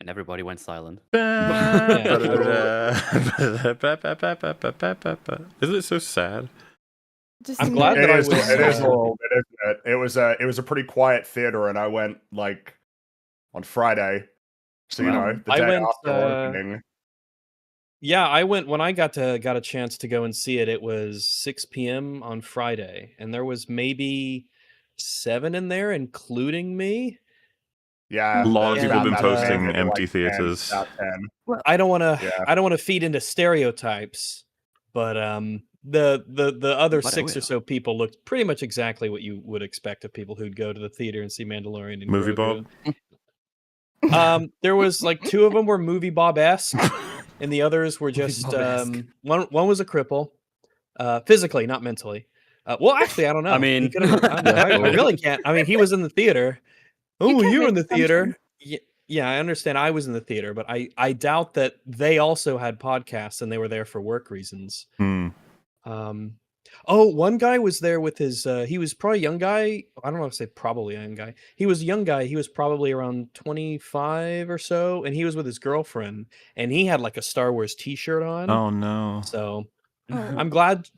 And everybody went silent. Isn't it so sad? I'm glad that I was. It is a little bit, isn't it? It was a pretty quiet theater, and I went like on Friday, so you know the day after opening. Yeah, I went when I got a chance to go and see it. It was 6 p.m. on Friday, and there was maybe 7 in there, including me. Yeah, a lot of people have been posting maybe empty like theaters. 10, Well, I don't want to feed into stereotypes, but the other 6 or so people looked pretty much exactly what you would expect of people who'd go to the theater and see Mandalorian and Movie Grogu. Bob. There was like 2 of them were Movie Bob-esque, and the others were just one was a cripple, physically, not mentally. Well, actually, I don't know. I mean, I really can't. I mean, he was in the theater. Oh, you were in the theater? Yeah, I understand. I was in the theater, but I doubt that they also had podcasts and they were there for work reasons. One guy was there with his. He was probably a young guy. I don't know if I say probably a young guy. He was a young guy. He was probably around 25 or so, and he was with his girlfriend, and he had like a Star Wars T-shirt on. Oh no! So I'm glad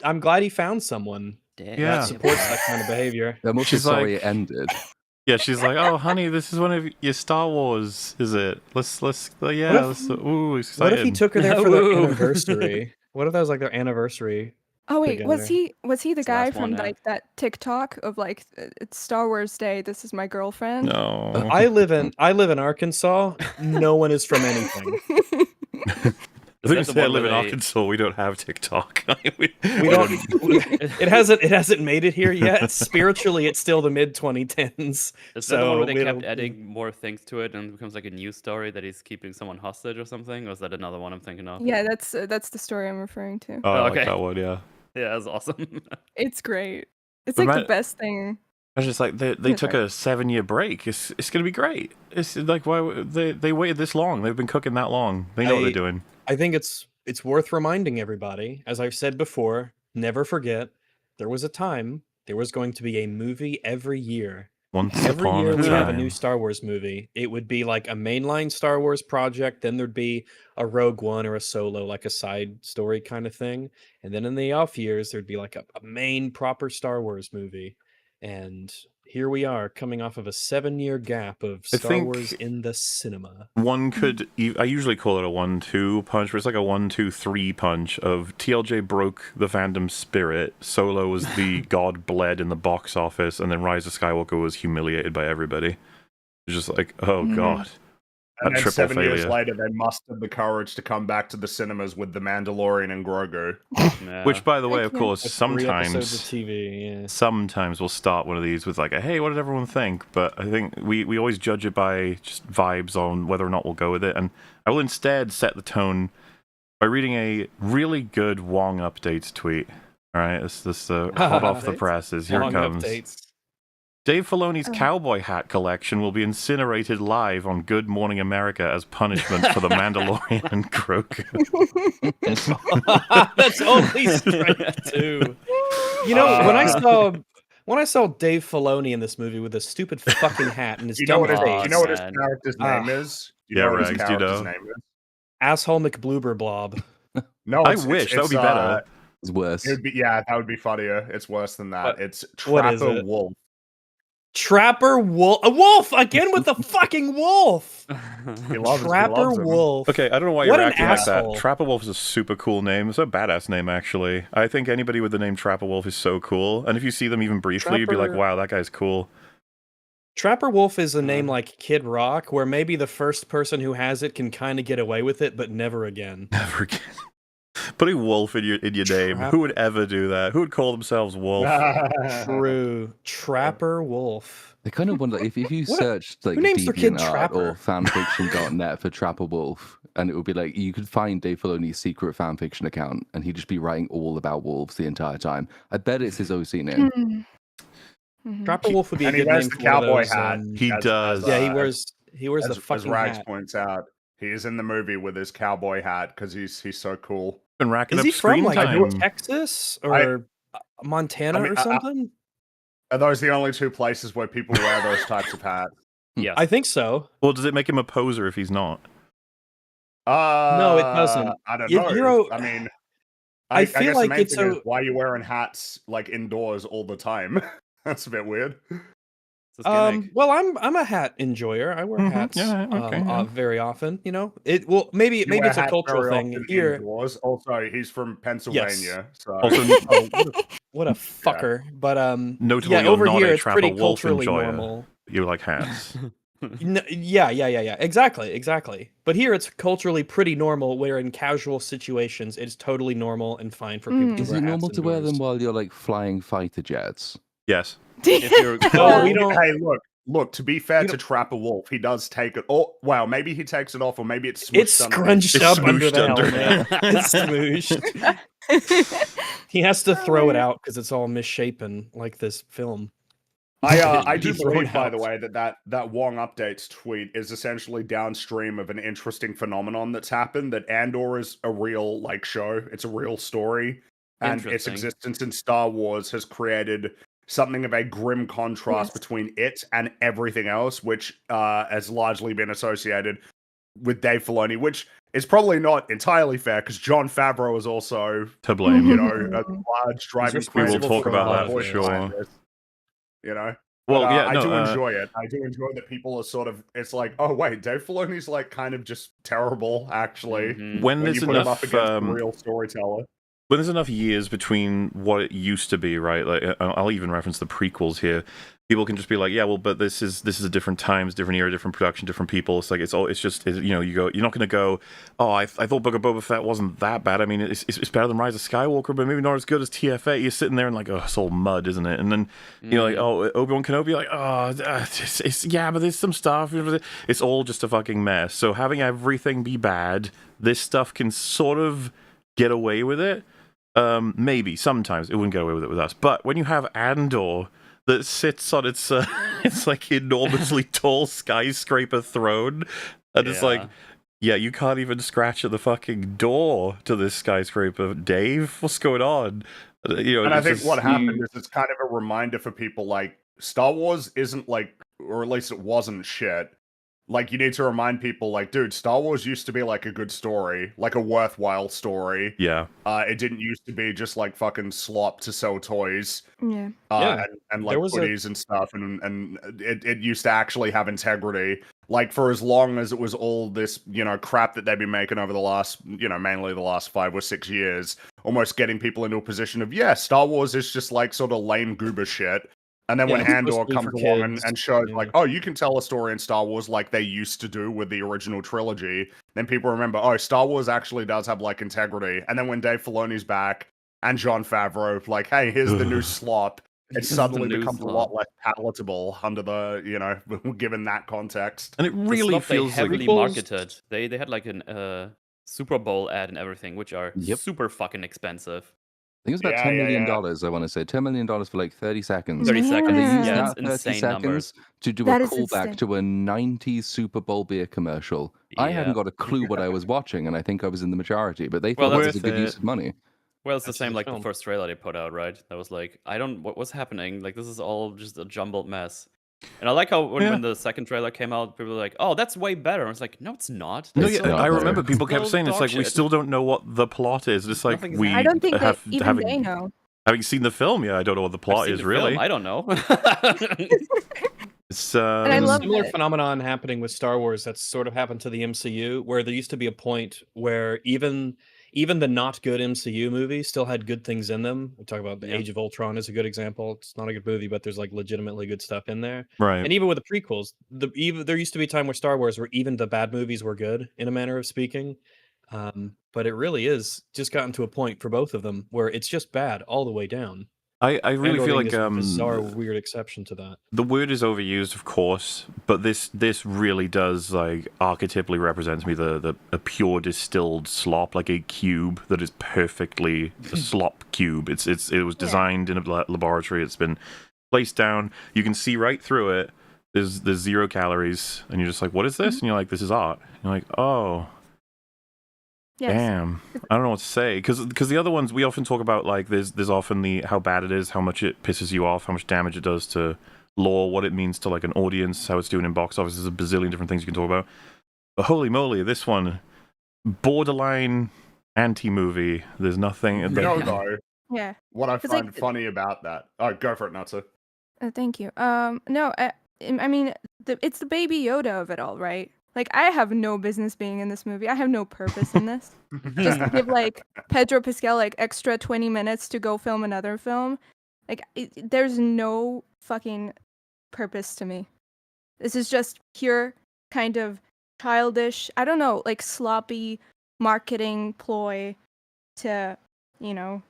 he found someone that supports that kind of behavior. I'm also sorry it ended. Yeah, she's like, "Oh, honey, this is one of your Star Wars, is it? Let's ooh, excited." What if he took her there for their anniversary? What if that was like their anniversary? Oh wait, together? was he the guy from like that TikTok of like it's Star Wars Day? This is my girlfriend. No, I live in Arkansas. No one is from anything. I live in Arkansas. We don't have TikTok. we don't. It hasn't made it here yet. Spiritually, it's still the mid 2010s. Is that the one where they kept adding more things to it and it becomes like a news story that he's keeping someone hostage or something? Or is that another one I'm thinking of? Yeah, that's the story I'm referring to. Oh, okay. Like that one, yeah. Yeah, that's awesome. It's great. It's like the best thing. I was just like, they took a 7-year break. It's gonna be great. It's like, why they waited this long? They've been cooking that long. They know what they're doing. I think it's worth reminding everybody, as I've said before, never forget, there was a time there was going to be a movie every year. Every year we have a new Star Wars movie. It would be like a mainline Star Wars project, then there'd be a Rogue One or a Solo, like a side story kind of thing. And then in the off years, there'd be like a main proper Star Wars movie. And here we are, coming off of a 7-year gap of Star Wars in the cinema. One could, I usually call it a 1-2 punch, but it's like a 1-2-3 punch of TLJ broke the fandom spirit, Solo was the god bled in the box office, and then Rise of Skywalker was humiliated by everybody. It's just like, oh god. And then 7 years later, they mustered the courage to come back to the cinemas with The Mandalorian and Grogu. Which, by the way, of course, sometimes TV, sometimes we'll start one of these with like, hey, what did everyone think? But I think we always judge it by just vibes on whether or not we'll go with it. And I will instead set the tone by reading a really good Wong Updates tweet. All right, this hot off the presses. Here it comes. Updates. Dave Filoni's cowboy hat collection will be incinerated live on Good Morning America as punishment for the Mandalorian and Grogu. That's only strike 2. You know, when I saw Dave Filoni in this movie with a stupid fucking hat and his dumb face. Do you know what his character's name is? Rags, do you know? Asshole McBloober Blob. No, I wish that would be better. It's worse. That would be funnier. It's worse than that. It's Trapper Wolf. Trapper Wolf, a wolf again with the fucking wolf. Trapper Wolf. Okay, I don't know why you're acting like that. Trapper Wolf is a super cool name. It's a badass name, actually. I think anybody with the name Trapper Wolf is so cool. And if you see them even briefly, you'd be like, wow, that guy's cool. Trapper Wolf is a name like Kid Rock, where maybe the first person who has it can kind of get away with it, but never again. Never again. Putting wolf in your name. Who would ever do that? Who would call themselves Wolf? True. Trapper Wolf. I kind of wonder if you searched like DeviantArt or fanfiction.net for Trapper Wolf, and it would be like you could find Dave Filoni's secret fanfiction account, and he'd just be writing all about wolves the entire time. I bet it's his OC name. Trapper Wolf would be a good name for cowboy hat. He does. Yeah, he wears the fucking as Rags hat. points out, he is in the movie with his cowboy hat because he's so cool. Been racking is up he from like time. Texas or Montana or something? Are those the only 2 places where people wear those types of hats? Yes. I think so. Well, does it make him a poser if he's not? No, it doesn't. I don't You- know. I mean, I I feel guess like the main it's thing is a. why are you wearing hats like indoors all the time? That's a bit weird. It's a gimmick. Well, I'm a hat enjoyer. I wear hats Yeah, okay, yeah. very often. You know, maybe You wear it's a hats cultural very thing often here. indoors. Also, he's from Pennsylvania, so Also, Oh, what a fucker! But notable yeah, you're over not here a it's pretty Trapper Wolf culturally enjoyer. normal. You like hats. Yeah. Exactly. But here it's culturally pretty normal. Where in casual situations, it's totally normal and fine for people to Is wear it hats normal to wear them indoors. while you're like flying fighter jets? Yes. If you're No, we don't. Hey, look. To be fair we to don't- Trapper Wolf, he does take it. Oh, wow. Maybe he takes it off, or maybe it's It's smushed scrunched It's up under smooshed the under. helmet. It's smooshed. He has to throw it out because it's all misshapen, like this film. I do Be thrown believe, by the out. way, that Wong updates tweet is essentially downstream of an interesting phenomenon that's happened. That Andor is a real show. It's a real story, and its Interesting. existence in Star Wars has created something of a grim contrast between it and everything else, which has largely been associated with Dave Filoni, which is probably not entirely fair because Jon Favreau is also, To blame. you know, a large driving responsible We will principle talk for a about lot that of for this. sure. You know. Well, But, yeah, I no, do enjoy it. I do enjoy that people are sort of. It's like, oh wait, Dave Filoni's like kind of just terrible, actually. Mhm. when When there's you put him up enough against a real storyteller. when there's enough years between what it used to be, right? Like I'll even reference the prequels here. People can just be like, yeah, well, but this is a different times, different era, different production, different people. It's like you know, you're not going to go, oh, I thought Book of Boba Fett wasn't that bad. I mean, it's better than Rise of Skywalker, but maybe not as good as TF8. You're sitting there and like, oh, it's all mud, isn't it? And then you're like, oh, Obi-Wan Kenobi, like, oh, yeah, but there's some stuff. It's all just a fucking mess. So having everything be bad, this stuff can sort of get away with it. Maybe sometimes it wouldn't get away with it with us, but when you have Andor that sits on its it's like enormously tall skyscraper throne, and it's like, yeah, you can't even scratch at the fucking door to this skyscraper, Dave. What's going on? You know, And I think what happened is it's kind of a reminder for people like Star Wars isn't like, or at least it wasn't shit. Like, you need to remind people, like, dude, Star Wars used to be like a good story, like a worthwhile story. Yeah. It didn't used to be just like fucking slop to sell toys. Yeah. And like hoodies and stuff, and it used to actually have integrity. Like, for as long as it was all this, you know, crap that they've been making over the last, you know, mainly the last 5 or 6 years, almost getting people into a position of, yeah, Star Wars is just like sort of lame goober shit. And then when Andor comes along and shows like, oh, you can tell a story in Star Wars like they used to do with the original trilogy, then people remember, oh, Star Wars actually does have like integrity. And then when Dave Filoni's back and Jon Favreau, like, hey, here's the new slop, it suddenly becomes a lot less palatable under the, you know, given that context. And it really feels they heavily like marketed. They had like an Super Bowl ad and everything, which are super fucking expensive. I think it was about $10 million, I want to say. $10 million for like 30 seconds. 30 seconds. And they used Yeah, that 30 seconds to do a callback to a 90s Super Bowl beer commercial. I hadn't got a clue what I was watching, and I think I was in the majority, but they thought that was a good use of money. Well, it's the same like the first trailer they put out, right? That was like, what's happening? Like, this is all just a jumbled mess. And I like how when the second trailer came out, people were like, "Oh, that's way better." And it's like, no, it's not. No, yeah, I remember people kept saying it's like we still don't know what the plot is. It's like I don't think even they know. Having seen the film, yeah, I don't know what the plot is really. Film, I don't know. It's and I love a similar phenomenon happening with Star Wars that's sort of happened to the MCU, where there used to be a point where even the not good MCU movies still had good things in them. We talk about the Age of Ultron is a good example. It's not a good movie, but there's like legitimately good stuff in there. Right. And even with the prequels, there used to be a time where Star Wars where even the bad movies were good, in a manner of speaking. But it really is just gotten to a point for both of them where it's just bad all the way down. I really feel like a bizarre, weird exception to that. The word is overused, of course, but this really does like archetypally represents me a pure distilled slop, like a cube that is perfectly a slop cube. It was designed in a laboratory. It's been placed down. You can see right through it. There's 0 calories, and you're just like, what is this? And you're like, this is art. And you're like, oh. Yes. Damn, I don't know what to say because the other ones we often talk about, like there's often the how bad it is, how much it pisses you off, how much damage it does to lore, what it means to like an audience, how it's doing in box office. There's a bazillion different things you can talk about. But holy moly, this one, borderline anti-movie. There's nothing. Though. Yeah. What I find funny about that. Oh, go for it, Natsu. Thank you. No, I mean, it's the Baby Yoda of it all, right? Like, I have no business being in this movie. I have no purpose in this. Just to give like Pedro Pascal like extra 20 minutes to go film another film. Like, there's no fucking purpose to me. This is just pure kind of childish, I don't know, like sloppy marketing ploy to, you know,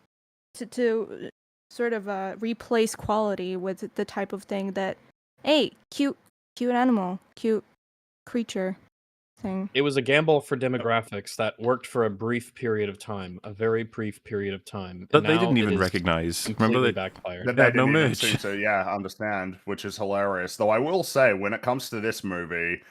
to sort of replace quality with the type of thing that, hey, cute animal, cute creature thing. It was a gamble for demographics that worked for a brief period of time, a very brief period of time. But they didn't even recognize. Remember, they backfired. That they didn't even seem to, understand, which is hilarious. Though I will say, when it comes to this movie,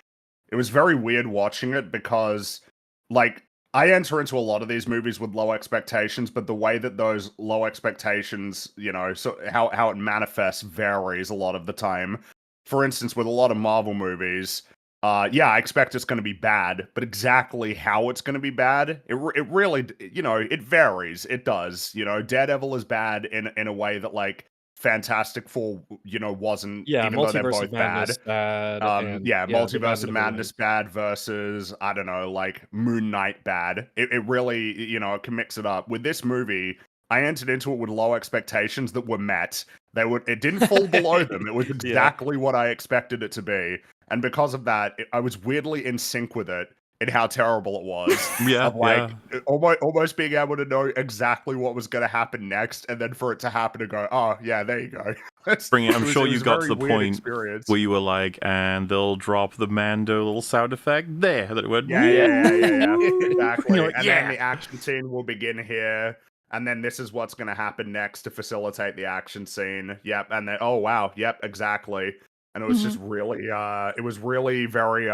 it was very weird watching it because, like, I enter into a lot of these movies with low expectations, but the way that those low expectations, so how it manifests varies a lot of the time. For instance, with a lot of Marvel movies, I expect it's going to be bad, but exactly how it's going to be bad, it really, it varies. It does. Daredevil is bad in a way that, like, Fantastic Four, wasn't, even though they're both bad. Multiverse of Madness bad versus, I don't know, like Moon Knight bad. It really, it can mix it up. With this movie, I entered into it with low expectations that were met. It didn't fall below them. It was exactly what I expected it to be. And because of that, I was weirdly in sync with it in how terrible it was. Almost being able to know exactly what was going to happen next, and then for it to happen and go, oh yeah, there you go. I'm sure you got to the point where you were like, and they'll drop the Mando little sound effect there. That went, exactly. And then the action scene will begin here. And then this is what's going to happen next to facilitate the action scene. Yep. And then, oh wow, yep, exactly. And it was just really, it was really very,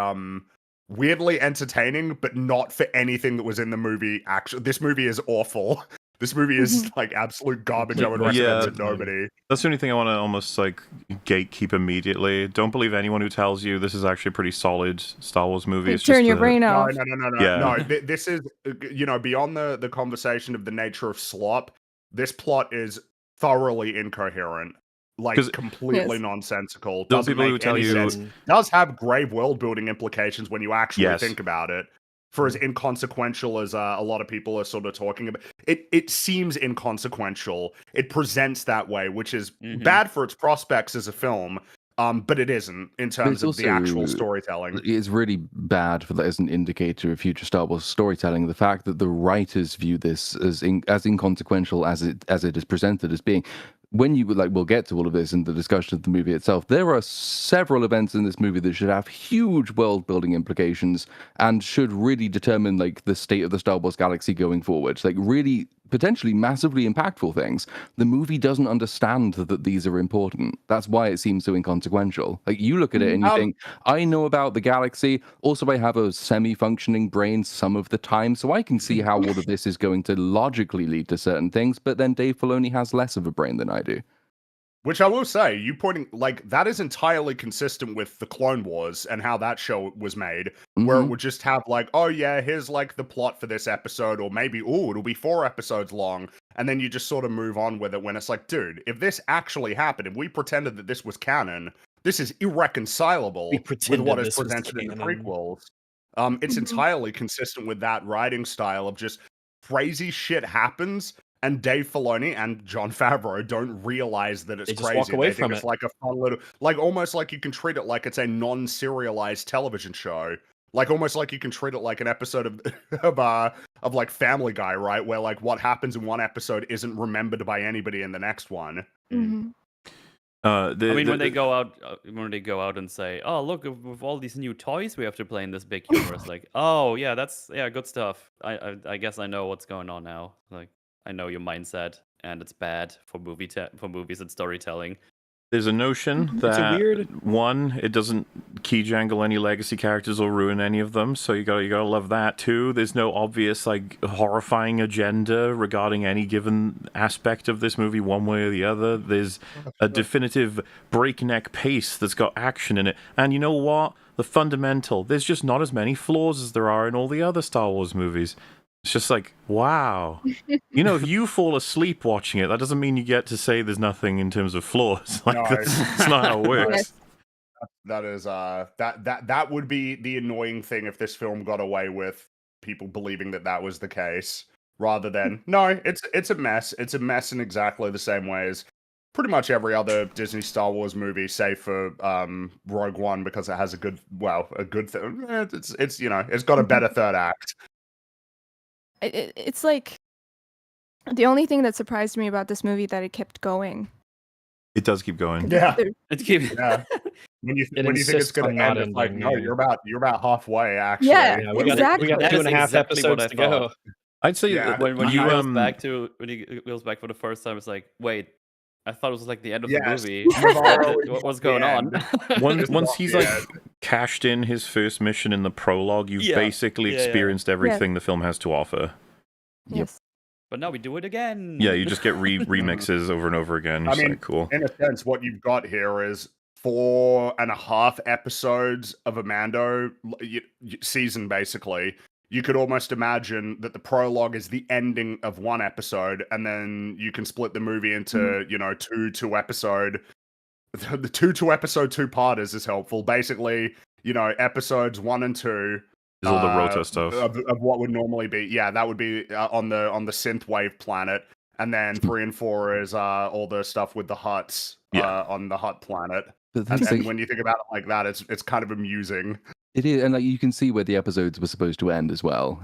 weirdly entertaining, but not for anything that was in the movie. Actually, this movie is awful. This movie is like absolute garbage. I would recommend to nobody. That's the only thing I want to almost like gatekeep immediately. Don't believe anyone who tells you this is actually a pretty solid Star Wars movie. It's turn your brain off. No. This is, beyond the conversation of the nature of slop. This plot is thoroughly incoherent. Like, completely nonsensical. Doesn't make any sense. Does have grave world building implications when you actually think about it. For as inconsequential as a lot of people are sort of talking about, it seems inconsequential. It presents that way, which is bad for its prospects as a film. But it isn't in terms of the actual storytelling. It's really bad for that as an indicator of future Star Wars storytelling. The fact that the writers view this as inconsequential as it is presented as being. When you we'll get to all of this in the discussion of the movie itself, there are several events in this movie that should have huge world building implications and should really determine like the state of the Star Wars galaxy going forward. Like really potentially massively impactful things. The movie doesn't understand that these are important. That's why it seems so inconsequential. Like you look at it and you think, I know about the galaxy. Also, I have a semi-functioning brain some of the time, so I can see how all of this is going to logically lead to certain things. But then Dave Filoni has less of a brain than I do. Which I will say, you pointing, like, that is entirely consistent with the Clone Wars and how that show was made, where it would just have, like, oh yeah, here's, like, the plot for this episode, or maybe, it'll be 4 episodes long, and then you just sort of move on with it when it's like, dude, if this actually happened, if we pretended that this was canon, this is irreconcilable with what is presented in the prequels. It's entirely consistent with that writing style of just crazy shit happens, and Dave Filoni and Jon Favreau don't realize that it's crazy. Walk away they from think it's like a fun little, like almost like you can treat it like it's a non-serialized television show. Like almost like you can treat it like an episode of like Family Guy, right? Where like what happens in one episode isn't remembered by anybody in the next one. I mean, when they go out and say, "Oh, look, with all these new toys we have to play in this big universe," like, "Oh, yeah, that's good stuff. I guess I know what's going on now." Like, I know your mindset, and it's bad for movies and storytelling. There's a notion that one, it doesn't key jangle any legacy characters or ruin any of them, so you gotta love that too. There's no obvious like horrifying agenda regarding any given aspect of this movie one way or the other. There's a definitive breakneck pace that's got action in it, and you know what? The fundamental, there's just not as many flaws as there are in all the other Star Wars movies. It's just like, wow. You know, if you fall asleep watching it, that doesn't mean you get to say there's nothing in terms of flaws. Like, that's not how it works. That is that would be the annoying thing if this film got away with people believing that was the case, rather than no, it's a mess. It's a mess in exactly the same way as pretty much every other Disney Star Wars movie, save for Rogue One, because it has a good thing. It's you know, it's got a better third act. It's like the only thing that surprised me about this movie that it kept going. It does keep going. Yeah, it keeps. Yeah. When you think it's going to end, it's like, no, you're about halfway. Actually, yeah, we got 2.5 episodes to go. I'd say when he goes back for the first time, it's like, wait, I thought it was like the end of the movie. What was going on? Once he's like cashed in his first mission in the prologue, you've basically experienced everything the film has to offer. Yes. But now we do it again. Yeah, you just get remixes over and over again. I mean, like, cool. In a sense, what you've got here is 4.5 episodes of a Mando season, basically. You could almost imagine that the prologue is the ending of one episode, and then you can split the movie into, you know, two episode. The two episode two-parters is helpful. Basically, you know, episodes 1 and 2 is all the Roto stuff of what would normally be. Yeah, that would be on the synthwave planet, and then 3 and 4 is all the stuff with the Hutts on the Hutt planet. And when you think about it like that, it's kind of amusing. It is, and like you can see where the episodes were supposed to end as well.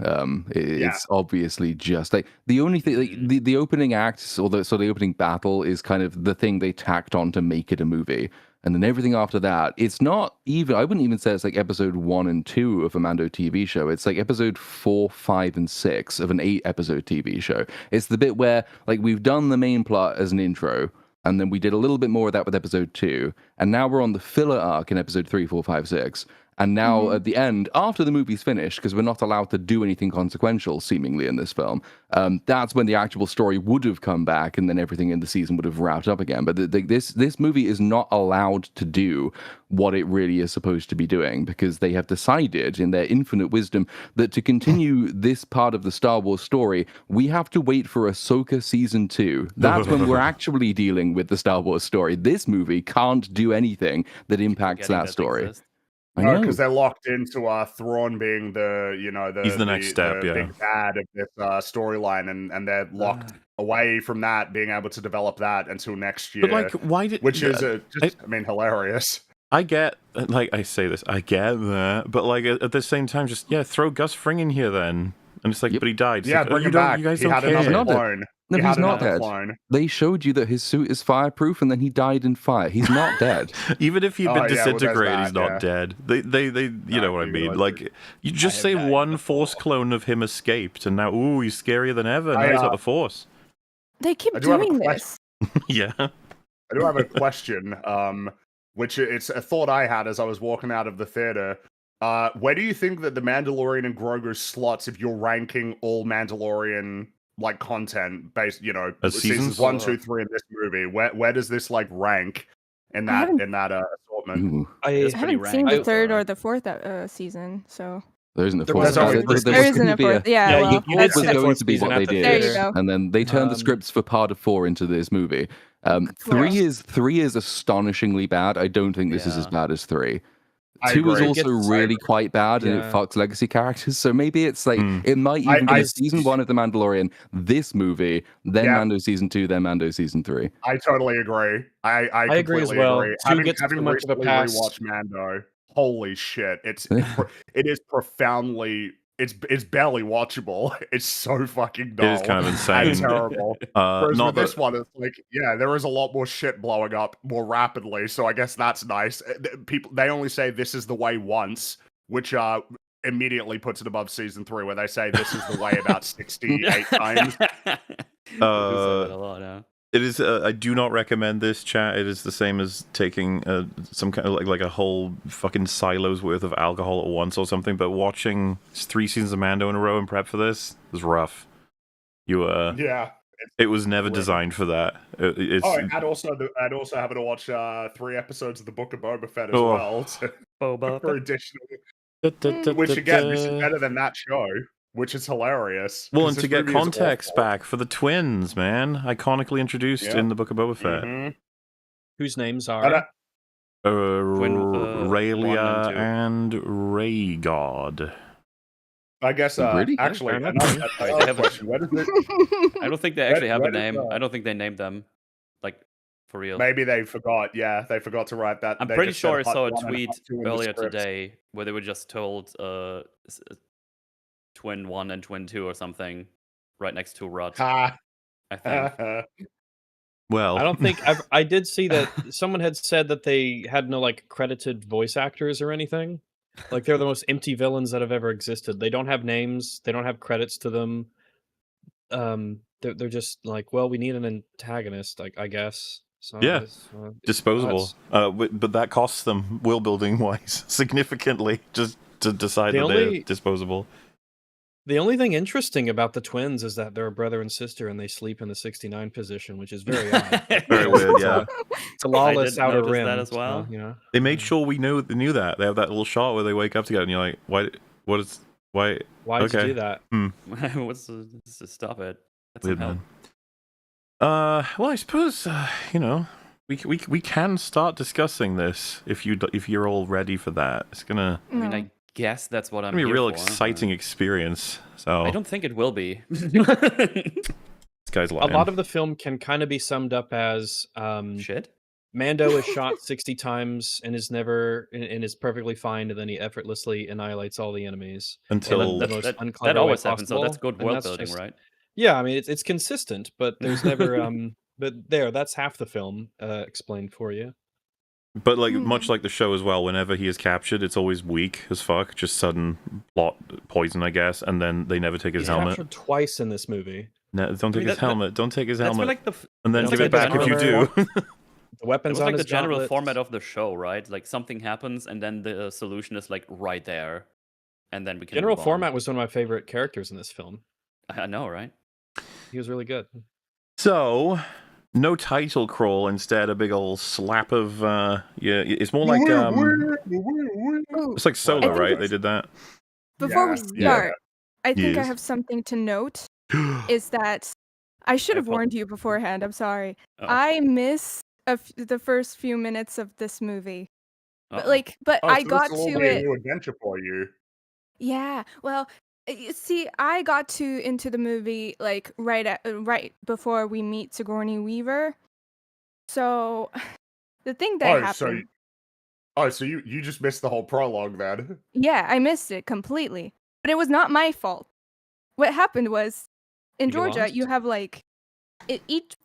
It's obviously just like the only thing, like, the opening acts or the opening battle is kind of the thing they tacked on to make it a movie, and then everything after that, it's not even. I wouldn't even say it's like episode 1 and 2 of a Mando TV show. It's like episode 4, 5, and 6 of an 8-episode TV show. It's the bit where like we've done the main plot as an intro. And then we did a little bit more of that with episode 2. And now we're on the filler arc in episode 3, 4, 5, 6. And now at the end, after the movie's finished, because we're not allowed to do anything consequential, seemingly, in this film, that's when the actual story would have come back, and then everything in the season would have wrapped up again. But this movie is not allowed to do what it really is supposed to be doing, because they have decided, in their infinite wisdom, that to continue this part of the Star Wars story, we have to wait for Ahsoka Season 2. That's when we're actually dealing with the Star Wars story. This movie can't do anything that impacts that story. No, because they're locked into Thrawn being he's the next step, big bad of this storyline, and they're locked away from that, being able to develop that until next year. But like, why did? Which is hilarious. I get, like, I say this, I get that, but like at the same time, just throw Gus Fring in here then, and it's like, but he died. It's like, bring him back. You guys he don't had care. another clone. No, he's not dead. Clone. They showed you that his suit is fireproof, and then he died in fire. He's not dead. Even if he'd been disintegrated, he's not dead. They you know what I mean? Like, you just say one Force clone of him escaped, and now, he's scarier than ever. Now he's got the Force. They keep doing this. Yeah. I do have a question, which it's a thought I had as I was walking out of the theater. Where do you think that the Mandalorian and Grogu slots if you're ranking all Mandalorian like content based, you know, seasons 1, 2, 3 in this movie? Where does this like rank in that assortment? I haven't seen the 3rd or the 4th season, so there isn't a 4th. There isn't a 4th. Yeah, was going to be what they did, there you go. And then they turned the scripts for part of 4 into this movie. 3 is astonishingly bad. I don't think this is as bad as 3. 2 is also really quite bad, and it fucks legacy characters. So maybe it's like it might even be season 1 of The Mandalorian, this movie, then Mando season 2, then Mando season 3. I totally agree. I agree as well. Agree. Having much of a pass. Rewatched Mando, holy shit! It is profoundly. It's barely watchable. It's so fucking dull. It is kind of insane. And terrible. Whereas with this one, it's like, there is a lot more shit blowing up more rapidly. So I guess that's nice. They only say this is the way once, which immediately puts it above season 3, where they say this is the way about 68 times. A lot, It is. I do not recommend this, chat. It is the same as taking some kind of like a whole fucking silo's worth of alcohol at once or something. But watching 3 seasons of Mando in a row and prep for this was rough. Yeah. It was never designed for that. And also having to watch 3 episodes of the Book of Boba Fett as well. For additional, which again, this is better than that show, which is hilarious. Well, and to get context back for the twins, man, iconically introduced in the Book of Boba Fett, whose names are Raylia and Rhaegar. I guess really? Actually, I don't think they actually have a name. I don't think they named them, like, for real. Maybe they forgot. Yeah, they forgot to write that. I'm pretty sure I saw a tweet earlier today where they were just told Twin 1 and Twin 2 or something right next to Rod. I think. Well, I don't think I did see that someone had said that they had no like credited voice actors or anything. Like they're the most empty villains that have ever existed. They don't have names. They don't have credits to them. They're just like, well, we need an antagonist, I guess. So yeah, disposable. But that costs them world building wise significantly just to decide that they're disposable. The only thing interesting about the twins is that they're a brother and sister, and they sleep in the 69 position, which is very odd. Very weird, yeah. It's a lawless outer rim. That as well. So, you know, they made sure we knew that. They have that little shot where they wake up together, and you're like, why? Why did you do that? Stop it. That's weird, man. Well, I suppose we can start discussing this if you're all ready for that. It's gonna. I mean, I guess that's what I'm. It's gonna be a real for. exciting experience. So I don't think it will be. This guy's lying. A lot of the film can kind of be summed up as shit. Mando is shot 60 times and is never and is perfectly fine, and then he effortlessly annihilates all the enemies until that always happens. So that's good world building, right? Yeah, I mean it's consistent, but there's never but that's half the film explained for you. But like much like the show as well, whenever he is captured, it's always weak as fuck, just sudden plot poison, I guess, and then they never take his helmet. He's captured twice in this movie. No, don't take his helmet. Don't take his helmet. Like and then give it back if you do. The weapons it was on like his the general gauntlets. format of the show, right? Like something happens, and then the solution is like right there, and then we can. General format was one of my favorite characters in this film. I know, right? He was really good. So, no title crawl, instead a big old slap of it's more like it's like Solo, right? They did that. Before we start, I think I have something to note. Is that I should have warned you beforehand. I'm sorry. I miss the first few minutes of this movie, but I got to it. A new adventure for you. Yeah, well. You see, I got into the movie like right before we meet Sigourney Weaver. So the thing that happened. So you just missed the whole prologue then? Yeah, I missed it completely. But it was not my fault. What happened was in Georgia, you have like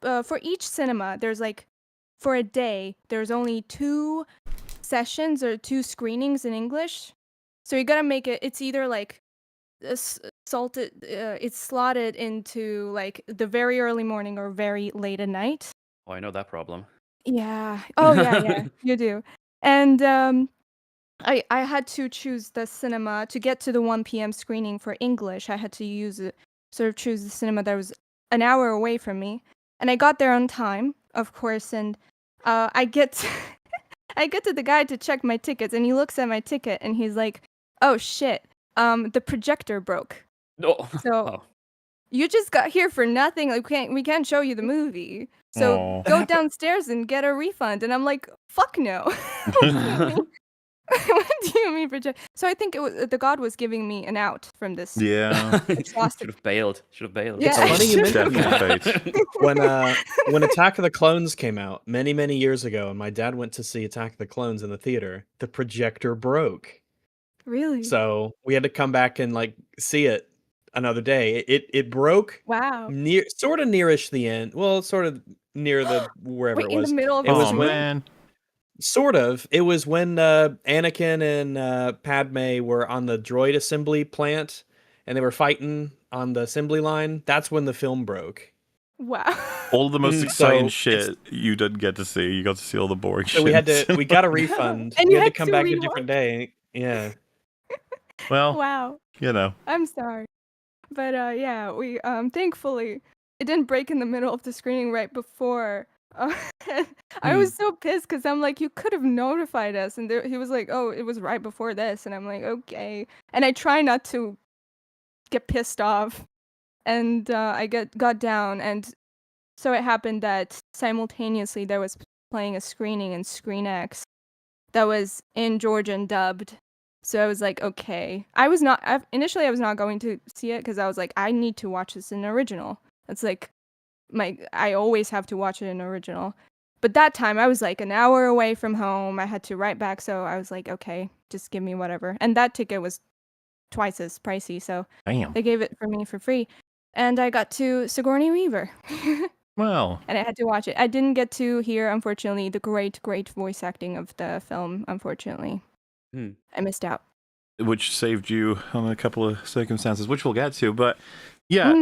for each cinema, there's like for a day, there's only 2 sessions or 2 screenings in English. So you gotta make it. It's either like it's slotted into like the very early morning or very late at night. Oh, I know that problem. Yeah. Oh yeah, you do. And I had to choose the cinema to get to the 1 p.m. screening for English. I had to choose the cinema that was an hour away from me, and I got there on time, of course. And I get to the guy to check my tickets, and he looks at my ticket and he's like, "Oh shit. The projector broke. So you just got here for nothing. Like we can't show you the movie. So go downstairs and get a refund." And I'm like, "Fuck no." What do you mean project? So I think it was the God was giving me an out from this. Yeah. Should have bailed. Yeah. It's funny you mentioned that. When Attack of the Clones came out many years ago, and my dad went to see Attack of the Clones in the theater, the projector broke. Really? So we had to come back and like see it another day. It broke. Wow. Sort of nearish the end. Well, sort of near the wherever Wait, it was. In the middle of it was man. Sort of. It was when Anakin and Padme were on the droid assembly plant, and they were fighting on the assembly line. That's when the film broke. Wow. All the most exciting shit you didn't get to see. You got to see all the boring shit. So we got a refund. And we you had to had come to back a rewatch? different day. Yeah. Well, Wow. you know. I'm sorry. But yeah, we thankfully it didn't break in the middle of the screening right before. I was so pissed because I'm like, you could have notified us, and he was like, oh, it was right before this, and I'm like, okay. And I try not to get pissed off, and I got down, and so it happened that simultaneously there was playing a screening in Screen X that was in Georgian dubbed. So I was like, okay. Initially I was not going to see it because I was like, I need to watch this in original. That's like I always have to watch it in original. But that time I was like an hour away from home. I had to write back, so I was like, okay, just give me whatever. And that ticket was twice as pricey, so Damn. they gave it for me for free. And I got to Sigourney Weaver. Well. And I had to watch it. I didn't get to hear, unfortunately, the great voice acting of the film, unfortunately. I missed out. Which saved you on a couple of circumstances, which we'll get to. But yeah,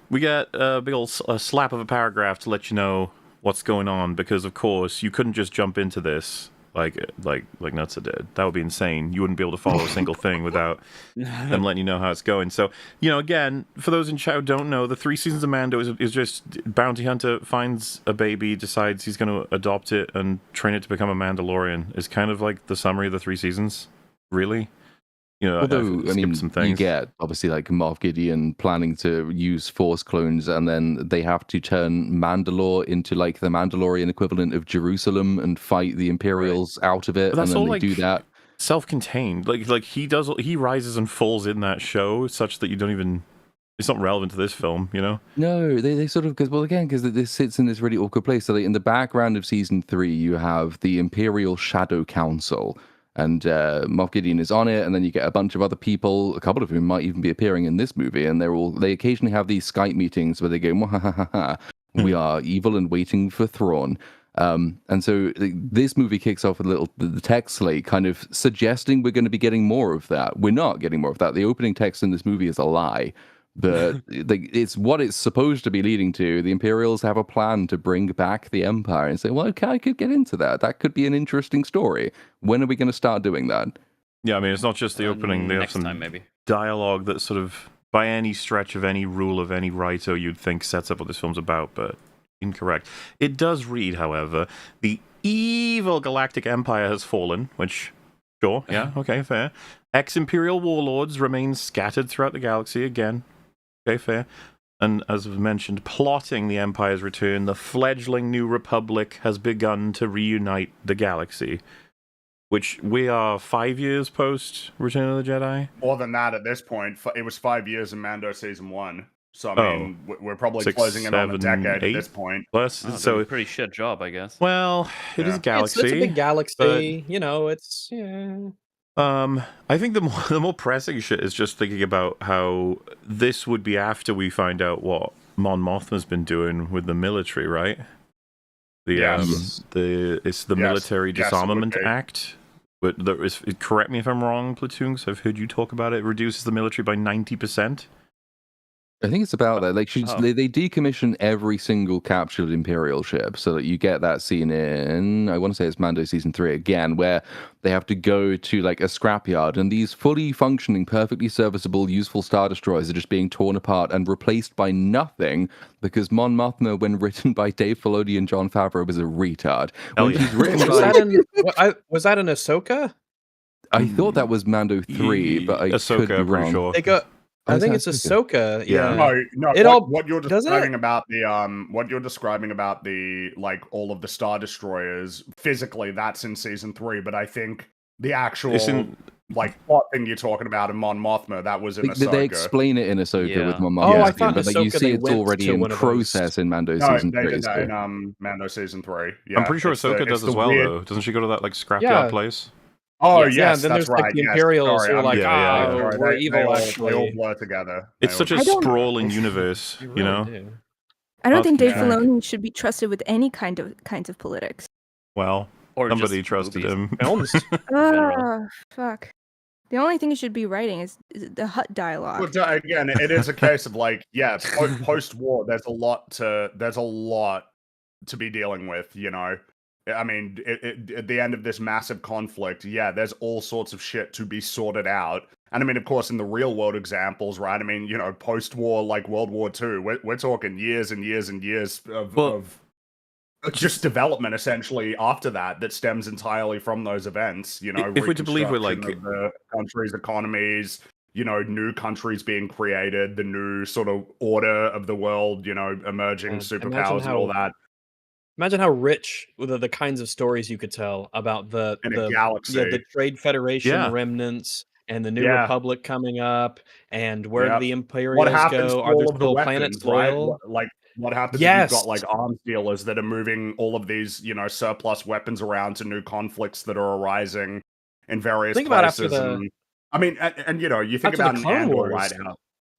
we got a big old slap of a paragraph to let you know what's going on, because of course you couldn't just jump into this like Nutsa did. That would be insane. You wouldn't be able to follow a single thing without them letting you know how it's going. So, again, for those in chat who don't know, the 3 seasons of Mando is just bounty hunter finds a baby, decides he's going to adopt it and train it to become a Mandalorian. Is kind of like the summary of the 3 seasons, really. Although, I mean, some things. You get, obviously, like Moff Gideon planning to use Force clones, and then they have to turn Mandalore into, like, the Mandalorian equivalent of Jerusalem and fight the Imperials out of it, and then they do that. Self-contained. Like he rises and falls in that show such that you don't even... It's not relevant to this film, No, they sort of... Because this sits in this really awkward place. So in the background of Season 3, you have the Imperial Shadow Council, and Moff Gideon is on it, and then you get a bunch of other people, a couple of whom might even be appearing in this movie, and they occasionally have these Skype meetings where they go, we are evil and waiting for Thrawn. And so this movie kicks off with the text slate kind of suggesting we're going to be getting more of that. We're not getting more of that. The opening text in this movie is a lie. But it's what it's supposed to be leading to. The Imperials have a plan to bring back the Empire, and say, well, okay, I could get into that. That could be an interesting story. When are we going to start doing that? Yeah, I mean, it's not just the opening. They have some time, maybe. Dialogue that sort of, by any stretch of any rule of any writer, you'd think sets up what this film's about, but incorrect. It does read, however, the evil galactic empire has fallen, which, sure, yeah, okay, fair. Ex-Imperial warlords remain scattered throughout the galaxy again. Okay, fair. And as was mentioned, plotting the Empire's return, the fledgling New Republic has begun to reunite the galaxy. Which we are 5 years post Return of the Jedi? More than that at this point. It was 5 years in Mando Season 1. So, I mean, we're probably 6, closing in on a decade 8 at this point. Plus, so a pretty shit job, I guess. Well, it is a galaxy. It's a big galaxy. But... it's... Yeah. I think the more pressing shit is just thinking about how this would be after we find out what Mon Mothma's been doing with the military, right? It's the Military Disarmament Act. But correct me if I'm wrong, Platoon, because I've heard you talk about it. It reduces the military by 90%. I think it's about that. Like they decommission every single captured Imperial ship, so that you get that scene in, I want to say it's Mando Season 3 again, where they have to go to like a scrapyard, and these fully functioning, perfectly serviceable, useful Star Destroyers are just being torn apart and replaced by nothing because Mon Mothma, when written by Dave Filoni and Jon Favreau, was a retard. When he's written was that in Ahsoka? I thought that was Mando 3, but I could be wrong. Sure. They go. I think it's Ahsoka. Yeah. No. What you're describing about the like all of the Star Destroyers physically, that's in Season 3. But I think the actual like plot thing you're talking about in Mon Mothma, that was in Ahsoka. They explain it in Ahsoka with Mon Mothma. I thought but like, you see it's already in process in Mando Season 3. They did that in Mando Season 3. Yeah, I'm pretty sure Ahsoka does as well, though. Doesn't she go to that like scrapyard place? Oh, yes, and then there's like the Imperials who are like, we're evil, they all blur together. It's such a sprawling universe, you know? I don't think Dave Filoni should be trusted with any kinds of politics. Well, somebody trusted him. Films. Oh, fuck. The only thing you should be writing is the Hut dialogue. But again, it is a case of like, yeah, post-war. There's a lot to be dealing with. You know, I mean, at the end of this massive conflict, yeah, there's all sorts of shit to be sorted out. And I mean, of course, in the real world examples, right? I mean, you know, post-war, like World War II, we're talking years and years and years of just development, essentially, after that stems entirely from those events. You know, if we're to believe we're like the countries' economies, you know, new countries being created, the new sort of order of the world, you know, emerging superpowers and all that. Imagine how rich the kinds of stories you could tell about the galaxy. Yeah, the Trade Federation remnants and the New Republic coming up, and where the Imperials go. Are there still planets loyal? Like, what happens if you've got like arms dealers that are moving all of these, you know, surplus weapons around to new conflicts that are arising in various places? About after the, I mean, and you know, you think about an Andor, right?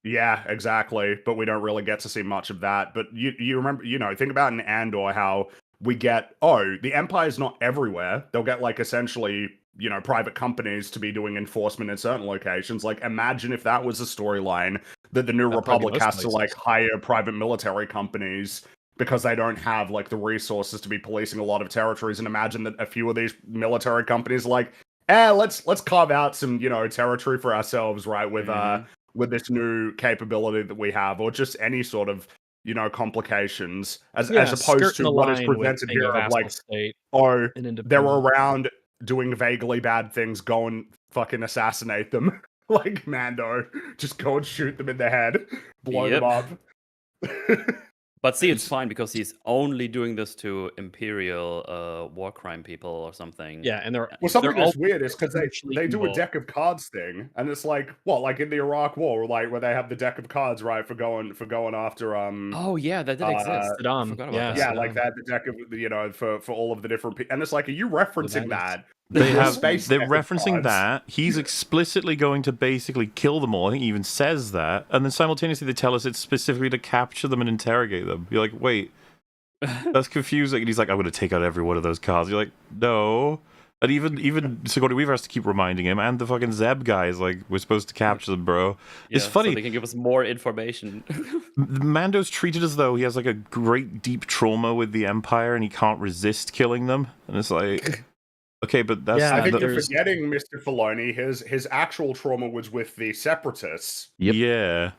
Yeah, exactly. But we don't really get to see much of that. But you remember, you know, think about an Andor, how we get, the Empire's not everywhere. They'll get like essentially, you know, private companies to be doing enforcement in certain locations. Like, imagine if that was a storyline that the New Republic has to like hire private military companies because they don't have like the resources to be policing a lot of territories. And imagine that a few of these military companies are like, let's carve out some, you know, territory for ourselves, right? With this new capability that we have, or just any sort of, you know, complications, as opposed to what is presented here of like, they're around doing vaguely bad things, go and fucking assassinate them. Like Mando, just go and shoot them in the head, blow them up. But see, it's fine because he's only doing this to Imperial war crime people or something. Yeah, and something that's weird is because they do a deck of cards thing, and it's like, what, like in the Iraq War, like where they have the deck of cards, right, for going after Oh yeah, that did exist. Saddam. Yeah, like that, the deck of, you know, for all of the different and it's like, are you referencing that? They're referencing that. He's explicitly going to basically kill them all. I think he even says that. And then simultaneously they tell us it's specifically to capture them and interrogate them. You're like, wait, that's confusing. And he's like, I'm going to take out every one of those cards. You're like, no. And even Sigourney Weaver has to keep reminding him, and the fucking Zeb guy is like, we're supposed to capture them, bro. Yeah, it's funny. So they can give us more information. Mando's treated as though he has like a great deep trauma with the Empire and he can't resist killing them. And it's like... Okay, but that's... I think you're forgetting, Mr. Filoni, his actual trauma was with the Separatists. Yep. Yeah.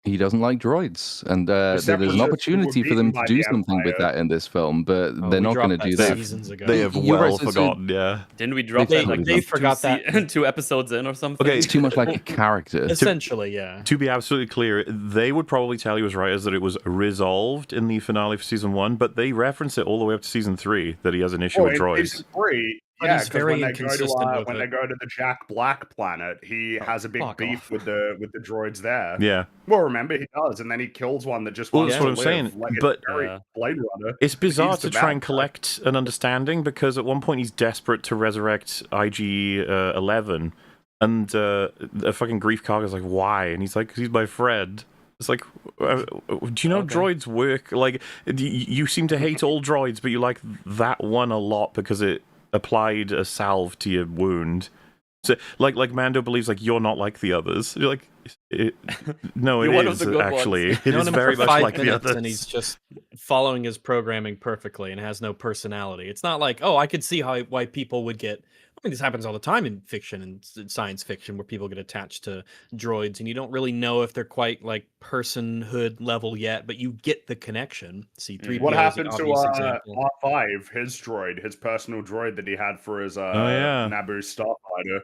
He doesn't like droids, and there's an opportunity for them to do something with that in this film, but they're not going to do that. They have forgotten, yeah. Didn't we drop that like they forgot that 2 episodes in or something? Okay, it's too much like a character. Essentially, yeah. To be absolutely clear, they would probably tell you as writers that it was resolved in the finale for season 1, but they reference it all the way up to season 3 that he has an issue with droids. Season 3, yeah, because when they go to the Jack Black planet, he has a big beef with the droids there. Yeah. Well, remember, he does, and then he kills one that just wants to live. That's what I'm saying. Like, but Blade Runner. It's bizarre to try and collect an understanding, because at one point he's desperate to resurrect IG-11, and a fucking Grief Karga's like, why? And he's like, he's my friend. It's like, do you know droids work? Like, you seem to hate all droids, but you like that one a lot because it applied a salve to your wound. So, like Mando believes, like, you're not like the others. You're like, no, it is actually. It is very much like the others. And he's just following his programming perfectly and has no personality. It's not like, I could see why people would get. I mean, this happens all the time in fiction and science fiction, where people get attached to droids, and you don't really know if they're quite like personhood level yet, but you get the connection. C-3PO. What happened to R5, his droid, his personal droid that he had for his Naboo starfighter?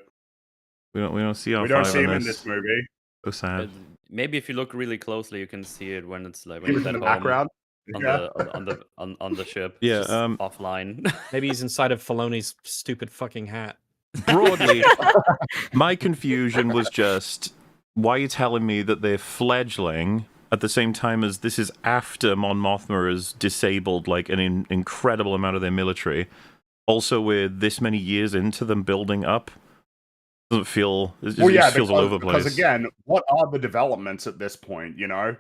We don't see R5. We don't see him in this movie. So sad. Maybe if you look really closely, you can see it when it's like in the background. On the ship. Yeah, offline. Maybe he's inside of Filoni's stupid fucking hat. Broadly, my confusion was just, why are you telling me that they're fledgling at the same time as this is after Mon Mothma has disabled like an incredible amount of their military? Also, we're this many years into them building up. Doesn't feel... It just feels all over the place. Because again, what are the developments at this point, you know?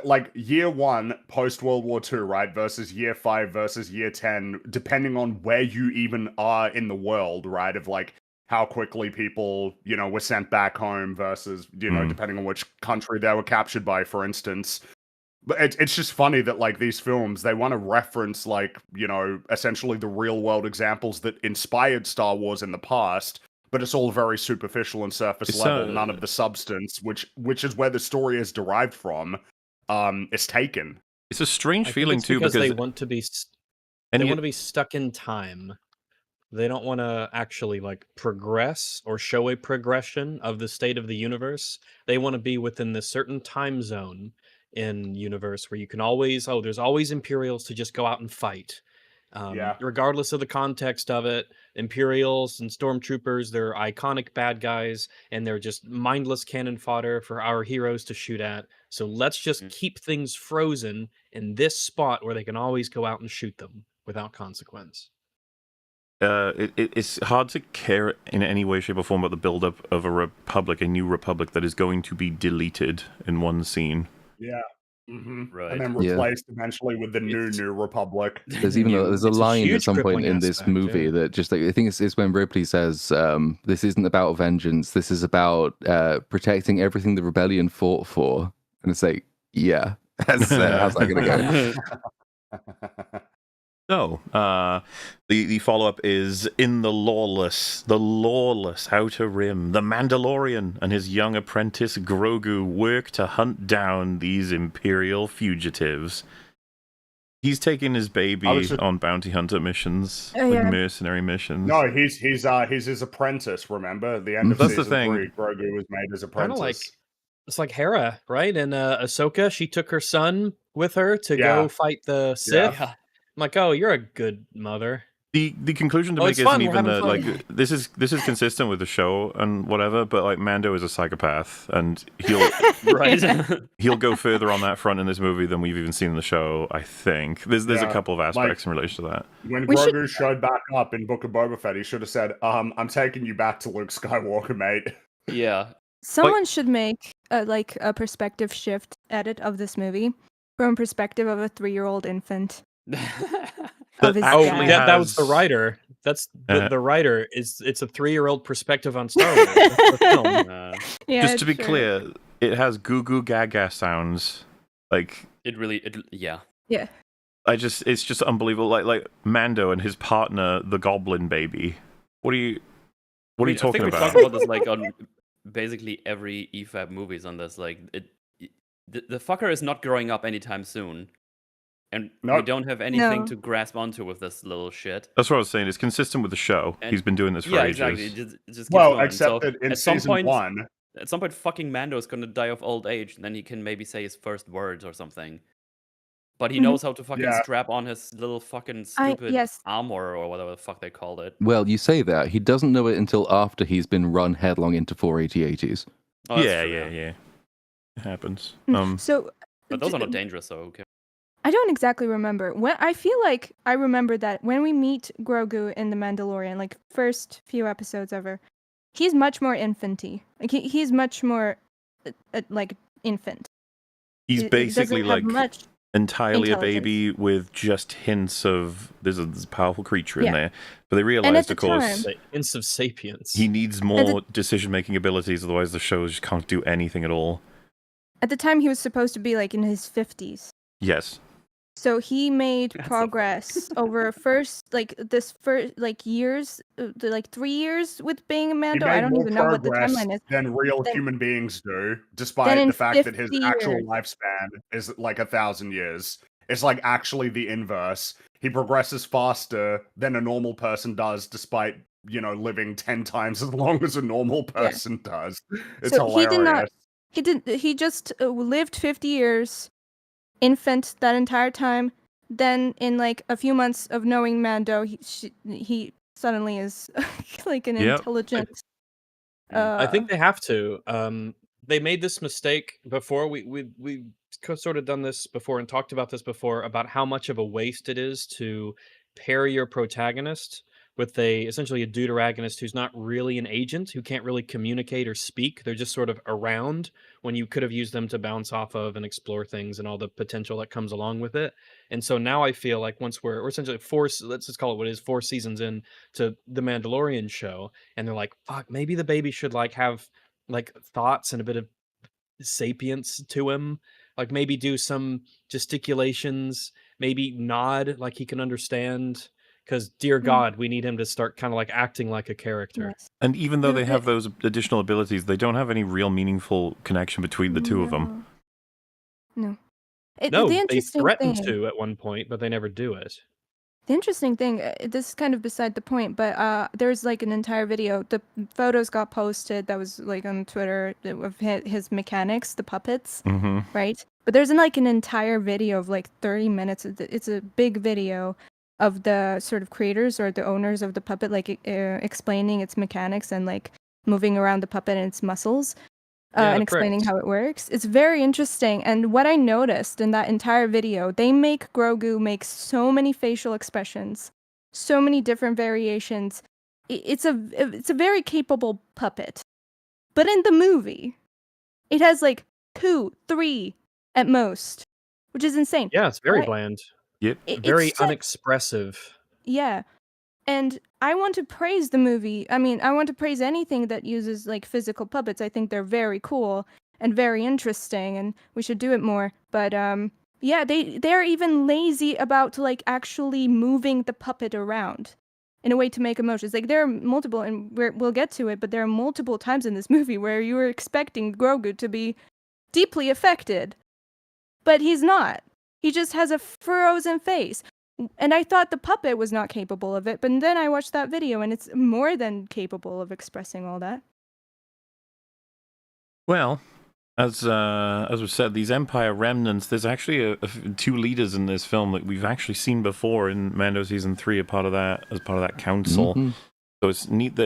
Like year 1 post World War II, right, versus year 5 versus year 10, depending on where you even are in the world, right, of like how quickly people, were sent back home versus, depending on which country they were captured by, for instance. But it's just funny that, like, these films, they want to reference, like, essentially the real world examples that inspired Star Wars in the past, but it's all very superficial and surface level. None of the substance, which is where the story is derived from, is taken. It's a strange feeling too, because they want to be want to be stuck in time. They don't want to actually like progress or show a progression of the state of the universe. They want to be within this certain time zone in universe where you can always, there's always Imperials to just go out and fight. Regardless of the context of it, Imperials and Stormtroopers, they're iconic bad guys, and they're just mindless cannon fodder for our heroes to shoot at. So let's just keep things frozen in this spot where they can always go out and shoot them without consequence. It's hard to care in any way, shape, or form about the build-up of a new republic that is going to be deleted in one scene. Yeah. Mm-hmm. Right. And then replaced eventually with the new republic. There's a line at some point in this movie that just like, I think it's when Ripley says, "This isn't about vengeance. This is about protecting everything the rebellion fought for." And it's like, yeah, how's that gonna go? So, the follow-up is in the lawless Outer Rim. The Mandalorian and his young apprentice Grogu work to hunt down these Imperial fugitives. He's taking his baby on bounty hunter missions, mercenary missions. No, he's his apprentice. Remember, at the end of season 3, Grogu was made his apprentice. It's like Hera, right? And Ahsoka, she took her son with her to go fight the Sith. Yeah. I'm like, oh, you're a good mother. The conclusion to make isn't even that like this is consistent with the show and whatever, but like Mando is a psychopath and he'll he'll go further on that front in this movie than we've even seen in the show. I think there's a couple of aspects in relation to that. When Grogu showed back up in Book of Boba Fett, he should have said, "I'm taking you back to Luke Skywalker, mate." Yeah. Someone should make a perspective shift edit of this movie from perspective of a 3-year-old infant. That was the writer. That's the writer. It's a 3-year-old perspective on Star Wars. That's the film. Just to be clear, it has goo goo gaga sounds. Like Yeah. It's just unbelievable. Like Mando and his partner, the Goblin baby. What are you talking about? I think we talked about this like on basically every EFAP movies on this. Like the fucker is not growing up anytime soon. And we don't have anything to grasp onto with this little shit. That's what I was saying. It's consistent with the show. He's been doing this for ages. Exactly. It just except that in season 1... At some point, fucking Mando is going to die of old age, and then he can maybe say his first words or something. But he knows how to fucking strap on his little fucking stupid armor or whatever the fuck they called it. Well, you say that. He doesn't know it until after he's been run headlong into 480-80s. Oh, yeah. It happens. But those are not dangerous, so okay. I don't exactly remember. I feel like I remember that when we meet Grogu in The Mandalorian, like first few episodes ever, he's much more infanty. Like he's much more like infant. He's basically like entirely a baby with just hints of there's a powerful creature in there. But they realized, of course, hints of sapience. He needs more decision-making abilities, otherwise the show just can't do anything at all. At the time, he was supposed to be like in his 50s. Yes. So he made progress over years, like 3 years with being a Mando. I don't even know what the timeline is. Than real human beings do, despite the fact that his actual lifespan is like 1,000 years. It's like actually the inverse. He progresses faster than a normal person does, despite living 10 times as long as a normal person does. It's hilarious. He just lived 50 years. Infant that entire time. Then in like a few months of knowing Mando, he suddenly is like an intelligent. I think they have to. They made this mistake before. We sort of done this before and talked about this before about how much of a waste it is to pair your protagonist with essentially a deuteragonist who's not really an agent, who can't really communicate or speak. They're just sort of around when you could have used them to bounce off of and explore things and all the potential that comes along with it. And so now I feel like once we're essentially let's just call it what it is, 4 seasons in to the Mandalorian show, and they're like, fuck, maybe the baby should like have like thoughts and a bit of sapience to him, like maybe do some gesticulations, maybe nod like he can understand, because dear God, we need him to start kind of like acting like a character. Yes. And even though they have those additional abilities, they don't have any real meaningful connection between the two of them. No. They threatened to at one point, but they never do it. The interesting thing, this is kind of beside the point, but there's like an entire video. The photos got posted that was like on Twitter of his mechanics, the puppets, right? But there's like an entire video of like 30 minutes. It's a big video of the sort of creators or the owners of the puppet, like explaining its mechanics and like moving around the puppet and its muscles. And explaining how it works. It's very interesting. And what I noticed in that entire video, they make Grogu make so many facial expressions, so many different variations. It's a very capable puppet. But in the movie, it has like 2, 3 at most, which is insane. Yeah, it's very bland. Yep. Very unexpressive. Yeah. And I want to praise the movie. I mean, I want to praise anything that uses like physical puppets. I think they're very cool and very interesting, and we should do it more. But yeah, they're even lazy about like actually moving the puppet around in a way to make emotions. Like there are multiple, and we'll get to it, but there are multiple times in this movie where you were expecting Grogu to be deeply affected, but he's not. He just has a frozen face. And I thought the puppet was not capable of it, but then I watched that video and it's more than capable of expressing all that. Well, as was said, these Empire remnants, there's actually 2 leaders in this film that we've actually seen before in Mando season 3 as part of that council. So it's neat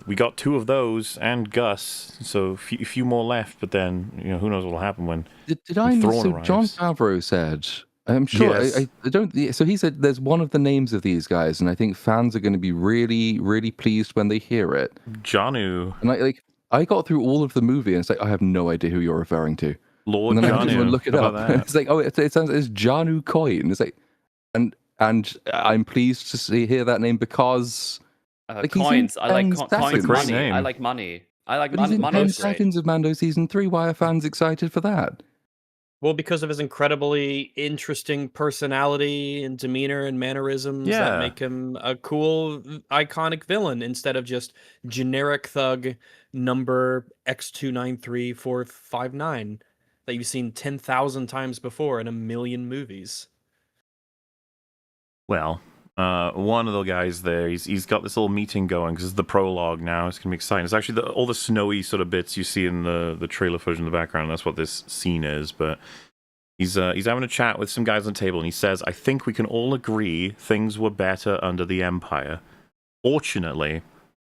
we got 2 of those and Gus, so a few more left, but then who knows what will happen when did I miss? So Jon Favreau said, I'm sure. Yes. I don't. So he said there's one of the names of these guys, and I think fans are going to be really, really pleased when they hear it. Janu. And I got through all of the movie, and it's like I have no idea who you're referring to. Lord and then Janu. I just went to look it up. It's like, it sounds it's Janu Koi, and it's like, and I'm pleased to hear that name because coins. I like coins. Money. Name. I like money. I like but money. He's in 10 seconds of Mando season 3. Why are fans excited for that? Well, because of his incredibly interesting personality and demeanor and mannerisms that make him a cool, iconic villain instead of just generic thug number X293459 that you've seen 10,000 times before in a million movies. Well, one of the guys there, he's got this little meeting going because it's the prologue now. It's going to be exciting. It's actually all the snowy sort of bits you see in the trailer footage in the background. That's what this scene is. But he's having a chat with some guys on the table, and he says, "I think we can all agree things were better under the Empire. Fortunately,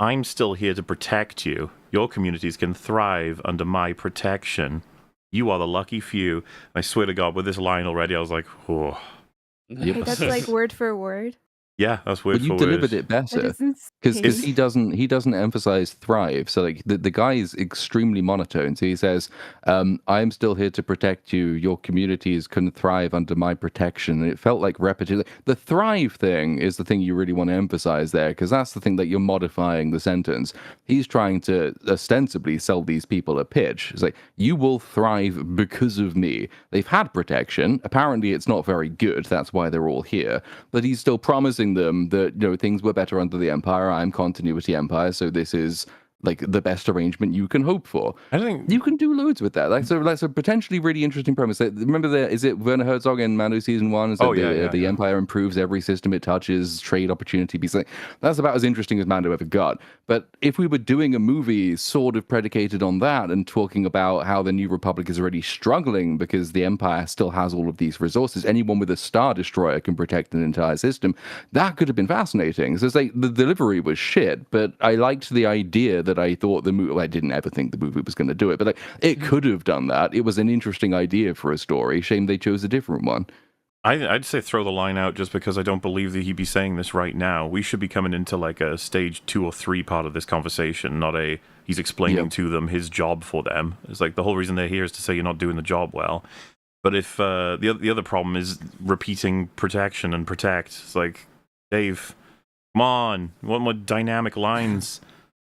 I'm still here to protect you. Your communities can thrive under my protection. You are the lucky few." And I swear to God, with this line already, I was like, "Oh." Yep. That's like word for word. Yeah, that's word for word. You delivered it better because he doesn't emphasize thrive. So like the guy is extremely monotone. So he says, "I'm still here to protect you. Your communities can thrive under my protection." And it felt like repetitive. The thrive thing is the thing you really want to emphasize there because that's the thing that you're modifying the sentence. He's trying to ostensibly sell these people a pitch. It's like, you will thrive because of me. They've had protection. Apparently, it's not very good. That's why they're all here. But he's still promising them that things were better under the Empire. I'm continuity Empire, so this is like the best arrangement you can hope for. I think you can do loads with that. That's a potentially really interesting premise. Remember, is it Werner Herzog in Mando season 1? The Empire improves every system it touches, trade opportunity. That's about as interesting as Mando ever got. But if we were doing a movie sort of predicated on that and talking about how the New Republic is already struggling because the Empire still has all of these resources, anyone with a Star Destroyer can protect an entire system. That could have been fascinating. So it's like the delivery was shit, but I liked the idea that I thought the movie. Well, I didn't ever think the movie was going to do it, but like it could have done that. It was an interesting idea for a story. Shame they chose a different one. I'd say throw the line out just because I don't believe that he'd be saying this right now. We should be coming into like a stage 2 or 3 part of this conversation, not a he's explaining to them his job for them. It's like the whole reason they're here is to say you're not doing the job well. But if the other problem is repeating protection and protect, it's like, Dave, come on, want more dynamic lines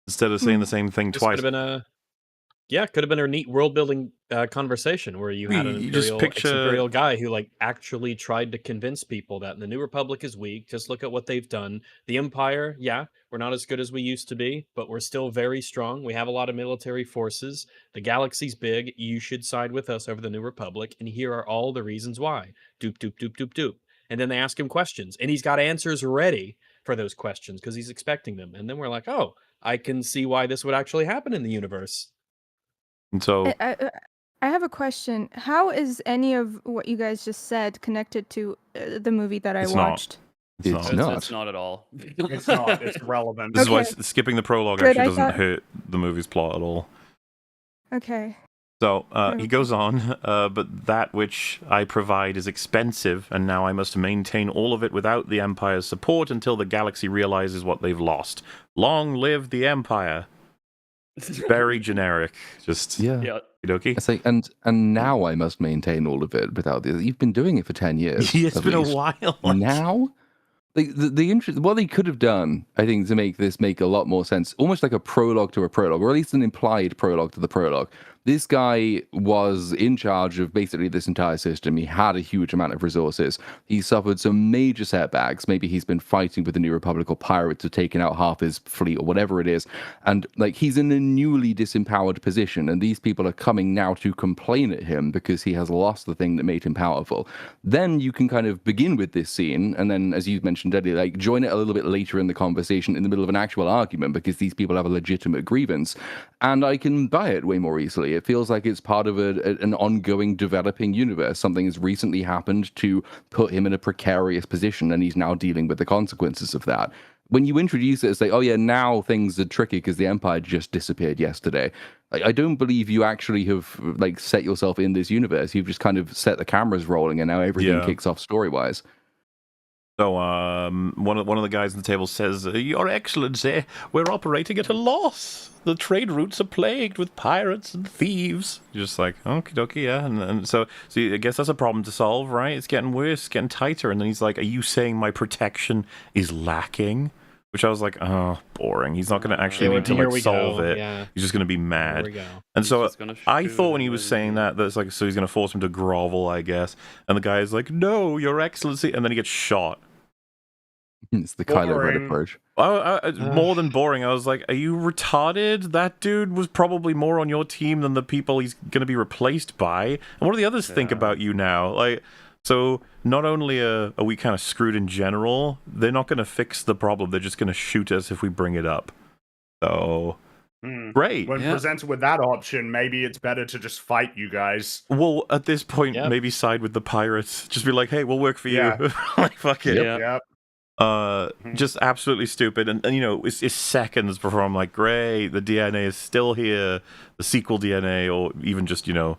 instead of saying the same thing twice. Could have been a neat world-building conversation where you had an ex-imperial guy who like actually tried to convince people that the New Republic is weak. Just look at what they've done. The Empire, we're not as good as we used to be, but we're still very strong. We have a lot of military forces. The galaxy's big. You should side with us over the New Republic, and here are all the reasons why. Doop, doop, doop, doop, doop. And then they ask him questions, and he's got answers ready for those questions because he's expecting them. And then we're like, oh, I can see why this would actually happen in the universe. And so I have a question. How is any of what you guys just said connected to the movie that I watched? It's not at all. It's not. It's irrelevant. This is why skipping the prologue actually doesn't hurt the movie's plot at all. Okay. So he goes on, but that which I provide is expensive, and now I must maintain all of it without the Empire's support until the galaxy realizes what they've lost. Long live the Empire! Very generic. Just okey-dokey. It's like, and now I must maintain all of it without the. You've been doing it for 10 years. It's been a while. Now, the interest. What they could have done, I think, to make this make a lot more sense, almost like a prologue to a prologue, or at least an implied prologue to the prologue. This guy was in charge of basically this entire system. He had a huge amount of resources. He suffered some major setbacks. Maybe he's been fighting with the New Republic or pirates who've taken out half his fleet or whatever it is. And like he's in a newly disempowered position. And these people are coming now to complain at him because he has lost the thing that made him powerful. Then you can kind of begin with this scene. And then, as you mentioned earlier, like join it a little bit later in the conversation in the middle of an actual argument because these people have a legitimate grievance. And I can buy it way more easily. It feels like it's part of an ongoing developing universe. Something has recently happened to put him in a precarious position, and he's now dealing with the consequences of that. When you introduce it, it's like, oh yeah, now things are tricky because the Empire just disappeared yesterday. I don't believe you actually have like set yourself in this universe. You've just kind of set the cameras rolling, and now everything kicks off story-wise. So one of the guys on the table says, Your Excellency, we're operating at a loss. The trade routes are plagued with pirates and thieves. You're just like, okie dokie, yeah. And so I guess that's a problem to solve, right? It's getting worse, getting tighter. And then he's like, are you saying my protection is lacking? Which I was like, oh, boring. He's not going to actually need to like solve it. Yeah. He's just going to be mad. And so I thought when he was saying that's like, so he's going to force him to grovel, I guess. And the guy is like, no, Your Excellency. And then he gets shot. It's the Kylo Ren approach. More than boring. I was like, are you retarded? That dude was probably more on your team than the people he's going to be replaced by. And what do the others think about you now? Like, so not only are we kind of screwed in general, they're not going to fix the problem. They're just going to shoot us if we bring it up. So, great. When presented with that option, maybe it's better to just fight you guys. Well, at this point, maybe side with the pirates. Just be like, hey, we'll work for you. Like, fuck it. Yep. Just absolutely stupid, and you know, it's seconds before I'm like, great, the DNA is still here, the sequel DNA, or even just, you know,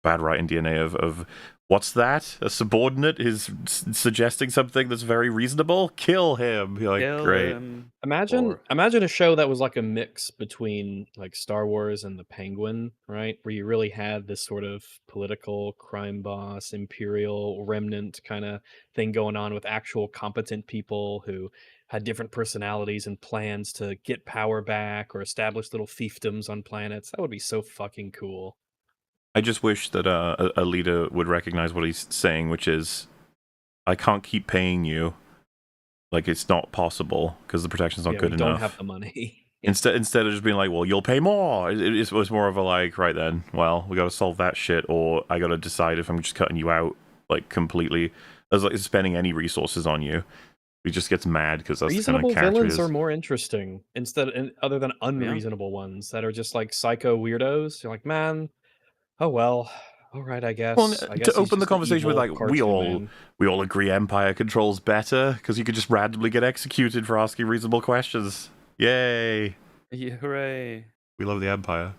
bad writing DNA of what's that? A subordinate is suggesting something that's very reasonable. Kill him. You're like, great. Imagine a show that was like a mix between like Star Wars and The Penguin, right? Where you really had this sort of political crime boss, imperial remnant kind of thing going on with actual competent people who had different personalities and plans to get power back or establish little fiefdoms on planets. That would be so fucking cool. I just wish that a leader would recognize what he's saying, which is, I can't keep paying you. Like, it's not possible because the protection's not good enough. Don't have the money. Instead of just being like, well, you'll pay more. It was more of a like, right then, well, we got to solve that shit, or I got to decide if I'm just cutting you out like completely, as like spending any resources on you. He just gets mad because that's the kind of character villains are more interesting other than unreasonable ones that are just like psycho weirdos. You're like, man. Oh well, all right, I guess. Well, I guess to open the conversation with like, we all agree Empire controls better because you could just randomly get executed for asking reasonable questions. Yay! Yeah, hooray! We love the Empire.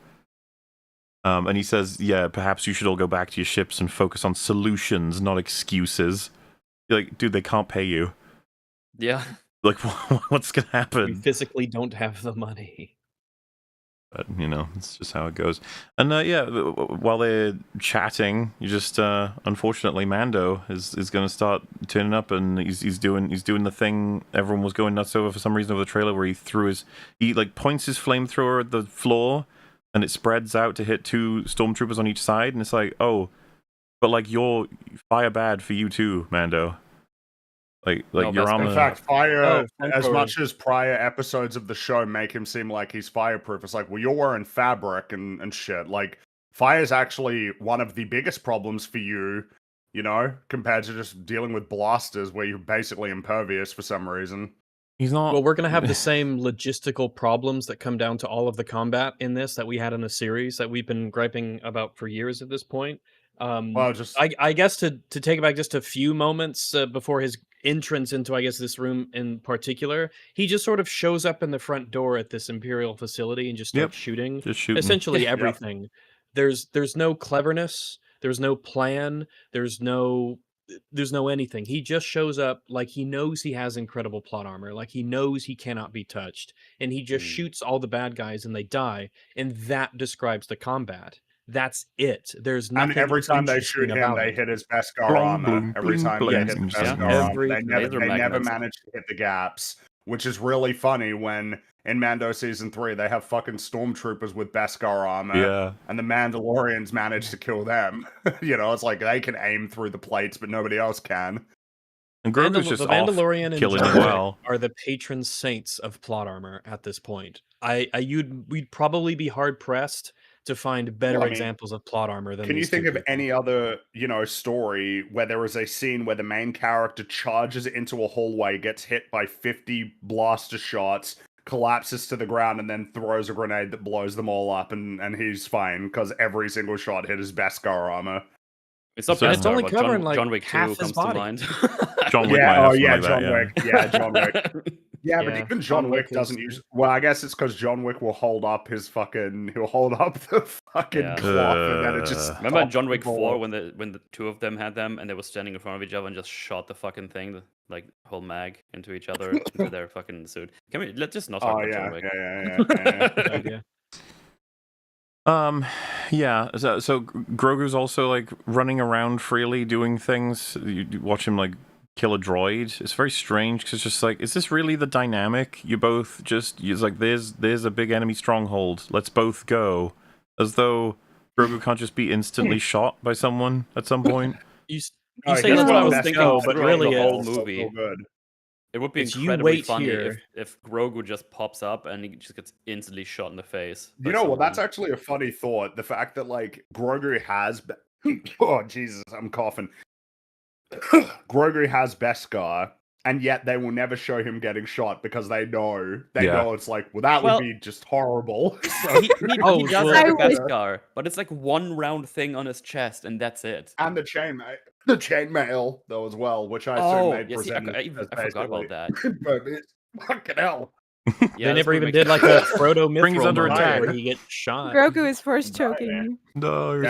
And he says, yeah, perhaps you should all go back to your ships and focus on solutions, not excuses. you're like, dude, they can't pay you. Yeah. Like, what's gonna We happen? physically don't have the money. But it's just how it goes. And while they're chatting, you just unfortunately Mando is going to start turning up, and he's doing the thing everyone was going nuts over for some reason over the trailer, where he like points his flamethrower at the floor, and it spreads out to hit 2 stormtroopers on each side, and it's like, oh, but like you're fire bad for you too, Mando. Like your armor. In fact, fire, as much as prior episodes of the show make him seem like he's fireproof, it's like, well, you're wearing fabric and shit. Like, fire is actually one of the biggest problems for you, compared to just dealing with blasters where you're basically impervious for some reason. He's not. Well, we're going to have the same logistical problems that come down to all of the combat in this that we had in the series that we've been griping about for years at this point. I guess to take it back just a few moments before his entrance into, I guess, this room in particular, he just sort of shows up in the front door at this Imperial facility and just starts shooting. Essentially everything. There's no cleverness, there's no plan, there's no anything. He just shows up like he knows he has incredible plot armor, like he knows he cannot be touched, and he just shoots all the bad guys and they die, and that describes the combat. That's it. There's nothing. And every time they shoot him, they hit his Beskar armor. Every time they hit the Beskar armor, they never manage to hit the gaps, which is really funny when in Mando Season 3, they have fucking stormtroopers with Beskar armor, and the Mandalorians manage to kill them. It's like they can aim through the plates, but nobody else can. And Grogu's just the Mandalorian and killing John them well. Are the patron saints of plot armor at this point. We'd probably be hard pressed to find better examples of plot armor than. Can you think of any other, story where there is a scene where the main character charges into a hallway, gets hit by 50 blaster shots, collapses to the ground, and then throws a grenade that blows them all up, and he's fine because every single shot hit his Beskar armor? It's not it's only covering John Wick 2 half his comes body. to mind. John Wick. John Wick. Yeah, John Wick. Yeah, but even John Wick doesn't use. Well, I guess it's because John Wick will hold up the fucking cloth, and then it just. Remember John Wick 4 when the 2 of them had them and they were standing in front of each other and just shot the fucking thing, like whole mag into each other into their fucking suit. Let's just not talk about John Wick. So Grogu's also like running around freely doing things. You watch him like kill a droid. It's very strange because it's just like, is this really the dynamic? You both it's like there's a big enemy stronghold. Let's both go. As though Grogu can't just be instantly shot by someone at some point. You say that's what I was thinking, but really the whole movie. It would be incredibly funny if Grogu just pops up and he just gets instantly shot in the face. That's actually a funny thought. The fact that like Grogu has, oh Jesus, I'm coughing. Grogu has Beskar, and yet they will never show him getting shot because they know it's like, that would be just horrible. He does have a Beskar, but it's like one round thing on his chest, and that's it. And the chainmail though as well, which I assume they presented. I forgot about that. But it's fucking hell. They never even did like a Frodo Mithril under attack where he gets shot. Grogu is force choking. No,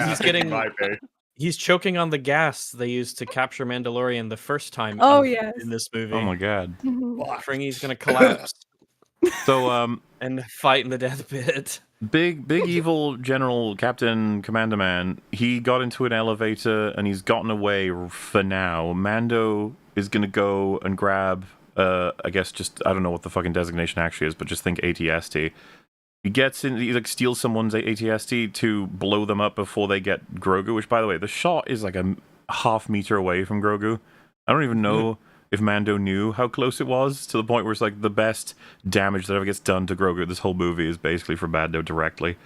he's choking on the gas they used to capture Mandalorian the first time. In this movie. Oh my god. Fringy's gonna collapse. So and fight in the death pit. Big evil General Captain Commander Man, he got into an elevator and he's gotten away for now. Mando is gonna go and grab I guess I don't know what the fucking designation actually is, but just think ATST. He gets in, he like steals someone's ATST to blow them up before they get Grogu, which by the way, the shot is like a half meter away from Grogu. I don't even know if Mando knew how close it was, to the point where it's like the best damage that ever gets done to Grogu this whole movie is basically from Mando directly.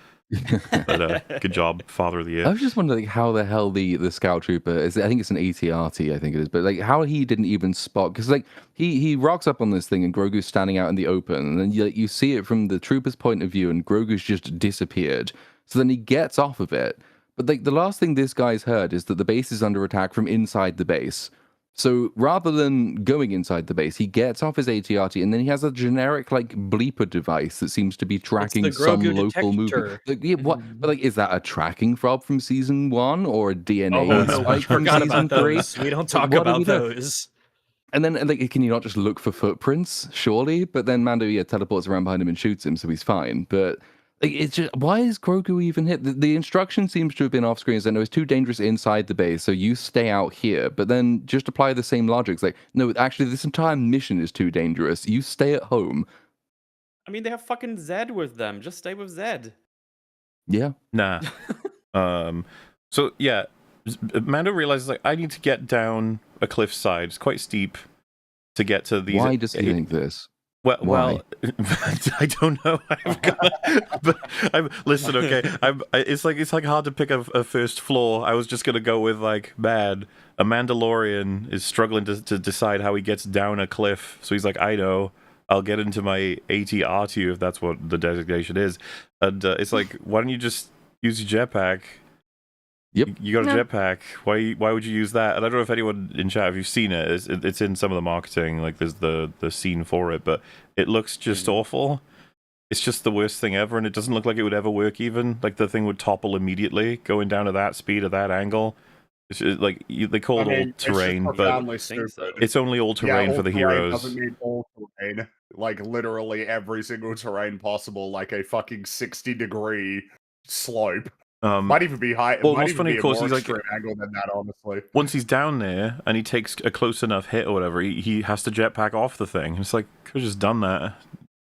But good job, Father of the Year. I was just wondering how the hell the scout trooper is. I think it's an ATRT, I think it is, but like how he didn't even spot, because like he rocks up on this thing and Grogu's standing out in the open, and then you see it from the trooper's point of view, and Grogu's just disappeared. So then he gets off of it, but like the last thing this guy's heard is that the base is under attack from inside the base. So rather than going inside the base, he gets off his ATRT, and then he has a generic like bleeper device that seems to be tracking some local movement. Like, what? But like, is that a tracking fob from season 1 or a DNA spike from season 3? We don't talk about those. And then, like, can you not just look for footprints? Surely, but then Mando teleports around behind him and shoots him, so he's fine. But like, it's just, why is Grogu even hit? The instruction seems to have been off screen. So no, it's too dangerous inside the base, so you stay out here. But then just apply the same logic. It's like, no, actually, this entire mission is too dangerous. You stay at home. I mean, they have fucking Zed with them. Just stay with Zed. Yeah. Nah. So yeah, Mando realizes like I need to get down a cliffside. It's quite steep to get to these. Why does he think this? Well, I don't know. Listen, okay. It's like hard to pick a first floor. I was just gonna go with like, man, a Mandalorian is struggling to decide how he gets down a cliff. So he's like, I know. I'll get into my AT-RT if that's what the designation is. And it's like, why don't you just use your jetpack? Yep. You got a jetpack. Why would you use that? And I don't know if anyone in chat, if you've seen it, it's in some of the marketing, like there's the scene for it, but it looks just awful. It's just the worst thing ever, and it doesn't look like it would ever work even. Like the thing would topple immediately, going down to that speed at that angle. It's just, like, they call it all-terrain, but it's only all-terrain for the heroes. Doesn't mean all-terrain. Like, literally every single terrain possible, like a fucking 60-degree slope. Might even be high. Well, might what's even funny, be of course, a more he's extreme angle than that, honestly. Once he's down there and he takes a close enough hit or whatever, he has to jetpack off the thing. It's like, could have just done that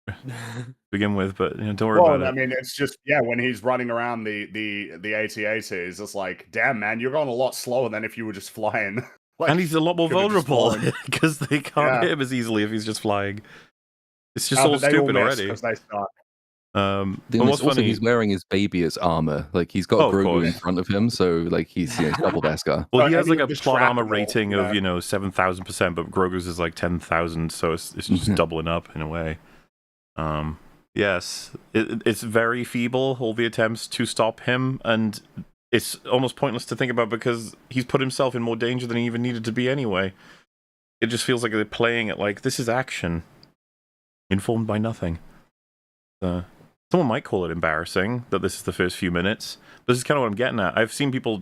to begin with, but don't worry about it. I mean, it's just when he's running around the AT-ATs, it's like, damn man, you're going a lot slower than if you were just flying. And he's a lot more vulnerable because they can't hit him as easily if he's just flying. It's just all stupid already. They suck. What's funny, he's wearing his baby as armor. Like he's got Grogu in front of him, so like he's double Beskar. Well, he has like a plot armor rating of 7,000%, but Grogu's is like 10,000, so it's just doubling up in a way. Yes, it's very feeble, all the attempts to stop him, and it's almost pointless to think about because he's put himself in more danger than he even needed to be anyway. It just feels like they're playing it like this is action, informed by nothing. Someone might call it embarrassing that this is the first few minutes. This is kind of what I'm getting at. I've seen people,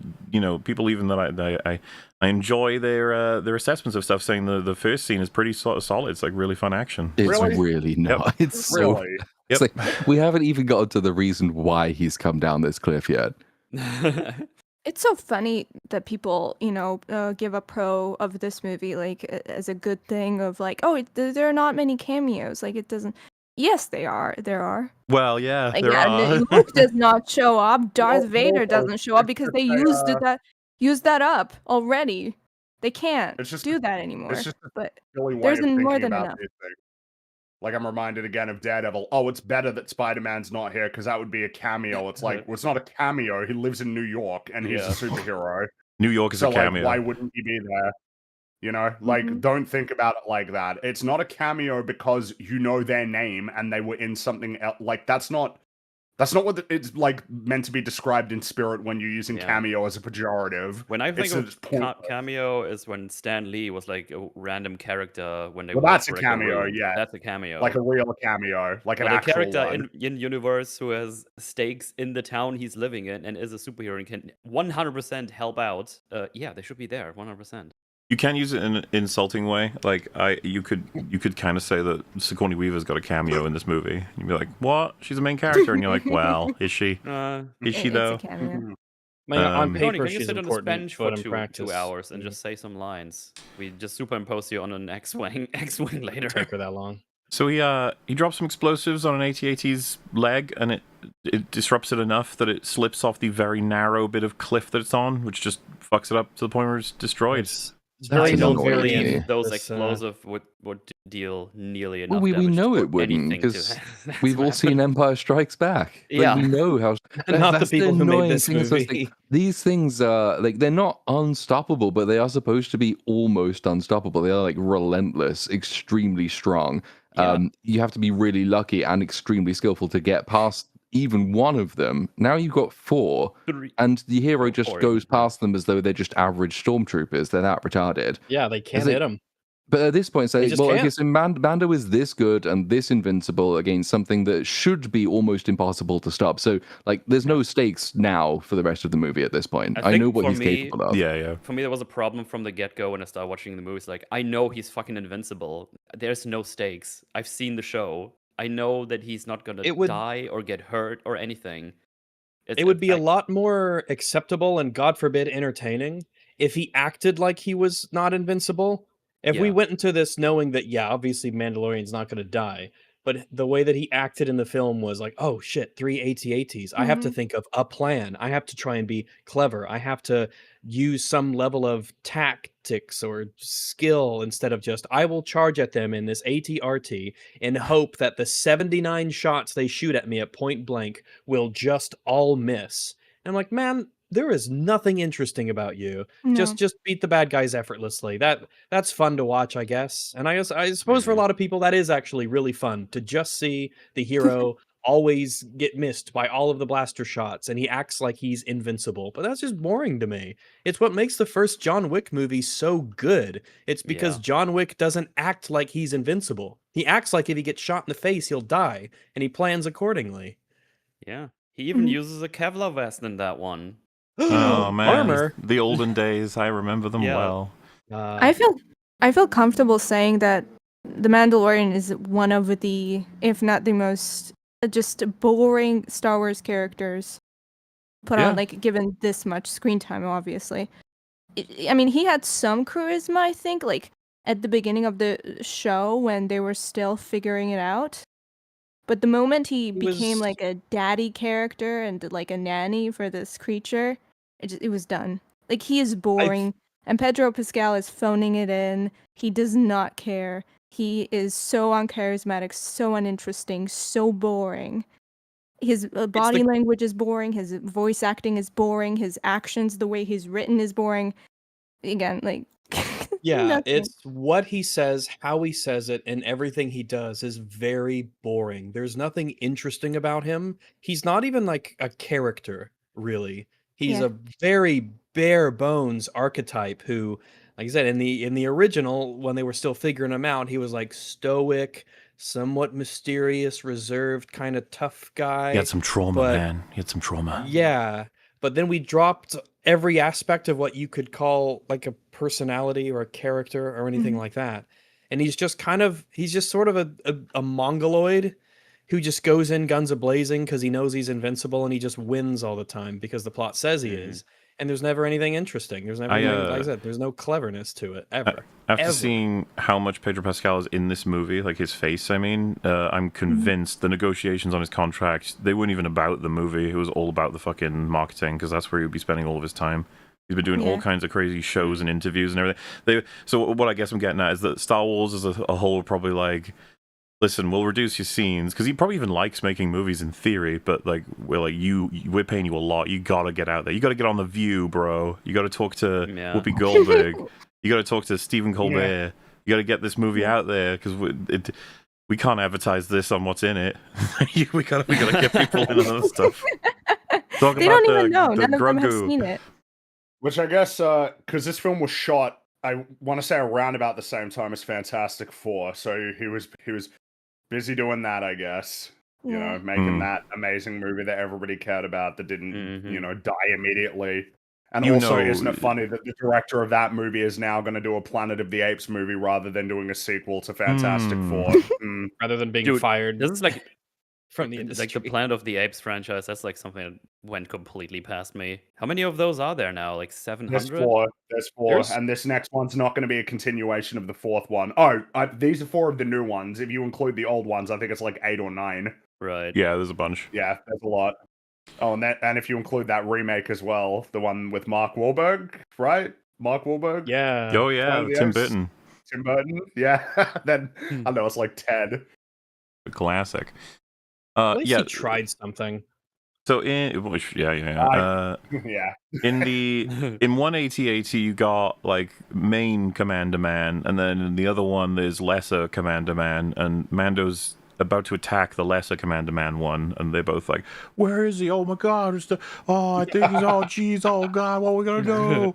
people even that I enjoy their assessments of stuff, saying the first scene is pretty solid. It's like really fun action. It's really not. Yep. It's so. Really? It's like we haven't even gotten to the reason why he's come down this cliff yet. It's so funny that people, give a pro of this movie like as a good thing of like, oh, there are not many cameos. Like it doesn't. Yes, there are. Well, yeah, there are. Luke does not show up. Darth Vader doesn't show up because they used that up already. They can't do that anymore. It's just but really there's more than enough. Like I'm reminded again of Daredevil. Oh, it's better that Spider-Man's not here because that would be a cameo. It's like, well, it's not a cameo. He lives in New York and he's a superhero. New York is a cameo. Why wouldn't he be there? Don't think about it like that. It's not a cameo because you know their name and they were in something else. Like that's not what it's like meant to be described in spirit when you're using cameo as a pejorative. When I think of cameo is when Stan Lee was like a random character when they. Well, that's a cameo. Yeah, that's a cameo. Like a real cameo, like an actual character in universe who has stakes in the town he's living in and is a superhero and can 100% help out. They should be there 100%. You can use it in an insulting way. Like you could kind of say that Sigourney Weaver's got a cameo in this movie. You'd be like, "What? She's a main character," and you're like, "Well, is she? Is she though?" On paper, can you she's sit on a bench for for 2 hours and just say some lines? We just superimpose you on an X-wing later. Take her that long. So he drops some explosives on an AT-AT's leg, and it disrupts it enough that it slips off the very narrow bit of cliff that it's on, which just fucks it up to the point where it's destroyed. I don't believe those explosive would deal nearly enough. Well, we know it wouldn't because we've all seen Empire Strikes Back. Like, we know how. Not the people who made this movie. These things are like they're not unstoppable, but they are supposed to be almost unstoppable. They are like relentless, extremely strong. Yeah. You have to be really lucky and extremely skillful to get past even one of them. Now you've got 4, and the hero just goes past them as though they're just average stormtroopers. They're that retarded. Yeah, they can't hit them. But at this point, They just well, I can't. guess Mando is this good and this invincible against something that should be almost impossible to stop. So, like, there's no stakes now for the rest of the movie at this point. I know what he's capable of. Yeah. For me, there was a problem from the get-go when I started watching the movies. Like, I know he's fucking invincible. There's no stakes. I've seen the show. I know that he's not gonna die or get hurt or anything. It would be a lot more acceptable and, God forbid, entertaining if he acted like he was not invincible. If we went into this knowing that, yeah, obviously Mandalorian's not going to die, but the way that he acted in the film was like, oh shit, 3 AT-ATs. I have to think of a plan. I have to try and be clever. I have to use some level of tactics or skill instead of just, I will charge at them in this AT-RT and hope that the 79 shots they shoot at me at point blank will just all miss. And I'm like, man, there is nothing interesting about you. No. Just beat the bad guys effortlessly. That's fun to watch, I guess. And I suppose for a lot of people that is actually really fun to just see the hero always get missed by all of the blaster shots and he acts like he's invincible. But that's just boring to me. It's what makes the first John Wick movie so good. It's because John Wick doesn't act like he's invincible. He acts like if he gets shot in the face, he'll die, and he plans accordingly. Yeah. He even uses a Kevlar vest in that one. Oh man, Armor. The olden days. I remember them well. I feel comfortable saying that The Mandalorian is one of the, if not the most, just boring Star Wars characters put on, like, given this much screen time, obviously. I mean, he had some charisma, I think, like, at the beginning of the show when they were still figuring it out. But the moment he became, like, a daddy character and, like, a nanny for this creature, it was done. Like, he is boring. And Pedro Pascal is phoning it in. He does not care. He is so uncharismatic, so uninteresting, so boring. His body language is boring. His voice acting is boring. His actions, the way he's written is boring. Again, like... Yeah, nothing. it's what he says, how he says it, and everything he does is very boring. There's nothing interesting about him. He's not even like a character, really. He's a very bare bones archetype who, like I said, in the original, when they were still figuring him out, he was like stoic, somewhat mysterious, reserved, kind of tough guy. He had some trauma, man. He had some trauma. Yeah. But then we dropped every aspect of what you could call like a personality or a character or anything like that. And he's just sort of a mongoloid who just goes in guns a-blazing because he knows he's invincible and he just wins all the time because the plot says he is. And there's never anything interesting. There's never anything, like I said, there's no cleverness to it, ever. After seeing how much Pedro Pascal is in this movie, like his face, I mean, I'm convinced the negotiations on his contract, they weren't even about the movie. It was all about the fucking marketing, because that's where he would be spending all of his time. He's been doing all kinds of crazy shows and interviews and everything. So what I guess I'm getting at is that Star Wars as a whole probably like, listen, we'll reduce your scenes, because he probably even likes making movies in theory, but like we're paying you a lot. You gotta get out there. You gotta get on The View, bro. You gotta talk to Whoopi Goldberg. You gotta talk to Stephen Colbert. You gotta get this movie out there, because we can't advertise this on what's in it. we gotta get people in other stuff. They don't even know. None of them have seen it. Which I guess, because this film was shot, I want to say around about the same time as Fantastic Four, so he was busy doing that, I guess. You know, making that amazing movie that everybody cared about that didn't, die immediately. And isn't it funny that the director of that movie is now going to do a Planet of the Apes movie rather than doing a sequel to Fantastic Four? Rather than being fired. This is like from the industry. Like the Planet of the Apes franchise, that's like something that went completely past me. How many of those are there now? Like 700? There's four. And this next one's not going to be a continuation of the fourth one. Oh, these are 4 of the new ones. If you include the old ones, I think it's like 8 or 9. Right. Yeah, there's a bunch. Yeah, there's a lot. Oh, and if you include that remake as well, the one with Mark Wahlberg, right? Mark Wahlberg? Yeah. Oh, yeah, Tim Burton. Tim Burton, yeah. Then, I know, it's like 10. A classic. At least he tried something. So in in one AT-AT you got like main Commander Man, and then in the other one there's lesser Commander Man, and Mando's about to attack the lesser Commander Man one, and they're both like, "Where is he? Oh my God! I think he's oh jeez, oh God, what are we gonna do?"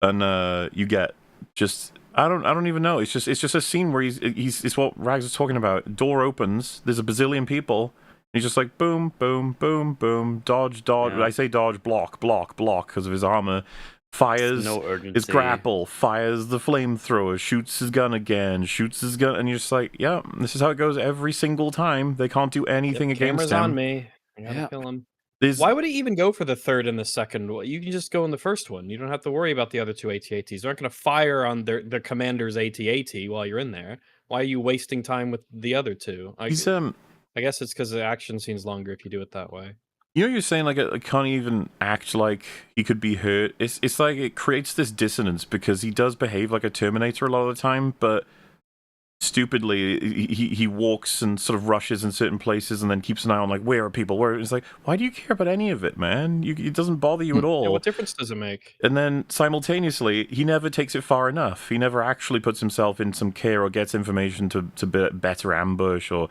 And you get just I don't even know. It's just a scene where it's what Rags was talking about. Door opens, there's a bazillion people. He's just like boom, boom, boom, boom, dodge, dodge. Yeah. I say dodge, block, block, block because of his armor. Fires no urgency. his grapple, fires the flamethrower, shoots his gun again, shoots his gun, and you're just like, yeah, this is how it goes every single time. They can't do anything against him. Camera's on me. I gotta kill him. Why would he even go for the third and the second? You can just go in the first one. You don't have to worry about the other two AT-ATs. They're not going to fire on their commander's AT-AT while you're in there. Why are you wasting time with the other two? I guess it's because the action scene's longer if you do it that way. You know, you're saying like it can't even act like he could be hurt. It's like it creates this dissonance because he does behave like a Terminator a lot of the time, but stupidly he walks and sort of rushes in certain places and then keeps an eye on like where are people. Where it's like, why do you care about any of it, man? It doesn't bother you at all. Yeah, what difference does it make? And then simultaneously, he never takes it far enough. He never actually puts himself in some care or gets information to better ambush or.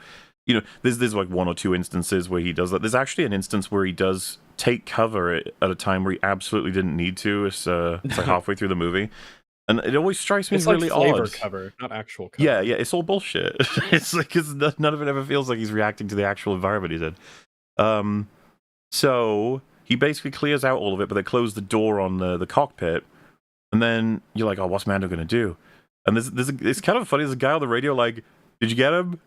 You know, there's like one or two instances where he does that. There's actually an instance where he does take cover at a time where he absolutely didn't need to. It's like halfway through the movie. And it always strikes me as really odd. It's like flavor odd. cover, not actual cover. Yeah, it's all bullshit. It's like, cause none of it ever feels like he's reacting to the actual environment he's in. So he basically clears out all of it, but they close the door on the cockpit. And then you're like, oh, what's Mando going to do? And it's kind of funny. There's a guy on the radio like, did you get him?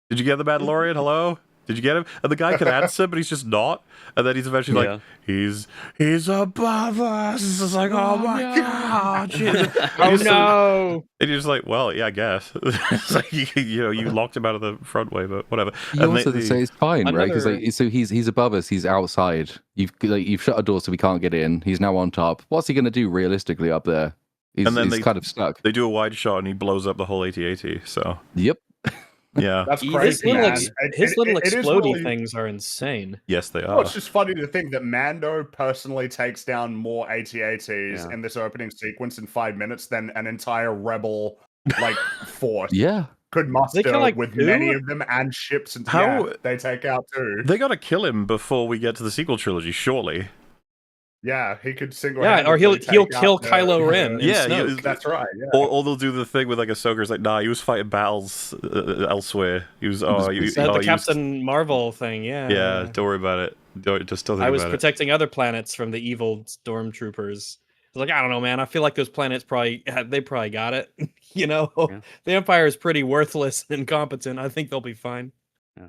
Did you get the Mandalorian? Hello? Did you get him? And the guy can answer, but he's just not. And then he's eventually like, he's above us. It's just like, oh my god. Oh no. And you're just like, well, yeah, I guess. It's like, you locked him out of the front way, but whatever. You also say it's fine, right? Because like, so he's above us, he's outside. You've shut a door so we can't get in. He's now on top. What's he going to do realistically up there? He's kind of stuck. They do a wide shot and he blows up the whole AT-AT, so. Yep. Yeah, that's crazy. His little explodey things are insane. Yes, they are. Well, it's just funny to think that Mando personally takes down more AT-ATs in this opening sequence in 5 minutes than an entire rebel force. Could muster with many of them and ships and they take out too. They got to kill him before we get to the sequel trilogy, surely. Yeah, he could single. Yeah, or he'll kill Kylo Ren. That's right. Yeah. Or they'll do the thing with like Ahsoka's like, nah, he was fighting battles elsewhere. He was the Captain Marvel thing. Yeah. Yeah, don't worry about it. Don't think about it. I was protecting other planets from the evil stormtroopers. I was like, I don't know, man. I feel like those planets probably got it. The Empire is pretty worthless and incompetent. I think they'll be fine. Yeah.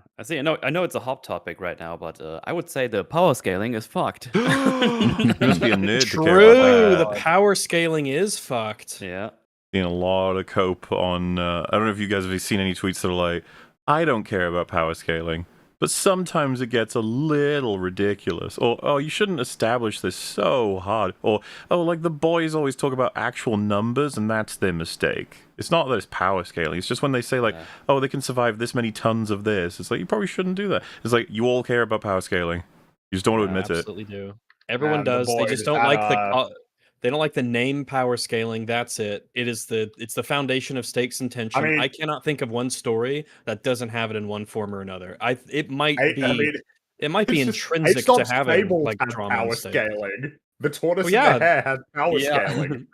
I know it's a hot topic right now, but I would say the power scaling is fucked. You must be a nerd to True, care about that. The power scaling is fucked. Yeah. Seen a lot of cope on. I don't know if you guys have seen any tweets that are like, I don't care about power scaling, but sometimes it gets a little ridiculous. Or, oh, you shouldn't establish this so hard. Or, oh, like the boys always talk about actual numbers and that's their mistake. It's not that it's power scaling. It's just when they say like, oh, they can survive this many tons of this. It's like, you probably shouldn't do that. It's like, you all care about power scaling. You just don't want to admit it. Absolutely do. Everyone does. They just don't like they don't like the name power scaling. That's it. It's the foundation of stakes and tension. I cannot think of one story that doesn't have it in one form or another. It might be intrinsic to having like drama power and scaling. The tortoise and the hare has power scaling.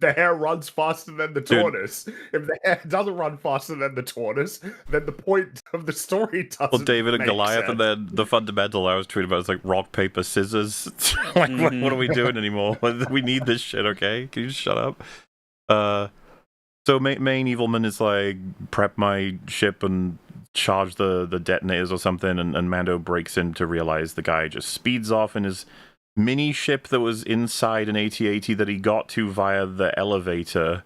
The hare runs faster than the tortoise. If the hare doesn't run faster than the tortoise, then the point of the story doesn't. Well, David and Goliath, and then the fundamental I was tweeting about is like rock, paper, scissors. Like, what are we doing anymore? We need this shit, okay? Can you just shut up? So main Evilman is like, prep my ship and charge the detonators or something, and Mando breaks in to realize the guy just speeds off in his mini ship that was inside an AT-AT that he got to via the elevator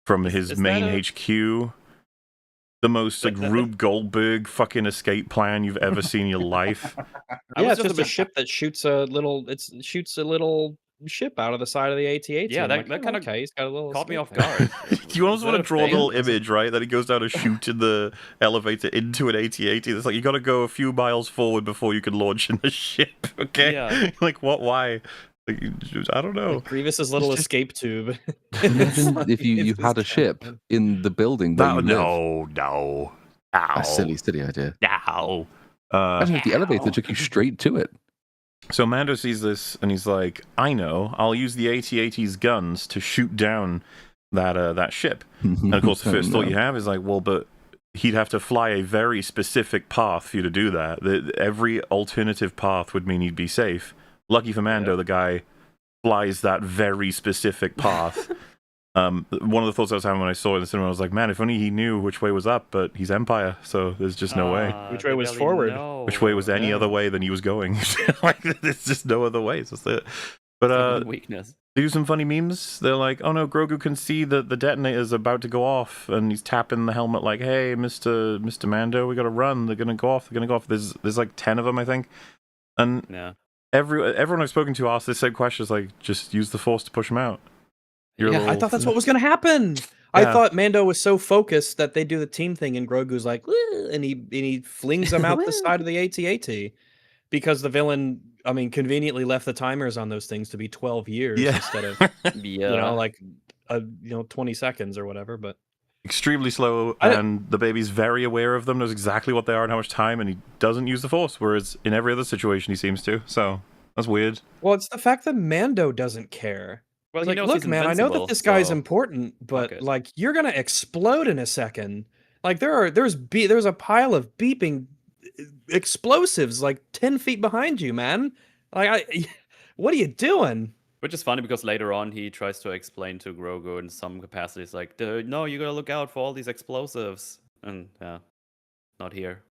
from his main HQ. The most like Rube Goldberg fucking escape plan you've ever seen in your life. It's just a ship that shoots a little ship out of the side of the AT-AT. Yeah, that kind of he's got a little caught me off guard. You almost want to draw a little image, right? That he goes down a chute in the elevator into an AT-AT. It's like you got to go a few miles forward before you can launch in the ship. Okay, yeah. Like what? Why? Like, I don't know. Like Grievous's little escape tube. Imagine if you had a ship in the building where you live. No. A silly idea. No. Imagine if the elevator took you straight to it. So Mando sees this and he's like, I know, I'll use the AT-AT's guns to shoot down that ship. And of course, the first thought you have is like, well, but he'd have to fly a very specific path for you to do that. Every alternative path would mean he'd be safe. Lucky for Mando, the guy flies that very specific path. One of the thoughts I was having when I saw it in the cinema, I was like, man, if only he knew which way was up, but he's Empire, so there's just no way. Which way was forward? Which way was any other way than he was going? Like, there's just no other way. It's it. But weakness. They do some funny memes. They're like, oh no, Grogu can see that the detonator's about to go off, and he's tapping the helmet like, hey, Mr. Mando, we gotta run. They're gonna go off. There's like 10 of them, I think. And everyone I've spoken to asked the same questions, like, just use the Force to push them out. I thought that's what was gonna happen. I thought Mando was so focused that they do the team thing, and Grogu's like, and he flings them out the side of the AT-AT, because the villain, I mean, conveniently left the timers on those things to be 12 years instead of you know, like 20 seconds or whatever. But extremely slow, and the baby's very aware of them, knows exactly what they are and how much time, and he doesn't use the Force, whereas in every other situation he seems to. So that's weird. Well, it's the fact that Mando doesn't care. Well, like, look, man, I know that this guy's important, but like, you're gonna explode in a second. Like, there's a pile of beeping explosives like 10 feet behind you, man. Like, what are you doing? Which is funny because later on he tries to explain to Grogu in some capacities, like, no, you gotta look out for all these explosives, and not here.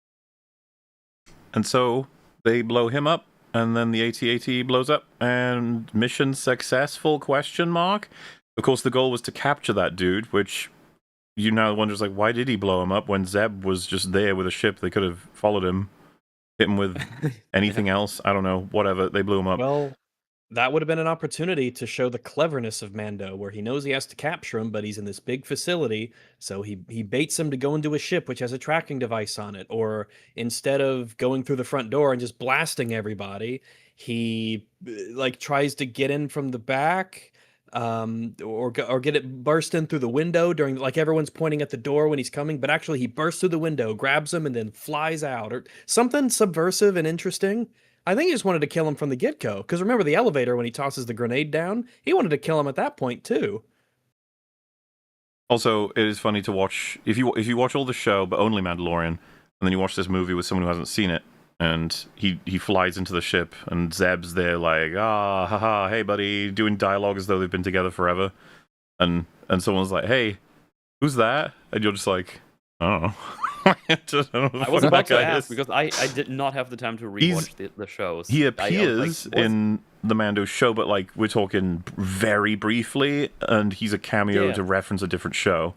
And so they blow him up. And then the AT-AT blows up, and mission successful, question mark? Of course, the goal was to capture that dude, which you now wonders, like, why did he blow him up when Zeb was just there with a ship? They could have followed him, hit him with anything else. I don't know, whatever. They blew him up. Well, that would have been an opportunity to show the cleverness of Mando, where he knows he has to capture him, but he's in this big facility, so he baits him to go into a ship which has a tracking device on it. Or instead of going through the front door and just blasting everybody, he like tries to get in from the back, or get it burst in through the window during, like, everyone's pointing at the door when he's coming, but actually he bursts through the window, grabs him, and then flies out, or something subversive and interesting. I think he just wanted to kill him from the get-go. Because remember the elevator when he tosses the grenade down? He wanted to kill him at that point, too. Also, it is funny to watch, if you watch all the show, but only Mandalorian, and then you watch this movie with someone who hasn't seen it, and he flies into the ship, and Zeb's there like, haha, hey buddy, doing dialogue as though they've been together forever. And someone's like, hey, who's that? And you're just like, I don't know. I was about to ask because I did not have the time to rewatch the shows. He appears in the Mando show, but like we're talking very briefly, and he's a cameo to reference a different show.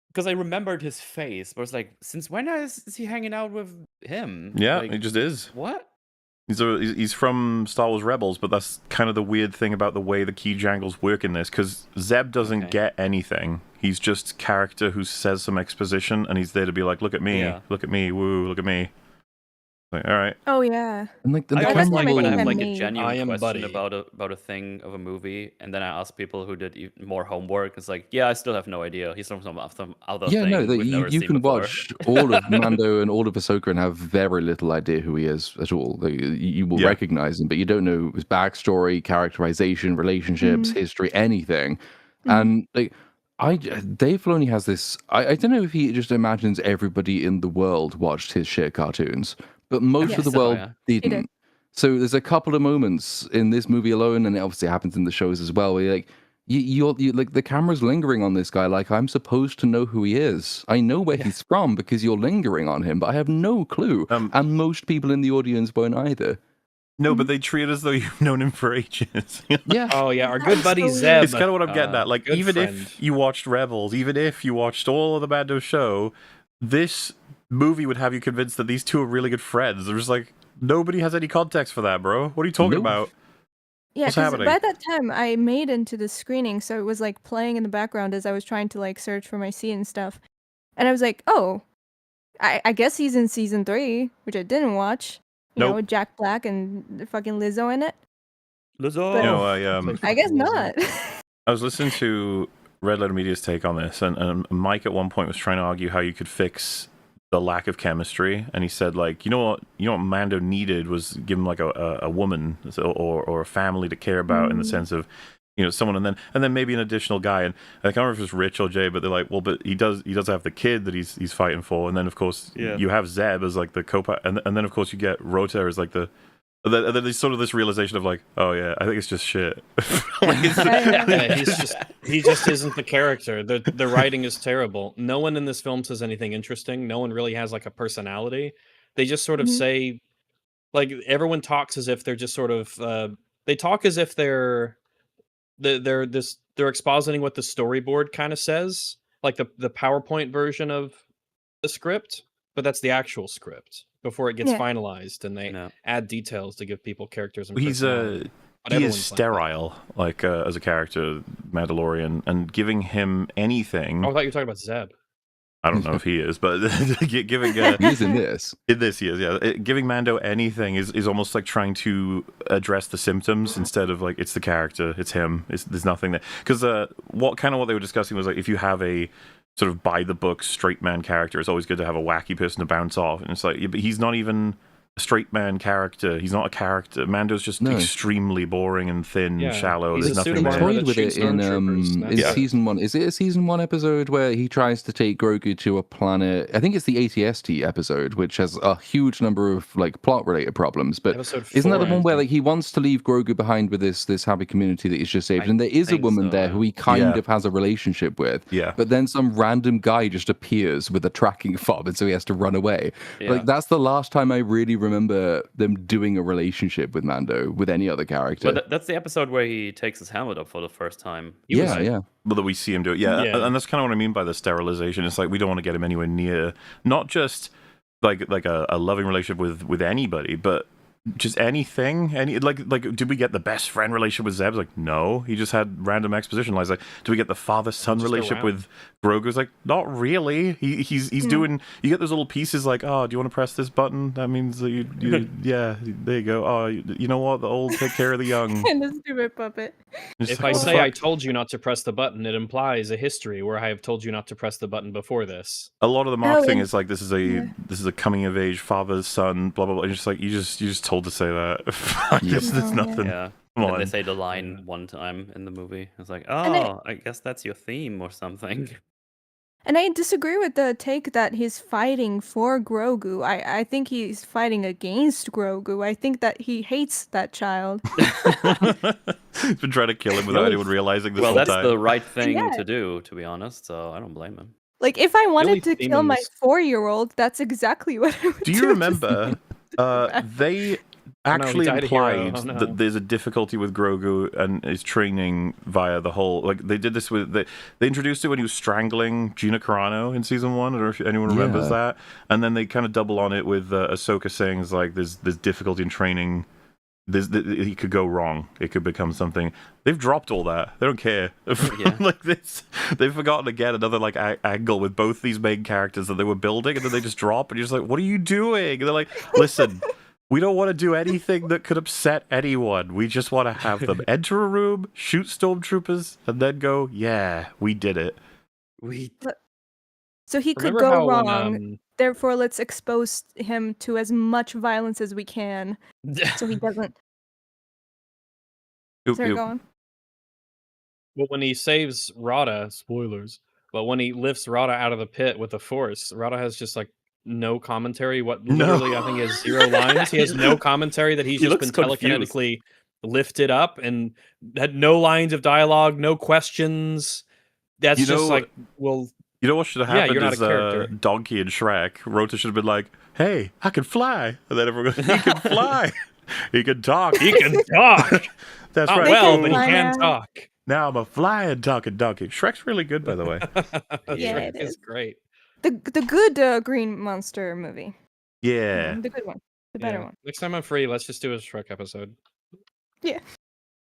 Because I remembered his face, but it's like, since when is he hanging out with him? Yeah, like, he just is. What? He's from Star Wars Rebels, but that's kind of the weird thing about the way the key jangles work in this, because Zeb doesn't get anything. He's just character who says some exposition, and he's there to be like, look at me, woo, look at me. Like, all right. Oh yeah. And like I always like when I have like a I genuine am question buddy. about a thing of a movie, and then I ask people who did more homework. It's like, yeah, I still have no idea. He's from some other yeah, thing. no, that we've never you seen can before. watch all of Mando and all of Ahsoka and have very little idea who he is at all. Like, you will recognize him, but you don't know his backstory, characterization, relationships, history, anything. And like, Dave Filoni has this. I don't know if he just imagines everybody in the world watched his shit cartoons, but most of the world didn't. So there's a couple of moments in this movie alone, and it obviously happens in the shows as well, where you're like, you like the camera's lingering on this guy. Like, I'm supposed to know who he is. I know where he's from because you're lingering on him, but I have no clue. And most people in the audience won't either. No, but they treat it as though you've known him for ages. Yeah. Oh yeah, our good buddy Zeb. It's kind of what I'm getting at. Like, even friend. if you watched Rebels, even if you watched all of the Mando show, this movie would have you convinced that these two are really good friends. There's like, nobody has any context for that, bro. What are you talking about? Yeah, What's because happening? by that time I made into the screening, so it was like playing in the background as I was trying to like search for my seat and stuff. And I was like, oh, I guess he's in season 3, which I didn't watch. You know, with Jack Black and fucking Lizzo in it. Lizzo. But, You know, I guess not. I was listening to Red Letter Media's take on this, and Mike at one point was trying to argue how you could fix the lack of chemistry, and he said, like, you know what Mando needed was give him like a woman or a family to care about, in the sense of someone, and then maybe an additional guy. And I can't remember if it was Rich or Jay, but they're like, well, but he does have the kid that he's fighting for, and then of course you have Zeb as like the co-pilot, and then of course you get Rota as like the. And then there's sort of this realization of like, oh yeah, I think it's just shit. He just isn't the character. The writing is terrible. No one in this film says anything interesting. No one really has like a personality. They just sort of say, like, everyone talks as if they're just sort of they talk as if they're expositing what the storyboard kind of says, like the PowerPoint version of the script, but that's the actual script before it gets finalized, and they add details to give people characters and personality. He is sterile, like as a character, Mandalorian, and giving him anything. Oh, I thought you were talking about Zeb. I don't know if he is, but giving he's in this. In this, he is. Yeah, giving Mando anything is almost like trying to address the symptoms instead of like it's the character, it's him. There's nothing there because what they were discussing was like if you have a sort of by the book straight man character, it's always good to have a wacky person to bounce off, and it's like but he's not even a straight man character. He's not a character. Mando's just extremely boring and thin, shallow. He's There's nothing there. Toyed with it in season 1. Is it a season 1 episode where he tries to take Grogu to a planet? I think it's the ATST episode, which has a huge number of like plot related problems. But isn't that the one where like he wants to leave Grogu behind with this happy community that he's just saved, and there is a woman there who he kind of has a relationship with. Yeah. But then some random guy just appears with a tracking fob, and so he has to run away. Yeah. Like that's the last time I really remember them doing a relationship with Mando with any other character. But that's the episode where he takes his helmet up for the first time. Yeah. Well, that we see him do it. Yeah, and that's kind of what I mean by the sterilization. It's like we don't want to get him anywhere near, not just like a loving relationship with anybody, but just anything. Like did we get the best friend relationship with Zeb? Like no, he just had random exposition lines. Like do we get the father-son relationship with Grogu? It's like not really. He's doing. You get those little pieces like, oh, do you want to press this button? That means that you yeah, there you go. Oh, you know what? The old take care of the young. And the stupid puppet. If I say I told you not to press the button, it implies a history where I have told you not to press the button before this. A lot of the marketing is like this is a coming of age father son blah blah blah. And it's just like you just told to say that. I guess there's nothing. Yeah. And they say the line one time in the movie. It's like, oh, I guess that's your theme or something. And I disagree with the take that he's fighting for Grogu. I think he's fighting against Grogu. I think that he hates that child. He's been trying to kill him without anyone realizing this whole that's time. the right thing to do, to be honest, so I don't blame him. Like, if I wanted to kill my 4-year-old, that's exactly what I would do. Do you remember they actually implied that there's a difficulty with Grogu and his training via the whole like they did this with they introduced it when he was strangling Gina Carano in season 1. I don't know if anyone remembers that, and then they kind of double on it with Ahsoka saying like there's difficulty in training. He could go wrong. It could become something. They've dropped all that. They don't care. Like this, they've forgotten again another like angle with both these main characters that they were building, and then they just drop, and you're just like, "What are you doing?" And they're like, "Listen, we don't want to do anything that could upset anyone. We just want to have them enter a room, shoot stormtroopers, and then go, yeah, we did it." So he could go wrong. Therefore, let's expose him to as much violence as we can, so he doesn't. Sorry, go on. Well, when he saves Rada, spoilers. But when he lifts Rada out of the pit with the Force, Rada has just like no commentary. Literally, I think he has 0 lines. He has no commentary. That he's just been telekinetically lifted up and had no lines of dialogue, no questions. That's just like, well. You know what should have happened is Donkey and Shrek. Rota should have been like, hey, I can fly. And then everyone goes, he can fly. He can talk. He can talk. That's Not right. Well, but he can talk. Now I'm a flying talking donkey. Shrek's really good, by the way. Yeah, it is great. The good Green Monster movie. Yeah. The good one. The better one. Next time I'm free, let's just do a Shrek episode. Yeah.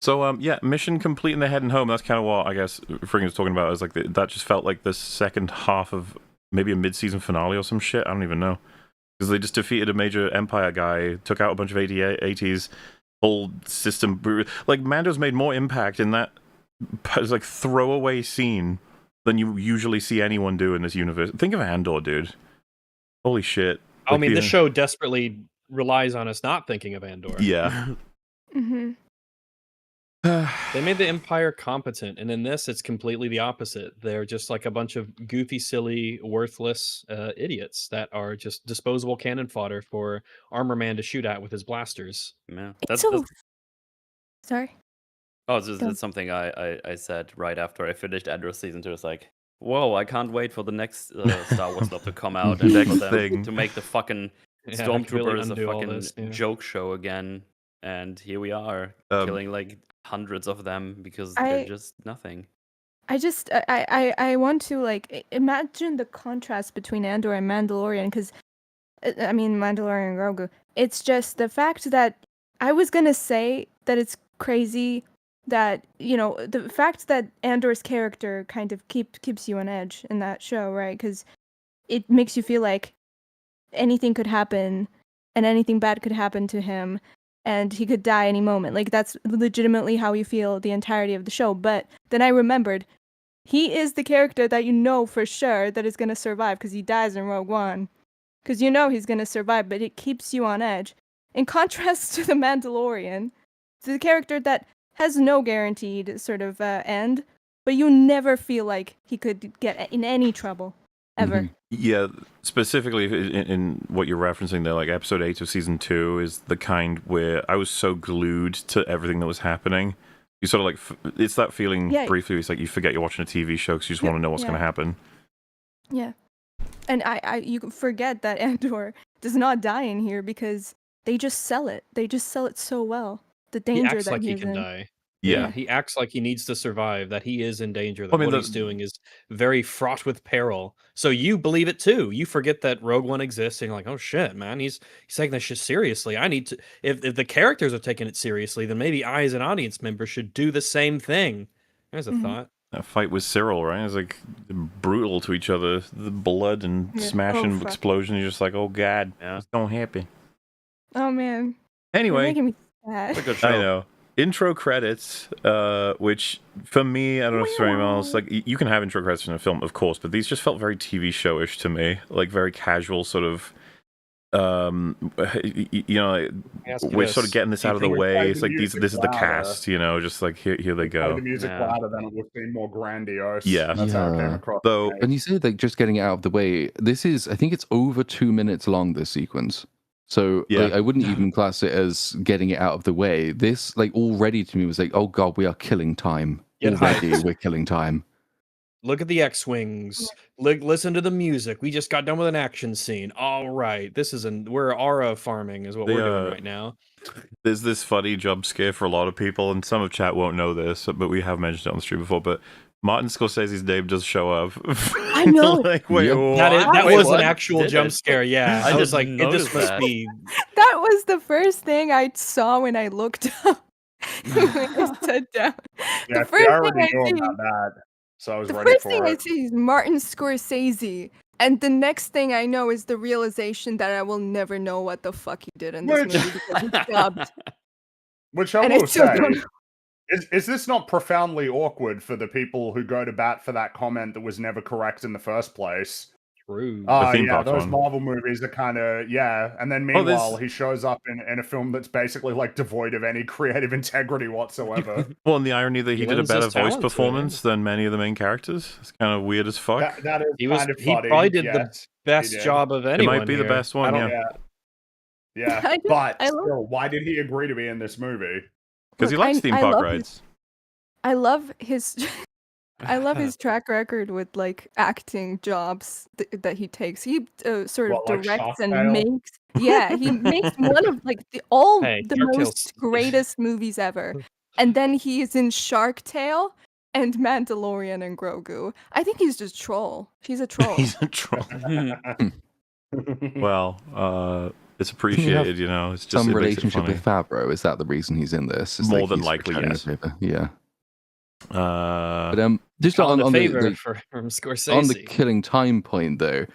So, mission complete and they're heading home. That's kind of what I guess Fring was talking about. Is like that just felt like the second half of maybe a mid-season finale or some shit. I don't even know. Because they just defeated a major Empire guy, took out a bunch of 80s, whole system. Like, Mando's made more impact in that like throwaway scene than you usually see anyone do in this universe. Think of Andor, dude. Holy shit. I mean, this show desperately relies on us not thinking of Andor. Yeah. Mm-hmm. They made the Empire competent, and in this, it's completely the opposite. They're just like a bunch of goofy, silly, worthless idiots that are just disposable cannon fodder for Armor Man to shoot at with his blasters. Yeah, It's that's sorry. oh, it's something I said right after I finished Andor's season 2. It's like, whoa, I can't wait for the next Star Wars stuff to come out and Next for them thing. to make the fucking Yeah, I could really Stormtroopers a undo all fucking this, yeah. joke show again. And here we are, killing like hundreds of them because they're just nothing. I want to like imagine the contrast between Andor and Mandalorian, because I mean Mandalorian and Grogu. It's just the fact that I was gonna say that it's crazy that, you know, the fact that Andor's character kind of keeps you on edge in that show, right? Because it makes you feel like anything could happen and anything bad could happen to him and he could die any moment. Like, that's legitimately how you feel the entirety of the show. But then I remembered he is the character that you know for sure that is going to survive, because he dies in Rogue One. Because you know he's going to survive, but it keeps you on edge. In contrast to the Mandalorian, it's the character that has no guaranteed sort of end, but you never feel like he could get in any trouble, ever. Mm-hmm. Yeah, specifically in what you're referencing there, like episode 8 of season 2 is the kind where I was so glued to everything that was happening. You sort of like, it's that feeling briefly, it's like you forget you're watching a TV show because you just want to know what's going to happen. Yeah. And you forget that Andor does not die in here because they just sell it. They just sell it so well. The danger he acts that like he he's can in. die. Yeah, he acts like he needs to survive, that he is in danger, that what he's doing is very fraught with peril. So you believe it too. You forget that Rogue One exists, and you're like, oh shit, man, he's taking this shit seriously. I need to. If the characters are taking it seriously, then maybe I, as an audience member, should do the same thing. There's a thought. That fight with Cyril, right? It's like brutal to each other. The blood and smashing explosion. You're just like, oh god, it's don't happen. Oh man. Anyway, you're making me sad. It's a good show. I know. Intro credits, which for me, I don't know if it's for anyone else, like you can have intro credits in a film, of course, but these just felt very TV show-ish to me, like very casual sort of, you know, we're sort of getting this out of the way. It's like this is the cast, you know, just like here they go. The music louder, then it would seem more grandiose. Yeah, that's how it came across. So, and you said like just getting it out of the way. This is, I think it's over 2 minutes long, this sequence. So like, I wouldn't even class it as getting it out of the way. This like already to me was like, oh god, we are killing time. Already we're killing time. Look at the X-Wings. Listen to the music. We just got done with an action scene. All right. We're aura farming is what we're doing right now. There's this funny jump scare for a lot of people, and some of chat won't know this, but we have mentioned it on the stream before, but Martin Scorsese's name does show up. I know. Like, wait, that was an actual jump scare. Yeah, I was like, this must be. That was the first thing I saw when I looked up. When I sat down. Yeah, the first I already thing I knew see, about that, so I was the ready first for thing it. I see is Martin Scorsese, and the next thing I know is the realization that I will never know what the fuck he did in this movie because he dubbed. Which I will say. Is this not profoundly awkward for the people who go to bat for that comment that was never correct in the first place? True. Yeah, those Marvel movies are kind of, and then meanwhile he shows up in a film that's basically like devoid of any creative integrity whatsoever. Well, and the irony that he did a better voice performance than many of the main characters. It's kind of weird as fuck. That is kind of funny. He probably did the best job of anyone. It might be the best one, Yeah, but still, why did he agree to be in this movie? Because he likes theme park rides. I love his track record with like acting jobs that he takes. He sort of directs and makes. Yeah, he makes one of like the most greatest movies ever. And then he's in Shark Tale and Mandalorian and Grogu. I think he's just troll. He's a troll. He's a troll. Well, it's appreciated, you know. It's just some relationship with Favreau. Is that the reason he's in this? It's more than likely, yes. Yeah. But just on the favor from Scorsese. On the killing time point, though,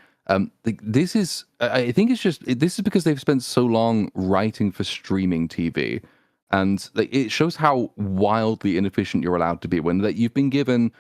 this is. I think it's just this is because they've spent so long writing for streaming TV, and it shows how wildly inefficient you're allowed to be when you've been given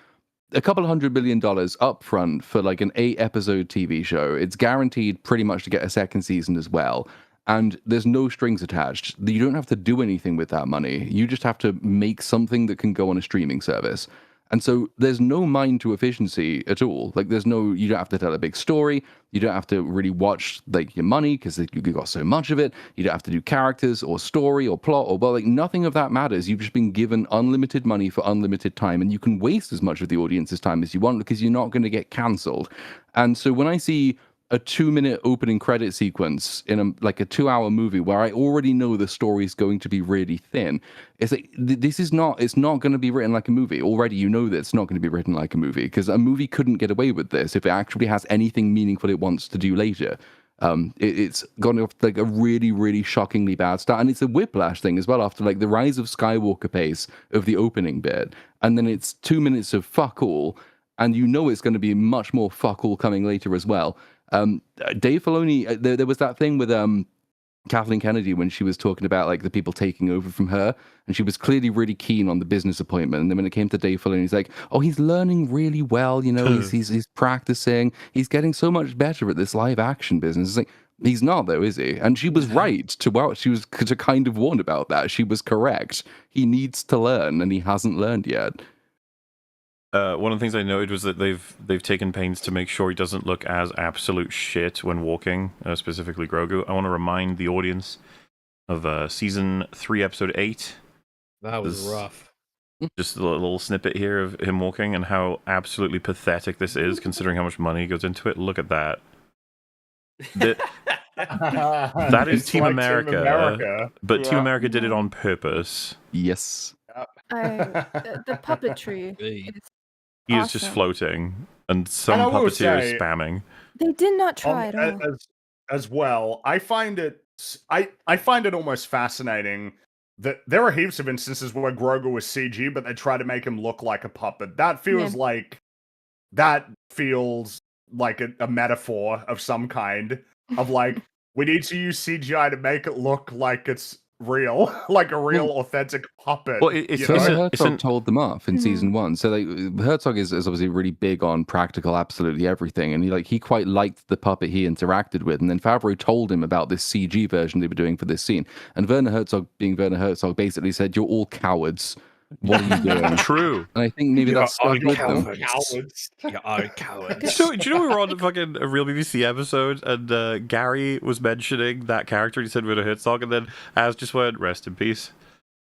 a couple $100 million up front for like an 8-episode TV show. It's guaranteed pretty much to get a second season as well. and there's no strings attached. You don't have to do anything with that money. You just have to make something that can go on a streaming service. And so there's no mind to efficiency at all. Like you don't have to tell a big story. You don't have to really watch like your money because you got so much of it. You don't have to do characters or story or plot nothing of that matters. You've just been given unlimited money for unlimited time, and you can waste as much of the audience's time as you want because you're not going to get cancelled. And so when I see a 2-minute opening credit sequence in a 2-hour movie where I already know the story's going to be really thin, it's like it's not going to be written like a movie. Already you know that it's not going to be written like a movie because a movie couldn't get away with this if it actually has anything meaningful it wants to do later. It's gone off like a really, really shockingly bad start, and it's a whiplash thing as well after like the Rise of Skywalker pace of the opening bit, and then it's 2 minutes of fuck all, and you know it's going to be much more fuck all coming later as well. Dave Filoni, there was that thing with Kathleen Kennedy when she was talking about like the people taking over from her, and she was clearly really keen on the business appointment. And then when it came to Dave Filoni, he's like, "Oh, he's learning really well. You know, he's practicing. He's getting so much better at this live action business." It's like he's not though, is he? And she was right to kind of warn about that. She was correct. He needs to learn, and he hasn't learned yet. One of the things I noted was that they've taken pains to make sure he doesn't look as absolute shit when walking, specifically Grogu. I want to remind the audience of season 3, episode 8. That was rough. Just a little snippet here of him walking and how absolutely pathetic this is, considering how much money goes into it. Look at that. That is Team America, but Team America did it on purpose. Yes. The puppetry. He is just floating, and some puppeteer is spamming. They did not try at all. As well, I find it almost fascinating that there are heaps of instances where Grogu was CG, but they try to make him look like a puppet. That feels like a metaphor of some kind of like we need to use CGI to make it look like it's real, like a real authentic puppet. Well, Herzog told them off in season 1. So Herzog is obviously really big on practical absolutely everything, and he quite liked the puppet he interacted with. And then Favreau told him about this CG version they were doing for this scene, and Werner Herzog, being Werner Herzog, basically said, "You're all cowards. What are you doing?" True. And I think maybe that's stuck with them. Cowards. You are cowards. So, do you know we were on a real BBC episode, and Gary was mentioning that character, and he said Werner Herzog, and then Az just went, "Rest in peace."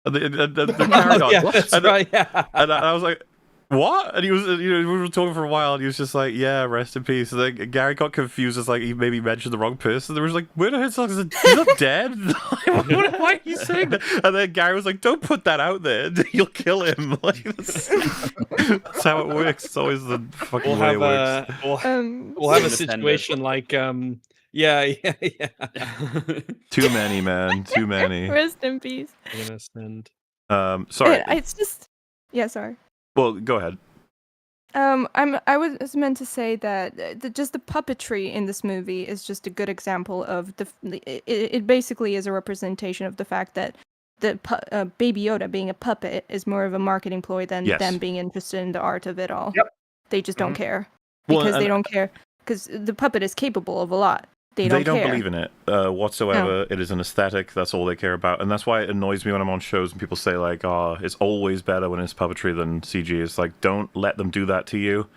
And the carried on. Yeah, that's right. Yeah. And I was like, "What?" And he was, we were talking for a while, and he was just like, "Yeah, rest in peace." And then Gary got confused, as like he maybe mentioned the wrong person. There was like, Werner Herzog he's not dead. Why are you saying that? And then Gary was like, "Don't put that out there. You'll kill him." Like that's how it works. It's always the fucking way it works. We'll have a situation like yeah. Too many, man. Too many. Rest in peace. Sorry. It's just sorry. Well, go ahead. I was meant to say that just the puppetry in this movie is just a good example of it basically is a representation of the fact that the Baby Yoda being a puppet is more of a marketing ploy than them being interested in the art of it all. Yep. They just don't care because they don't care because the puppet is capable of a lot. They don't believe in it whatsoever. No. It is an aesthetic. That's all they care about. And that's why it annoys me when I'm on shows and people say, like, "Oh, it's always better when it's puppetry than CG." It's like, don't let them do that to you.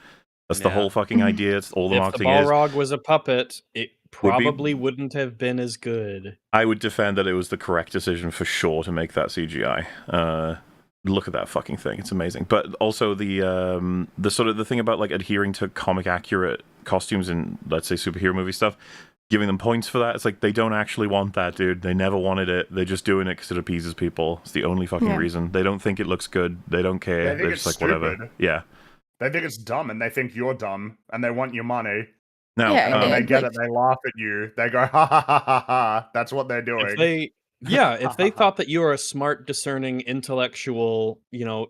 That's the whole fucking idea. It's all the marketing is. If the Balrog was a puppet, it probably wouldn't have been as good. I would defend that it was the correct decision for sure to make that CGI. Look at that fucking thing. It's amazing. But also the sort of the thing about like adhering to comic accurate costumes in, let's say, superhero movie stuff, giving them points for that. It's like they don't actually want that, dude. They never wanted it. They're just doing it because it appeases people. It's the only fucking reason. They don't think it looks good. They don't care. They're just like, stupid. Whatever. Yeah. They think it's dumb, and they think you're dumb, and they want your money. No, and when they get it, they laugh at you. They go, ha ha ha ha ha. That's what they're doing. If they thought that you were a smart, discerning, intellectual,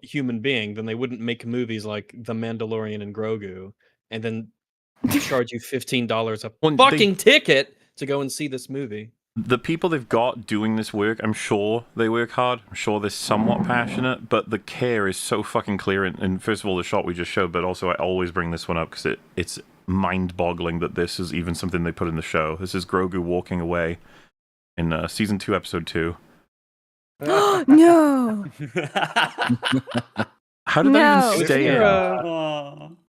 human being, then they wouldn't make movies like The Mandalorian and Grogu, and then charge you $15 a fucking ticket to go and see this movie. The people they've got doing this work, I'm sure they work hard. I'm sure they're somewhat passionate, but the care is so fucking clear. And first of all, the shot we just showed, but also I always bring this one up because it's mind-boggling that this is even something they put in the show. This is Grogu walking away in season 2, episode 2. No. How did that even stay in?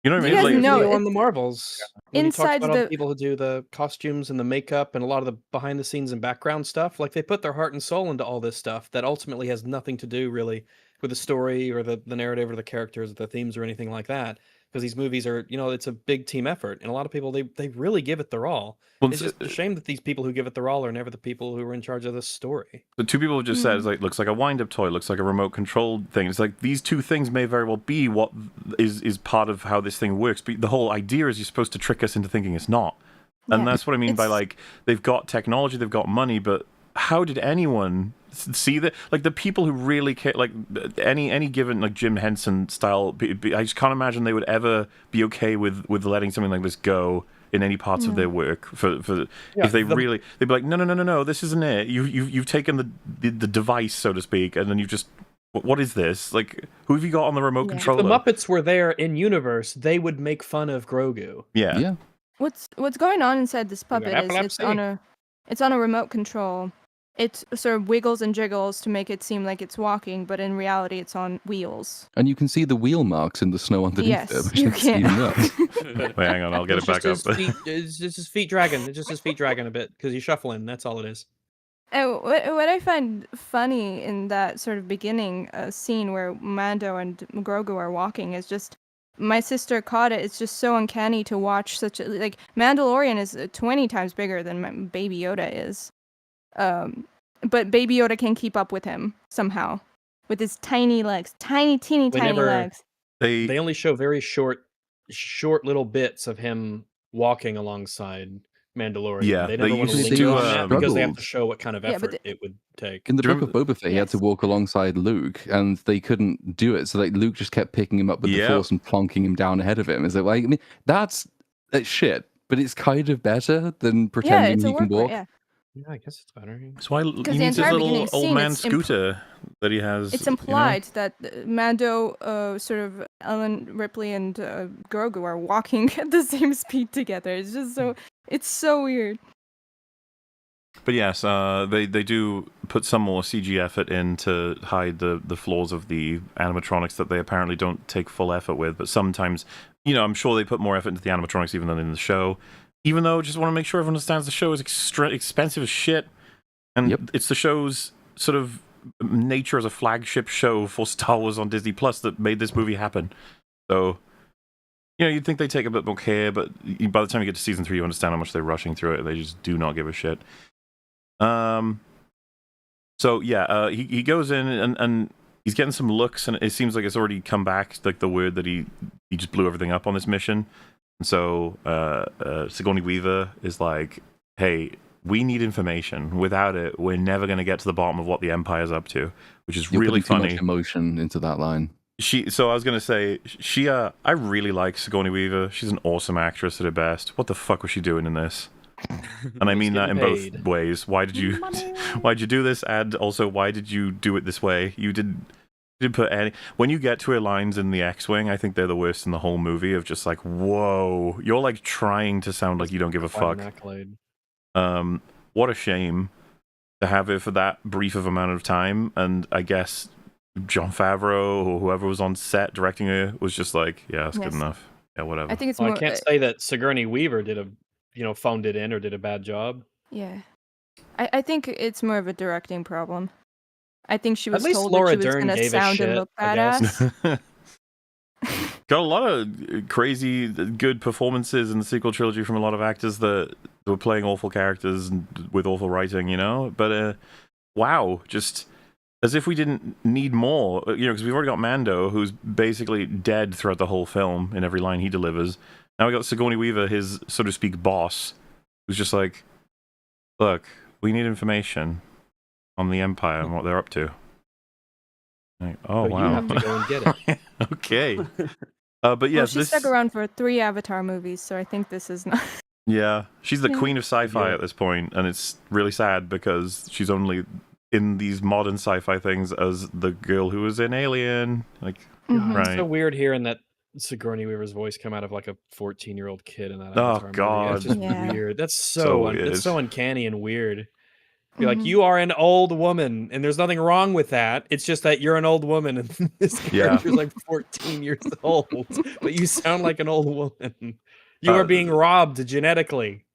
You know what I mean? You guys Like, know on the Marvels. When he talks inside about all the the people who do the costumes and the makeup and a lot of the behind the scenes and background stuff, like they put their heart and soul into all this stuff that ultimately has nothing to do really with the story or the narrative or the characters or the themes or anything like that. Because these movies are, it's a big team effort, and a lot of people they really give it their all. well, It's just a shame that these people who give it their all are never the people who are in charge of the story. the two people have just said, it's like, looks like a wind-up toy, looks like a remote-controlled thing. It's like, these two things may very well be what is part of how this thing works, but the whole idea is you're supposed to trick us into thinking it's not. And that's what I mean by, like, they've got technology, they've got money, but how did anyone see that? Like, the people who really care, like, any given, like, Jim Henson style, I just can't imagine they would ever be okay with letting something like this go in any parts of their work. If they really, they'd be like, no, this isn't it. You've taken the device, so to speak, and then you just, what is this? Like, who have you got on the remote controller? If the Muppets were there in universe, they would make fun of Grogu. Yeah. What's going on inside this puppet is it's on a remote control. It sort of wiggles and jiggles to make it seem like it's walking, but in reality, it's on wheels. And you can see the wheel marks in the snow underneath Yes, it. you can. Wait, hang on, I'll get it back up. It's just his feet dragging. It's just his feet dragging a bit because he's shuffling. That's all it is. And what I find funny in that sort of beginning scene where Mando and Grogu are walking is just, my sister caught it. It's just so uncanny to watch such a, like, Mandalorian is 20 times bigger than Baby Yoda is. But Baby Yoda can keep up with him somehow with his tiny legs, tiny legs. They only show very short little bits of him walking alongside Mandalorian. Yeah, they never they want to usually link do, on that because they have to struggled. show what kind of Yeah, effort but it would take. In the Do you book of Boba Fett, he had to walk alongside Luke, and they couldn't do it. So like Luke just kept picking him up with the Force and plonking him down ahead of him. Is it like, I mean, that's shit, but it's kind of better than pretending it's a he can work walk. rate, Yeah, I guess it's better. That's why he the needs his entire little beginning old scene, man it's scooter that he has. It's implied that Mando, sort of Ellen Ripley and Grogu are walking at the same speed together. It's just it's so weird. But yes, they do put some more CG effort in to hide the flaws of the animatronics that they apparently don't take full effort with. But sometimes, I'm sure they put more effort into the animatronics even than in the show. Even though, just want to make sure everyone understands the show is expensive as shit. And it's the show's sort of nature as a flagship show for Star Wars on Disney Plus that made this movie happen. So, you'd think they take a bit more care, but by the time you get to season 3, you understand how much they're rushing through it. They just do not give a shit. He goes in and he's getting some looks, and it seems like it's already come back, like the word that he just blew everything up on this mission. And so Sigourney Weaver is like, hey, we need information. Without it, we're never going to get to the bottom of what the Empire's up to, which is You're really putting funny. too much emotion into that line. So I was going to say, I really like Sigourney Weaver. She's an awesome actress at her best. What the fuck was she doing in this? And I mean that in both ways. Why did you do this? And also, why did you do it this way? You didn't put any. When you get to her lines in the X-Wing, I think they're the worst in the whole movie. Of just like, whoa, you're like trying to sound like you don't give a fuck. What a shame to have it for that brief of amount of time. And I guess Jon Favreau or whoever was on set directing her was just like, yeah, that's good enough. Yeah, whatever. I think it's I more. can't say that Sigourney Weaver phoned it in or did a bad job. Yeah, I think it's more of a directing problem. I think she was At least told Laura that she was Dern going to gave a sound and shit, look I guess. badass. Got a lot of crazy good performances in the sequel trilogy from a lot of actors that were playing awful characters and with awful writing, But wow, just as if we didn't need more, because we've already got Mando, who's basically dead throughout the whole film in every line he delivers. Now we got Sigourney Weaver, his, so to speak, boss, who's just like, look, we need information on the Empire and what they're up to. Like, oh, wow. You have to go and get it. Okay. But yes, she stuck around for 3 Avatar movies, so I think this is not. Yeah, she's the queen of sci-fi at this point, and it's really sad because she's only in these modern sci-fi things as the girl who was in Alien. Like, right. It's so weird hearing that Sigourney Weaver's voice come out of like a 14-year-old kid in that Avatar movie. God. It's just weird. That's so weird. it's so uncanny and weird. Be like, you are an old woman, and there's nothing wrong with that. It's just that you're an old woman, and this character's like 14 years old, but you sound like an old woman. You are being robbed genetically.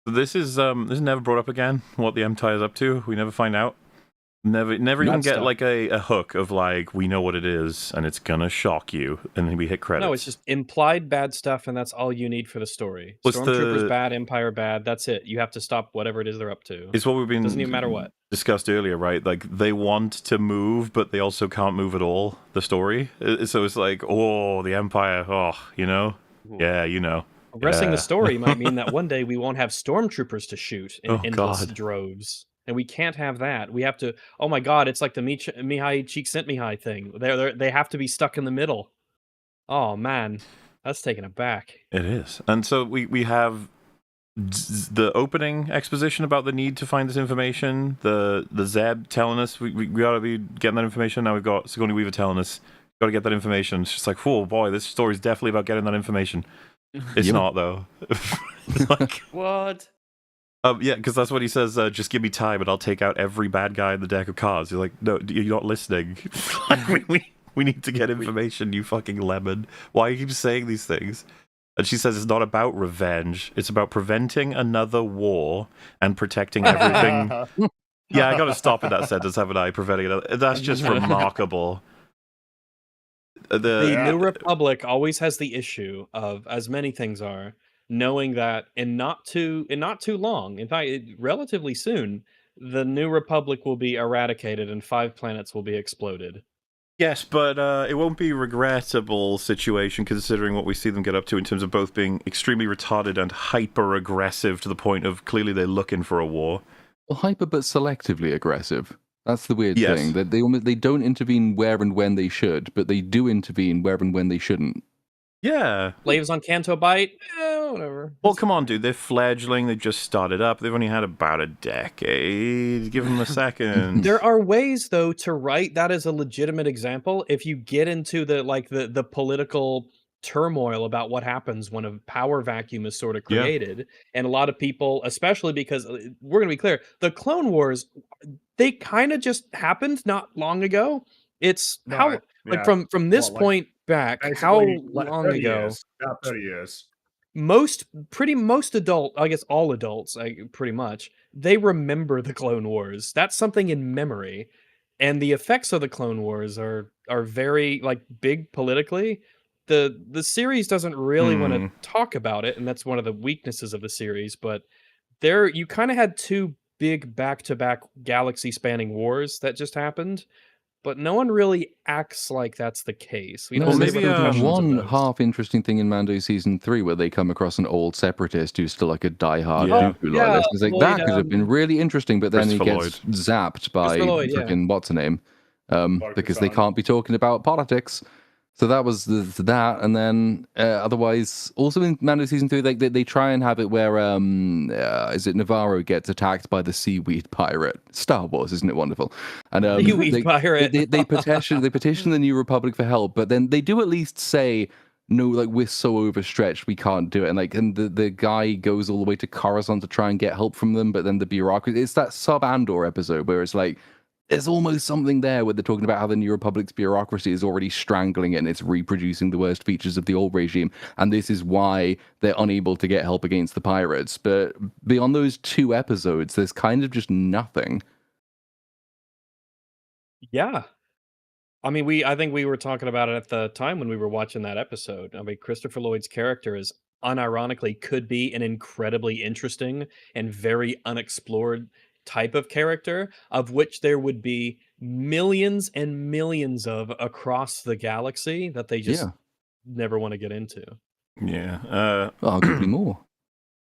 This is never brought up again. What the Empire's up to, we never find out. Never even get like a hook of like, we know what it is and it's gonna shock you, and then we hit credits. No, it's just implied bad stuff, and that's all you need for the story. Stormtroopers bad, Empire bad. That's it. You have to stop whatever it is they're up to. It's what we've been doesn't even matter what discussed earlier, right? Like they want to move, but they also can't move at all. The story, so it's like, oh, the Empire, yeah, Progressing the story might mean that one day we won't have stormtroopers to shoot in endless droves. And we can't have that. We have to. Oh my God! It's like the Mihai Csikszentmihalyi thing. They have to be stuck in the middle. Oh man, that's taking it back. It is, and so we have the opening exposition about the need to find this information. The Zeb telling us we gotta be getting that information. Now we've got Sigourney Weaver telling us gotta get that information. It's just like, oh boy, this story's definitely about getting that information. It's not though. Like what? Yeah, because that's what he says. Just give me time, and I'll take out every bad guy in the deck of cards. You're like, no, you're not listening. we need to get information. You fucking lemon. Why you keep saying these things? And she says it's not about revenge. It's about preventing another war and protecting everything. Yeah, I got to stop in that sentence, haven't I? Preventing another. That's just remarkable. The New Republic always has the issue of, as many things are, knowing that in not too long, in fact, relatively soon, the New Republic will be eradicated and 5 planets will be exploded. Yes, but it won't be a regrettable situation considering what we see them get up to in terms of both being extremely retarded and hyper-aggressive to the point of clearly they're looking for a war. Well, hyper but selectively aggressive. That's the weird thing. That they don't intervene where and when they should, but they do intervene where and when they shouldn't. Yeah. Slaves on Canto Bight? Whatever. Well, come on, dude. They're fledgling. They just started up. They've only had about a decade. Give them a second. There are ways, though, to write that as a legitimate example. If you get into the political turmoil about what happens when a power vacuum is sort of created, and a lot of people, especially because we're going to be clear, the Clone Wars, they kind of just happened not long ago. It's from this point back, how long ago? About 30 years. Most adult, I guess all adults, pretty much, they remember the Clone Wars. That's something in memory, and the effects of the Clone Wars are very big politically. The series doesn't really want to talk about it, and that's one of the weaknesses of the series. But you kind of had 2 big back-to-back galaxy-spanning wars that just happened. But no one really acts like that's the case. We don't maybe one half interesting thing in Mando season 3 where they come across an old separatist who's still like a diehard Dooku loyalist. It's like that could have been really interesting, but then he gets zapped by freaking what's her name, because they can't be talking about politics. So that was that, and then otherwise, also in Mando season 3, they try and have it where is it Navarro gets attacked by the seaweed pirate? Star Wars, isn't it wonderful? And seaweed pirate. They petition the New Republic for help, but then they do at least say, no, we're so overstretched, we can't do it. And the guy goes all the way to Coruscant to try and get help from them, but then the bureaucracy. It's that Sub-Andor episode where it's like, there's almost something there where they're talking about how the New Republic's bureaucracy is already strangling it and it's reproducing the worst features of the old regime. And this is why they're unable to get help against the pirates. But beyond those 2 episodes, there's kind of just nothing. Yeah. I mean, I think we were talking about it at the time when we were watching that episode. I mean, Christopher Lloyd's character is unironically could be an incredibly interesting and very unexplored type of character, of which there would be millions and millions of across the galaxy that they just never want to get into. Yeah. Arguably more.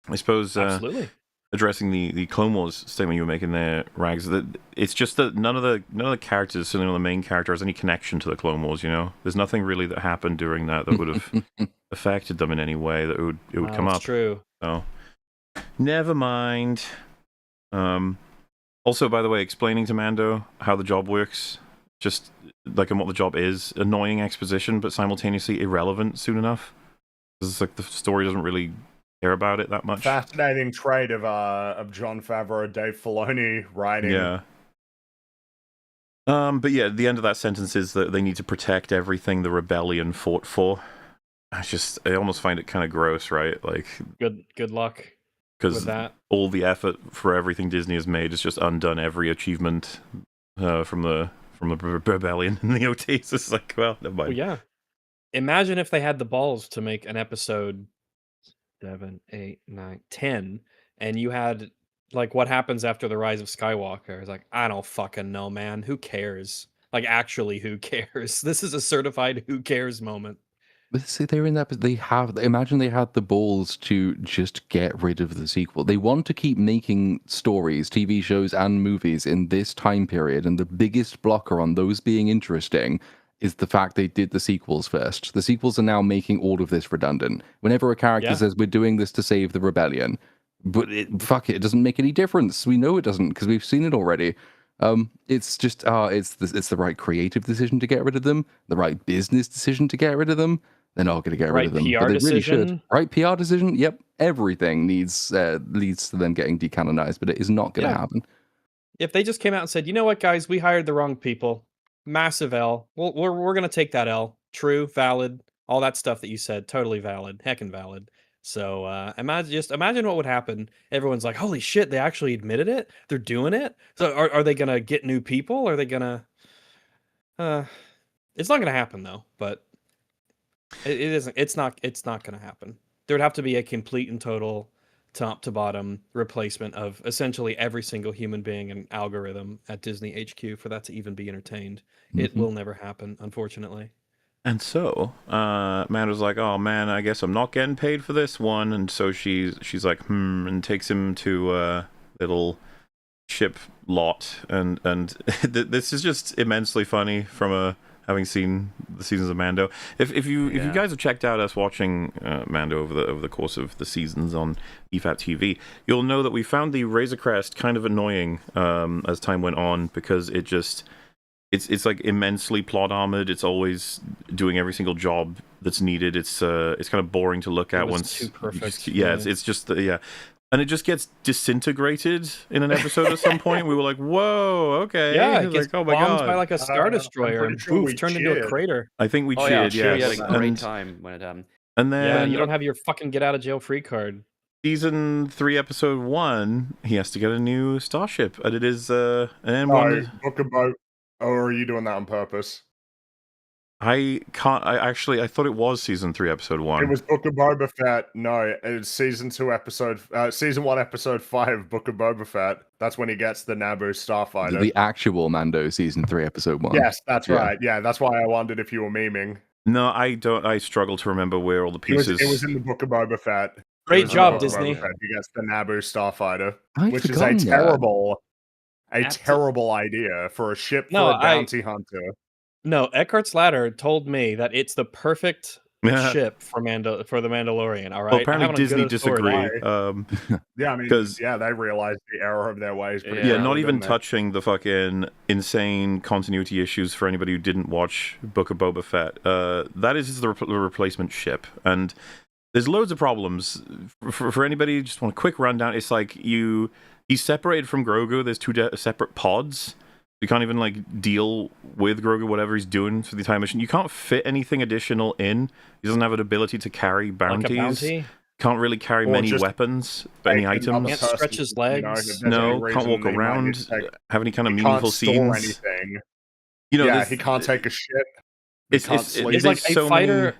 I suppose absolutely. Addressing the Clone Wars statement you were making there, Rags, that it's just that none of the characters, certainly the main character, has any connection to the Clone Wars, There's nothing really that happened during that would have affected them in any way that it would come up. True. So never mind. Also, by the way, explaining to Mando how the job works, just and what the job is, annoying exposition, but simultaneously irrelevant soon enough. It's like the story doesn't really care about it that much. Fascinating trait of Jon Favreau, Dave Filoni writing. Yeah. But yeah, the end of that sentence is that they need to protect everything the rebellion fought for. I almost find it kind of gross, right? Like, good luck with that. All the effort for everything Disney has made has just undone every achievement from the rebellion in the OTs. It's like, well, never mind. Well, yeah. Imagine if they had the balls to make an episode 7, 8, 9, 10, and you had like what happens after the rise of Skywalker. It's like, I don't fucking know, man. Who cares? Like, actually, who cares? This is a certified who cares moment. But see, they're in that. Imagine they had the balls to just get rid of the sequel. They want to keep making stories, TV shows, and movies in this time period, and the biggest blocker on those being interesting is the fact they did the sequels first. The sequels are now making all of this redundant. Whenever a character says, we're doing this to save the rebellion, but it doesn't make any difference. We know it doesn't because we've seen it already. It's just, it's the right creative decision to get rid of them, the right business decision to get rid of them. They're not going to get rid of them, PR but they really decision. should. Right PR decision? Yep. Everything leads to them getting decanonized, but it is not going to happen. If they just came out and said, you know what, guys, we hired the wrong people. Massive L. Well, we're going to take that L. True, valid, all that stuff that you said, totally valid, heckin' valid. So imagine what would happen. Everyone's like, holy shit, they actually admitted it? They're doing it? So are they going to get new people? Are they going to... It's not going to happen, though, but... It isn't. It's not going to happen. There would have to be a complete and total, top to bottom replacement of essentially every single human being and algorithm at Disney HQ for that to even be entertained. It will never happen, unfortunately. And so, Amanda's like, "Oh man, I guess I'm not getting paid for this one." And so she's like, and takes him to a little ship lot, and this is just immensely funny from having seen the seasons of Mando. If you guys have checked out us watching Mando over the course of the seasons on EFAP TV, you'll know that we found the Razor Crest kind of annoying as time went on, because it's like immensely plot armored. It's always doing every single job that's needed. It's kind of boring to look at once. Too perfect. It's just and it just gets disintegrated in an episode at some point. We were like, "Whoa, okay." Yeah, it gets like, oh my bombed god, by like a Star Destroyer and poof, turned into a crater. I think we cheered. Yeah, we had a great time when it happened. And then you don't have your fucking get out of jail free card. Season 3, episode 1, he has to get a new starship, and it is book a boat. Or are you doing that on purpose? I thought it was season 3, episode 1. It was Book of Boba Fett. No, it's season 1, episode 5, Book of Boba Fett. That's when he gets the Naboo starfighter. The actual Mando season 3, episode 1. Yes, that's right. Yeah, that's why I wondered if you were memeing. No, I don't. I struggle to remember where all the pieces. It was in the Book of Boba Fett. Great job, Disney. He gets the Naboo starfighter, which is a terrible idea for a ship for a bounty hunter. No, Eckhart's Ladder told me that it's the perfect ship for the Mandalorian. All right. Well, apparently Disney disagree. Yeah, I mean, they realized the error of their ways. Not even touching the fucking insane continuity issues for anybody who didn't watch Book of Boba Fett. That is the replacement ship, and there's loads of problems. For anybody who just want a quick rundown, it's like he's separated from Grogu. There's 2 separate pods. You can't even like deal with Grogu, whatever he's doing for the entire mission. You can't fit anything additional in. He doesn't have an ability to carry bounties. Like a bounty? Can't really carry many weapons, any items. Can't stretch his legs. No, can't walk around. Have any kind of meaningful scenes. Anything. He can't take a shit. It's like a fighter.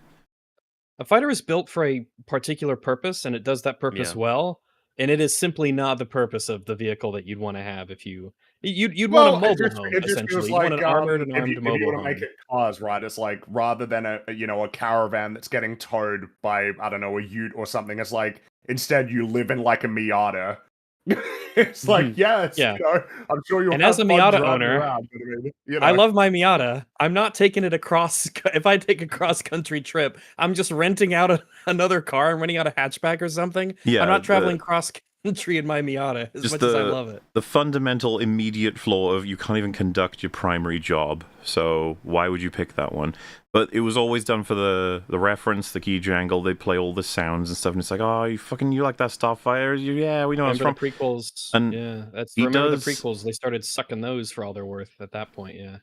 A fighter is built for a particular purpose, and it does that purpose well. And it is simply not the purpose of the vehicle that you'd want to have if you'd want a mobile home, essentially. You want an armored and armed mobile home. If you want to make it cars, right, it's like, rather than a caravan that's getting towed by, I don't know, a ute or something, it's like, instead you live in like a Miata. It's like, I'm sure you'll. And as a Miata owner, I love my Miata. I'm not taking it across. If I take a cross-country trip, I'm just renting out another car and renting out a hatchback or something. I'm not traveling cross tree and my Miata as Just much as I love it. The fundamental immediate flaw of you can't even conduct your primary job, so why would you pick that one? But it was always done for the reference, the key jangle. They play all the sounds and stuff, and it's like, oh, you like that Starfire? Yeah, we know it's from the prequels. And yeah, that's the prequels. They started sucking those for all they're worth at that point. Yeah.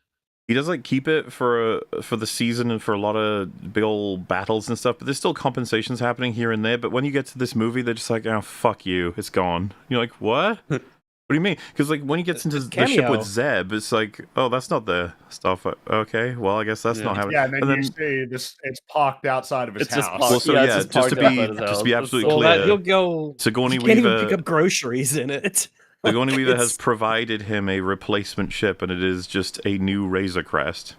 He does like keep it for the season and for a lot of big old battles and stuff, but there's still compensations happening here and there. But when you get to this movie, they're just like, oh, fuck you, it's gone. You're like, what? What do you mean? Because like when he gets into the ship with Zeb, it's like, oh, that's not the stuff. Okay, well, I guess that's not happening. Yeah, and then you see this. It's parked outside of his house. Well, so just to be absolutely clear, you'll go. Sigourney you can't Weaver even pick up groceries in it. Sigourney Weaver has provided him a replacement ship, and it is just a new Razor Crest.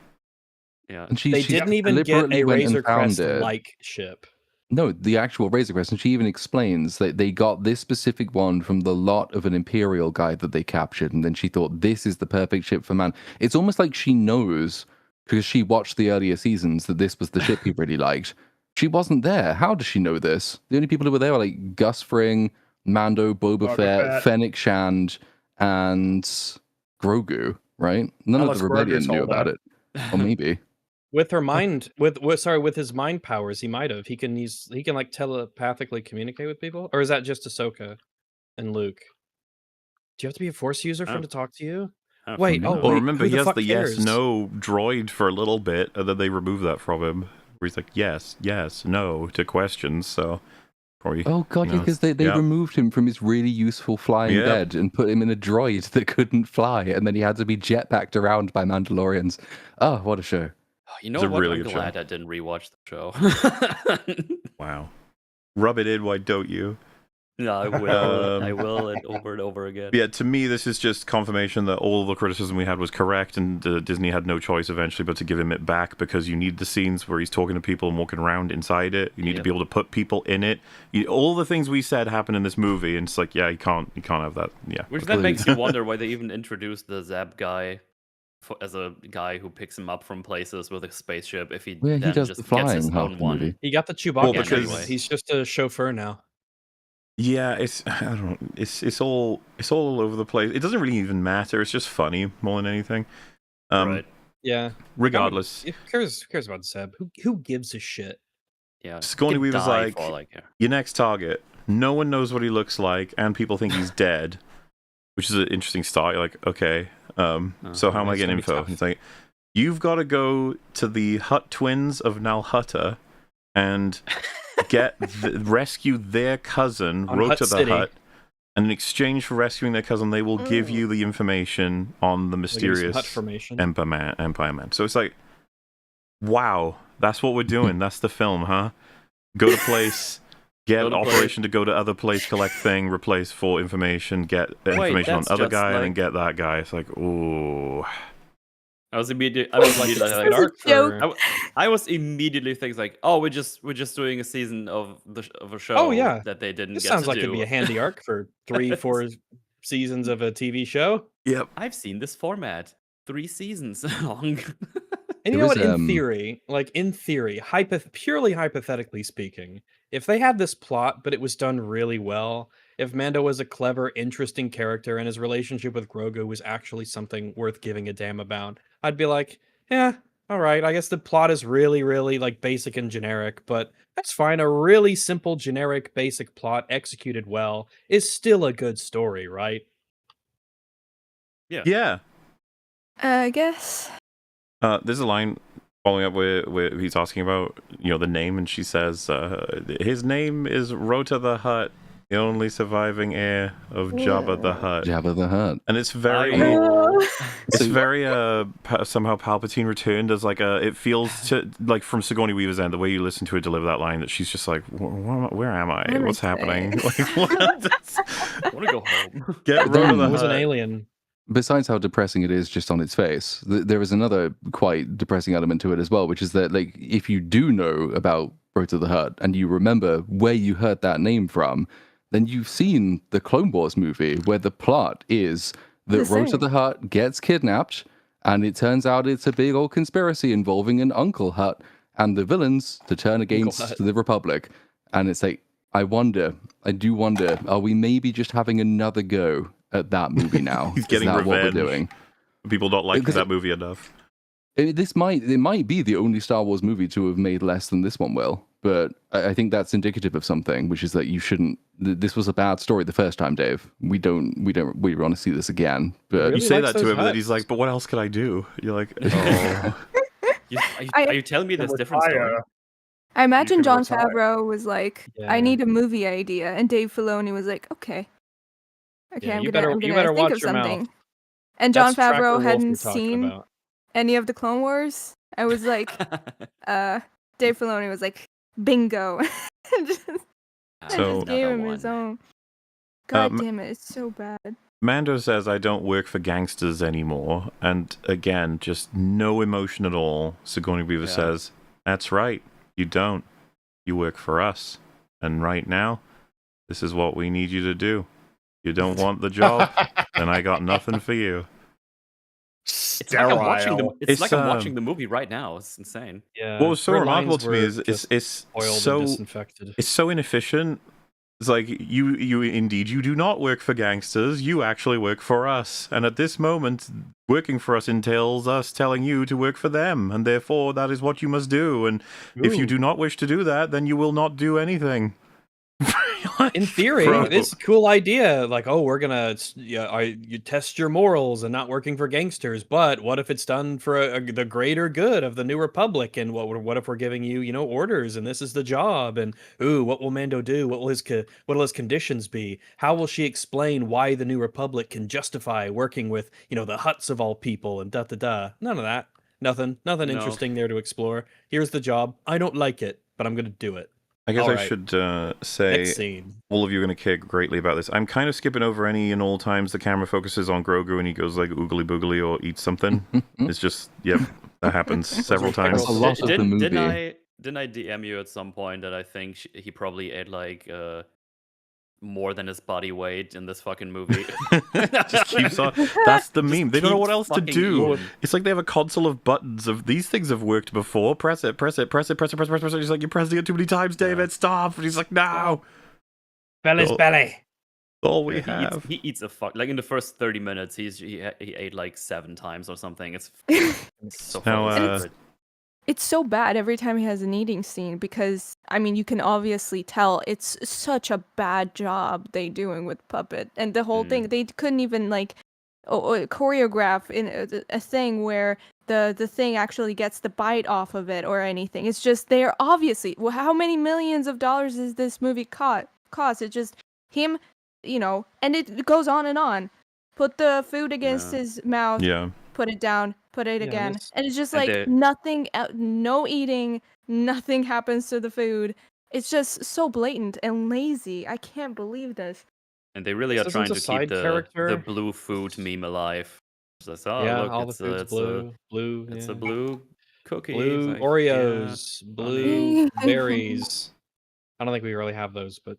Yeah, and they didn't even get a Razor Crest-like ship. No, the actual Razor Crest, and she even explains that they got this specific one from the lot of an Imperial guy that they captured, and then she thought, this is the perfect ship for man. It's almost like she knows, because she watched the earlier seasons, that this was the ship he really liked. She wasn't there. How does she know this? The only people who were there were like Gus Fring, Mando, Boba Fett, Fennec Shand, and Grogu, right? None of the Rebellion knew about it. Or maybe. With her mind, with his mind powers, he might have. He can like telepathically communicate with people, or is that just Ahsoka and Luke? Do you have to be a Force user for him to talk to you? Wait, well, remember he has the yes/no droid for a little bit, and then they remove that from him. Where he's like yes, no to questions. So, probably, oh god, because they removed him from his really useful flying bed and put him in a droid that couldn't fly, and then he had to be jetpacked around by Mandalorians. Oh, what a show! You know what? I'm glad I didn't rewatch the show. Wow. Rub it in, why don't you? No, I will. I will, and over again. Yeah, to me, this is just confirmation that all the criticism we had was correct, and Disney had no choice eventually but to give him it back, because you need the scenes where he's talking to people and walking around inside it. You need to be able to put people in it. All the things we said happen in this movie, and it's like, yeah, you can't have that. Yeah. Which then makes you wonder why they even introduced the Zeb guy as a guy who picks him up from places with a spaceship. If he then he does just the flying gets his own one. Movie. He got the Chewbacca anyway. He's just a chauffeur now. Yeah, I don't know. It's all over the place. It doesn't really even matter. It's just funny more than anything. Right. Yeah. Regardless. Who cares about Zeb? Who gives a shit? Yeah. Sigourney Weaver's like, your next target. No one knows what he looks like, and people think he's dead. Which is an interesting start. You're like, okay, so how am I getting info? He's like, you've got to go to the Hutt twins of Nalhutta and rescue their cousin, Rota the Hutt. And in exchange for rescuing their cousin, they will give you the information on the mysterious Empire Man. So it's like, wow, that's what we're doing. That's the film, huh? Go to place... Get operation to go to other place, collect thing, replace for information, get information on other guy, and then get that guy. It's like, ooh. I was immediately thinking like, oh, we're just doing a season of a show that they didn't. This get sounds to like it'd be a handy arc for 3-4 seasons of a TV show. Yep, I've seen this format 3 seasons long. And you know what? In theory, purely hypothetically speaking, if they had this plot, but it was done really well, if Mando was a clever, interesting character and his relationship with Grogu was actually something worth giving a damn about, I'd be like, yeah, all right, I guess the plot is really, really like basic and generic, but that's fine. A really simple, generic, basic plot executed well is still a good story, right? Yeah. Yeah. I guess. There's a line following up where he's asking about, the name, and she says, his name is Rota the Hutt, the only surviving heir of Jabba the Hutt. Jabba the Hutt. And it's very, somehow Palpatine returned as like it feels like from Sigourney Weaver's end, the way you listen to her deliver that line, that she's just like, where am I? What's happening? Like, what? I want to go home. Get Rota the Hutt. Was an alien. Besides how depressing it is just on its face, there is another quite depressing element to it as well, which is that, like, if you do know about Rota the Hutt and you remember where you heard that name from, then you've seen the Clone Wars movie where the plot is that Rota the Hutt gets kidnapped, and it turns out it's a big old conspiracy involving an Uncle Hutt and the villains to turn against the Republic. And it's like, I do wonder, are we maybe just having another go at that movie now? He's getting Is that revenge. what we're doing? People don't like that movie enough. It might be the only Star Wars movie to have made less than this one will, but I think that's indicative of something, which is that you shouldn't. This was a bad story the first time, Dave. We want to see this again. But Really you say likes that to those him, and then huts. he's like, "But what else could I do?" You're like, "Oh, Are you telling me there's different story? I imagine can Jon retire. Favreau was like, Yeah. I need a movie idea, and Dave Filoni was like, okay, Yeah, I'm you gonna better think watch of your mouth. something. And Jon That's Trapper Favreau Wolf you're hadn't talking seen about. any of the Clone Wars. I was like, Dave Filoni was like, bingo. just, So- just gave him his own. God damn it, it's so bad. Mando says, I don't work for gangsters anymore. And again, just no emotion at all. Sigourney Weaver says, that's right, you don't. You work for us. And right now, this is what we need you to do. You don't want the job, then I got nothing for you. It's like I'm watching the. It's like I'm It's, watching the movie right now. It's insane. Yeah. What was so her remarkable lines to me were is just it's oiled and so disinfected. it's so inefficient. It's like you indeed you do not work for gangsters. You actually work for us. And at this moment, working for us entails us telling you to work for them, and therefore that is what you must do. And if you Ooh. do not wish to do that, then you will not do anything. In theory, Bro. it's a cool idea. Like, oh, we're gonna you test your morals and not working for gangsters. But what if it's done for the greater good of the New Republic? And what if we're giving you, orders and this is the job? And what will Mando do? What will his conditions be? How will she explain why the New Republic can justify working with the Hutts of all people and da da da? None of that. Nothing No. interesting there to explore. Here's the job. I don't like it, but I'm gonna do it. I guess All I right. should say Next scene. all of you are going to care greatly about this. I'm kind of skipping over any and all times the camera focuses on Grogu and he goes like oogly boogly or eats something. It's just, yep, that happens several times. That's a lot of the movie. Didn't I DM you at some point that I think he probably ate like more than his body weight in this fucking movie? Just keeps on. That's the Just meme. They don't know what keeps else to fucking do. eating. It's like they have a console of buttons of these things have worked before. Press it, press it, press it, press it, press it, press it. He's like, you're pressing it too many times, David. Stop. And he's like, no. Belly's Oh. belly. All we Yeah, have. he eats a fuck. Like in the first 30 minutes, he ate like 7 times or something. It's so Now, fucking stupid. It's so bad every time he has an eating scene because, I mean, you can obviously tell it's such a bad job they doing with Puppet. And the whole thing, they couldn't even, like, choreograph in a thing where the thing actually gets the bite off of it or anything. It's just, they're obviously, well, how many millions of dollars is this movie cost? It's just him, and it goes on and on. Put the food against his mouth. Yeah. Put it down, put it again. that's- And it's just And like nothing, no eating, nothing happens to the food. It's just so blatant and lazy. I can't believe this. And they really This are trying isn't to a side keep the character. blue food meme alive. It's like, oh, yeah, look, all the it's food's it's blue. it's yeah. a blue cookie. Blue Like, Oreos, yeah, blue berries. I don't think we really have those, but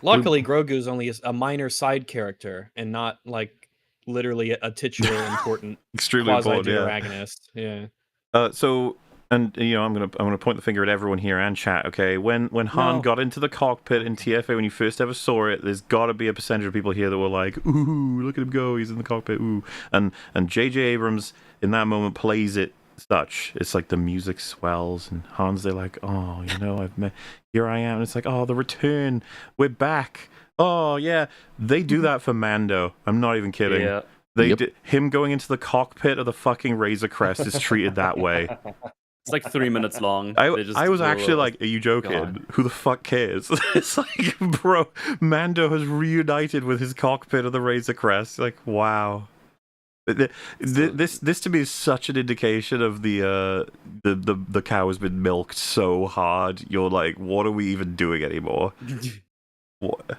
luckily Grogu's only a minor side character and not like literally a titular important Extremely important, yeah. antagonist. Yeah. So, and I'm gonna point the finger at everyone here and chat. Okay, when Han No. got into the cockpit in TFA when you first ever saw it, there's got to be a percentage of people here that were like, "Ooh, look at him go! He's in the cockpit!" Ooh, and J.J. Abrams in that moment plays it such. It's like the music swells and Han's there like, "Oh, here I am." And it's like, "Oh, the return, we're back." Oh yeah, they do that for Mando. I'm not even kidding. Yeah. Him going into the cockpit of the fucking Razor Crest is treated that way. It's like 3 minutes long. I They just was blew actually up. like, are you joking? God. Who the fuck cares? It's like, bro, Mando has reunited with his cockpit of the Razor Crest. Like, wow. This to me is such an indication of the cow has been milked so hard. You're like, what are we even doing anymore? What?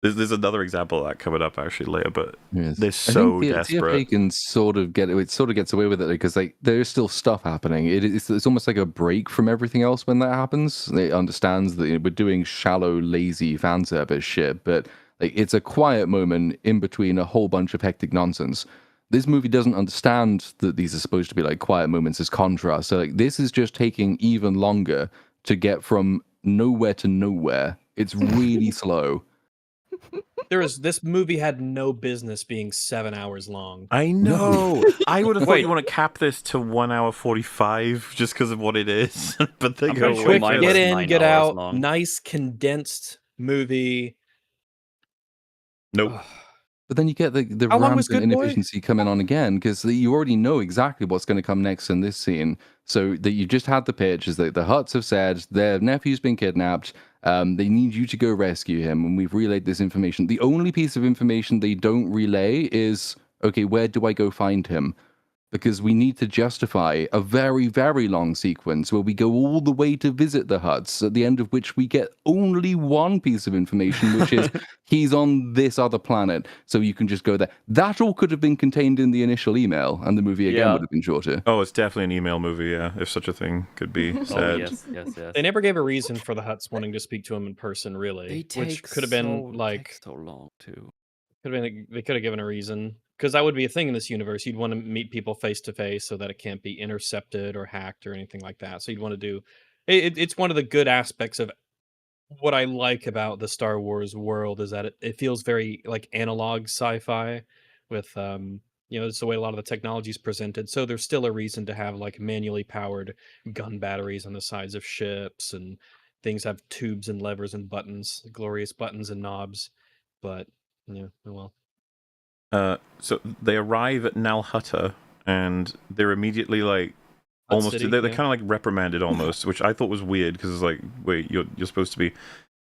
There's another example of that coming up actually later, but they're so desperate. TFA can sort of gets away with it because like there's still stuff happening. It's almost like a break from everything else when that happens. It understands that we're doing shallow, lazy fan service shit, but like it's a quiet moment in between a whole bunch of hectic nonsense. This movie doesn't understand that these are supposed to be like quiet moments as contrast. So like this is just taking even longer to get from nowhere to nowhere. It's really slow. This movie had no business being 7 hours long. I know. I would have thought you want to cap this to 1 hour 45 just because of what it is. But they go quick, mine get was in, 9 get hours out. long. Nice condensed movie. Nope. But then you get the How long was rampant Good Boy? inefficiency coming on again, because you already know exactly what's going to come next in this scene. So that you just had the pitch is that the Hutts have said their nephew's been kidnapped. They need you to go rescue him, and we've relayed this information. The only piece of information they don't relay is, okay, where do I go find him? Because we need to justify a very, very long sequence where we go all the way to visit the Hutts, at the end of which we get only one piece of information, which is he's on this other planet, so you can just go there. That all could have been contained in the initial email, and the movie again would have been shorter. Oh, it's definitely an email movie, yeah, if such a thing could be said. Oh, yes. They never gave a reason for the Hutts wanting to speak to him in person, really. Which could have been so long too. They could have given a reason, because that would be a thing in this universe. You'd want to meet people face to face so that it can't be intercepted or hacked or anything like that. So you'd want to do it's one of the good aspects of what I like about the Star Wars world is that it feels very like analog sci-fi with it's the way a lot of the technology is presented. So there's still a reason to have like manually powered gun batteries on the sides of ships, and things have tubes and levers and buttons, glorious buttons and knobs. But yeah, well. So they arrive at Nal Hutta, and they're immediately like almost City, they're kind of like reprimanded almost, which I thought was weird because it's like, wait, you're supposed to be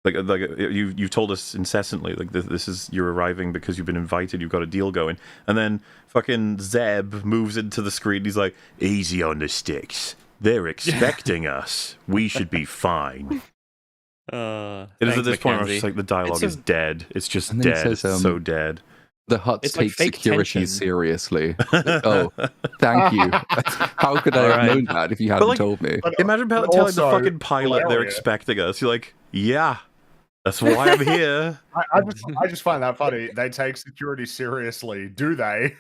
like you've told us incessantly like this is you're arriving because you've been invited, you've got a deal going, and then fucking Zeb moves into the screen. He's like, easy on the sticks. They're expecting us. We should be fine. It is at this point where it's just like the dialogue is dead. It's just dead. It's so dead. The Hutts take like security seriously. Oh, thank you. How could I have known that if you hadn't told me? Imagine telling the fucking pilot they're expecting us. You're like, yeah, that's why I'm here. I just find that funny. They take security seriously, do they?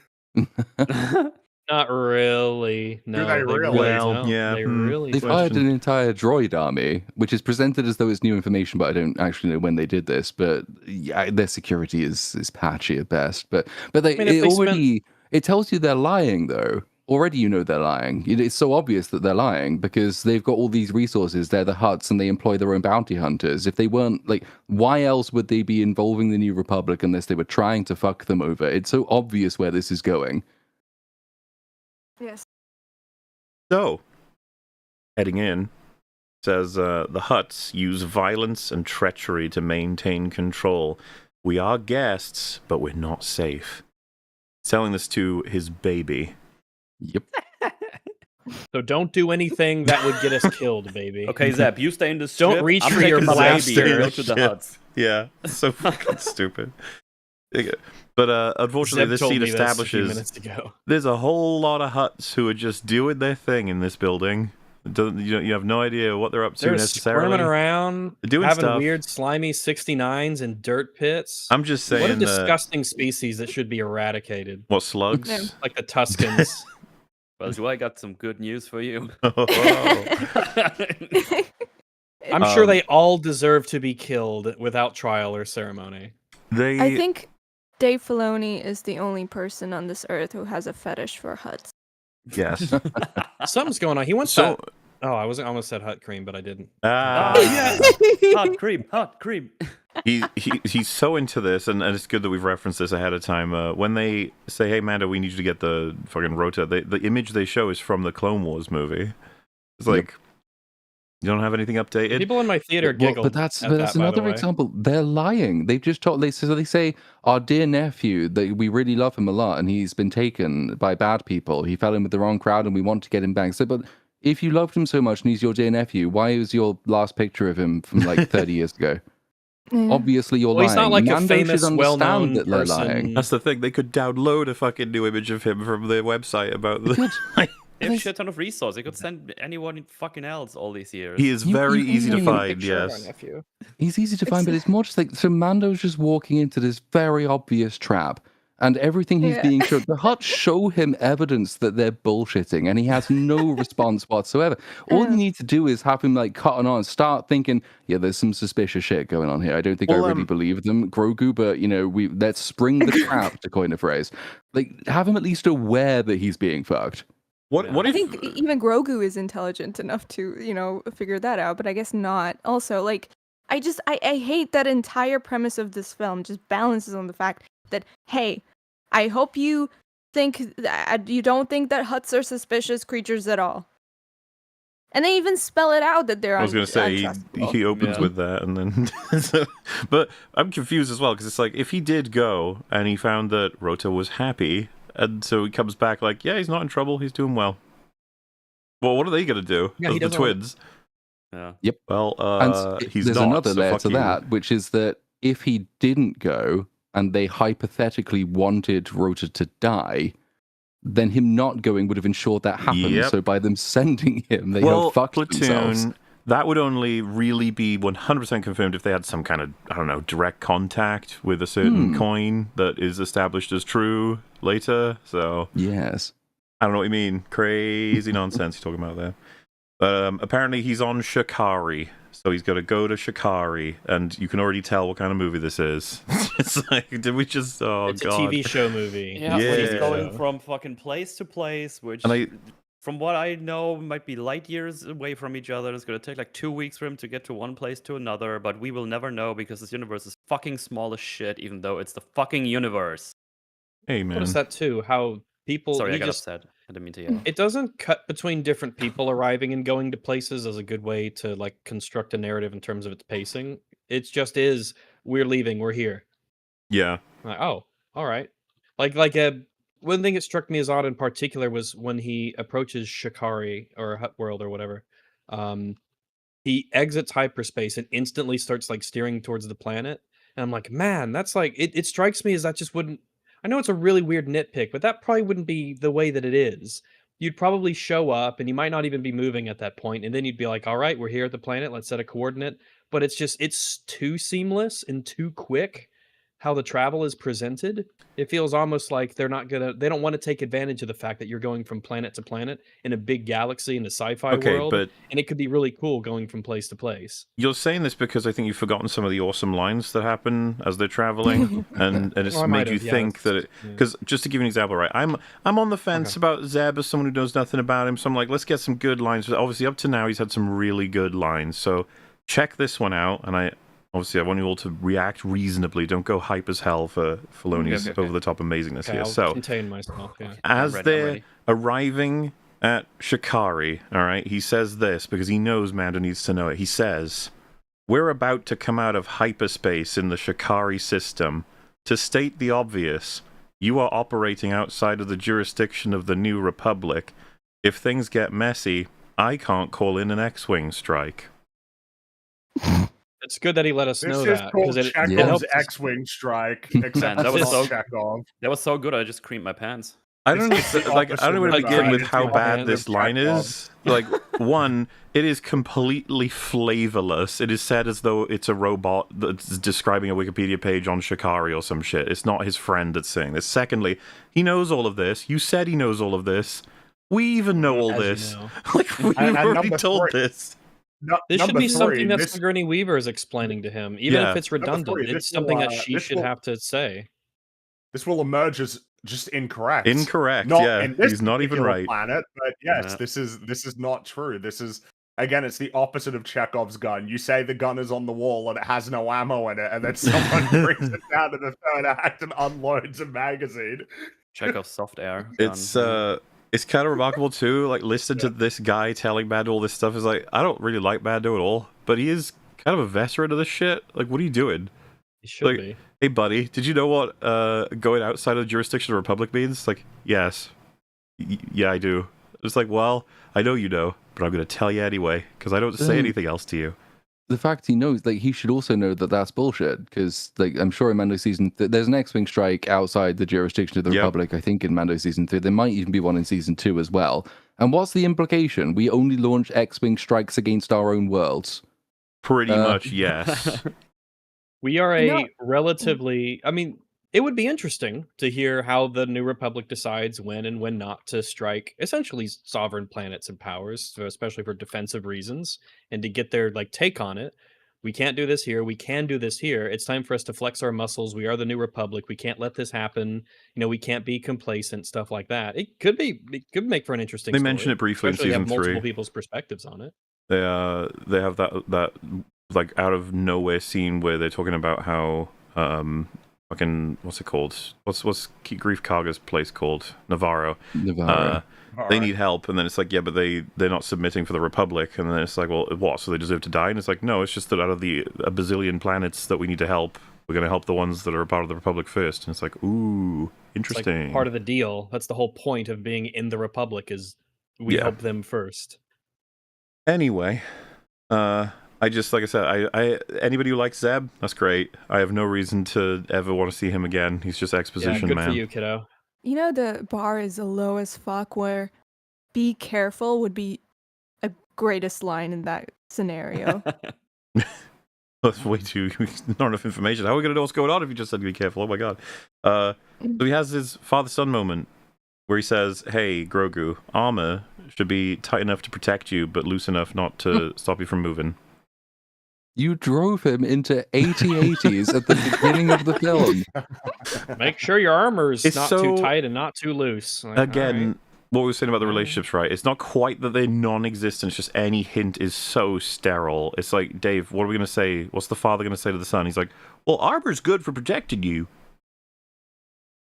Not really. No, Do they really? Well, yeah. They really They've hired an entire droid army, which is presented as though it's new information, but I don't actually know when they did this. But yeah, their security is patchy at best. But it tells you they're lying though. Already you know they're lying. It's so obvious that they're lying because they've got all these resources. They're the Hutts and they employ their own bounty hunters. If they weren't, like, why else would they be involving the New Republic unless they were trying to fuck them over? It's so obvious where this is going. Yes. So, heading in, says the Hutts use violence and treachery to maintain control. We are guests, but we're not safe. Selling this to his baby. Yep. So don't do anything that would get us killed, baby. Okay, Zeb, you stay in the Don't ship. reach I'm for your taking the blaster. baby and go to the Hutts. Yeah, so fucking stupid. But unfortunately, this scene establishes there's a whole lot of Hutts who are just doing their thing in this building. You have no idea what they're up to necessarily. Squirming around, doing having stuff. weird, slimy 69s in dirt pits. I'm just saying. What a disgusting species that should be eradicated. What, slugs? No. Like the Tuscans. Well, so I got some good news for you. I'm sure they all deserve to be killed without trial or ceremony. I think Dave Filoni is the only person on this earth who has a fetish for Hutts. Yes. Something's going on. He wants that. Oh, I almost said hut cream, but I didn't. Yeah. Hot cream. He's so into this, and it's good that we've referenced this ahead of time. When they say, "Hey, Mando, we need you to get the fucking rota," the image they show is from the Clone Wars movie. It's like you don't have anything updated. People in my theater giggled. But that's another example. They're lying. They've just told. They say, "Our dear nephew, that we really love him a lot, and he's been taken by bad people. He fell in with the wrong crowd, and we want to get him back." So, but if you loved him so much and he's your dear nephew, why is your last picture of him from like 30 years ago? Obviously, you're lying. He's not like Mando a famous, well-known that they're person. lying. That's the thing. They could download a fucking new image of him from their website about the. They have a shit ton of resources. They could send anyone fucking else all these years. He is very easy to find. Yes, he's easy to find, but it's more just like so. Mando's just walking into this very obvious trap, And everything he's being shown, the Hutts show him evidence that they're bullshitting, and he has no response whatsoever. All you need to do is have him like cotton on, start thinking, yeah, there's some suspicious shit going on here. I don't think I really believe them, Grogu, but let's spring the trap, to coin a phrase. Like, have him at least aware that he's being fucked. What if... I think even Grogu is intelligent enough to, figure that out, but I guess not. Also, like, I hate that entire premise of this film just balances on the fact that, hey, I hope you don't think that Hutts are suspicious creatures at all. And they even spell it out that they're. I was going to say he opens with that, and then. But I'm confused as well because it's like if he did go and he found that Rota was happy, and so he comes back like, yeah, he's not in trouble, he's doing well. Well, what are they going to do? Yeah, the twins. Yeah. Yep. Well, there's another layer to that, which is that if he didn't go, and they hypothetically wanted Rota to die, then him not going would have ensured that happened. Yep. So by them sending him, they have fucked themselves. That would only really be 100% confirmed if they had some kind of, I don't know, direct contact with a certain coin that is established as true later. So yes. I don't know what you mean. Crazy nonsense you're talking about there. But apparently he's on Shikari. So he's got to go to Shikari, and you can already tell what kind of movie this is. It's like, did we just? Oh it's god, a TV show movie. Yeah, he's going from fucking place to place, which, from what I know, might be light years away from each other. It's gonna take like 2 weeks for him to get to one place to another, but we will never know because this universe is fucking small as shit, even though it's the fucking universe. Hey man, notice that too. How people? Sorry, I got upset. I didn't mean to yell. It doesn't cut between different people arriving and going to places as a good way to like construct a narrative in terms of its pacing. It just is, we're leaving, we're here. Yeah. Like, oh, all right. Like one thing that struck me as odd in particular was when he approaches Shikari or Hut World or whatever. He exits hyperspace and instantly starts like steering towards the planet. And I'm like, man, that's like it strikes me as that just wouldn't. I know it's a really weird nitpick, but that probably wouldn't be the way that it is. You'd probably show up and you might not even be moving at that point, and then you'd be like, all right, we're here at the planet, let's set a coordinate. But it's too seamless and too quick how the travel is presented. It feels almost like they don't want to take advantage of the fact that you're going from planet to planet in a big galaxy in a sci-fi world. But and it could be really cool going from place to place. You're saying this because I think you've forgotten some of the awesome lines that happen as they're traveling, and it's made you think that because just to give you an example, right? I'm on the fence about Zeb as someone who knows nothing about him, so I'm like, let's get some good lines. Obviously, up to now, he's had some really good lines. So check this one out, and Obviously, I want you all to react reasonably. Don't go hype as hell for Filoni's over-the-top amazingness here. I'll so, contain myself. Yeah. As they're arriving at Shikari, all right, he says this because he knows Mando needs to know it. He says, "We're about to come out of hyperspace in the Shikari system. To state the obvious, you are operating outside of the jurisdiction of the New Republic. If things get messy, I can't call in an X-Wing strike." It's good that he let us know that. Because it Chekhov's X-Wing strike. Except that was so good. I just creamed my pants. I don't I don't want to begin with how bad this line is. Like, one, it is completely flavorless. It is said as though it's a robot that's describing a Wikipedia page on Shikari or some shit. It's not his friend that's saying this. Secondly, he knows all of this. You said he knows all of this. We even know all this. You know. Like, we've already told this. This should be something that Sigourney Weaver is explaining to him, even if it's redundant. It's something that she should have to say. This will emerge as just incorrect. Incorrect. He's not even right. Planet, but yes, this is not true. This is again, it's the opposite of Chekhov's gun. You say the gun is on the wall and it has no ammo in it, and then someone brings it down to the third act and unloads a magazine. Chekhov's soft air gun. It's kind of remarkable too, like listening to this guy telling Mando all this stuff is like, I don't really like Mando at all, but he is kind of a veteran of this shit. Like, what are you doing? He should be. Hey buddy, did you know what going outside of the jurisdiction of the Republic means? Like, yes. Yeah, I do. It's like, well, I know you know, but I'm going to tell you anyway, because I don't say anything else to you. The fact he knows, like, he should also know that that's bullshit, because, like, I'm sure in Mando Season... there's an X-Wing strike outside the jurisdiction of the Republic, I think, in Mando Season 3. There might even be one in Season 2 as well. And what's the implication? We only launch X-Wing strikes against our own worlds. Pretty much, yes. We are a relatively... I mean, It would be interesting to hear how the New Republic decides when and when not to strike essentially sovereign planets and powers, especially for defensive reasons, and to get their take on it. We can't do this here. We can do this here. It's time for us to flex our muscles. We are the New Republic. We can't let this happen. We can't be complacent. Stuff like that. It could make for an interesting. They story, mention it briefly in especially season have multiple 3. people's perspectives on it. They have that out of nowhere scene where they're talking about how fucking what's it called? What's Grief Karga's place called? Navarro. They need help, and then it's like, yeah, but they're not submitting for the Republic, and then it's like, well, what? So they deserve to die? And it's like, no, it's just that out of a bazillion planets that we need to help, we're going to help the ones that are a part of the Republic first. And it's like, ooh, interesting. It's like part of the deal. That's the whole point of being in the Republic is we help them first. Anyway, I just, like I said, I anybody who likes Zeb, that's great. I have no reason to ever want to see him again. He's just exposition, good man. For you, kiddo. The bar is low as fuck where be careful would be a greatest line in that scenario. That's way too not enough information. How are we gonna know what's going on if you just said be careful? Oh my god. So he has his father-son moment where he says, hey, Grogu, armor should be tight enough to protect you, but loose enough not to stop you from moving. You drove him into 8080s at the beginning of the film. Make sure your armor's It's not so- too tight and not too loose. Again, what we were saying about the relationships, right? It's not quite that they're non-existent. It's just any hint is so sterile. It's like, Dave, what are we going to say? What's the father going to say to the son? He's like, well, armor's good for protecting you.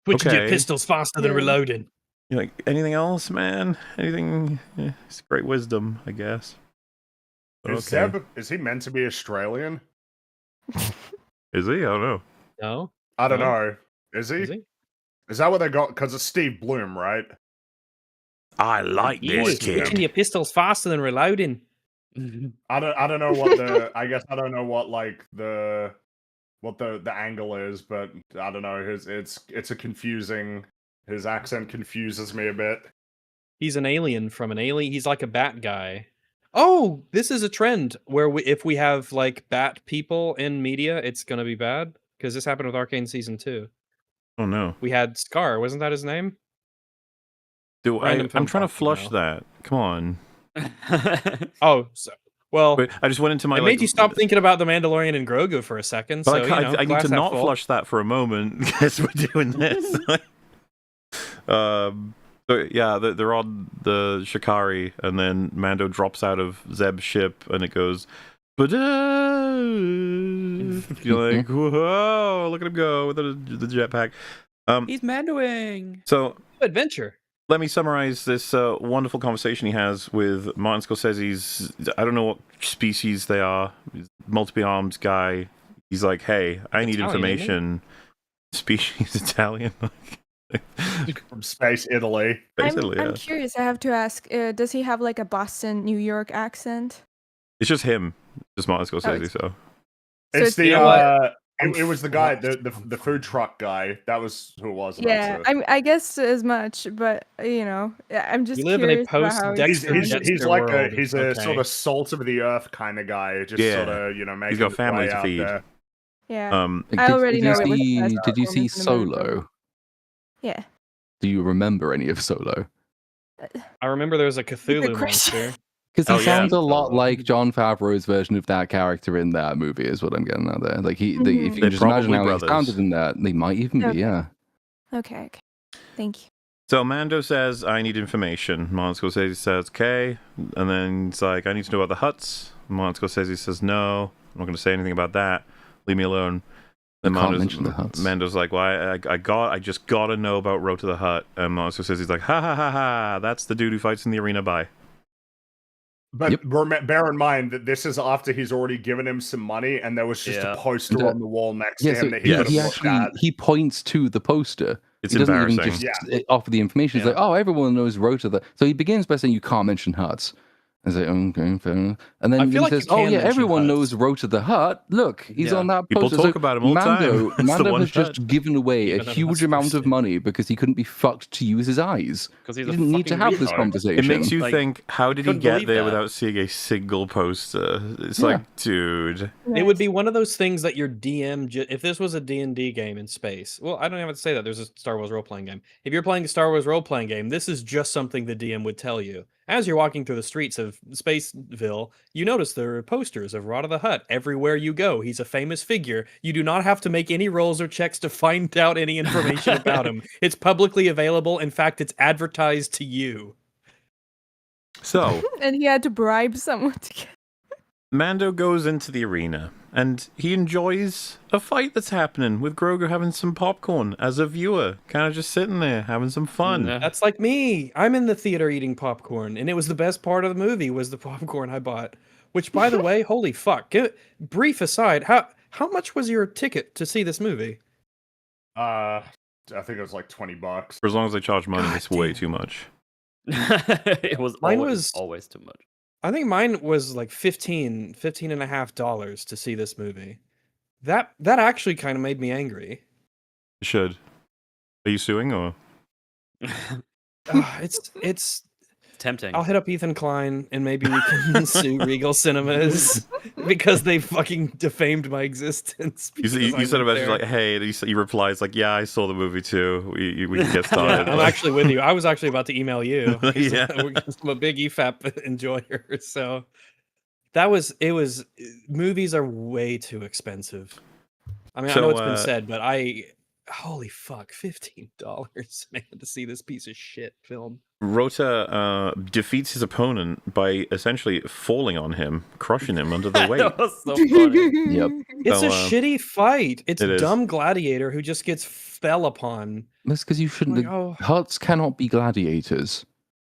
Put Okay. your pistols faster than reloading. You're like, anything else, man? Anything? It's great wisdom, I guess. But Is Zeb, is he meant to be Australian? Is he? I don't know. No? I don't know. Is he? Is that what they got? Because it's Steve Bloom, right? I like this kid. Putting your pistols faster than reloading. I don't know what the I guess I don't know what the angle is, but I don't know. It's a confusing. His accent confuses me a bit. He's an alien from an alien. He's like a bat guy. Oh, this is a trend where if we have bat people in media, it's gonna be bad because this happened with Arcane season 2. Oh no, we had Scar. Wasn't that his name? I'm trying to flush that. Come on. Well, I just went into my. It made you stop thinking about the Mandalorian and Grogu for a second. But so I need to not flush that for a moment because we're doing this. But yeah, they're on the Shikari, and then Mando drops out of Zeb's ship, and it goes, but you're like, whoa, look at him go with the jetpack. He's Mandoing. So adventure. Let me summarize this wonderful conversation he has with Martin Scorsese's, I don't know what species they are, multi-armed guy. He's like, hey, I need information. Species Italian. From Space Italy. I'm curious. I have to ask, does he have a Boston, New York accent? It's just him. Just Martin Scorsese, so. It's it was the guy, the food truck guy. That was who it was. Yeah, I guess as much, but I'm just. You live in a post-Dexter. He's like he's a sort of salt of the earth kind of guy. Just sort of making. He's got family to feed. There. Yeah. I already know. Did you see Solo? Yeah. Do you remember any of Solo? I remember there was a Cthulhu monster. Because he sounds a lot like Jon Favreau's version of that character in that movie, is what I'm getting at there. If you can just imagine how they sounded in that, they might even be, yeah. Okay. Thank you. So Mando says, I need information. Martin Scorsese says, okay. And then it's like, I need to know about the huts. Martin Scorsese says, no, I'm not going to say anything about that. Leave me alone. Then Mando's like, well, I just got to know about Road to the Hut. And Martin Scorsese's like, ha ha ha ha, that's the dude who fights in the arena, bye. But bear in mind that this is after he's already given him some money, and there was just a poster on the wall next to him that he could have looked at. He points to the poster. It's embarrassing. He doesn't even just offer the information. He's like, oh, everyone knows Road to the... So he begins by saying you can't mention huts. I was like, okay, fair enough. And then I feel he like says, you "Oh can yeah, mention everyone Hutts. knows Rota the Hutt. Look, he's on that People poster." talk So about him all the Mando, time. It's the Mando one has just given away a Even on huge that amount of person. money because he couldn't be fucked to use his eyes. Because He he's a didn't need to fucking have this retard. conversation. It makes you Like, think, how did he couldn't get believe there that. without seeing a single poster? It's Yeah. like, dude. It would be one of those things that your DM, if this was a D&D game in space, well, I don't even have to say that. There's a Star Wars role-playing game. If you're playing a Star Wars role-playing game, this is just something the DM would tell you. As you're walking through the streets of Spaceville, you notice there are posters of Rod of the Hutt everywhere you go. He's a famous figure. You do not have to make any rolls or checks to find out any information about him. It's publicly available. In fact, it's advertised to you. So, And he had to bribe someone to get. Mando goes into the arena, and he enjoys a fight that's happening with Grogu having some popcorn as a viewer, kind of just sitting there having some fun. Yeah. That's like me. I'm in the theater eating popcorn, and it was the best part of the movie was the popcorn I bought. Which, by the way, holy fuck! Brief aside, how much was your ticket to see this movie? I think it was like $20. For as long as they charge money, God it's way damn. too much. It was Mine always too much. I think mine was like $15.50 to see this movie. That actually kind of made me angry. It should. Are you suing or? It's Tempting. I'll hit up Ethan Klein and maybe we can sue Regal Cinemas because they fucking defamed my existence. You said a message like, "Hey," and he replies like, "Yeah, I saw the movie too. We can get started." I'm actually with you. I was actually about to email you. Yeah. I'm a big EFAP enjoyer, so movies are way too expensive. I mean, I know it's been said, but holy fuck, $15, man, to see this piece of shit film. Rota defeats his opponent by essentially falling on him, crushing him under the weight. That was so funny. Yep. It's So, a shitty fight. It's it is. dumb gladiator who just gets fell upon. That's because you shouldn't. Like, oh. Huts cannot be gladiators.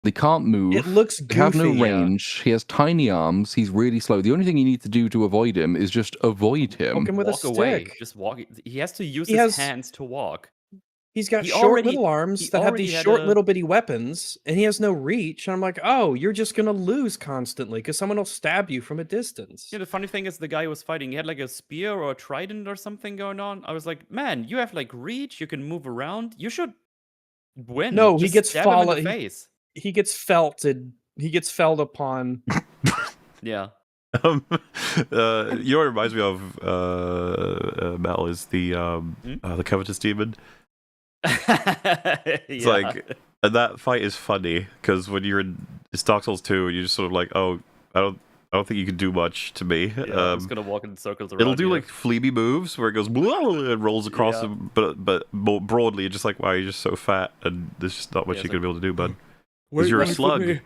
They can't move. It looks They have no goofy, yeah. range. He has tiny arms. He's really slow. The only thing you need to do to avoid him is just avoid him. Poke him with Walk a away. stick. Just walk. He has to use He his has- hands to walk. He's got He short already- little arms he that have already these had short a- little bitty weapons, and he has no reach. And I'm like, oh, you're just gonna lose constantly because someone will stab you from a distance. Yeah, the funny thing is the guy who was fighting, he had like a spear or a trident or something going on. I was like, man, you have like reach, you can move around. You should win. No, he Just gets stab him in the fallen- face. He gets felted. He gets felled upon. Yeah. You know what reminds me of Mel is the covetous demon. It's like that fight is funny because when you're in Dark Souls 2, you're just sort of like, oh, I don't think you can do much to me. Yeah, it's gonna walk in circles around. It'll do you. like Fleeby moves where it goes blah, and rolls across Yeah. him, but more broadly, you're just like, wow, you're just so fat, and there's just not much Yeah, you're it's gonna be able to do, bud. Wait, You're a wait for slug. me.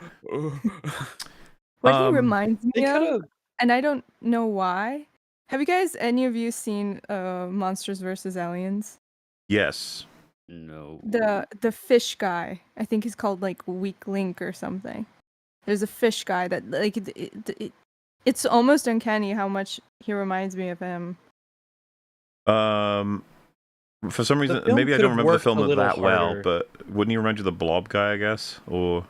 What he Um, reminds They me of, coulda- and I don't know why. Have you guys, any of you, seen Monsters vs. Aliens? Yes. No. The fish guy. I think he's called like Weak Link or something. There's a fish guy that like it's almost uncanny how much he reminds me of him. For some reason, film maybe I could don't have remember the worked film a little that well, harder. but wouldn't he remind you of the blob guy, I guess? Or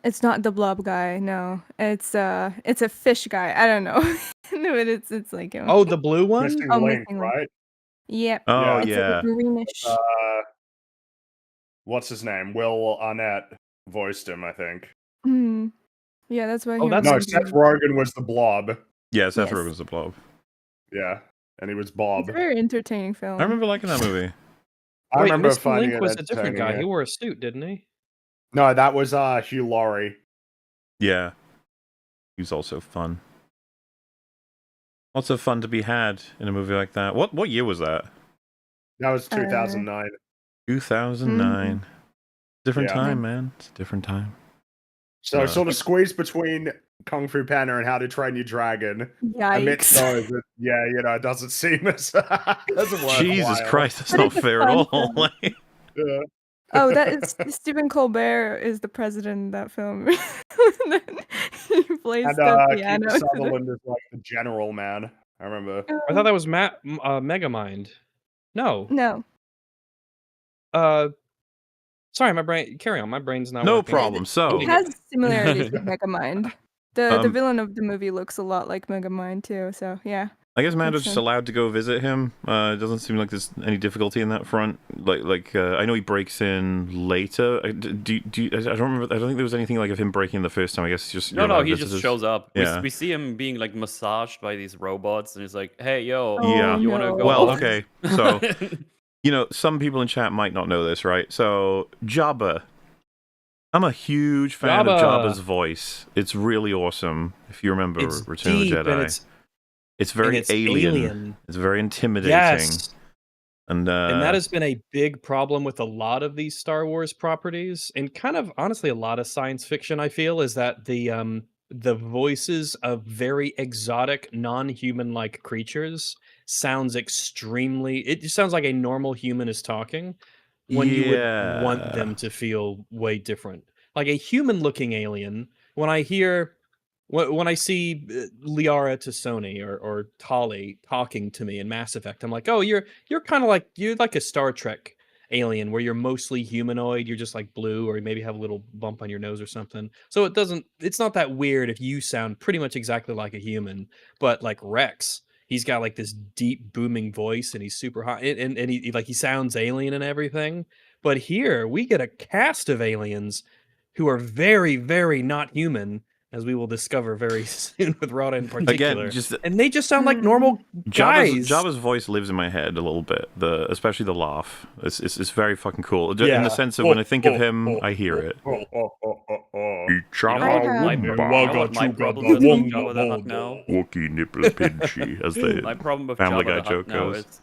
It's not the blob guy, no. It's a fish guy. I don't know. No, but it's like him. Oh, the blue one. Missing Oh, Link, Missing Link. right? Yep. oh It's yeah, like greenish. What's his name? Will Arnett voiced him, I think. Hmm. Yeah, that's why. Oh, he that's- No, reminds me Seth of- Rogen was the Blob. yeah. Seth Yes. Rogen's the blob. Yeah, and he was It's Bob. a very entertaining film. I remember liking that movie. I Wait, remember Mr. finding Link it was a different entertaining, guy. yeah. He wore a suit, didn't he? No, that was Hugh Laurie. Yeah, he's also fun. Lots of fun to be had in a movie like that. What year was that? That was 2009. 2009. Different Yeah. time, man. It's a different time. So sort of squeezed between Kung Fu Panda and How to Train Your Dragon. Amidst Yikes. those, yeah, it doesn't seem as worthwhile. Jesus Christ, that's But not it's a fair at fun all. film. Yeah. Oh, that is Stephen Colbert is the president in that film. He plays And the Keith piano. Sutherland is like the general man. I remember. I thought that was Megamind. No. No. Sorry, my brain. Carry on. My brain's not. No working. problem. So It has similarities with Megamind. The villain of the movie looks a lot like Megamind too, so yeah. I guess Mando's just allowed to go visit him. It doesn't seem like there's any difficulty in that front. I know he breaks in later. I don't remember. I don't think there was anything like of him breaking in the first time. I guess it's just no. He just shows up. Yeah. We see him being like massaged by these robots, and he's like, "Hey, yo, you want to go?" Well, okay. So, some people in chat might not know this, right? So, Jabba. I'm a huge fan of Jabba's voice. It's really awesome. If you remember Return of the Jedi. It's very alien. It's very intimidating. Yes. And that has been a big problem with a lot of these Star Wars properties, and kind of honestly a lot of science fiction, I feel, is that the voices of very exotic, non-human-like creatures sounds extremely... It just sounds like a normal human is talking when you would want them to feel way different. Like a human-looking alien, when I see Liara Tassoni or Tali talking to me in Mass Effect, I'm like, oh, you're kind of like a Star Trek alien where you're mostly humanoid, you're just like blue, or maybe have a little bump on your nose or something. So it's not that weird if you sound pretty much exactly like a human. But like Rex, he's got like this deep booming voice, and he's super hot, and he sounds alien and everything. But here we get a cast of aliens who are very, very not human, as we will discover very soon with Rada in particular. Again, and they just sound like normal guys. Jabba's voice lives in my head a little bit. Especially the laugh. It's very fucking cool. In the sense of when I think of him, I hear it. My problem with Jabba the Hutt now. Wookie nipple pinchy, as the my problem with Family Jabba Guy the joke Hutt now goes. is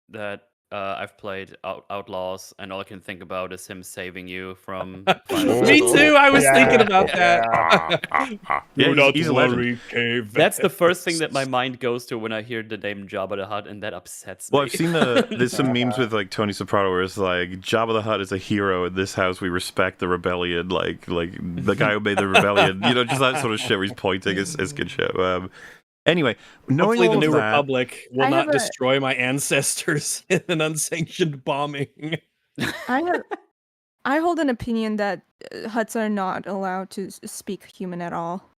that I've played Outlaws, and all I can think about is him saving you from. Me too. I was thinking about that. He's a legend. That's the first thing that my mind goes to when I hear the name Jabba the Hutt, and that upsets me. Well, I've seen there's some memes with like Tony Soprano where it's like Jabba the Hutt is a hero in this house. We respect the rebellion, like the guy who made the rebellion. Just that sort of shit where he's pointing. It's good shit. Anyway, knowing hopefully all the New that, Republic will not destroy my ancestors in an unsanctioned bombing. I hold an opinion that Hutts are not allowed to speak human at all.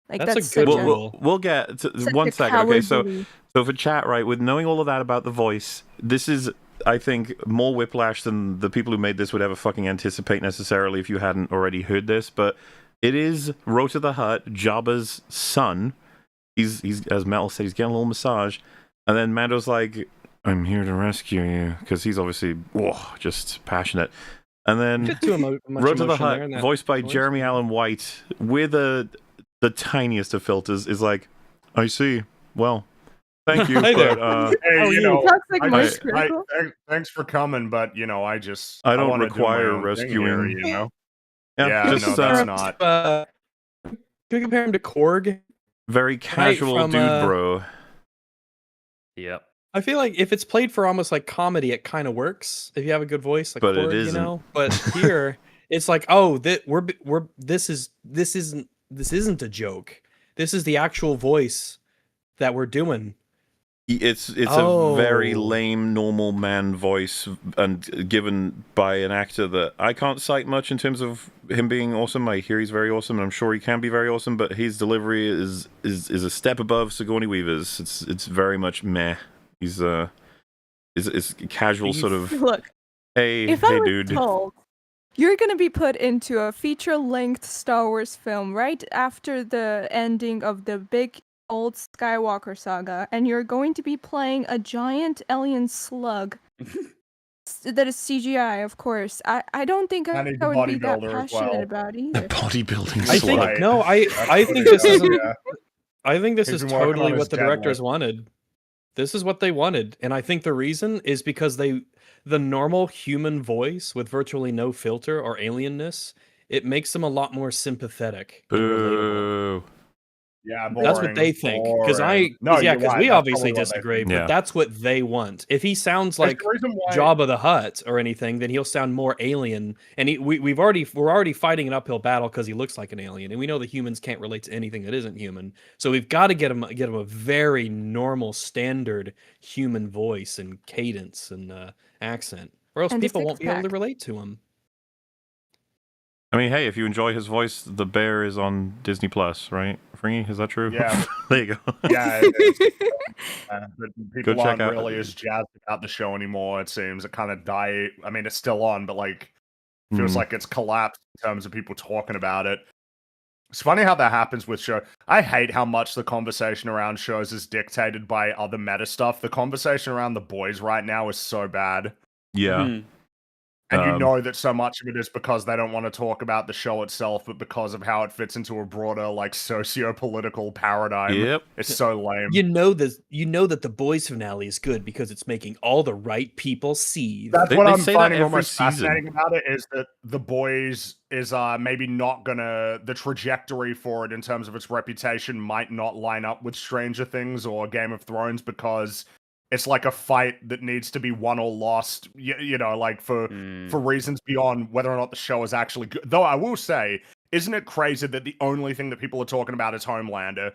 Like that's a good rule. We'll get to one second. Okay, so for chat, right, with knowing all of that about the voice, this is, I think, more whiplash than the people who made this would ever fucking anticipate necessarily if you hadn't already heard this. But it is Rota the Hutt, Jabba's son. He's as Metal said, he's getting a little massage, and then Mando's like, "I'm here to rescue you," because he's obviously just passionate. And then Rota the Hutt, voiced by Jeremy Allen White, with the tiniest of filters, is like, "I see. Well, thank you, but hey, thanks for coming, but I don't require rescuing. Here, that's not. Can we compare him to Korg? Very casual dude, bro. Yep. I feel like if it's played for almost like comedy, it kind of works. If you have a good voice, like but Korg, it isn't. But here, it's like, oh, this isn't a joke. This is the actual voice that we're doing. It's a very lame normal man voice, and given by an actor that I can't cite much in terms of him being awesome. I hear he's very awesome, and I'm sure he can be very awesome, but his delivery is a step above Sigourney Weaver's. It's very much meh. He's it's casual sort of look. Hey, if I was dude. Told, you're gonna be put into a feature-length Star Wars film right after the ending of the big old Skywalker saga, and you're going to be playing a giant alien slug that is CGI, of course. I don't think I would be that passionate about either. A bodybuilding slug. I think this isn't. I think this is totally what the directors wanted. This is what they wanted, and I think the reason is because the normal human voice with virtually no filter or alienness, it makes them a lot more sympathetic. Boo. Yeah, boring, that's what they think. Because we obviously disagree, but that's what they want. If he sounds like Jabba the Hutt or anything, then he'll sound more alien. And we're already fighting an uphill battle because he looks like an alien, and we know that humans can't relate to anything that isn't human. So we've got to get him a very normal, standard human voice and cadence and accent, or else people won't be able to relate to him. I mean, hey, if you enjoy his voice, The Bear is on Disney Plus, right? Fringy, is that true? Yeah. There you go. Yeah, it is. But people Go check aren't out- really as jazzed about the show anymore, it seems. It kind of died. I mean, it's still on, but like, feels like it's collapsed in terms of people talking about it. It's funny how that happens with show. I hate how much the conversation around shows is dictated by other meta stuff. The conversation around The Boys right now is so bad. Yeah. And you know that so much of it is because they don't want to talk about the show itself, but because of how it fits into a broader, like, socio-political paradigm. Yep. It's so lame. You know that the Boys finale is good because it's making all the right people seethe. That's what they I'm say that finding every almost season. fascinating about it, is that The Boys is maybe not gonna, the trajectory for it in terms of its reputation might not line up with Stranger Things or Game of Thrones, because it's like a fight that needs to be won or lost, you know, like for reasons beyond whether or not the show is actually good. Though I will say, isn't it crazy that the only thing that people are talking about is Homelander?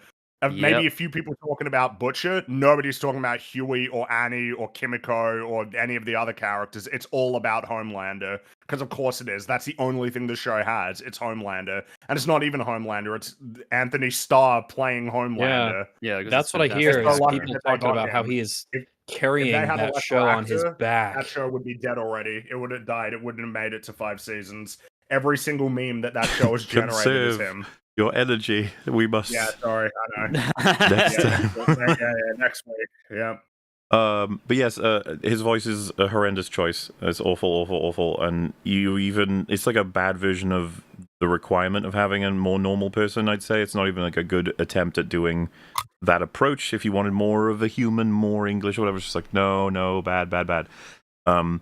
Maybe a few people talking about Butcher. Nobody's talking about Huey or Annie or Kimiko or any of the other characters. It's all about Homelander. Because of course it is. That's the only thing the show has. It's Homelander. And it's not even Homelander. It's Anthony Starr playing Homelander. Yeah, that's what I hear is people talking about how he is carrying that show on his back. That show would be dead already. It would have died. It wouldn't have made it to 5 seasons. Every single meme that show has generated is him. Your energy, we must. Yeah, sorry, I know. Next time. Next week. Yeah. But yes, his voice is a horrendous choice. It's awful, and it's like a bad version of the requirement of having a more normal person. I'd say it's not even like a good attempt at doing that approach. If you wanted more of a human, more English, or whatever, it's just like no, bad. I don't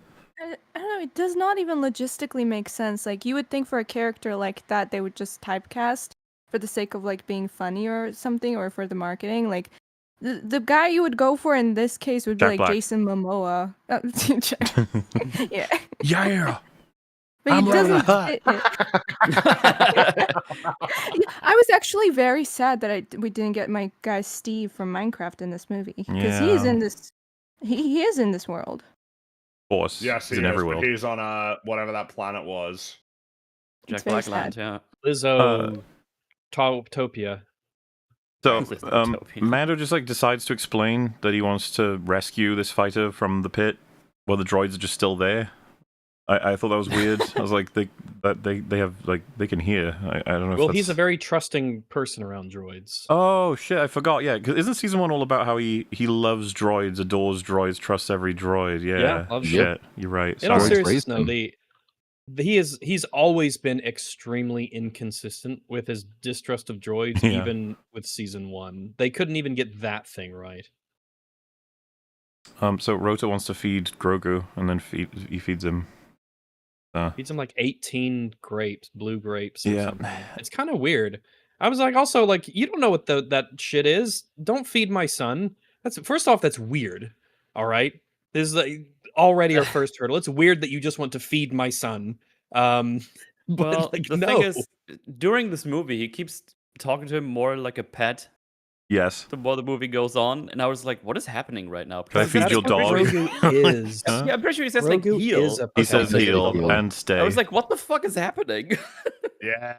know, it does not even logistically make sense. Like, you would think for a character like that, they would just typecast for the sake of, like, being funny or something, or for the marketing. Like, the guy you would go for in this case would be Jack like Black. Jason Momoa. Yeah. Yeah. But he doesn't. I was actually very sad that we didn't get my guy Steve from Minecraft in this movie, because he is in this. He is in this world. Of course. Yes, he in is, every but world. he's on whatever that planet was. Jack Blackland, yeah. Lizzo, Topia. So, Mando just like decides to explain that he wants to rescue this fighter from the pit, while the droids are just still there. I thought that was weird. I was like, they have, like, they can hear. I don't know. Well, he's a very trusting person around droids. Oh shit, I forgot. Yeah, because isn't season 1 all about how he loves droids, adores droids, trusts every droid? Yeah, loves shit. You're right. In all seriousness, no, he's always been extremely inconsistent with his distrust of droids, even with season 1. They couldn't even get that thing right. So Rota wants to feed Grogu, and then he feeds him. Feeds him like 18 grapes, blue grapes or something. It's kind of weird. I was like, also, like, you don't know what that shit is. Don't feed my son. First off, that's weird. All right? This is like already our first hurdle. It's weird that you just want to feed my son. Well, like, the thing is, during this movie, he keeps talking to him more like a pet. Yes. The more the movie goes on, and I was like, "What is happening right now?" Can I feed your dog? Grogu is. Yeah, I'm pretty sure he says like heal. He says heal and stay. I was like, "What the fuck is happening?" Yeah,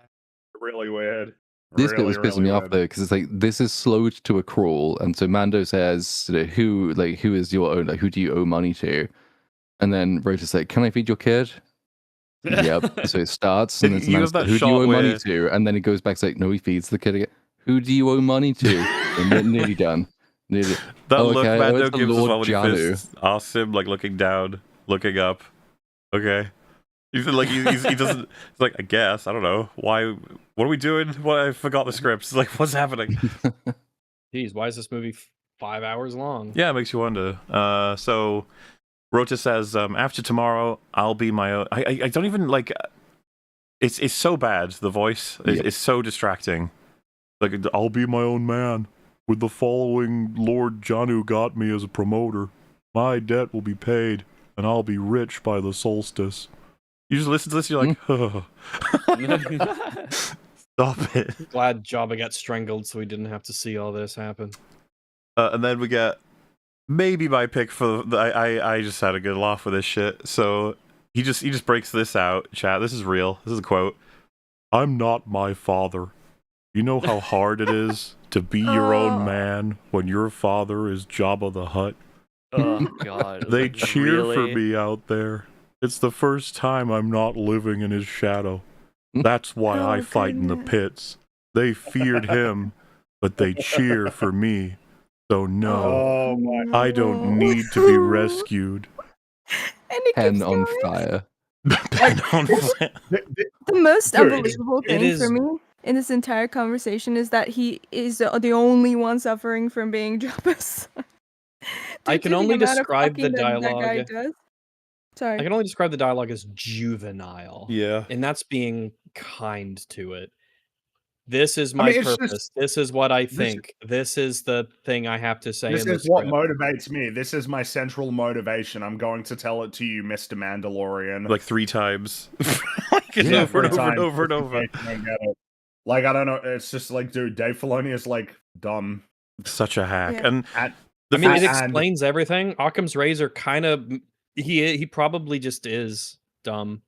really weird. This bit was pissing me off though, because it's like, this is slowed to a crawl, and so Mando says, you know, who is your own? Like, who do you owe money to? And then Rota's like, "Can I feed your kid?" Yep. So it starts, and then who do you owe money to? And then it goes back to like, no, he feeds the kid again. Who do you owe money to? And nearly done. Nearly. That look Mando gives us while he first asks him, like, looking down, looking up. Okay. He's like, he doesn't. He's like, I guess, I don't know. Why? What are we doing? What? I forgot the script. It's like, what's happening? Jeez, why is this movie 5 hours long? Yeah, it makes you wonder. So Rota says, after tomorrow, I'll be my own. I don't even like. It's so bad. The voice is so distracting. Like, I'll be my own man. With the following, Lord Janu got me as a promoter. My debt will be paid, and I'll be rich by the solstice. You just listen to this, you're like, stop it. Glad Jabba got strangled so we didn't have to see all this happen. And then we get maybe my pick for I just had a good laugh with this shit. So he just breaks this out, chat. This is real. This is a quote. I'm not my father. You know how hard it is to be your own man when your father is Jabba the Hutt? Oh God. They Like, cheer for really? me out there. It's the first time I'm not living in his shadow. That's why I fight in the pits. They feared him, but they cheer for me. So no, I don't need to be rescued. And it Pen keeps on going. fire. Pen on fire. The most Dude, unbelievable it thing is- for me in this entire conversation is that he is the only one suffering from being Jabba's son. I Due can to the only amount of describe the fucking that guy dialogue. does. I Sorry. can only describe the dialogue as juvenile. Yeah. And that's being kind to it. This is my mean, it's purpose. just- This is what I think. This is the thing I have to say This in the is what script. motivates me. This is my central motivation. I'm going to tell it to you, Mr. Mandalorian. Like 3 times. Yeah, over and 3 over and times, over and just in over. case you don't get it. Like, I don't know. It's just like, dude, Dave Filoni is like dumb. Such a hack. Yeah. And At- the I mean, it fact- explains everything. Occam's razor kind of he probably just is dumb.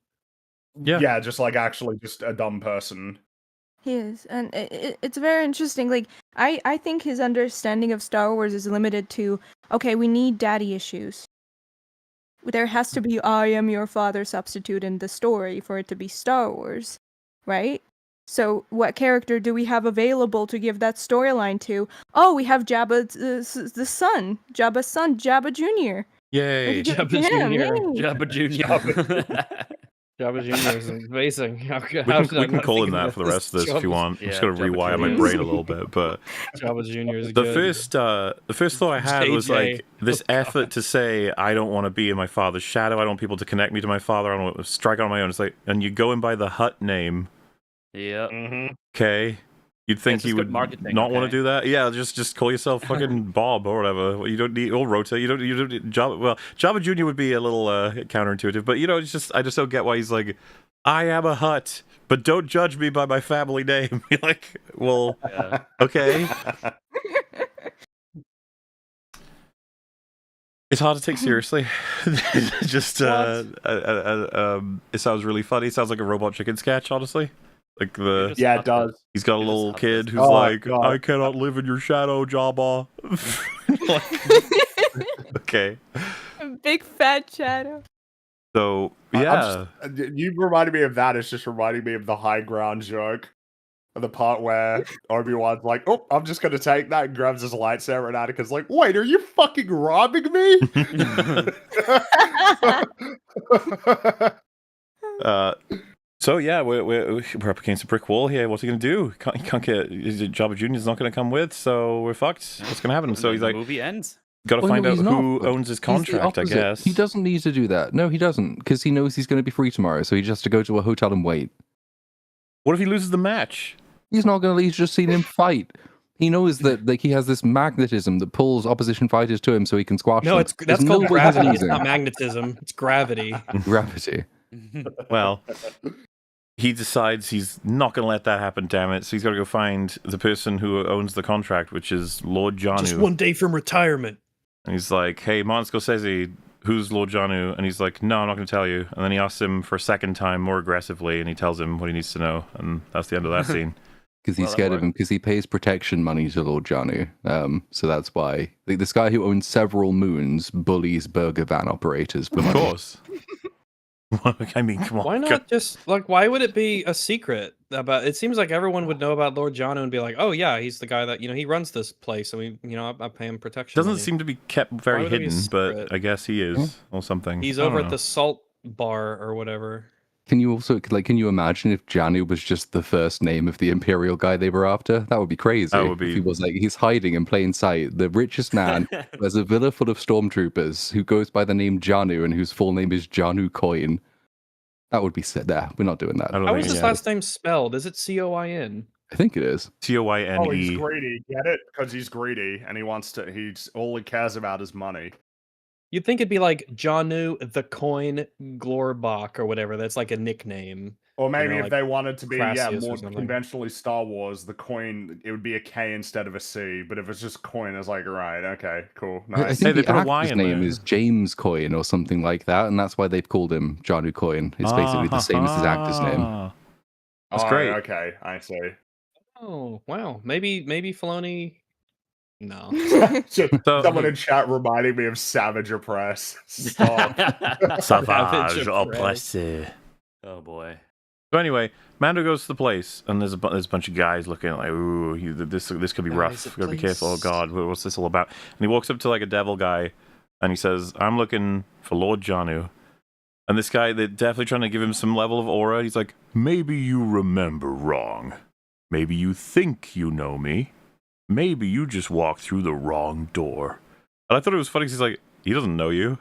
Yeah. just like actually just a dumb person. He is, and it's very interesting. Like, I think his understanding of Star Wars is limited to, okay, we need daddy issues. There has to be I am your father substitute in the story for it to be Star Wars, right? So what character do we have available to give that storyline to? Oh, we have Jabba, the son, Jabba's son, Jabba Jr. Yay. Jabba Him, Jr.. yay. Jabba Jr. Jabba Jr. is amazing. How We did can, I we can not call think him of that for the rest of this if you want. I'm just Yeah, going to Jabba rewire my Jr. brain a little bit. But Jabba Jr. is the good. first thought I had was JJ. like this effort to say, I don't want to be in my father's shadow. I don't want people to connect me to my father. I don't want to strike out on my own. It's like, and you go in by the Hutt name. Yeah. Mm-hmm. Okay. You'd think just you good would marketing, not want to okay? do that. Yeah, just call yourself fucking Bob or whatever. You don't need or Rota. You don't need Jabba. Well, Jabba Jr. would be a little counterintuitive, but it's just I just don't get why he's like, I am a Hutt, but don't judge me by my family name. You're like, well, Yeah. okay. It's hard to take seriously. Just it sounds really funny. It sounds like a Robot Chicken sketch, honestly. Like the Just Yeah, not it does. he's got a You're just little not kid this- who's Oh, like, God. I cannot live in your shadow, Jabba. Like, okay. Big fat shadow. So I'm yeah, you reminded me of that. It's just reminding me of the high ground joke. The part where Obi-Wan's like, oh, I'm just going to take that, and grabs his lightsaber, and Anakin's like, wait, are you fucking robbing me? so yeah, we're up against a brick wall here. What's he gonna do? He can't get. Jabba Jr.'s not gonna come with, so we're fucked. What's gonna happen? And So then he's the like, movie ends. gotta Well, find no, out he's who not. owns his He's the contract. I opposite. guess He doesn't need to do that. No, he doesn't, because he knows he's going to be free tomorrow, so he just has to go to a hotel and wait. What if he loses the match? He's not going to. He's just seen him fight. He knows that like he has this magnetism that pulls opposition fighters to him, so he can squash No, them. that's There's called no way he's gravity. It's losing. not magnetism. It's gravity. Gravity. Well, he decides he's not gonna let that happen. Damn it! So he's got to go find the person who owns the contract, which is Lord Janu. Just one day from retirement. And he's like, hey, Martin Scorsese, who's Lord Janu? And he's like, no, I'm not going to tell you. And then he asks him for a second time more aggressively, and he tells him what he needs to know. And that's the end of that scene. Because he's Well, that scared of him, worked. because he pays protection money to Lord Janu. So that's why. Like, this guy who owns several moons bullies burger van operators for Of money. course. I mean, come on. Why not just like? Why would it be a secret about? It seems like everyone would know about Lord Janu and be like, "Oh yeah, he's the guy that he runs this place, and I pay him protection." Doesn't money." seem to be kept very would it be a hidden, but secret? I guess he is, or something. He's I don't over at know. the salt bar or whatever. Can you also can you imagine if Janu was just the first name of the Imperial guy they were after? That would be crazy. That would be- If he was like he's hiding in plain sight, the richest man who has a villa full of stormtroopers who goes by the name Janu and whose full name is Janu Coin. That would be set there. We're not doing that. I don't How think is his yeah. last name spelled? Is it Coin? I think it is. T-O-Y-N-E. Oh, he's greedy. Get it? Because he's greedy, and he wants to. He's all he cares about is money. You'd think it'd be like Janu the Coin Glorbach or whatever. That's like a nickname. Or maybe if like they wanted to be Crassus or more something. conventionally Star Wars, the coin it would be a K instead of a C. But if it's just coin, it's like right, okay, cool, I nice. think they the put a Y actor's in name there. is James Coin or something like that, and that's why they've called him Janu Coin. It's basically the same as his actor's name. Ah. That's great. Okay, I see. Oh wow, maybe Filoni. No. Someone in chat reminding me of Savage Opress. Stop. Savage Opress. Oh boy. So anyway, Mando goes to the place, and there's a bunch of guys looking like, ooh, this could be rough. Gotta be careful. Oh God, what's this all about? And he walks up to like a devil guy, and he says, "I'm looking for Lord Janu." And this guy, they're definitely trying to give him some level of aura. He's like, "Maybe you remember wrong. Maybe you think you know me. Maybe you just walked through the wrong door." And I thought it was funny because he's like, he doesn't know you.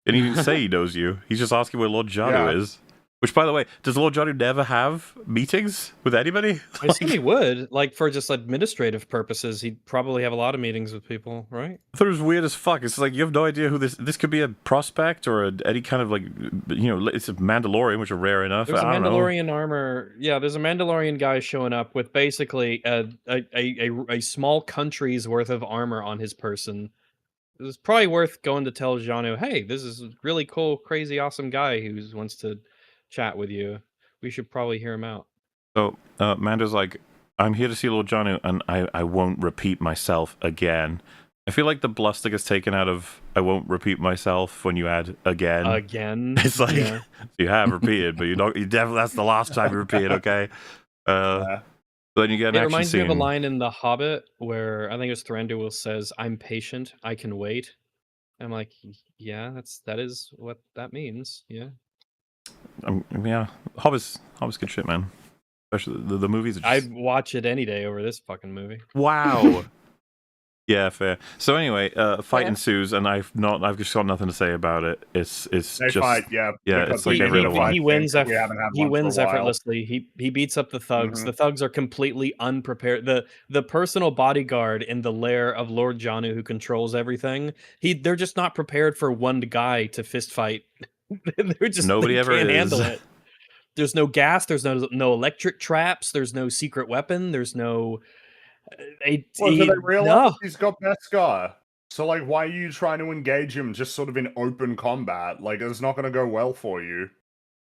And he didn't say he knows you. He's just asking where Lord Janu is. Which, by the way, does Lord Janu never have meetings with anybody? I assume he would, like for just administrative purposes. He'd probably have a lot of meetings with people, right? I thought it was weird as fuck. It's like you have no idea who this could be a prospect or any kind of like, it's a Mandalorian, which are rare enough. There's a Mandalorian armor. Yeah, there's a Mandalorian guy showing up with basically a small country's worth of armor on his person. It's probably worth going to tell Janu, hey, this is a really cool, crazy, awesome guy who wants to chat with you. We should probably hear him out. So Mando's like, I'm here to see Lord Janu, and I won't repeat myself again. I feel like the bluster gets taken out of I won't repeat myself when you add again. Again. It's like you have repeated, but you definitely that's the last time you repeat, okay? Then you get an action scene. It reminds me of a line in The Hobbit where I think it's Thranduil says, "I'm patient, I can wait." I'm like, yeah, that is what that means. Yeah. Yeah, Hobbit's good shit, man. Especially the movies. I'd watch it any day over this fucking movie. Wow. Yeah, fair. So anyway, fight ensues, and I've just got nothing to say about it. It's just fight, it's like he wins. He wins effortlessly. He beats up the thugs. Mm-hmm. The thugs are completely unprepared. The personal bodyguard in the lair of Lord Janu who controls everything. They're just not prepared for one guy to fist fight. They're just nobody ever can't handle it. There's no gas. There's no electric traps. There's no secret weapon. There's no. They realize he's got Beskar. So, like, why are you trying to engage him just sort of in open combat? Like, it's not going to go well for you.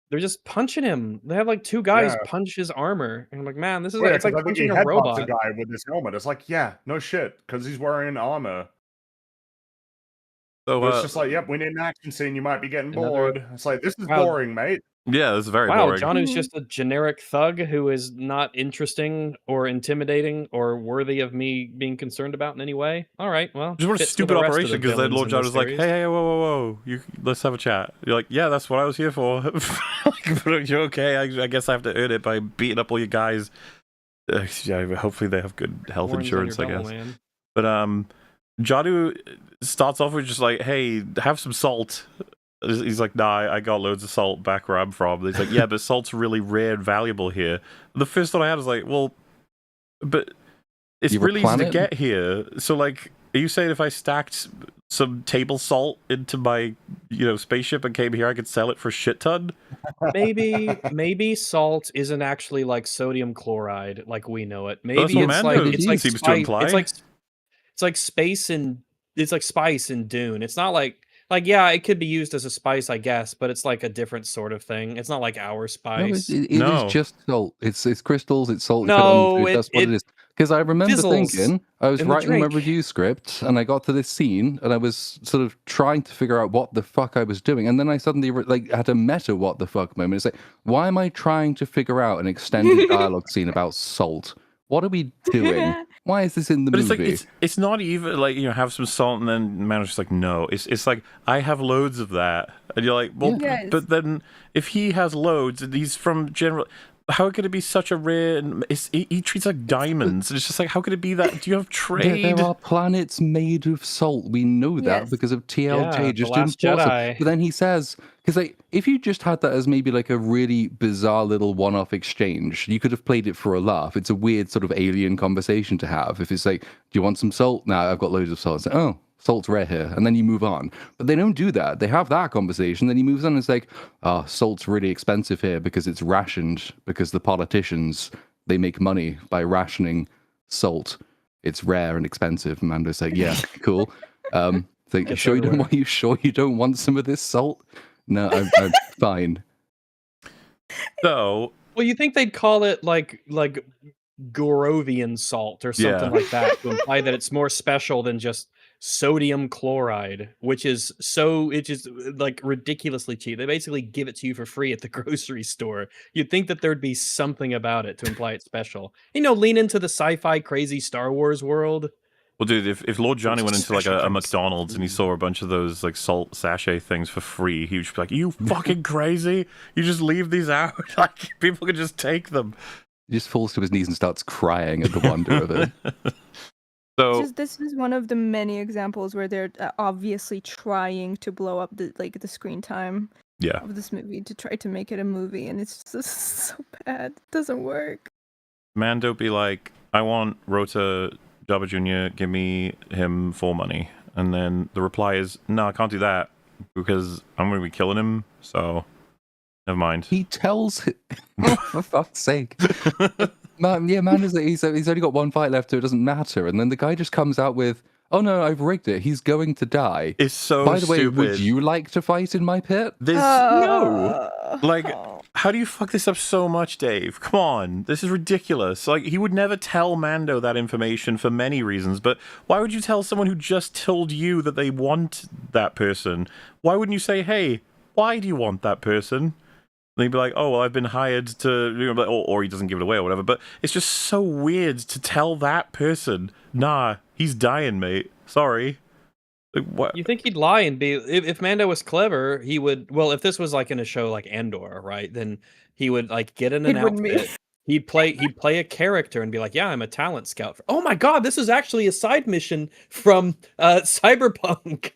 They're just punching him. They have like two guys punch his armor, and I'm like, man, this is it's like punching a robot. A guy with his helmet. It's like, no shit, because he's wearing armor. So it's just like, we need an action scene. You might be getting bored. It's like, this is boring, mate. Yeah, this is very boring. Janu's just a generic thug who is not interesting or intimidating or worthy of me being concerned about in any way. All right, well, just what a stupid operation because then Lord Janu was like, hey, whoa, let's have a chat. You're like, yeah, that's what I was here for. You're okay. I guess I have to earn it by beating up all you guys. Hopefully they have good health insurance, I guess. Man. But Janu starts off with just like, hey, have some salt. He's like, nah, I got loads of salt back where I'm from. He's like, yeah, but salt's really rare and valuable here. The first thought I had was like, well, but it's really easy to get here. So, like, are you saying if I stacked some table salt into my, spaceship and came here, I could sell it for a shit ton? Maybe salt isn't actually like sodium chloride, like we know it. Maybe it's like seems to imply. It's like space and it's like spice in Dune. It's not like it could be used as a spice, I guess, but it's like a different sort of thing. It's not like our spice. No, it is just salt. It's crystals. It's salt. No, that's what it is. Because I remember thinking, I was writing my review script, and I got to this scene, and I was sort of trying to figure out what the fuck I was doing, and then I suddenly had a meta what the fuck moment. It's like, why am I trying to figure out an extended dialogue scene about salt? What are we doing? Why is this in the movie? It's like it's not even like have some salt and then Mando's just like no. It's like I have loads of that, and you're like, well, but then if he has loads and he's from general, how could it be such a rare? He treats like diamonds, and it's just like how could it be that? Do you have trade? There are planets made of salt. We know that because of TLJ. Just impossible. But then he says, because like if you just had that as maybe like a really bizarre little one-off exchange, you could have played it for a laugh. It's a weird sort of alien conversation to have. If it's like, do you want some salt? No, I've got loads of salt. It's like, oh, salt's rare here, and then you move on. But they don't do that. They have that conversation, then he moves on and it's like, oh, salt's really expensive here because it's rationed, because the politicians, they make money by rationing salt. It's rare and expensive. And Mando's like, yeah, cool. Like, you sure you don't want some of this salt? No, I'm fine. So Well, you think they'd call it like Gorovian salt or something like that to imply that it's more special than just sodium chloride, which is like ridiculously cheap. They basically give it to you for free at the grocery store. You'd think that there'd be something about it to imply it's special. Lean into the sci-fi crazy Star Wars world. Well, dude, if Lord Johnny went into like a McDonald's and he saw a bunch of those like salt sachet things for free, he would just be like, "You fucking crazy? You just leave these out? Like people can just take them." He just falls to his knees and starts crying at the wonder of it. So this is one of the many examples where they're obviously trying to blow up the screen time of this movie to try to make it a movie, and it's just so bad. It doesn't work. Mando be like, "I want Rota Jabba Jr., give me him for money." And then the reply is, "No, I can't do that because I'm going to be killing him, so never mind." He tells him, for fuck's sake. He's only got one fight left, so it doesn't matter. And then the guy just comes out with, "Oh no, I've rigged it. He's going to die." It's so By the way, stupid. would you like to fight in my pit? No. Like, how do you fuck this up so much, Dave? Come on. This is ridiculous. Like, he would never tell Mando that information for many reasons, but why would you tell someone who just told you that they want that person? Why wouldn't you say, "Hey, why do you want that person?" And he'd be like, "Oh, well, I've been hired to," or he doesn't give it away or whatever. But it's just so weird to tell that person, "Nah, he's dying, mate. Sorry." Like, what? You think he'd lie and be if Mando was clever, he would. Well, if this was like in a show like Andor, right? Then he would like get in an outfit. He'd play a character and be like, "Yeah, I'm a talent scout." Oh my god, this is actually a side mission from Cyberpunk.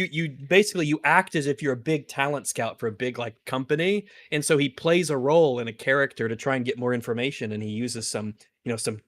You basically you act as if you're a big talent scout for a big like company, and so he plays a role in a character to try and get more information, and he uses some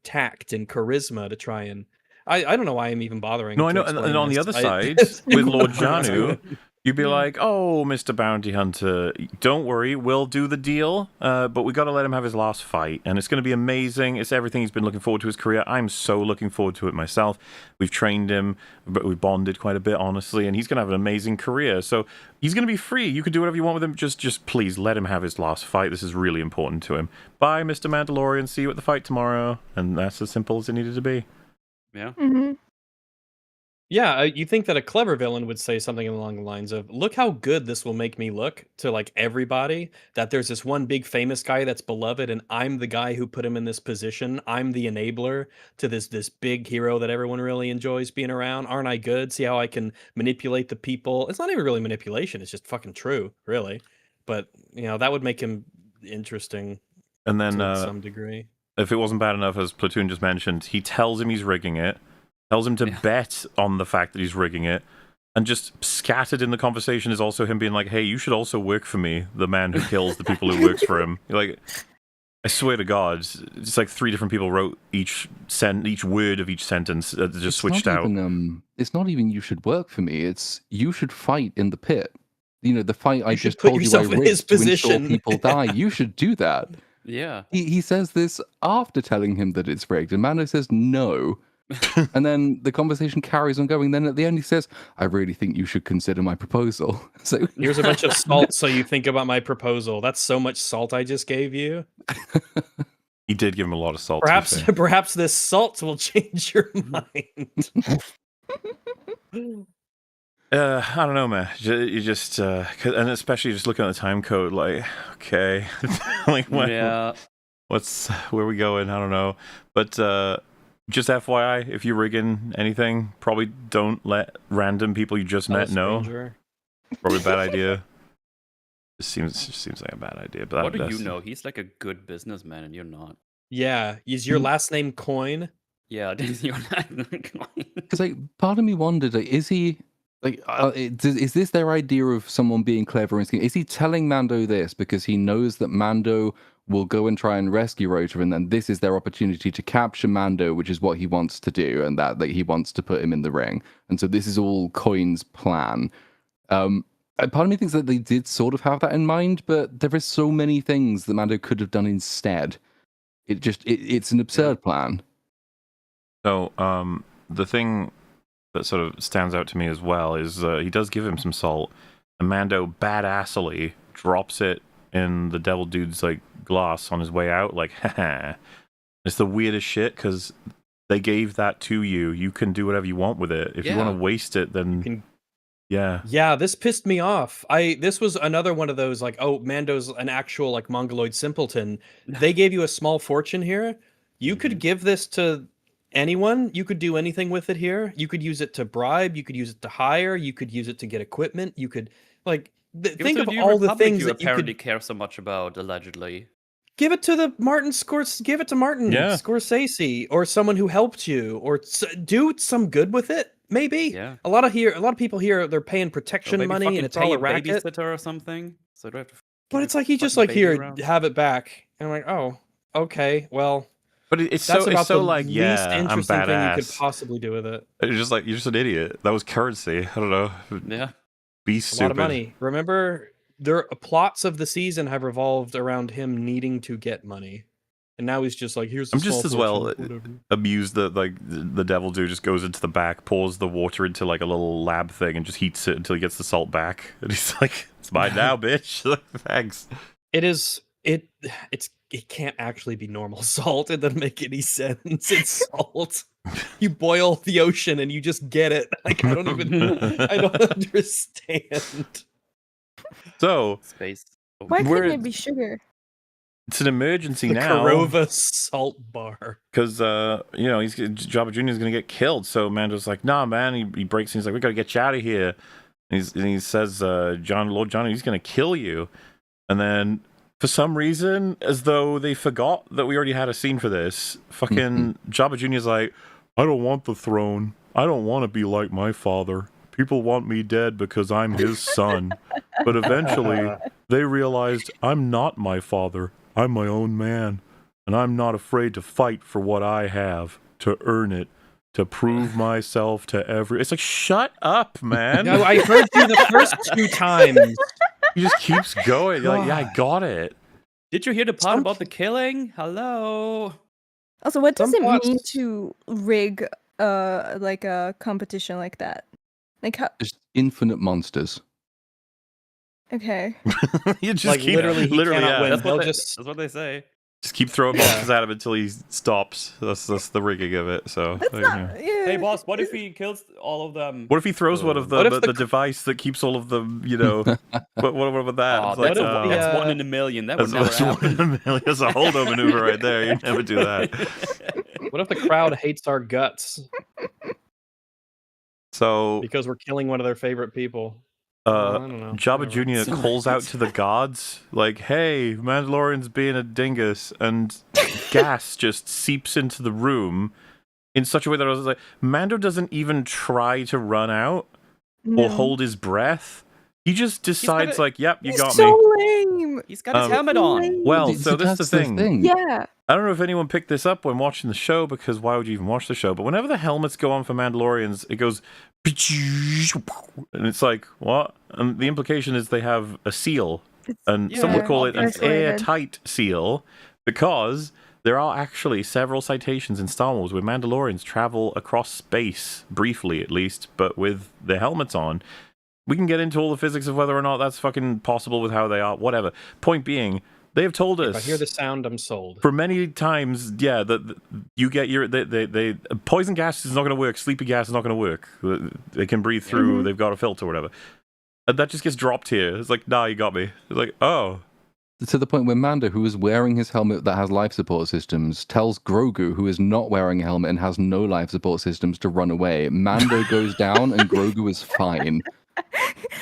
tact and charisma to try and. I don't know why I'm even bothering. No, I know. And on the other side, with Lord Janu, you'd be like, "Oh, Mr. Bounty Hunter, don't worry, we'll do the deal, but we got to let him have his last fight, and it's going to be amazing. It's everything he's been looking forward to his career. I'm so looking forward to it myself. We've trained him, but we bonded quite a bit, honestly, and he's going to have an amazing career. So he's going to be free. You can do whatever you want with him. Just please let him have his last fight. This is really important to him. Bye, Mr. Mandalorian. See you at the fight tomorrow." And that's as simple as it needed to be. Yeah. Mm-hmm. Yeah, you think that a clever villain would say something along the lines of, "Look how good this will make me look to like everybody, that there's this one big famous guy that's beloved and I'm the guy who put him in this position. I'm the enabler to this big hero that everyone really enjoys being around. Aren't I good? See how I can manipulate the people." It's not even really manipulation, it's just fucking true, really. But, that would make him interesting and then to some degree. If it wasn't bad enough, as Platoon just mentioned, he tells him he's rigging it, tells him to bet on the fact that he's rigging it, and just scattered in the conversation is also him being like, "Hey, you should also work for me, the man who kills the people who works for him." You're like, I swear to God, it's like 3 different people wrote each word of each sentence, just switched out. It's not even "you should work for me," it's "you should fight in the pit." The fight I just put told you I yourself in his rigged to ensure position. people die. You should do that. Yeah. He says this after telling him that it's rigged, and Mando says no. And then the conversation carries on going. Then at the end he says, "I really think you should consider my proposal." So here's a bunch of salt so you think about my proposal. That's so much salt I just gave you. He did give him a lot of salt. Perhaps this salt will change your mind. I don't know, man. You just and especially just looking at the time code, like, okay, like where are we going? I don't know, but just FYI, if you're rigging anything, probably don't let random people you just met know. Probably a bad idea. It seems like a bad idea. But what do you know? He's like a good businessman, and you're not. Yeah, is your last name Coin? Yeah, is your last name Coin? Because part of me wondered, is he? Is this their idea of someone being clever and scheming? Is he telling Mando this because he knows that Mando will go and try and rescue Rota, and then this is their opportunity to capture Mando, which is what he wants to do, and that he wants to put him in the ring, and so this is all Coin's plan. Part of me thinks that they did sort of have that in mind, but there are so many things that Mando could have done instead. It's an absurd plan. So the thing that sort of stands out to me as well is he does give him some salt, and Mando badassily drops it in the devil dude's like glass on his way out. Like, haha. It's the weirdest shit because they gave that to you. You can do whatever you want with it. If you want to waste it, then yeah, this pissed me off. This was another one of those like, oh, Mando's an actual like mongoloid simpleton. They gave you a small fortune here. You could give this to anyone. You could do anything with it here. You could use it to bribe. You could use it to hire. You could use it to get equipment. You could like think of all the things you that you apparently could care so much about. Allegedly, give it to Martin Scorsese or someone who helped you, or do some good with it. Maybe. Yeah. A lot of people here they're paying protection money and it's all a racket. Babysitter or something. So do I have to. But it's like he just like here have it back. And I'm like, oh, okay, well. But it's that's so about it's so the like least I'm interesting thing you could badass. possibly do with it. It's just like you're just an idiot. That was currency. I don't know. Yeah. Be A stupid. lot of money. Remember, plots of the season have revolved around him needing to get money. And now he's just like, here's. I'm just as well amused that like the devil dude just goes into the back, pours the water into like a little lab thing, and just heats it until he gets the salt back. And he's like, "It's mine now, bitch." Thanks. It can't actually be normal salt. It doesn't make any sense. It's salt. You boil the ocean and you just get it. Like I don't understand. So space. Why couldn't it be sugar? It's an emergency the now. Korova salt bar. Because Jabba Jr. is gonna get killed. So Mando's like, nah, man. He breaks in. He's like, we gotta get you out of here. And he says, Lord John, he's gonna kill you. And then for some reason, as though they forgot that we already had a scene for this, fucking Jabba Jr. is like, I don't want the throne. I don't want to be like my father. People want me dead because I'm his son. But eventually, they realized I'm not my father. I'm my own man, and I'm not afraid to fight for what I have, to earn it, to prove myself to every... It's like, shut up, man. No, I heard you the first 2 times. He just keeps going. You're like, yeah, I got it. Did you hear the part about the killing? Hello. Also, what does it mean to rig like a competition like that? Like how... Just infinite monsters. Okay. You just like keep, literally yeah. win. That's what they say. Just keep throwing monsters at him until he stops. That's the rigging of it. So. Hey boss, what if he kills all of them? What if he throws one of the device that keeps all of them? You know. But what about that? Oh, that's 1 in a million. That would never happen. 1 in a million. That's a holdo maneuver right there. You never do that. What if the crowd hates our guts? So because we're killing one of their favorite people. I don't know. Jabba Jr. calls out to the guards, like, hey, Mandalorian's being a dingus, and gas just seeps into the room in such a way that I was like, Mando doesn't even try to run out or hold his breath. He just decides, like, yep, you got me. He's so lame. He's got his helmet on. Well, so this is the thing. Yeah. I don't know if anyone picked this up when watching the show, because why would you even watch the show? But whenever the helmets go on for Mandalorians, it goes... And it's like, what? And the implication is they have a seal. And some would call it an airtight seal, because there are actually several citations in Star Wars where Mandalorians travel across space, briefly at least, but with their helmets on. We can get into all the physics of whether or not that's fucking possible with how they are, whatever. Point being, they have told us. If I hear the sound, I'm sold. For many times, yeah, that you get your poison gas is not going to work. Sleepy gas is not going to work. They can breathe through. They've got a filter, or whatever. And that just gets dropped here. It's like, nah, you got me. It's like, oh. To the point where Mando, who is wearing his helmet that has life support systems, tells Grogu, who is not wearing a helmet and has no life support systems, to run away. Mando goes down, and Grogu is fine.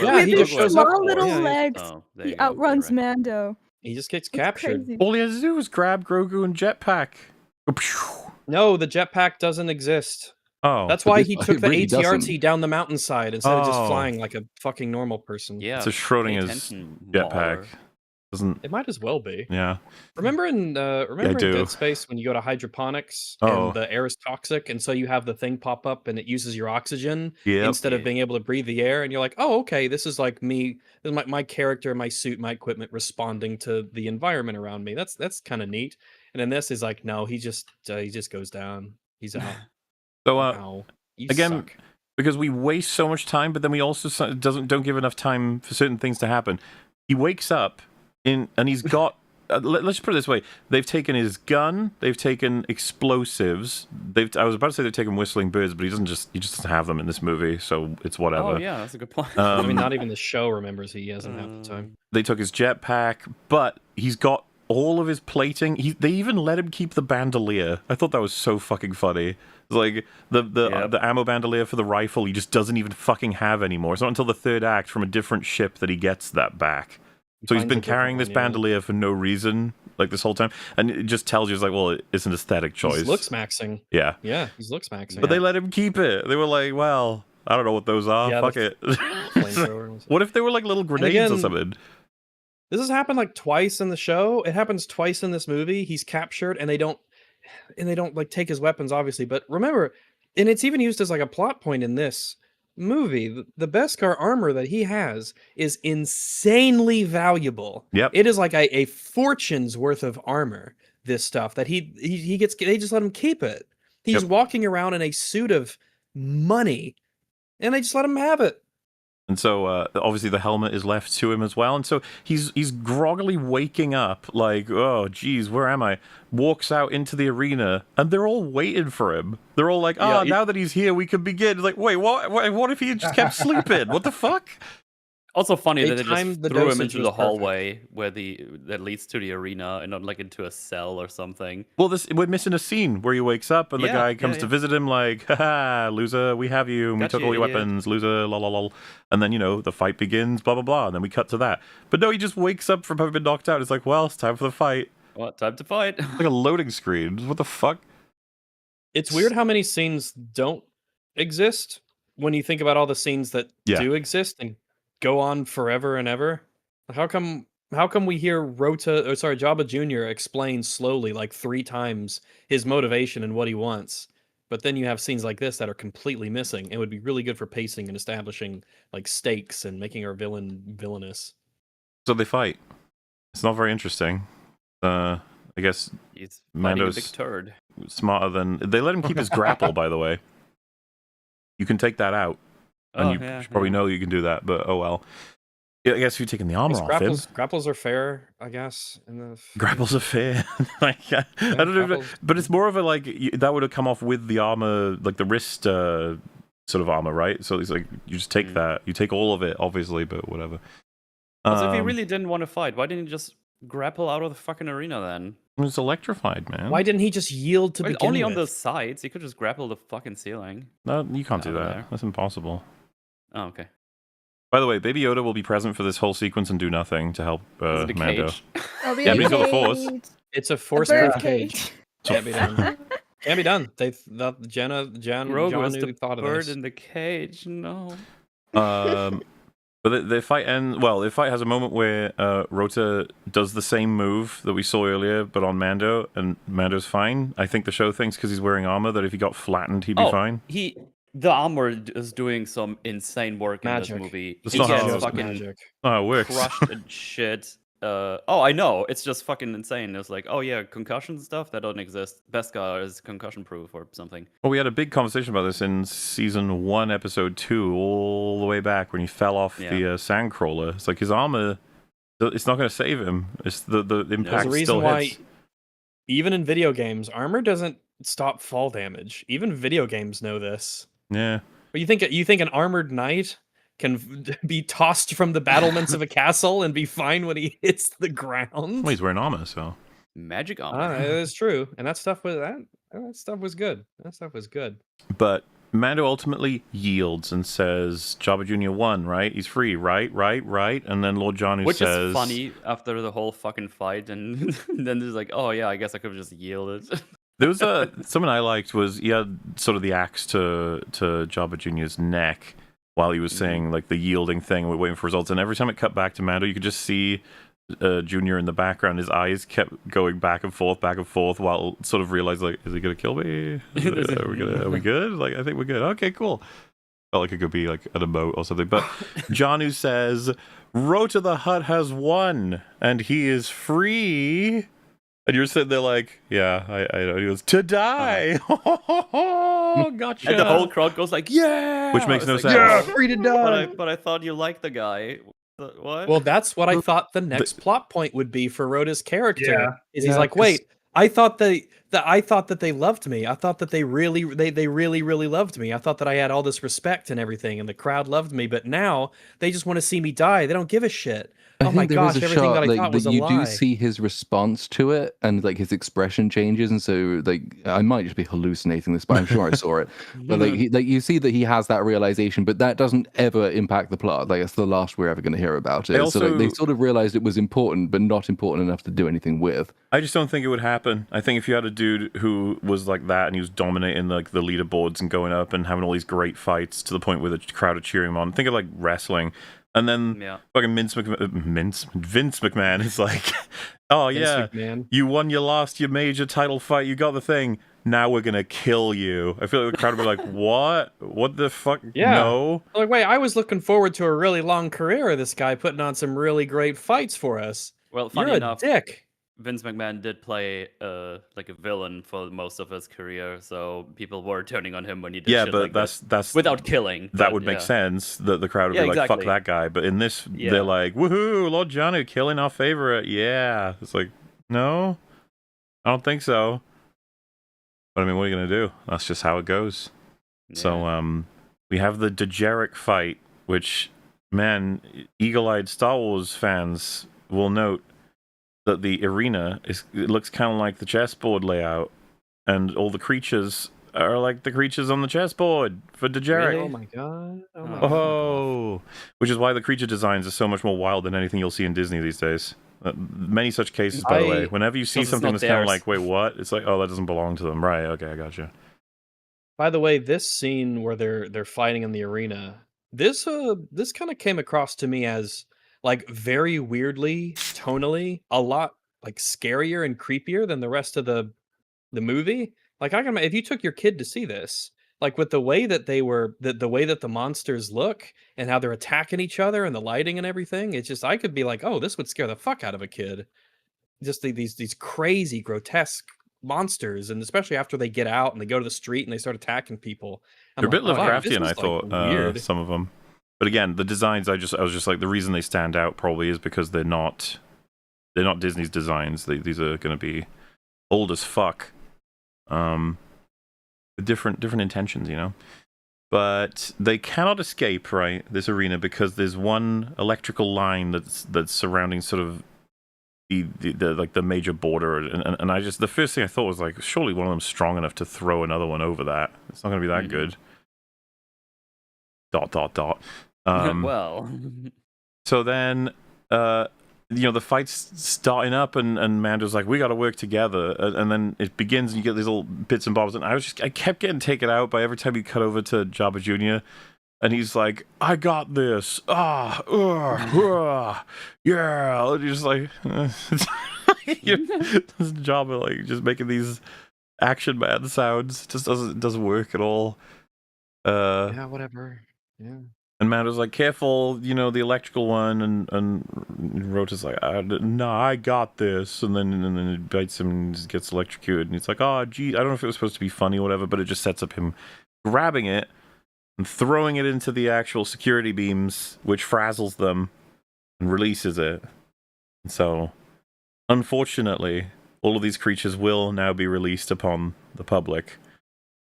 Yeah, he just shows up. Small little legs. He outruns Mando. He just gets captured. Crazy. All he has to do is grab Grogu and jetpack. No, the jetpack doesn't exist. Oh. That's why he took the really ATRT down the mountainside instead of just flying like a fucking normal person. Yeah. It's a Schrodinger's jetpack. It might as well be. Yeah. Remember in Dead Space when you go to hydroponics and the air is toxic, and so you have the thing pop up and it uses your oxygen instead of being able to breathe the air, and you're like, oh, okay, this is like me. This is my character, my suit, my equipment responding to the environment around me. That's kind of neat. And then this is like, no, he just goes down. He's out. So again, because we waste so much time, but then we also don't give enough time for certain things to happen. He wakes up And he's got. Let's put it this way: they've taken his gun, they've taken explosives. I was about to say they've taken whistling birds, but he just doesn't have them in this movie, so it's whatever. Oh yeah, that's a good point. I mean, not even the show remembers he hasn't half the time. They took his jetpack, but he's got all of his plating. They even let him keep the bandolier. I thought that was so fucking funny. Like the ammo bandolier for the rifle, he just doesn't even fucking have anymore. It's not until the third act from a different ship that he gets that back. So he's been carrying this bandolier for no reason, like this whole time, and it just tells you, it's like, well, it's an aesthetic choice. He's looks maxing. Yeah, he's looks maxing. But they let him keep it. They were like, well, I don't know what those are. Fuck it. What if they were like little grenades or something? This has happened like twice in the show. It happens twice in this movie. He's captured, and they don't like take his weapons, obviously. But remember, and it's even used as like a plot point in this movie, the Beskar armor that he has is insanely valuable. Yep. It is like a fortune's worth of armor, this stuff that he gets. They just let him keep it. He's walking around in a suit of money, and they just let him have it. And so obviously the helmet is left to him as well, and so he's groggily waking up like, oh geez, where am I? Walks out into the arena, and they're all waiting for him. They're all like, now that he's here, we can begin. Like, wait, what if he just kept sleeping? What the fuck? Also funny that they just threw him into the hallway that leads to the arena and not like into a cell or something. Well, we're missing a scene where he wakes up and the guy comes to visit him like, haha, loser, we have you, and we took all your weapons, loser, lol, lol, lol. And then, the fight begins, blah, blah, blah, and then we cut to that. But no, he just wakes up from having been knocked out. It's like, well, it's time for the fight. What? Time to fight? It's like a loading screen. What the fuck? It's weird how many scenes don't exist when you think about all the scenes that do exist and go on forever and ever. How come we hear Jabba Jr. explain slowly like 3 times his motivation and what he wants, but then you have scenes like this that are completely missing? It would be really good for pacing and establishing like stakes and making our villain villainous. So they fight. It's not very interesting. I guess he's Mando's a big turd. Smarter than they let him keep his grapple. By the way, you can take that out. And you should probably know you can do that, but oh well. I guess if you're taking the armor off him. Grapples are fair, I guess. Grapples are fair. I don't know, but it's more of a like that would have come off with the armor, like the wrist sort of armor, right? So it's like you just take that, you take all of it, obviously, but whatever. Also, if he really didn't want to fight, why didn't he just grapple out of the fucking arena then? It was electrified, man. Why didn't he just yield to begin only with? On the sides? He could just grapple the fucking ceiling. No, you can't do that. That's impossible. Oh, okay. By the way, Baby Yoda will be present for this whole sequence and do nothing to help Mando. I'll be Yeah, but he's got the Force. It's a force-proof cage. Can't be done. Can't be done. John Grogu thought of bird this. in the cage. No. But the fight ends. Well, the fight has a moment where Rota does the same move that we saw earlier, but on Mando, and Mando's fine. I think the show thinks because he's wearing armor that if he got flattened, he'd be fine. The armor is doing some insane work in this movie. It's not how fucking magic. Oh, it works. Crushed and shit. I know. It's just fucking insane. It's like, oh yeah, concussion stuff that doesn't exist. Beskar is concussion proof or something. Well, we had a big conversation about this in season 1, episode 2, all the way back when he fell off the sandcrawler. It's like his armor, it's not going to save him. It's the impact There's a reason still why, hits. even in video games, armor doesn't stop fall damage. Even video games know this. Yeah. But you think an armored knight can be tossed from the battlements of a castle and be fine when he hits the ground? Well, he's wearing armor, so magic armor. That is true, and that stuff was good. That stuff was good. But Mando ultimately yields and says, "Jabba Jr. won, right? He's free, right? And then Lord Janu Which says, is funny after the whole fucking fight, and then there's like, oh yeah, I guess I could have just yielded. There was something I liked was he had sort of the axe to Jabba Jr.'s neck while he was saying like the yielding thing. We're waiting for results, and every time it cut back to Mando, you could just see Junior in the background. His eyes kept going back and forth, while sort of realized like, is he gonna kill me? Are we good? Like, I think we're good. Okay, cool. Felt like it could be like an emote or something. But Janu says, Rota the Hutt has won, and he is free. And you're sitting there like, yeah, I know. He goes, to die! Gotcha! And the whole crowd goes like, yeah! Which makes no sense. Yeah, free to die! But I thought you liked the guy. What? Well, that's what I thought the next plot point would be for Rhoda's character. Yeah. Is he's like, wait, I thought that they loved me. I thought that they really loved me. I thought that I had all this respect and everything, and the crowd loved me. But now they just want to see me die. They don't give a shit. I Oh my think there is gosh, a everything shot that I like thought was that a you lie. do see his response to it, and like his expression changes, and so like I might just be hallucinating this, but I'm sure I saw it. But like you see that he has that realization, but that doesn't ever impact the plot. Like it's the last we're ever going to hear about it. So like, they sort of realized it was important, but not important enough to do anything with. I just don't think it would happen. I think if you had a dude who was like that and he was dominating like the leaderboards and going up and having all these great fights to the point where the crowd are cheering him on. Think of like wrestling. And then fucking Vince McMahon is like, oh yeah, you won your major title fight, you got the thing. Now we're gonna kill you. I feel like the crowd would be like, what? What the fuck? Yeah. No. Like, wait, I was looking forward to a really long career of this guy putting on some really great fights for us. Well, funny You're enough, a dick. Vince McMahon did play like a villain for most of his career, so people were turning on him when he did shit like that's without killing. That would make sense. That the crowd would be like, fuck that guy. But in this, they're like, woohoo, Lord Johnny killing our favorite. Yeah. It's like, no, I don't think so. But I mean, what are you gonna do? That's just how it goes. Yeah. So we have the Dejeric fight, which, man, eagle-eyed Star Wars fans will note that the arena it looks kind of like the chessboard layout, and all the creatures are like the creatures on the chessboard for Dejeric. Really? Oh my god! Oh my god! Which is why the creature designs are so much more wild than anything you'll see in Disney these days. Many such cases, by the way. Whenever you see something that's kind of like, wait, what? It's like, oh, that doesn't belong to them, right? Okay, I gotcha. By the way, this scene where they're fighting in the arena, this kind of came across to me as like very weirdly, tonally, a lot like scarier and creepier than the rest of the movie. Like if you took your kid to see this, like with the way that the way that the monsters look and how they're attacking each other and the lighting and everything, it's just I could be like, oh, this would scare the fuck out of a kid. Just these crazy, grotesque monsters, and especially after they get out and they go to the street and they start attacking people. They're a bit Lovecraftian, I thought, weird. Some of them. But again, the designs, I was just like, the reason they stand out probably is because they're not Disney's designs. These are going to be old as fuck, with different intentions, you know. But they cannot escape, right, this arena, because there's one electrical line that's surrounding sort of the major border, and I just, the first thing I thought was like, surely one of them's strong enough to throw another one over that. It's not going to be that good. ... Well, so then the fight's starting up, and Mando's like, we got to work together, and then it begins, and you get these little bits and bobs, and I kept getting taken out by every time you cut over to Jabba Jr., and he's like, I got this. Yeah. You're just like, Jabba, like, just making these action man sounds. It just doesn't work at all. Yeah, whatever. Yeah. And Mando's like, careful, the electrical one, and Rota's like, no, I got this, and then it bites him and just gets electrocuted, and he's like, oh, gee, I don't know if it was supposed to be funny or whatever, but it just sets up him grabbing it and throwing it into the actual security beams, which frazzles them and releases it. And so, unfortunately, all of these creatures will now be released upon the public.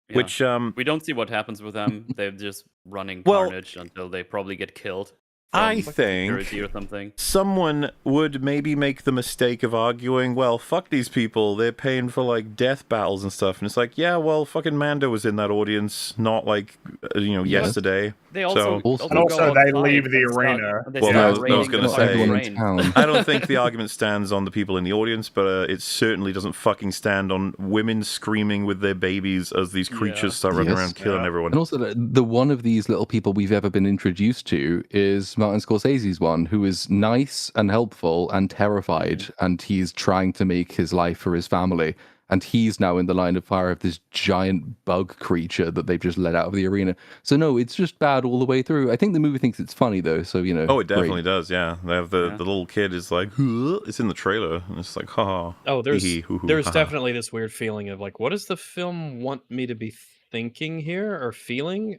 Yeah. Which we don't see what happens with them. They're just running carnage until they probably get killed. I think or something. Someone would maybe make the mistake of arguing, well, fuck these people, they're paying for like death battles and stuff, and it's like, yeah, well, fucking Mando was in that audience, not like yesterday. They also they leave the arena. Well, I was going to say, I don't think the argument stands on the people in the audience, but it certainly doesn't fucking stand on women screaming with their babies as these creatures start running around killing everyone. And also, the one of these little people we've ever been introduced to is Martin Scorsese's one, who is nice and helpful and terrified, and he's trying to make his life for his family. And he's now in the line of fire of this giant bug creature that they've just let out of the arena. So no, it's just bad all the way through. I think the movie thinks it's funny though, so Oh, it definitely does, yeah. They have the little kid is like, it's in the trailer, and it's like, ha. Oh, there's definitely this weird feeling of like, what does the film want me to be thinking here or feeling?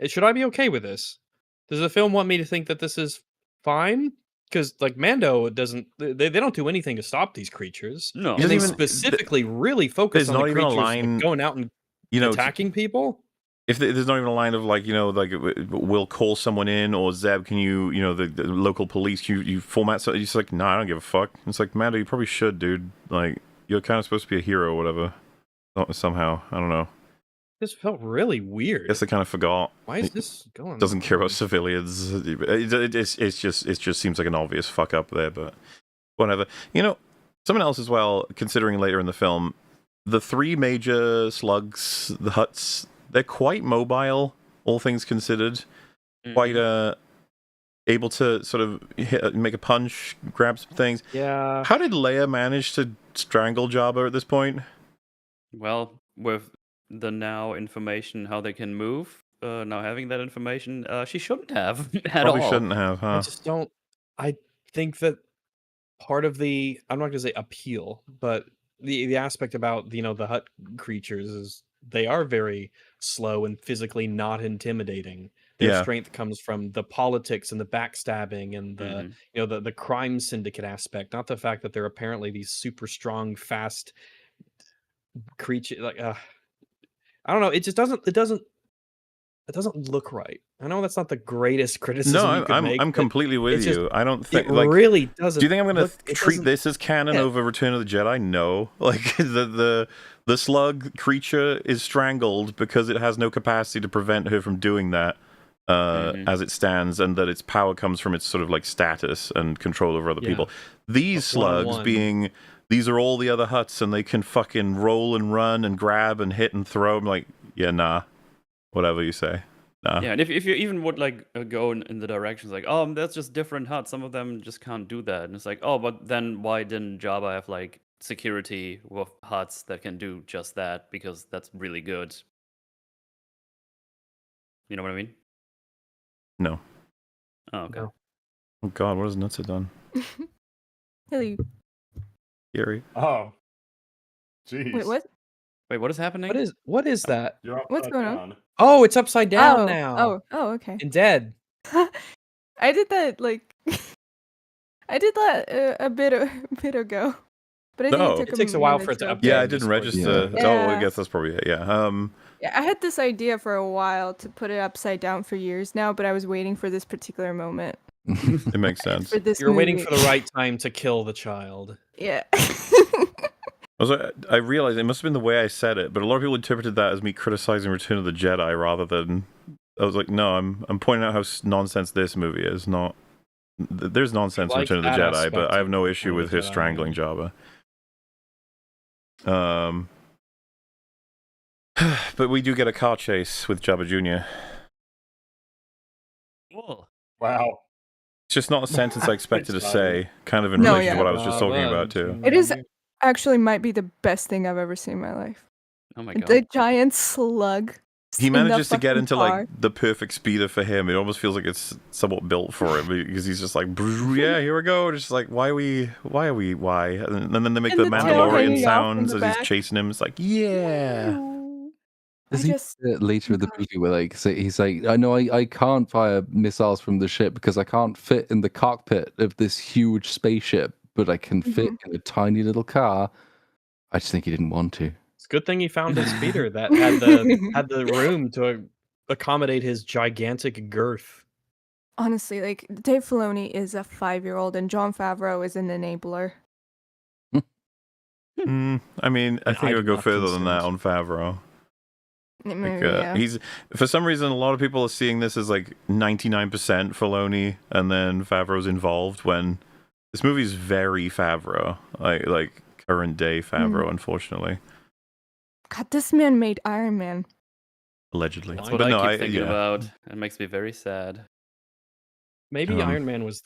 Should I be okay with this? Does the film want me to think that this is fine because like Mando doesn't. They don't do anything to stop these creatures. No. And they specifically really focus on the creatures like, going out and attacking people. If there's not even a line of like, we'll call someone in, or Zeb, can you, the local police, you format something. It's like, nah, I don't give a fuck. It's like, Mando, you probably should, dude. Like, you're kind of supposed to be a hero or whatever. Somehow, I don't know. This felt really weird. I guess they kind of forgot. Why is this going? Doesn't care about civilians. It just seems like an obvious fuck up there, but whatever. Something else as well. Considering later in the film, the 3 major slugs, the Hutts, they're quite mobile, all things considered. Quite able to sort of make a punch, grab some things. Yeah. How did Leia manage to strangle Jabba at this point? Well, with the now information how they can move, now having that information, she shouldn't have at all. Probably shouldn't have, huh? I just don't. I think that part of the, I'm not going to say appeal, but the aspect about the Hutt creatures is they are very slow and physically not intimidating. Their strength comes from the politics and the backstabbing and the the crime syndicate aspect, not the fact that they're apparently these super strong, fast creatures. Like I don't know. It just doesn't. It doesn't look right. I know that's not the greatest criticism. No, you could make, I'm completely with you. I don't think it really doesn't. Do you think I'm going to treat this as canon over Return of the Jedi? No. Like the slug creature is strangled because it has no capacity to prevent her from doing that as it stands, and that its power comes from its sort of like status and control over other people. These slugs being. These are all the other Hutts, and they can fucking roll and run and grab and hit and throw. I'm like, yeah, nah. Whatever you say. Nah. Yeah, and if you even would like go in the directions like, oh, that's just different Hutts. Some of them just can't do that. And it's like, oh, but then why didn't Jabba have like security with Hutts that can do just that? Because that's really good. You know what I mean? No. Oh, okay. No. Oh God, what has Nuts done? Hello. Gary. Oh. Jeez. Wait, what? Wait, what is happening? What is that? What's going on? Oh, it's upside down now. Oh, okay. And dead. I did that a bit ago. But I think it takes a while for it to update. Yeah, I didn't register. Yeah. Oh, I guess that's probably it. Yeah. Yeah, I had this idea for a while to put it upside down for years now, but I was waiting for this particular moment. It makes sense. You're waiting for the right time to kill the child. Yeah. I realized it must have been the way I said it, but a lot of people interpreted that as me criticizing Return of the Jedi rather than. I was like, no, I'm pointing out how nonsense this movie is. Not there's nonsense in Return of the Jedi, but I have no issue with her strangling Jabba. But we do get a car chase with Jabba Jr. Cool. Wow. It's just not a sentence I expected to say, kind of in relation to what I was just talking about, too. It is actually might be the best thing I've ever seen in my life. Oh my God. The giant slug. He manages to get into like the perfect speeder for him. It almost feels like it's somewhat built for him because he's just like, yeah, here we go. Just like, why? And then they make the Mandalorian sounds as he's chasing him. It's like, yeah. Later in the movie where he's like, I know I can't fire missiles from the ship because I can't fit in the cockpit of this huge spaceship, but I can fit in a tiny little car. I just think he didn't want to. It's a good thing he found a speeder that had the room to accommodate his gigantic girth. Honestly, like Dave Filoni is a 5-year-old and Jon Favreau is an enabler. I mean, I think it would go further than that on Favreau. Maybe, he's for some reason a lot of people are seeing this as like 99% Filoni, and then Favreau's involved when this movie is very Favreau, like current day Favreau, unfortunately. God, this man made Iron Man. Allegedly, that's what I keep thinking about. It makes me very sad. Maybe Iron Man was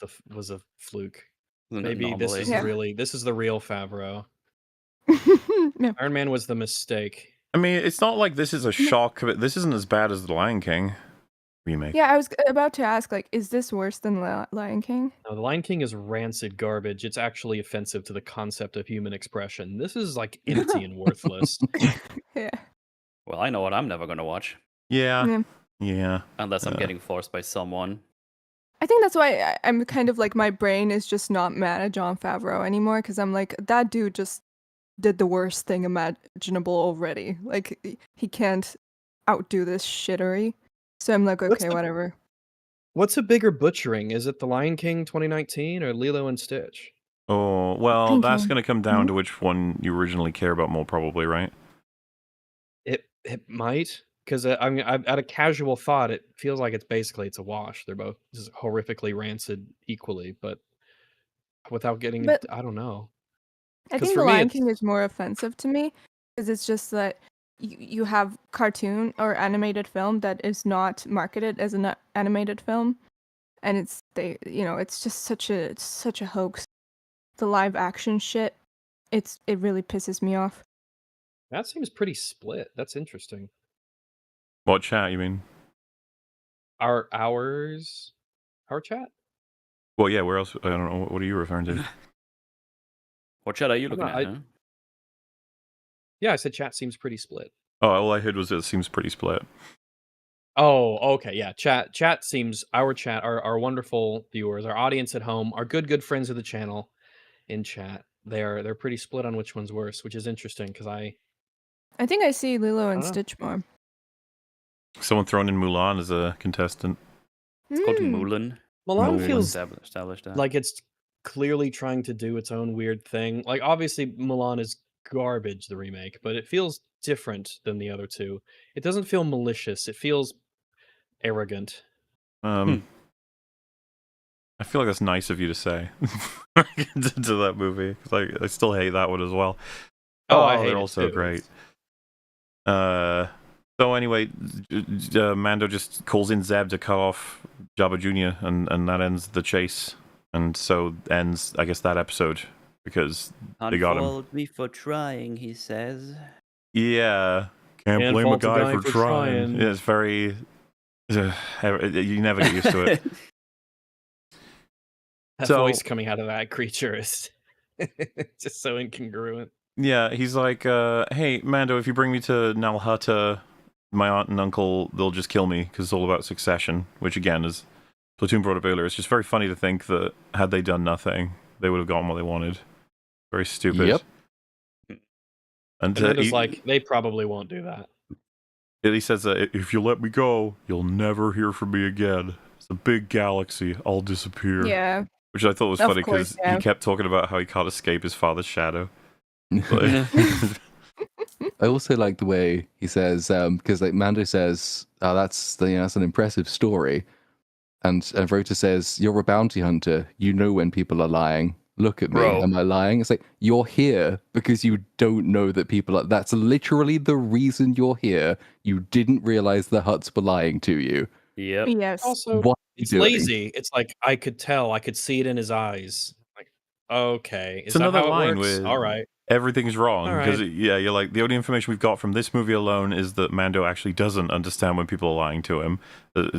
a fluke. Maybe this is this is the real Favreau. No. Iron Man was the mistake. I mean, it's not like this is a shock. This isn't as bad as the Lion King remake. Yeah, I was about to ask, like, is this worse than Lion King? No, the Lion King is rancid garbage. It's actually offensive to the concept of human expression. This is like empty and worthless. Yeah. Well, I know what I'm never gonna watch. Yeah. Unless I'm getting forced by someone. I think that's why I'm kind of like, my brain is just not mad at Jon Favreau anymore, because I'm like, that dude just did the worst thing imaginable already. Like, he can't outdo this shittery. So I'm like, okay, whatever. What's a bigger butchering? Is it The Lion King 2019 or Lilo and Stitch? Oh, well, that's going to come down to which one you originally care about more, probably, right? It might, because I mean, at a casual thought, it feels like it's a wash. They're both just horrifically rancid equally, but without getting, I don't know. I think The Lion King is more offensive to me because it's just that you have cartoon or animated film that is not marketed as an animated film, and it's just such a hoax. The live action shit, it really pisses me off. That seems pretty split. That's interesting. What chat, you mean? Our chat? Well, yeah, where else? I don't know. What are you referring to? What chat are you looking at? Yeah, I said chat seems pretty split. Oh, all I heard was it seems pretty split. Oh, okay, yeah. Chat seems our wonderful viewers, our audience at home, our good friends of the channel in chat. They're pretty split on which one's worse, which is interesting because I think I see Lilo and Stitch more. Someone thrown in Mulan as a contestant. It's called Mulan. Mulan feels established like it's clearly trying to do its own weird thing. Like, obviously, Mulan is garbage, the remake, but it feels different than the other two. It doesn't feel malicious. It feels arrogant. I feel like that's nice of you to say to that movie. Like, I still hate that one as well. They're also great. So anyway, Mando just calls in Zeb to cut off Jabba Jr. and that ends the chase. And so ends, I guess, that episode because they got him. Unfold me for trying, he says. Yeah, can't blame a guy for trying. Yeah, it's very. You never get used to it. That voice coming out of that creature is just so incongruent. Yeah, he's like, hey, Mando, if you bring me to Nal Hutta, my aunt and uncle, they'll just kill me because it's all about succession, which again, as Platoon brought up earlier, it's just very funny to think that had they done nothing, they would have gotten what they wanted. Very stupid. Yep. And it's like, they probably won't do that. He says that if you let me go, you'll never hear from me again. It's a big galaxy. I'll disappear. Yeah. Which I thought was funny because he kept talking about how he can't escape his father's shadow. I also like the way he says, because like Mando says, "Oh, that's an impressive story," and Rota says, "You're a bounty hunter. You know when people are lying. Look at me. Bro. Am I lying?" It's like, you're here because you don't know that people are. That's literally the reason you're here. You didn't realize the Hutts were lying to you. Yep. Yes. Also, it's lazy. It's like, I could tell. I could see it in his eyes. Like, okay. It's another line with all right. Everything's wrong because you're like, the only information we've got from this movie alone is that Mando actually doesn't understand when people are lying to him,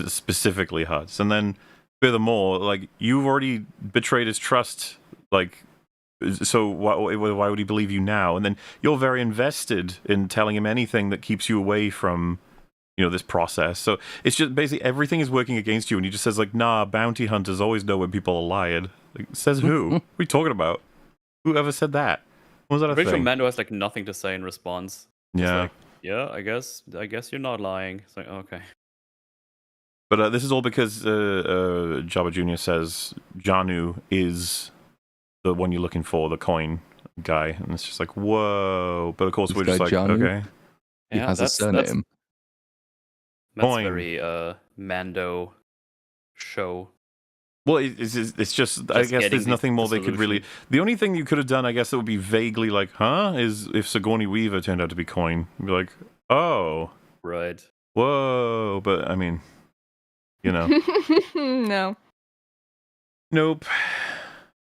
specifically Hutts. And then furthermore, like, you've already betrayed his trust, like, so why would he believe you now? And then you're very invested in telling him anything that keeps you away from, this process. So it's just basically everything is working against you, and he just says like, nah, bounty hunters always know when people are lying. Like, says who? What are you talking about? Whoever said that? Was that a thing? Sure Mando has like nothing to say in response. Yeah. Like, yeah, I guess you're not lying. It's like, okay. But this is all because Jabba Jr. says Janu is the one you're looking for, the coin guy, and it's just like, whoa. But of course, we're just like, Janu? okay. He has a surname. That's very Mando show. Well, it's just I guess there's nothing more they could really. The only thing you could have done, I guess, that would be vaguely like, huh, is if Sigourney Weaver turned out to be coin. You'd be like, oh, right, whoa. But I mean, no, nope.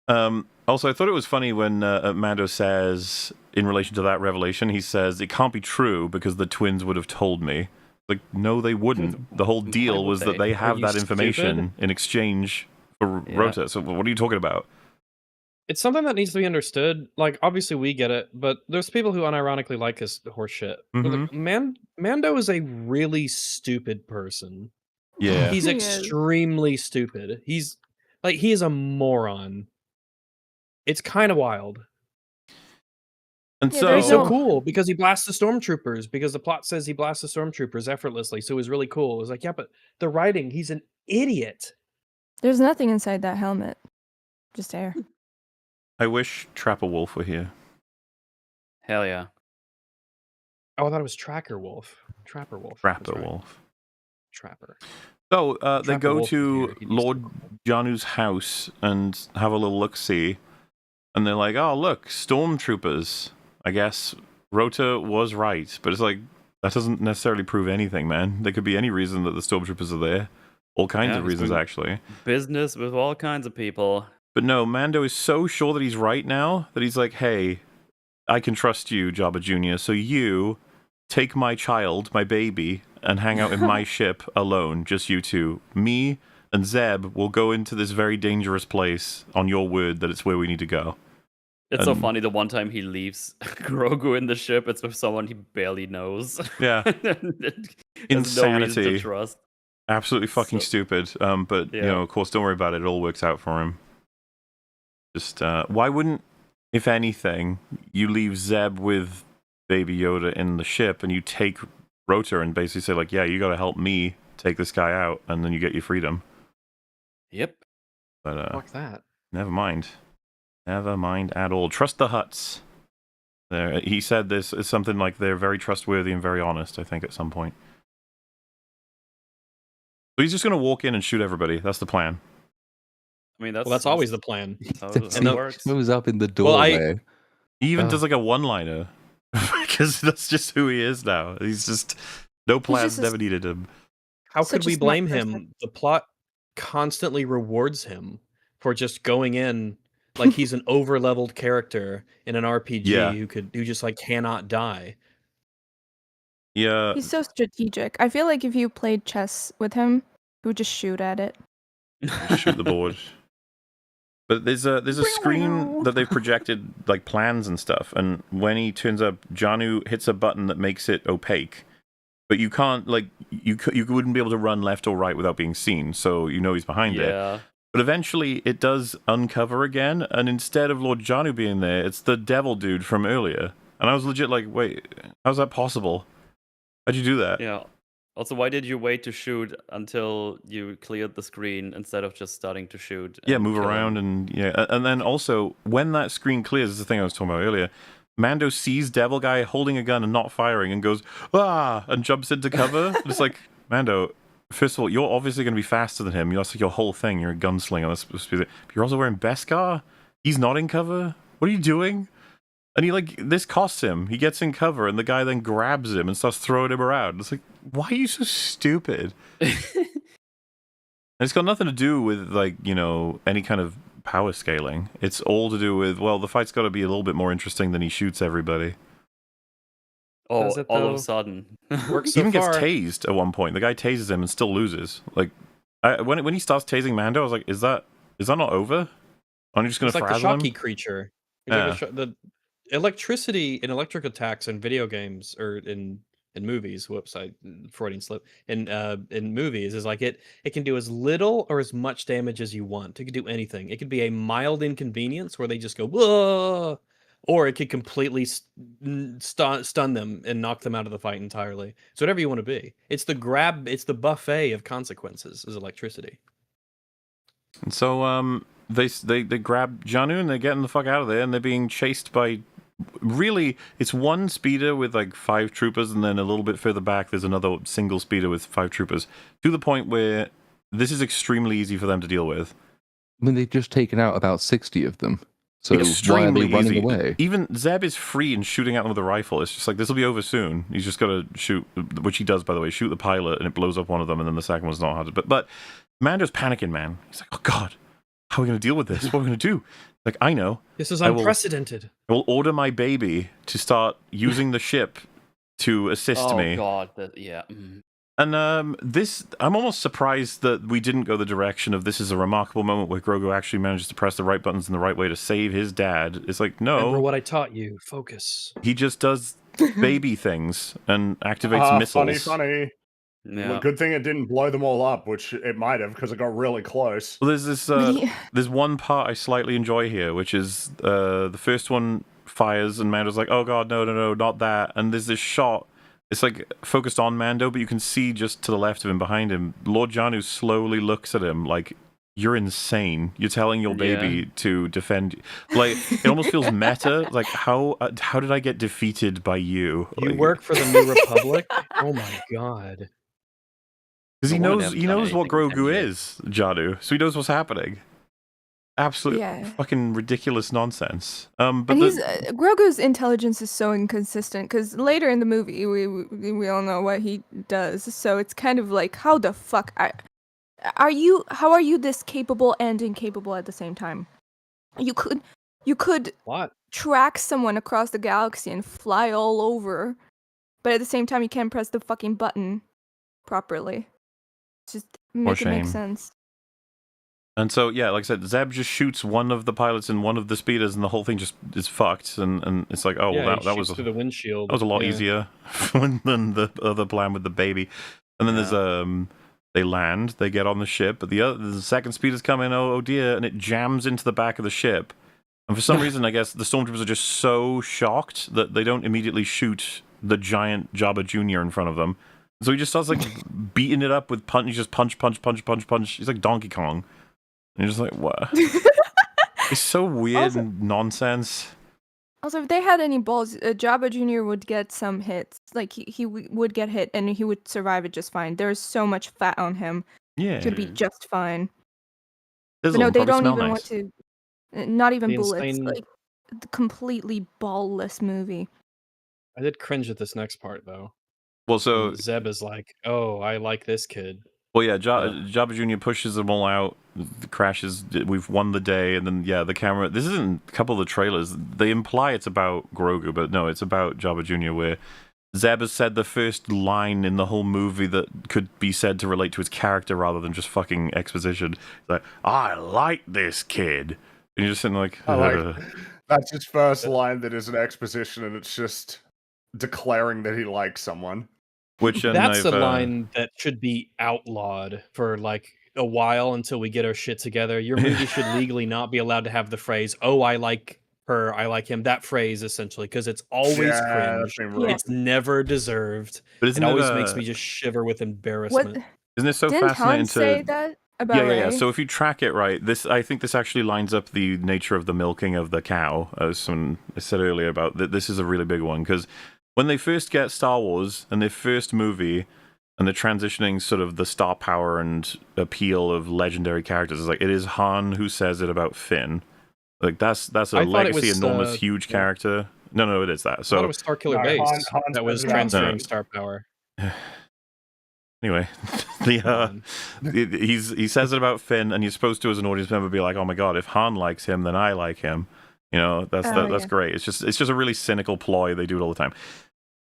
Also, I thought it was funny when Mando says, in relation to that revelation, he says it can't be true because the twins would have told me. Like, no, they wouldn't. The whole deal was that they have that information in exchange for Rota. So what are you talking about? It's something that needs to be understood. Like, obviously we get it, but there's people who unironically like this horse shit. Mm-hmm. Mando is a really stupid person. Yeah. He's extremely stupid. He's like, he is a moron. It's kind of wild. And Yeah, so He's so cool because he blasts the stormtroopers, because the plot says he blasts the stormtroopers effortlessly. So it was really cool. It was like, yeah, but the writing, he's an idiot. There's nothing inside that helmet. Just air. I wish Trapper Wolf were here. Hell yeah. Oh, I thought it was Tracker Wolf. Trapper Wolf. Trapper That's right. Wolf. Trapper. So they Trapper go Wolf to here. He needs Lord Janu's house and have a little look-see. And they're like, oh, look, stormtroopers. I guess Rota was right. But it's like, that doesn't necessarily prove anything, man. There could be any reason that the stormtroopers are there. All kinds of reasons, actually. Business with all kinds of people. But no, Mando is so sure that he's right now that he's like, hey, I can trust you, Jabba Jr., so you take my child, my baby, and hang out in my ship alone, just you two. Me and Zeb will go into this very dangerous place on your word that it's where we need to go. It's so funny, the one time he leaves Grogu in the ship, it's with someone he barely knows. Yeah. Insanity. No reason to trust. Absolutely fucking stupid. But, you know, of course, don't worry about it. It all works out for him. Just, why wouldn't, if anything, you leave Zeb with Baby Yoda in the ship and you take Rota and basically say, like, yeah, you gotta help me take this guy out, and then you get your freedom. Yep. But, fuck that. Never mind. Never mind at all. Trust the Hutts. He said this is something like they're very trustworthy and very honest, I think, at some point. So he's just going to walk in and shoot everybody. That's the plan. I mean, that's always the plan. How it works. Shows up in the doorway. He even does like a one-liner. Because that's just who he is now. He's just... No plans never needed him. How could we blame him? The plot constantly rewards him for just going in like he's an over-leveled character in an RPG who just like cannot die. Yeah. He's so strategic. I feel like if you played chess with him, he would just shoot at it. Shoot the board. But there's a screen that they've projected like plans and stuff, and when he turns up, Janu hits a button that makes it opaque. But you can't, like, you wouldn't be able to run left or right without being seen, so you know he's behind it. But eventually it does uncover again, and instead of Lord Janu being there, it's the devil dude from earlier. And I was legit like, wait, how's that possible? How'd you do that? Yeah. Also, why did you wait to shoot until you cleared the screen instead of just starting to shoot? Yeah, move around and and then also when that screen clears, is the thing I was talking about earlier. Mando sees Devil Guy holding a gun and not firing and goes, ah, and jumps into cover. It's like, Mando, first of all, you're obviously going to be faster than him. That's like your whole thing. You're a gunslinger. That's supposed to be but you're also wearing Beskar? He's not in cover? What are you doing? And he, like, this costs him. He gets in cover, and the guy then grabs him and starts throwing him around. It's like, why are you so stupid? And it's got nothing to do with, like, you know, any kind of power scaling. It's all to do with, well, the fight's got to be a little bit more interesting than he shoots everybody. Oh, all of a sudden. Works he even gets tased at one point. The guy tases him and still loses. Like, when he starts tasing Mando, I was like, is that not over? Aren't you just going to frazzle him? It's like the shocky creature. The electricity in electric attacks in video games or in movies, Freudian slip, in movies is like it can do as little or as much damage as you want. It could do anything. It could be a mild inconvenience where they just go whoa, or it could completely stun them and knock them out of the fight entirely. So whatever you want to be, it's the buffet of consequences is electricity. And so they grab Janu and they're getting the fuck out of there, and they're being chased by, really, it's one speeder with like 5 troopers, and then a little bit further back there's another single speeder with 5 troopers, to the point where this is extremely easy for them to deal with. I mean, they've just taken out about 60 of them. So why are they running away? Even Zeb is free and shooting at them with a rifle. It's just like, this will be over soon. He's just got to shoot, which he does, by the way, shoot the pilot, and it blows up one of them, and then the second one's not hard. But Mando's panicking, man. He's like, oh god, how are we going to deal with this? What are we going to do? Like, I know. This is unprecedented. I will order my baby to start using the ship to assist me. Oh god, yeah. And I'm almost surprised that we didn't go the direction of this is a remarkable moment where Grogu actually manages to press the right buttons in the right way to save his dad. It's like, no. Remember what I taught you. Focus. He just does baby things and activates missiles. Funny. Yeah. Good thing it didn't blow them all up, which it might have, because it got really close. Well, there's this. There's one part I slightly enjoy here, which is the first one fires and Mando's like, "Oh God, no, not that!" And there's this shot. It's like focused on Mando, but you can see just to the left of him, behind him, Lord Janu slowly looks at him like, "You're insane. You're telling your baby to defend." Like it almost feels meta. Like how did I get defeated by you? You Like, work for the New Republic? Oh my God. because he knows what Grogu is, Janu, so he knows what's happening. Absolute fucking ridiculous nonsense. But and Grogu's intelligence is so inconsistent because later in the movie we all know what he does. So it's kind of like, how the fuck are you? How are you this capable and incapable at the same time? You could track someone across the galaxy and fly all over, but at the same time you can't press the fucking button properly. Just make it make sense. And so, yeah, like I said, Zeb just shoots one of the pilots and one of the speeders, and the whole thing just is fucked. And it's like, oh, well, that was through the windshield. That was a lot easier than the other plan with the baby. And then there's they land, they get on the ship, but the second speeder's coming. Oh dear, and it jams into the back of the ship. And for some reason, I guess the stormtroopers are just so shocked that they don't immediately shoot the giant Jabba Jr. in front of them. So he just starts like beating it up with punch. He just punch. He's like Donkey Kong. And you're just like, what? It's so weird and nonsense. Also, if they had any balls, Jabba Jr. would get some hits. Like, he would get hit, and he would survive it just fine. There's so much fat on him. Yeah. He'd be just fine. But no, they don't even want to... Not even bullets. Insane... Like, the completely ballless movie. I did cringe at this next part, though. Well, so... And Zeb is like, oh, I like this kid. Well, yeah, Jabba Jr. pushes them all out, crashes, we've won the day, and then, the camera... This isn't a couple of the trailers. They imply it's about Grogu, but no, it's about Jabba Jr., where Zeb has said the first line in the whole movie that could be said to relate to his character rather than just fucking exposition. It's like, I like this kid. And you're just sitting like... That's his first line that is an exposition, and it's just declaring that he likes someone. That's a line that should be outlawed for like a while until we get our shit together. Your movie should legally not be allowed to have the phrase, oh, I like her, I like him. That phrase, essentially, because it's always cringe. It's never deserved. But it always makes me just shiver with embarrassment. Isn't it so Didn't fascinating Han say that about Rey? So if you track it right, I think this actually lines up the nature of the milking of the cow, as I said earlier about that. This is a really big one, because when they first get Star Wars and their first movie, and they're transitioning sort of the star power and appeal of legendary characters, it's like it is Han who says it about Finn. Like that's a legacy, enormous, huge character. No, it is that. So I thought it was Starkiller Base that was transferring star power. Anyway, he says it about Finn, and you're supposed to, as an audience member, be like, "Oh my god, if Han likes him, then I like him." You know, that's great. It's just a really cynical ploy. They do it all the time.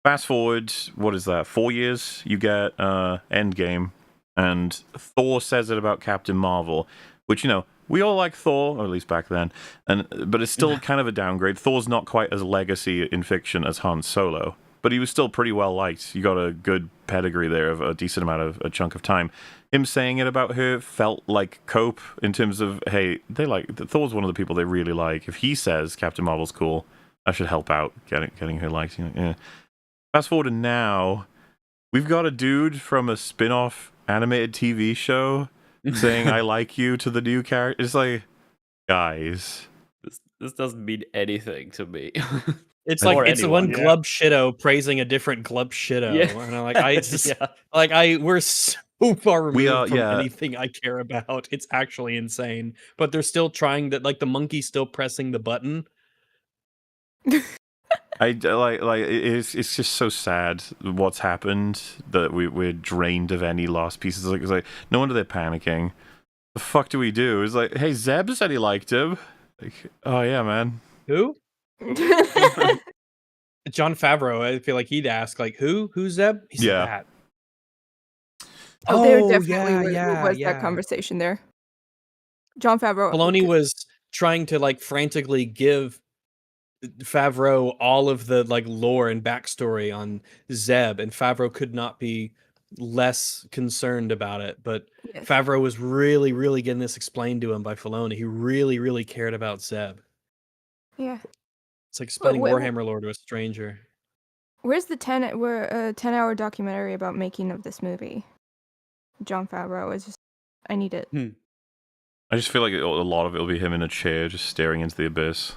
Fast forward, what is that? 4 years, you get Endgame, and Thor says it about Captain Marvel, which, you know, we all like Thor, or at least back then, but it's still kind of a downgrade. Thor's not quite as legacy in fiction as Han Solo, but he was still pretty well liked. You got a good pedigree there of a decent amount of a chunk of time. Him saying it about her felt like cope in terms of, hey, Thor's one of the people they really like. If he says Captain Marvel's cool, I should help out getting her liked. You know, yeah. Fast forward to now, we've got a dude from a spin-off animated TV show saying "I like you" to the new character. It's like, guys, this doesn't mean anything to me. It's like it's one Glub Shitto praising a different Glub Shitto, and I'm like, we're so far removed from anything I care about. It's actually insane, but they're still trying that. Like the monkey's still pressing the button. It's just so sad what's happened that we're drained of any lost pieces. It's like no wonder they're panicking. The fuck do we do? It's like, hey, Zeb said he liked him. Like, oh yeah, man. Who? Jon Favreau. I feel like he'd ask, like, who's Zeb? He said that. There definitely was that conversation there. Jon Favreau. Filoni was trying to like frantically give Favreau all of the like lore and backstory on Zeb, and Favreau could not be less concerned about it, but Yes. Favreau was really, really getting this explained to him by Filoni. He really, really cared about Zeb. Yeah. It's like explaining Warhammer lore to a stranger. Where's the 10-hour documentary about making of this movie? Jon Favreau is just. I need it. I just feel like a lot of it will be him in a chair, just staring into the abyss,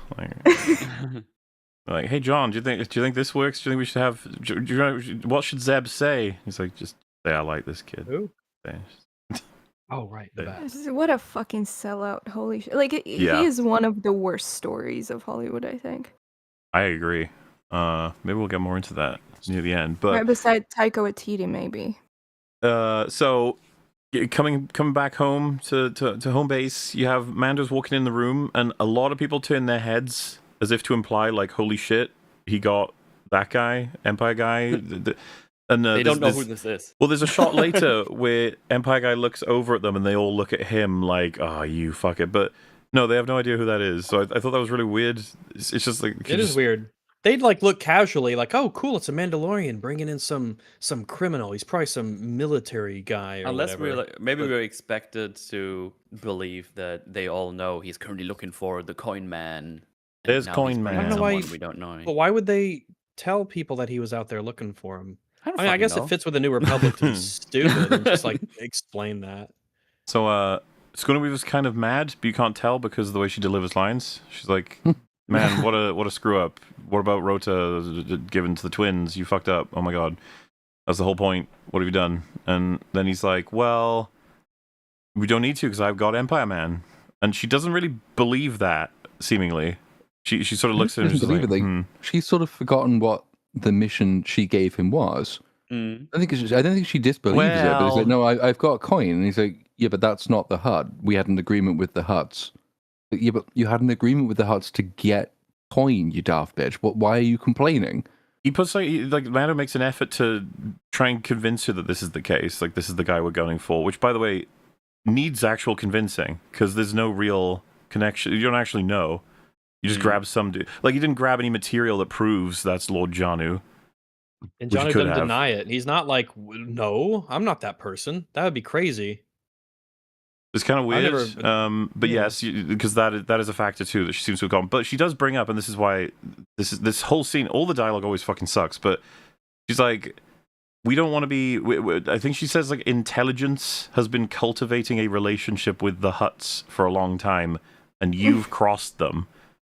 like, hey John, do you think this works? Do you think we should have? What should Zeb say? He's like, just say I like this kid. Who? Oh right, the bat. What a fucking sellout! Holy shit! Like he is one of the worst stories of Hollywood, I think. I agree. Maybe we'll get more into that near the end, but right beside Taika Waititi, maybe. So coming back home to home base, you have Mando's walking in the room, and a lot of people turn their heads as if to imply, like, holy shit, he got that guy, Empire guy. And they don't know who this is. Well, there's a shot later where Empire guy looks over at them, and they all look at him like, "Oh, you fuck it." But no, they have no idea who that is. So I thought that was really weird. It's just like it is weird. They'd like look casually, like, "Oh, cool, it's a Mandalorian bringing in some criminal. He's probably some military guy." Or Unless whatever. we're expected to believe that they all know he's currently looking for the Coin Man. There's Coin Man. I don't know why. We don't know. But why would they tell people that he was out there looking for him? I guess know. it fits with the New Republic to be stupid and just like explain that. So, Schooner was kind of mad, but you can't tell because of the way she delivers lines. She's like, "Man, what a screw up! What about Rota given to the twins? You fucked up. Oh my god, that's the whole point. What have you done?" And then he's like, "Well, we don't need to because I've got Empire Man." And she doesn't really believe that. Seemingly, she sort of looks at him. And she's like, She's sort of forgotten what the mission she gave him was. I don't think she disbelieves it, but he's like, no, I've got a coin. And he's like, yeah, but that's not the HUD. We had an agreement with the HUDs. Like, yeah, but you had an agreement with the HUDs to get coin, you daft bitch. Why are you complaining? He puts like Mando makes an effort to try and convince her that this is the case, like this is the guy we're gunning for, which, by the way, needs actual convincing because there's no real connection. You don't actually know. You just grab some dude. Like, he didn't grab any material that proves that's Lord Janu. And Janu doesn't deny it. He's not like, no, I'm not that person. That would be crazy. It's kind of weird. But yes, because that is a factor too that she seems to have gone. But she does bring up, and this is why this whole scene, all the dialogue always fucking sucks. But she's like, we don't want to be. I think she says like intelligence has been cultivating a relationship with the Hutts for a long time, and you've crossed them.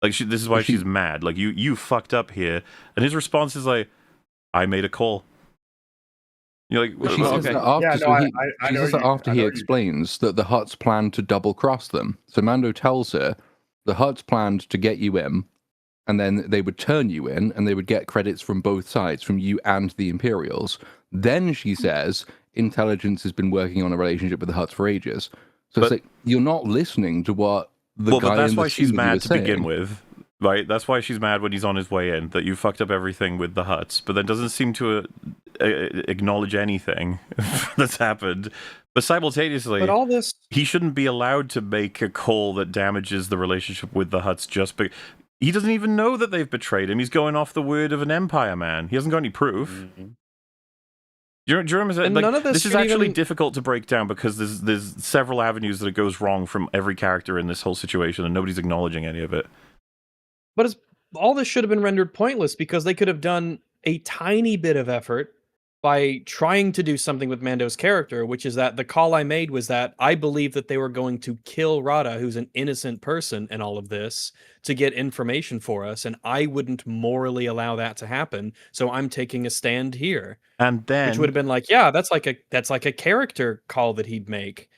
Like, this is why she's mad. Like, you fucked up here. And his response is like, I made a call. You're like, well, she says that after he explains that the Hutts plan to double cross them. So Mando tells her the Hutts planned to get you in, and then they would turn you in, and they would get credits from both sides, from you and the Imperials. Then she says intelligence has been working on a relationship with the Hutts for ages. So it's like, you're not listening to what the guy but that's in the why she's mad to saying. begin with. Right, that's why she's mad when he's on his way in, that you fucked up everything with the Hutts, but then doesn't seem to acknowledge anything that's happened. But simultaneously, all this, he shouldn't be allowed to make a call that damages the relationship with the Hutts just because he doesn't even know that they've betrayed him. He's going off the word of an Empire man. He hasn't got any proof. Mm-hmm. Do you remember, like, this is actually difficult to break down because there's several avenues that it goes wrong from every character in this whole situation, and nobody's acknowledging any of it. But all this should have been rendered pointless because they could have done a tiny bit of effort by trying to do something with Mando's character, which is that the call I made was that I believe that they were going to kill Rada, who's an innocent person in all of this, to get information for us, and I wouldn't morally allow that to happen, so I'm taking a stand here. And then, which would have been like, yeah, that's like a character call that he'd make.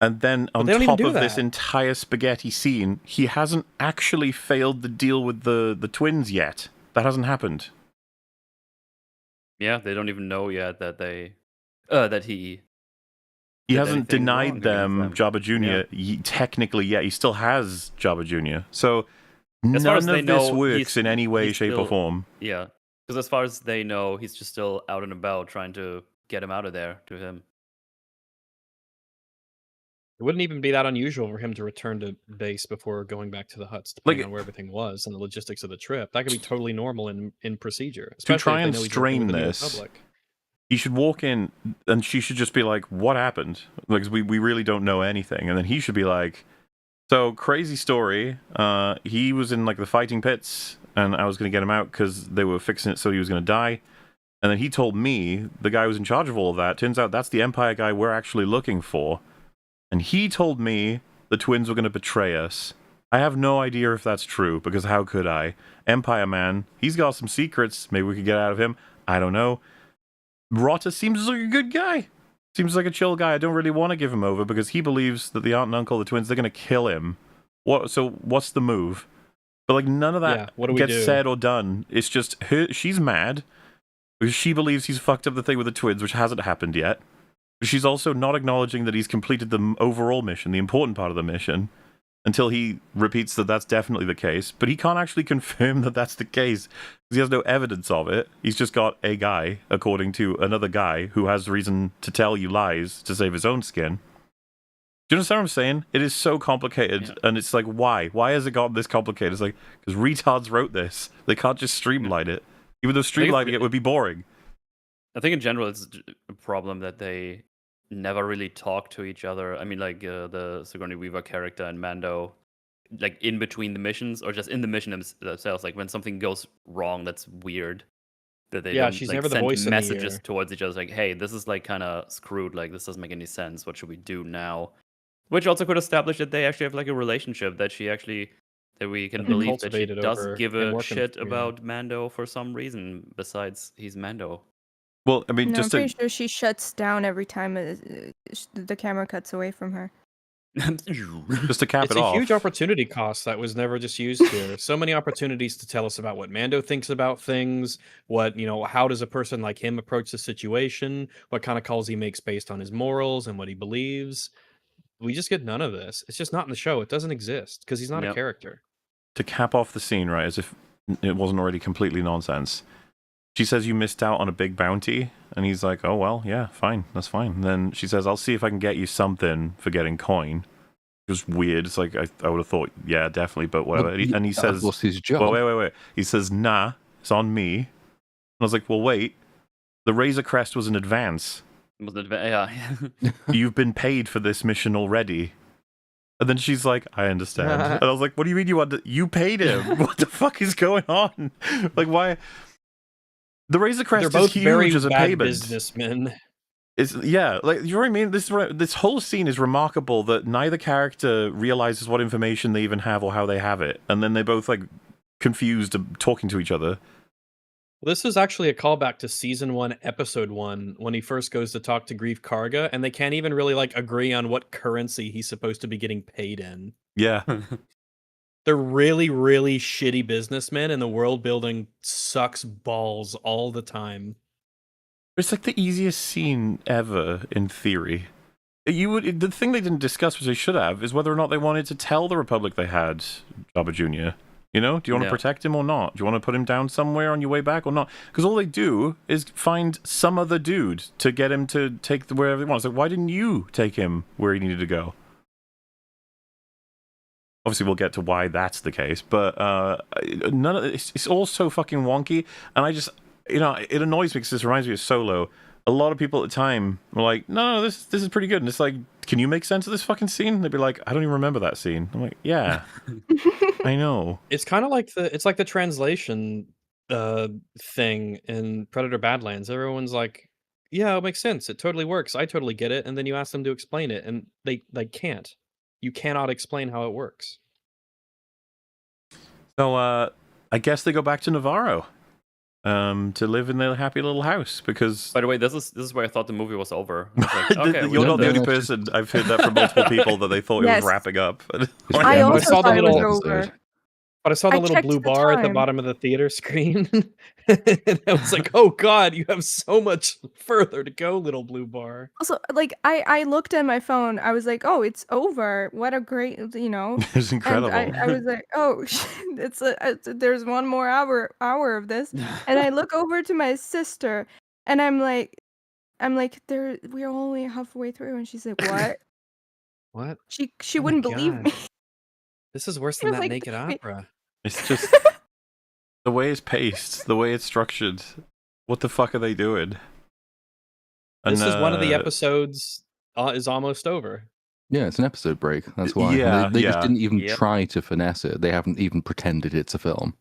And then on top of this entire spaghetti scene, he hasn't actually failed the deal with the twins yet. That hasn't happened. Yeah, they don't even know yet that he hasn't denied them Jabba Jr. Yeah. Technically yet. He still has Jabba Jr. So none of this works in any way, shape, or form. Yeah, because as far as they know, he's just still out and about trying to get him out of there to him. It wouldn't even be that unusual for him to return to base before going back to the Hutts, depending on where everything was and the logistics of the trip. That could be totally normal in procedure. To try and strain this, he should walk in and she should just be like, what happened? Like, we really don't know anything. And then he should be like, so crazy story. He was in like the fighting pits and I was going to get him out because they were fixing it so he was going to die. And then he told me, the guy who was in charge of all of that, turns out that's the Empire guy we're actually looking for. And he told me the twins were going to betray us. I have no idea if that's true, because how could I? Empire man, he's got some secrets. Maybe we could get out of him. I don't know. Rotta seems like a good guy. Seems like a chill guy. I don't really want to give him over, because he believes that the aunt and uncle, the twins, they're going to kill him. So what's the move? But like none of that gets said or done. It's just she's mad because she believes he's fucked up the thing with the twins, which hasn't happened yet. She's also not acknowledging that he's completed the overall mission, the important part of the mission, until he repeats that that's definitely the case. But he can't actually confirm that that's the case, because he has no evidence of it. He's just got a guy, according to another guy, who has reason to tell you lies to save his own skin. Do you understand what I'm saying? It is so complicated, and it's like, why? Why has it gotten this complicated? It's like, because retards wrote this. They can't just streamline it. Even though streamlining it would be boring. I think in general it's a problem that they never really talk to each other. I mean, like the Sigourney Weaver character and Mando, like in between the missions or just in the mission themselves. Like when something goes wrong, that's weird. That they don't, she's like, never the send voice messages in the towards each other, like, "Hey, this is like kind of screwed. Like this doesn't make any sense. What should we do now?" Which also could establish that they actually have like a relationship. That we can believe that she does give a shit about Mando for some reason besides he's Mando. Well, I mean, I'm pretty sure she shuts down every time the camera cuts away from her. Just to cap it off. It's a huge opportunity cost that was never just used here. So many opportunities to tell us about what Mando thinks about things, how does a person like him approach the situation, what kind of calls he makes based on his morals and what he believes. We just get none of this. It's just not in the show. It doesn't exist because he's not a character. To cap off the scene, right, as if it wasn't already completely nonsense, she says you missed out on a big bounty, and he's like, oh, well, yeah, fine, that's fine. And then she says, I'll see if I can get you something for getting coin. Just weird. It's like, I would have thought, yeah, definitely, but whatever. And he says, what's his job? Well, wait. He says, nah, it's on me. And I was like, well, wait, the Razor Crest was an advance. Yeah. You've been paid for this mission already. And then she's like, I understand. And I was like, what do you mean you paid him? What the fuck is going on? Like, why? The Razor Crest is huge as a payment. Businessmen. Like, you know what I mean? This whole scene is remarkable that neither character realizes what information they even have or how they have it. And then they're both like confused talking to each other. Well, this is actually a callback to season 1, episode 1, when he first goes to talk to Greef Karga, and they can't even really like agree on what currency he's supposed to be getting paid in. Yeah. They're really, really shitty businessmen, and the world building sucks balls all the time. It's like the easiest scene ever, in theory. The thing they didn't discuss, which they should have, is whether or not they wanted to tell the Republic they had Jabba Jr. You know, do you want to protect him or not? Do you want to put him down somewhere on your way back or not? Because all they do is find some other dude to get him to take wherever they want. It's like, why didn't you take him where he needed to go? Obviously, we'll get to why that's the case, but none of it's all so fucking wonky, and I just, it annoys me because this reminds me of Solo. A lot of people at the time were like, no, this is pretty good. And it's like, can you make sense of this fucking scene? And they'd be like, I don't even remember that scene. I'm like, yeah, I know. It's kind of like the translation thing in Predator Badlands. Everyone's like, yeah, it makes sense. It totally works. I totally get it. And then you ask them to explain it, and they can't. You cannot explain how it works. So I guess they go back to Navarro. To live in their happy little house, because by the way, this is where I thought the movie was over. Like, okay, you're not the only person. I've heard that from multiple people that they thought it was wrapping up. I also thought it was over. But I saw the little blue bar at the bottom of the theater screen, and I was like, "Oh God, you have so much further to go, little blue bar." Also, like I looked at my phone, I was like, "Oh, it's over! What a great, It's incredible. And I was like, "Oh, there's one more hour of this," and I look over to my sister, and I'm like, we're only halfway through, and she's like, "What? What?" She wouldn't believe me. This is worse than that naked opera. It's just the way it's paced, the way it's structured. What the fuck are they doing? And, this is one of the episodes is almost over. Yeah, it's an episode break. That's why. Yeah, They just didn't even Yep. try to finesse it. They haven't even pretended it's a film.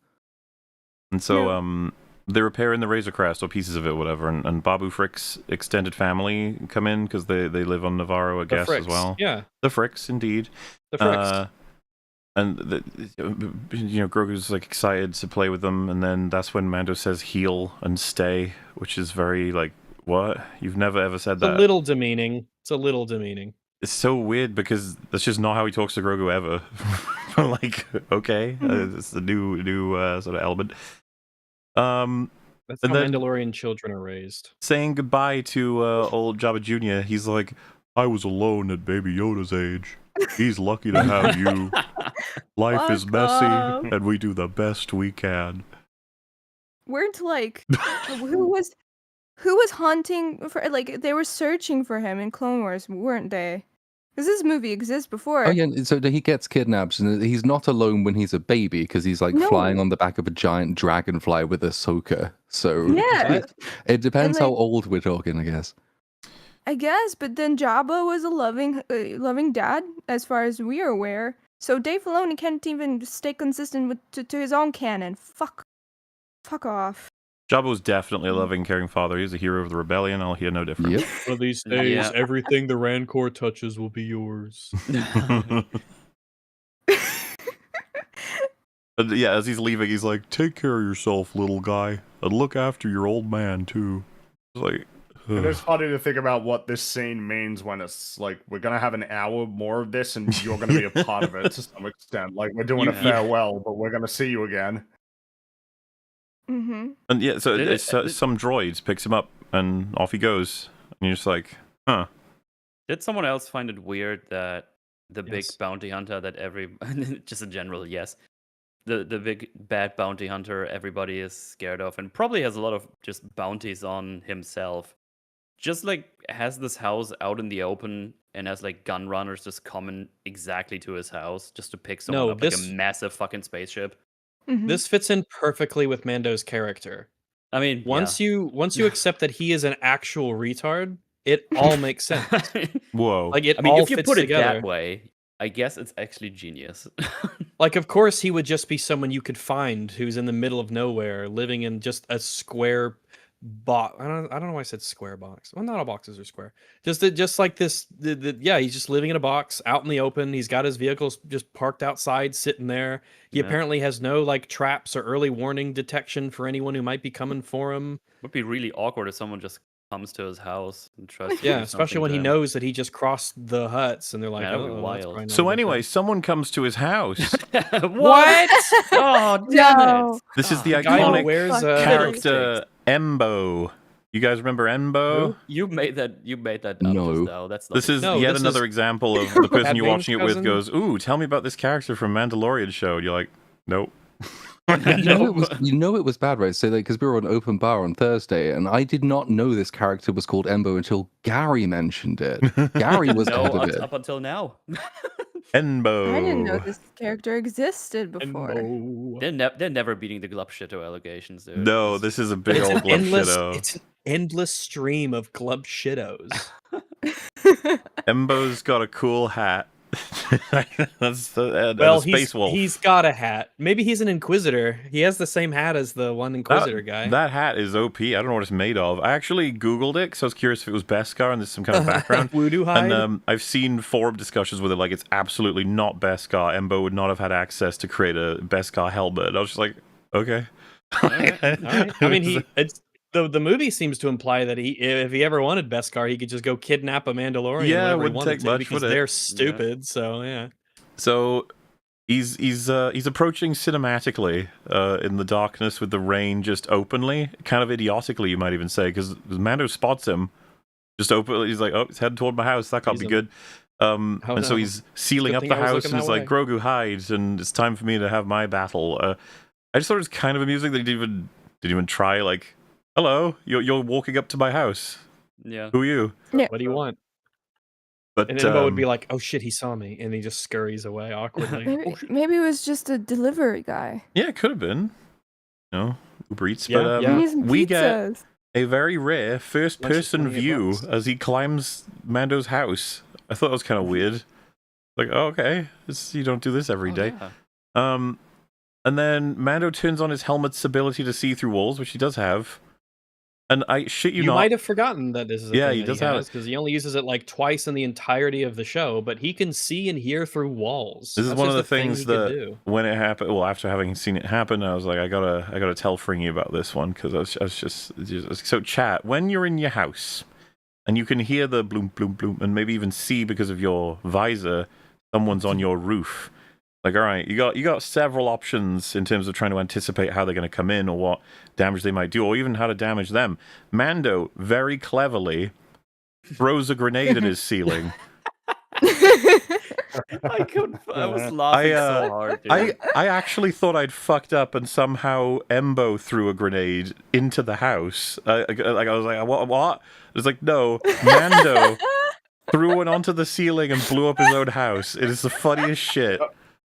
And so they're repairing the Razor Crest or pieces of it, whatever. And Babu Frick's extended family come in because they live on Navarro, I guess, Fricks. as well. Yeah, The Fricks, indeed. the Fricks. And Grogu's like excited to play with them, and then that's when Mando says heal and stay, which is very like, what? You've never ever said that. It's a little demeaning. It's a little demeaning. It's so weird because that's just not how he talks to Grogu ever. Like, okay, it's the new sort of element. That's and how then Mandalorian children are raised. saying goodbye to old Jabba Jr., he's like, I was alone at Baby Yoda's age. He's lucky to have you. Life is Fuck messy, off. and we do the best we can. Weren't like who was hunting for like they were searching for him in Clone Wars, weren't they? Because this movie exists before. Oh yeah, so he gets kidnapped, and he's not alone when he's a baby because he's like flying No. on the back of a giant dragonfly with Ahsoka. So Yeah. it depends And, how like- old we're talking, I guess. I guess, but then Jabba was a loving dad, as far as we are aware. So Dave Filoni can't even stay consistent with to his own canon. Fuck off. Jabba was definitely a loving, caring father. He was a hero of the rebellion. I'll hear no different. Yep. One of these days, Yeah. everything the Rancor touches will be yours. But yeah, as he's leaving, he's like, take care of yourself, little guy. And look after your old man, too. It's like... And it's funny to think about what this scene means when it's like we're gonna have an hour more of this, and you're gonna be a part of it to some extent. Like we're doing a farewell, but we're gonna see you again. Mm-hmm. And yeah, so some droid picks him up, and off he goes. And you're just like, huh. Did someone else find it weird that the big Yes. bounty hunter that just in general, yes, the big bad bounty hunter everybody is scared of and probably has a lot of just bounties on himself, just like has this house out in the open and has like gun runners just coming exactly to his house just to pick someone up like a massive fucking spaceship. Mm-hmm. This fits in perfectly with Mando's character. I mean, Once you accept that he is an actual retard, it all makes sense. Whoa. Like it I mean, all if you fits put it together. that way, I guess it's actually genius. Like, of course, he would just be someone you could find who's in the middle of nowhere, living in just a square box. I don't know why I said square box. Well, not all boxes are square. Just like this. Yeah, he's just living in a box out in the open. He's got his vehicles just parked outside, sitting there. He apparently has no like traps or early warning detection for anyone who might be coming for him. Would be really awkward if someone just comes to his house and tries to Yeah, do especially something when to he him. knows that he just crossed the huts, and they're like, Yeah, that'd be "Oh, that's wild." probably not a So good anyway, thing." someone comes to his house. What? Oh, damn No. it! This is the The guy who iconic wears Fuck. character Embo. You guys remember Embo? You made that up No. just now. That's not This is No, yet this another is- example of the person Bad you're Bane's watching it with cousin? goes, ooh, tell me about this character from Mandalorian show. And you're like, nope. You know it was bad, right? So like, because we were on open bar on Thursday, and I did not know this character was called Embo until Gary mentioned it. Gary was no ahead of it. up until now. Embo. I didn't know this character existed before. Embo. They're never beating the Glub Shitto allegations, dude. No, It's- this is a big It's old an glove endless. shitto. It's an endless stream of glub shittos. Embo's got a cool hat. That's the Well, Space Wolf. he's got a hat. Maybe he's an Inquisitor. He has the same hat as the one Inquisitor guy. That hat is OP. I don't know what it's made of. I actually Googled it because I was curious if it was Beskar and there's some kind of background. Voodoo hide. And I've seen forum discussions with it, like it's absolutely not Beskar. Embo would not have had access to create a Beskar helmet. I was just like, okay. All right. I mean, the movie seems to imply that if he ever wanted Beskar, he could just go kidnap a Mandalorian. Yeah, it whenever he wouldn't wanted take to, much, because would it? they're stupid. So yeah. So he's approaching cinematically in the darkness with the rain just openly, kind of idiotically, you might even say, because Mando spots him just openly. He's like, oh, he's heading toward my house. That can't be good. And so no. he's sealing Good up thing the I was house looking and he's that like, Grogu, hide, and it's time for me to have my battle. I just thought it was kind of amusing that he didn't even try, like, hello, you're walking up to my house. Yeah. Who are you? What do you want? But And Embo would be like, "Oh shit, he saw me," and he just scurries away awkwardly. Maybe it was just a delivery guy. yeah, it could have been. You know, Uber Eats. Yeah, but yeah. We need some we get pizzas. a very rare first-person view as he climbs Mando's house. I thought it was kind of weird. Like, oh, okay, you don't do this every day. Yeah. And then Mando turns on his helmet's ability to see through walls, which he does have. And I shit you not. You might have forgotten that this is a thing he does have it because he only uses it like twice in the entirety of the show. But he can see and hear through walls. This is one of the things that when it happened, well, after having seen it happen, I was like, I gotta tell Fringy about this one because I was just so. Chat, when you're in your house and you can hear the bloom, bloom, bloom, and maybe even see because of your visor, someone's on your roof. Like, all right, you got several options in terms of trying to anticipate how they're going to come in or what damage they might do, or even how to damage them. Mando very cleverly throws a grenade at his ceiling. I was laughing so hard. Dude. I actually thought I'd fucked up and somehow Embo threw a grenade into the house. I was like, what? It's like, no, Mando threw one onto the ceiling and blew up his own house. It is the funniest shit.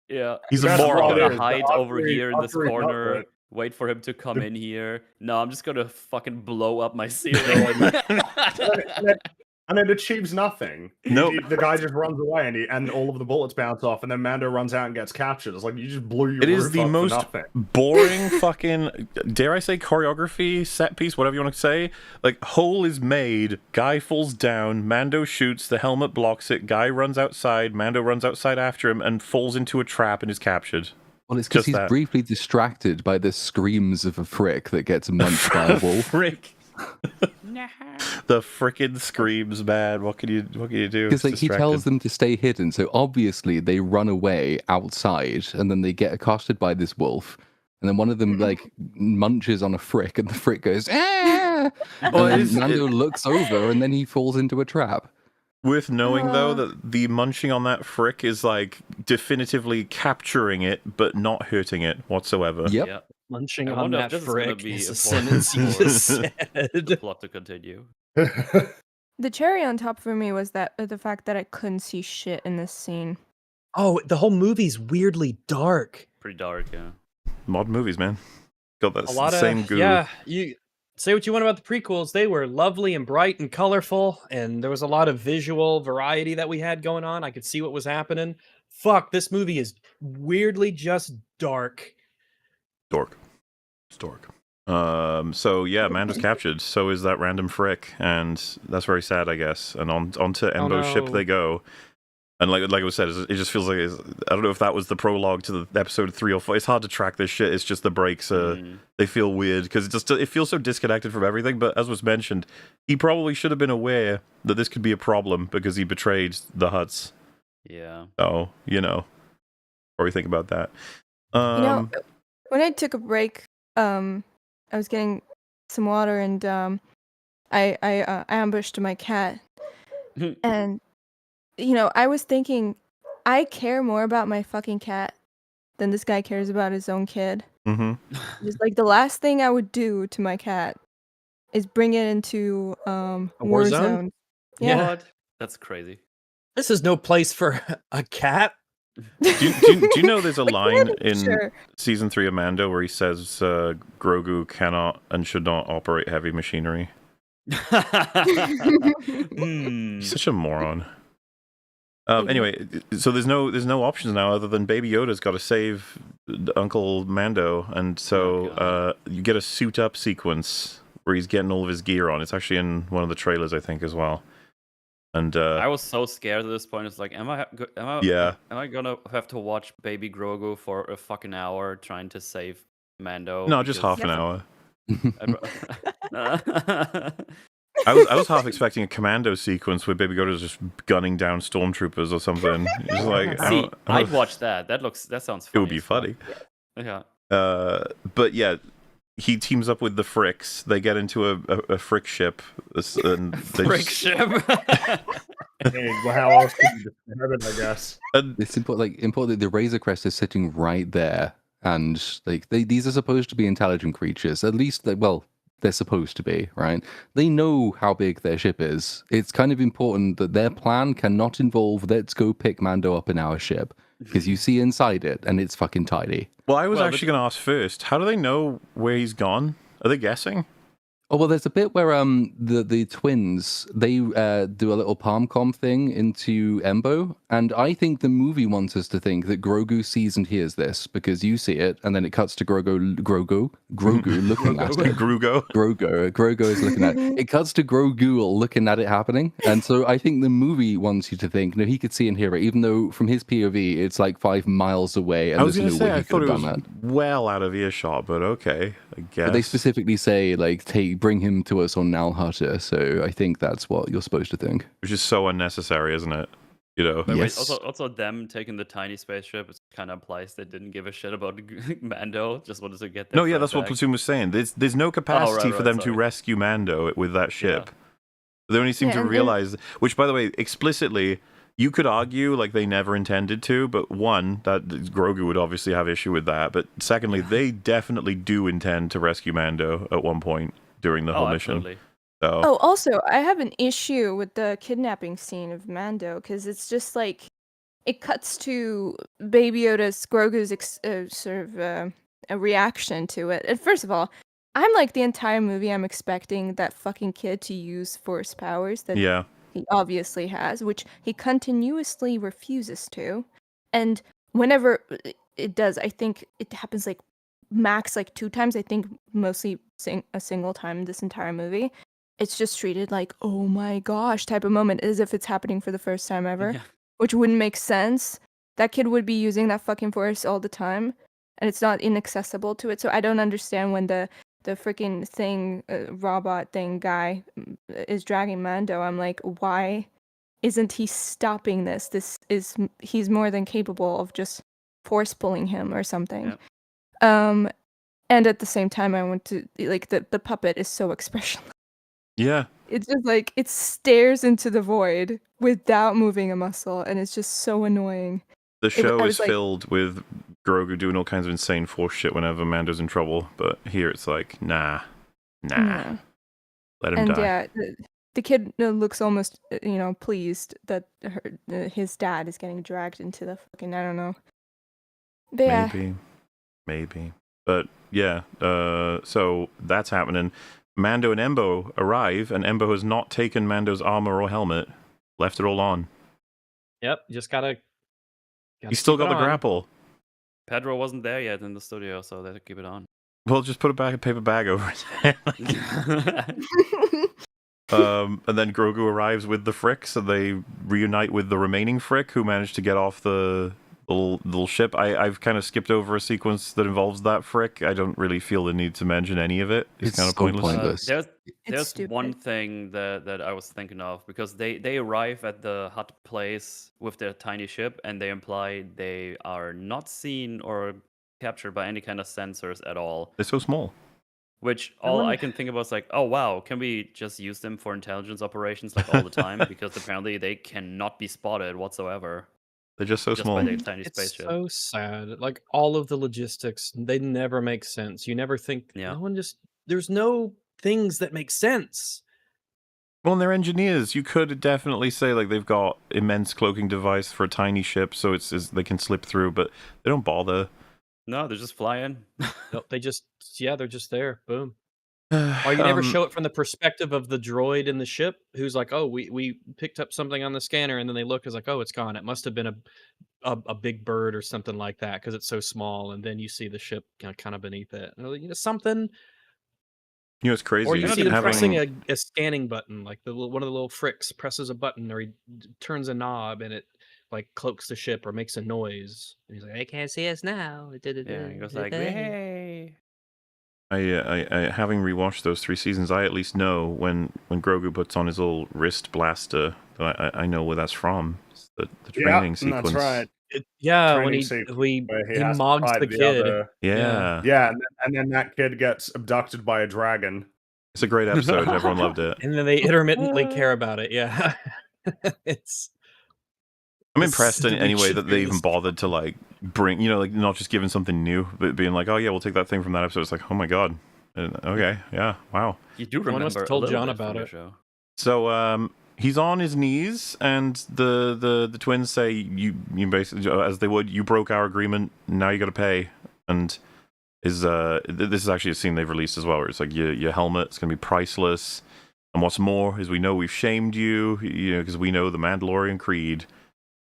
Yeah, he's a moron. I'm gonna hide over here in this corner. Wait for him to come in here. No, I'm just gonna fucking blow up my ceiling. And it achieves nothing. Nope. The guy just runs away, and all of the bullets bounce off, and then Mando runs out and gets captured. It's like you just blew your. It is the up most for nothing. boring fucking, dare I say, choreography, set piece, whatever you want to say. Like, hole is made, guy falls down, Mando shoots, the helmet blocks it, guy runs outside, Mando runs outside after him, and falls into a trap and is captured. Well, it's because he's briefly distracted by the screams of a frick that gets munched by a wolf. Frick. The frickin' screams, man. What can you do? Because like, he tells them to stay hidden, so obviously they run away outside, and then they get accosted by this wolf, and then one of them like munches on a frick, and the frick goes, ah! And Mando looks over, and then he falls into a trap. Worth knowing, though, that the munching on that frick is like definitively capturing it, but not hurting it whatsoever. Yep. Munching on that frick is a sentence you just said. Plot to continue. The cherry on top for me was that the fact that I couldn't see shit in this scene. Oh, the whole movie's weirdly dark. Pretty dark, yeah. Modern movies, man. Got that same goo. Yeah, you say what you want about the prequels. They were lovely and bright and colorful, and there was a lot of visual variety that we had going on. I could see what was happening. Fuck, this movie is weirdly just dark. Dork. It's dork. So yeah, Mando's captured. So is that random frick, and that's very sad, I guess. And onto Embo's ship they go. And like I was said, it just feels like I don't know if that was the prologue to the episode 3 or 4. It's hard to track this shit. It's just the breaks. They feel weird because it feels so disconnected from everything. But as was mentioned, he probably should have been aware that this could be a problem because he betrayed the Hutts. Yeah. Oh, what do you think about that? When I took a break, I was getting some water, and I ambushed my cat, and I was thinking, I care more about my fucking cat than this guy cares about his own kid. Mm-hmm. Just like the last thing I would do to my cat is bring it into a war zone. Yeah. What? That's crazy. This is no place for a cat. Do you know there's a line in season 3 of Mando where he says Grogu cannot and should not operate heavy machinery? He's such a moron. Anyway, so there's no options now other than Baby Yoda's got to save Uncle Mando, and so you get a suit up sequence where he's getting all of his gear on. It's actually in one of the trailers, I think, as well. And I was so scared at this point. It's like, am I gonna have to watch Baby Grogu for a fucking hour trying to save Mando? No, just half an hour. I was half expecting a commando sequence where Baby Yoda's just gunning down stormtroopers or something. Just like, I'd watch that. That sounds funny. It would be funny. Yeah. But yeah, he teams up with the Fricks. They get into a Frick ship. And Frick ship. Well, how else could you describe it, I guess? It's important. The Razor Crest is sitting right there, and these are supposed to be intelligent creatures. At least, they're supposed to be, right? They know how big their ship is. It's kind of important that their plan cannot involve, let's go pick Mando up in our ship. Because you see inside it, and it's fucking tidy. Well, I was actually going to ask first, how do they know where he's gone? Are they guessing? Oh well, there's a bit where the twins they do a little palm com thing into Embo, and I think the movie wants us to think that Grogu sees and hears this because you see it, and then it cuts to Grogu looking at it. Grogu is looking at it. It cuts to Grogu looking at it happening, and so I think the movie wants you to think, no, he could see and hear it, even though from his POV it's like 5 miles away, and I was there's going to no say way I he thought could it have was done that. well out of earshot, but okay, I guess. But they specifically say like, bring him to us on Nal Hutta, so I think that's what you're supposed to think. Which is so unnecessary, isn't it? You know. But Yes. wait, also them taking the tiny spaceship, it kind of implies they didn't give a shit about Mando. Just wanted to get their No, yeah, friend that's what back. Platoon was saying. There's no capacity for them to sorry. rescue Mando with that ship. They only seem to realize, which, by the way, explicitly, you could argue like they never intended to, but one, that Grogu would obviously have issue with that, but secondly, they definitely do intend to rescue Mando at one point during the whole mission. Absolutely. So. Oh, also, I have an issue with the kidnapping scene of Mando because it's just like it cuts to Baby Yoda's Grogu's a reaction to it. And first of all, I'm like the entire movie I'm expecting that fucking kid to use Force powers that he obviously has, which he continuously refuses to. And whenever it does, I think it happens like max like 2 times. I think mostly a single time this entire movie. It's just treated like, oh my gosh, type of moment, as if it's happening for the first time ever, which wouldn't make sense. That kid would be using that fucking force all the time, and it's not inaccessible to it. So I don't understand when the freaking thing, robot thing guy is dragging Mando. I'm like, why isn't he stopping this? He's more than capable of just force pulling him or something. And at the same time, I want to like the puppet is so expressionless. Yeah. It's just like it stares into the void without moving a muscle, and it's just so annoying. The show is filled with Grogu doing all kinds of insane force shit whenever Mando's in trouble, but here it's like, nah, let him die. And yeah, the kid looks almost, pleased that his dad is getting dragged into the fucking, I don't know. But Maybe. But yeah, so that's happening. Mando and Embo arrive, and Embo has not taken Mando's armor or helmet, left it all on. Yep, just gotta He's still got the grapple. Pedro wasn't there yet in the studio, so they had to keep it on. Well, just put a paper bag over his head. And then Grogu arrives with the Fricks, and they reunite with the remaining Frick, who managed to get off the little ship. I've kind of skipped over a sequence that involves that Frick. I don't really feel the need to mention any of it. It's kind of pointless. There's one thing that I was thinking of, because they arrive at the hut place with their tiny ship, and they imply they are not seen or captured by any kind of sensors at all. They're so small. Which all I can think about is like, oh wow, can we just use them for intelligence operations like all the time? Because apparently they cannot be spotted whatsoever. They're just so small. By their tiny It's spaceship. so sad. Like all of the logistics, they never make sense. You never think. There's no things that make sense. Well, and they're engineers. You could definitely say like they've got immense cloaking device for a tiny ship, so they can slip through, but they don't bother. No, they just fly in. Nope, they're just there. Boom. Or you never show it from the perspective of the droid in the ship, who's like, "Oh, we picked up something on the scanner," and then they look, is like, "Oh, it's gone. It must have been a big bird or something like that because it's so small." And then you see the ship kind of beneath it. Something. It's crazy. Or you see them pressing a scanning button, like one of the little Fricks presses a button, or he turns a knob, and it like cloaks the ship or makes a noise. And he's like, "They can't see us now." Yeah, he goes like, "Hey." I having rewatched those 3 seasons, I at least know when Grogu puts on his little wrist blaster, I know where that's from. It's the training sequence. That's right. When he mogs the kid. Yeah, and then that kid gets abducted by a dragon. It's a great episode. Everyone loved it. And then they intermittently care about it. Yeah, I'm impressed anyway that they even bothered to like bring, like not just giving something new, but being like, oh yeah, we'll take that thing from that episode. It's like, oh my god, okay, yeah, wow. You do remember? Must have told John about it. Show. So he's on his knees, and the twins say, you basically, as they would, you broke our agreement. Now you got to pay. And is this is actually a scene they've released as well, where it's like your helmet's gonna be priceless, and what's more is we know we've shamed you, because we know the Mandalorian creed,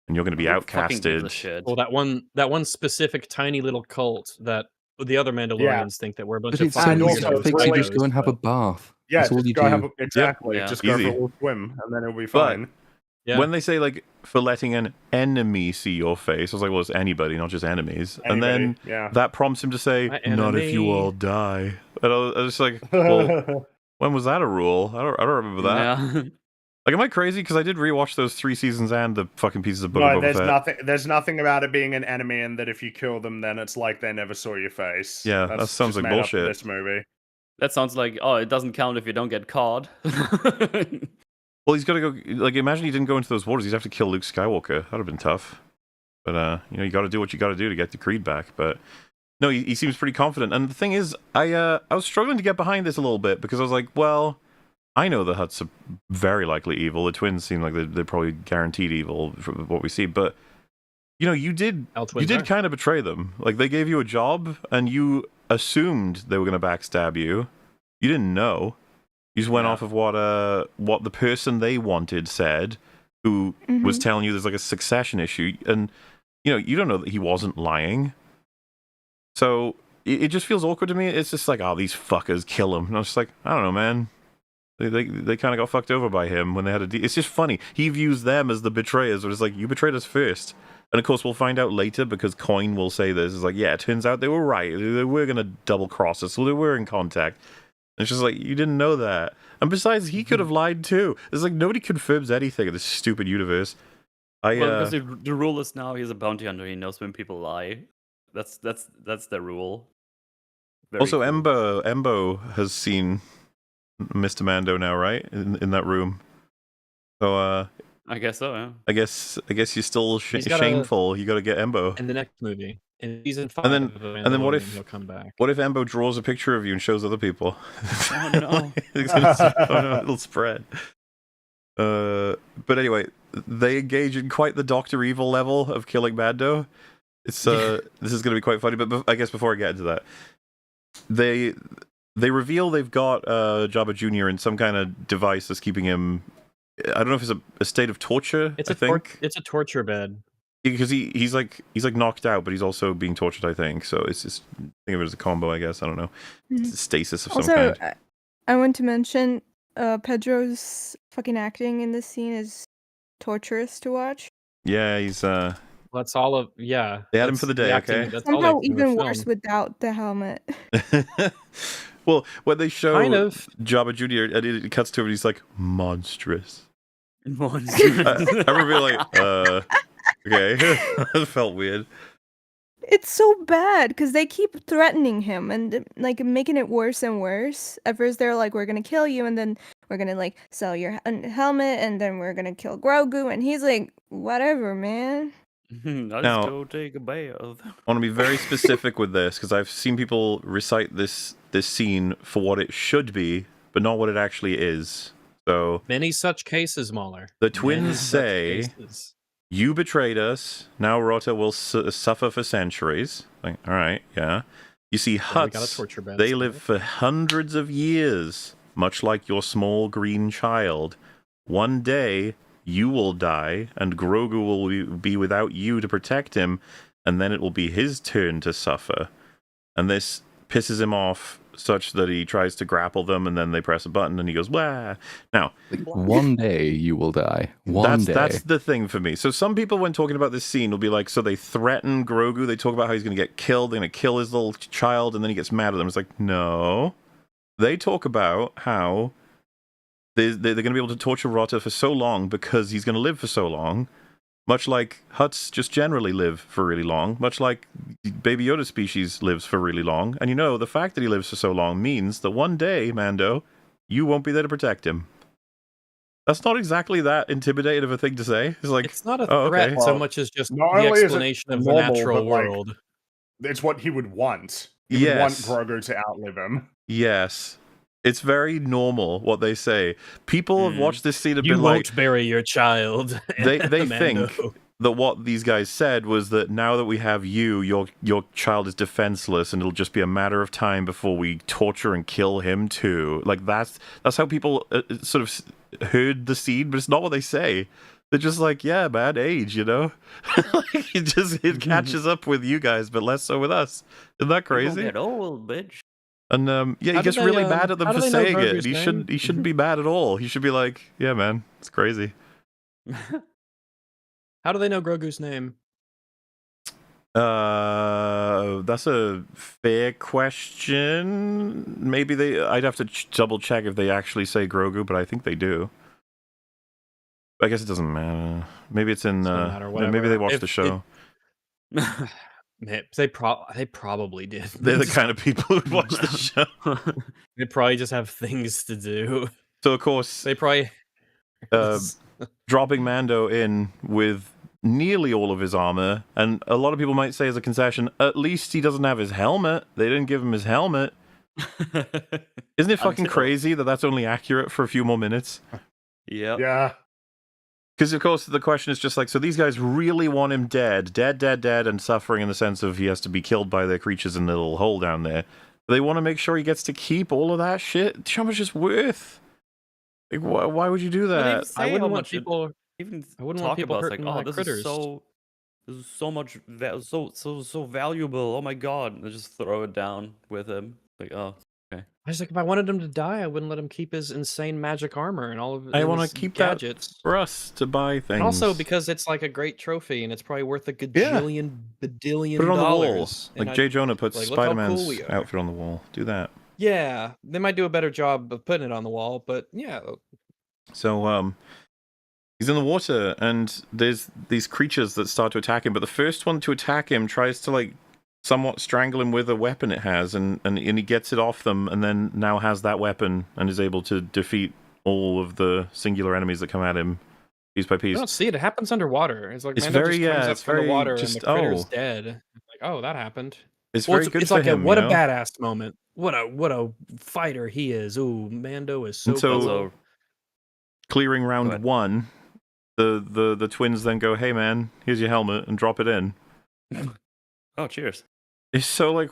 and you're gonna be outcasted. Well, that one specific tiny little cult that the other Mandalorians think that we're a bunch but of it's so easy fucking to fix. You just go and have a bath. Yeah, That's all just you go do. have exactly. Yeah. Just go Easy. for a little swim, and then it'll be fine. When they say like for letting an enemy see your face, I was like, well, it's anybody, not just enemies. And then that prompts him to say, "Not if you all die." And I was just like, well, when was that a rule? I don't remember that. Yeah. Like, am I crazy? Because I did rewatch those 3 seasons and the fucking pieces of Book No, of Boba Fett. there's nothing about it being an enemy, and that if you kill them, then it's like they never saw your face. Yeah, That's that sounds just like made up for bullshit. This movie. That sounds like, oh, it doesn't count if you don't get caught. Well, he's got to go. Like, imagine he didn't go into those waters. He'd have to kill Luke Skywalker. That'd have been tough. But you got to do what you got to do to get the creed back. But no, he seems pretty confident. And the thing is, I was struggling to get behind this a little bit because I was like, well, I know the Hutts are very likely evil. The twins seem like they're probably guaranteed evil from what we see. But you did kind of betray them. Like, they gave you a job, and you assumed they were going to backstab you. You didn't know. You just went off of what the person they wanted said, who was telling you there's like a succession issue, and you don't know that he wasn't lying. So it just feels awkward to me. It's just like, oh, these fuckers, kill him. And I was just like, I don't know, man. They kind of got fucked over by him when they had it's just funny. He views them as the betrayers, but it's like, you betrayed us first. And of course, we'll find out later because Coin will say this. It's like, yeah, it turns out they were right. They were going to double cross us, so they were in contact. And it's just like, you didn't know that. And besides, he could have lied too. It's like, nobody confirms anything in this stupid universe. Because the rule is now he's a bounty hunter. He knows when people lie. That's the rule. Very also, cool. Embo has seen Mr. Mando now, right? In that room. So, I guess so, yeah. I guess you're still shameful. You got to get Embo in the next movie. In season 5, and then what if he'll come back? What if Embo draws a picture of you and shows other people? Oh no! Oh no, it'll spread. But anyway, they engage in quite the Dr. Evil level of killing Mando. It's this is going to be quite funny. But I guess before I get into that, they reveal they've got Jabba Jr. in some kind of device that's keeping him. I don't know if it's a state of torture. It's it's a torture bed. Because he's like knocked out, but he's also being tortured, I think. So it's just, think of it as a combo, I guess. I don't know. It's a stasis of some kind. I want to mention Pedro's fucking acting in this scene is torturous to watch. Yeah, he's That's all of They had him for the day, okay? Somehow even worse without the helmet. Well, when they show Jabba Jr. and it cuts to him, and he's like, monstrous. Monstrous. I remember being like, okay. It felt weird. It's so bad because they keep threatening him and like making it worse and worse. At first they're like, we're gonna kill you, and then we're gonna like sell your helmet, and then we're gonna kill Grogu, and he's like, whatever, man. I'll just go take a bath. I want to be very specific with this because I've seen people recite this scene for what it should be, but not what it actually is. So many such cases, Mahler. The twins say, you betrayed us. Now Rota will suffer for centuries. Like, all right, yeah. You see, Hutts, they live for hundreds of years, much like your small green child. One day, you will die, and Grogu will be without you to protect him, and then it will be his turn to suffer. And this pisses him off such that he tries to grapple them, and then they press a button, and he goes, wah. Now, one day you will die. One day. That's the thing for me. So some people, when talking about this scene, will be like, so they threaten Grogu, they talk about how he's going to get killed, they're going to kill his little child, and then he gets mad at them. It's like, no. They talk about how they're going to be able to torture Rota for so long because he's going to live for so long, much like Hutts just generally live for really long, much like Baby Yoda species lives for really long. And the fact that he lives for so long means that one day, Mando, you won't be there to protect him. That's not exactly that intimidating of a thing to say. It's like, it's not a threat so much as just the explanation of the natural world. It's what he would want. He would want Grogu to outlive him. Yes. It's very normal what they say. People have watched this scene and been like, you won't bury your child. They think that what these guys said was that now that we have you, your child is defenseless, and it'll just be a matter of time before we torture and kill him too. Like that's how people sort of heard the seed, but it's not what they say. They're just like, yeah, man, age, you know. Like it catches up with you guys, but less so with us. Isn't that crazy? Get old, bitch. And yeah, he gets really mad at them for saying it. He shouldn't be mad at all. He should be like, yeah, man, it's crazy. How do they know Grogu's name? That's a fair question. Maybe I'd have to double check if they actually say Grogu, but I think they do. I guess it doesn't matter. Maybe it's in. Maybe they watched the show. They probably did. They're the kind of people who watch the show. They probably just have things to do. So of course they probably dropping Mando in with nearly all of his armor, and a lot of people might say as a concession, at least he doesn't have his helmet. They didn't give him his helmet. Isn't it fucking crazy that that's only accurate for a few more minutes? Yeah. Because, of course, the question is just like, so these guys really want him dead, and suffering in the sense of he has to be killed by the creatures in the little hole down there. But they want to make sure he gets to keep all of that shit. How much is worth? Like, why would you do that? I wouldn't want people... Even I wouldn't talk want people about like, hurting this critters. is so much, so valuable. Oh my god! And they just throw it down with him. Like, oh, okay. I was like, if I wanted him to die, I wouldn't let him keep his insane magic armor and all of his I want to keep gadgets that for us to buy things. And also because it's like a great trophy and it's probably worth a badillion Put it on dollars. the wall. Like J. Jonah puts Spider-Man's outfit on the wall. Do that. Yeah, they might do a better job of putting it on the wall, but yeah. So, he's in the water, and there's these creatures that start to attack him, but the first one to attack him tries to, like, somewhat strangle him with a weapon it has, and he gets it off them, and then now has that weapon, and is able to defeat all of the singular enemies that come at him, piece by piece. I don't see it. It happens underwater. It's like, it's Mando very, just comes up it's from very, the water, just, and the critter's dead. It's like, oh, that happened. It's very good it's for like him, what you a know? badass moment. What a fighter he is. Ooh, Mando is so cool. Clearing round one, the twins then go, hey man, here's your helmet, and drop it in. Oh, cheers. It's so like,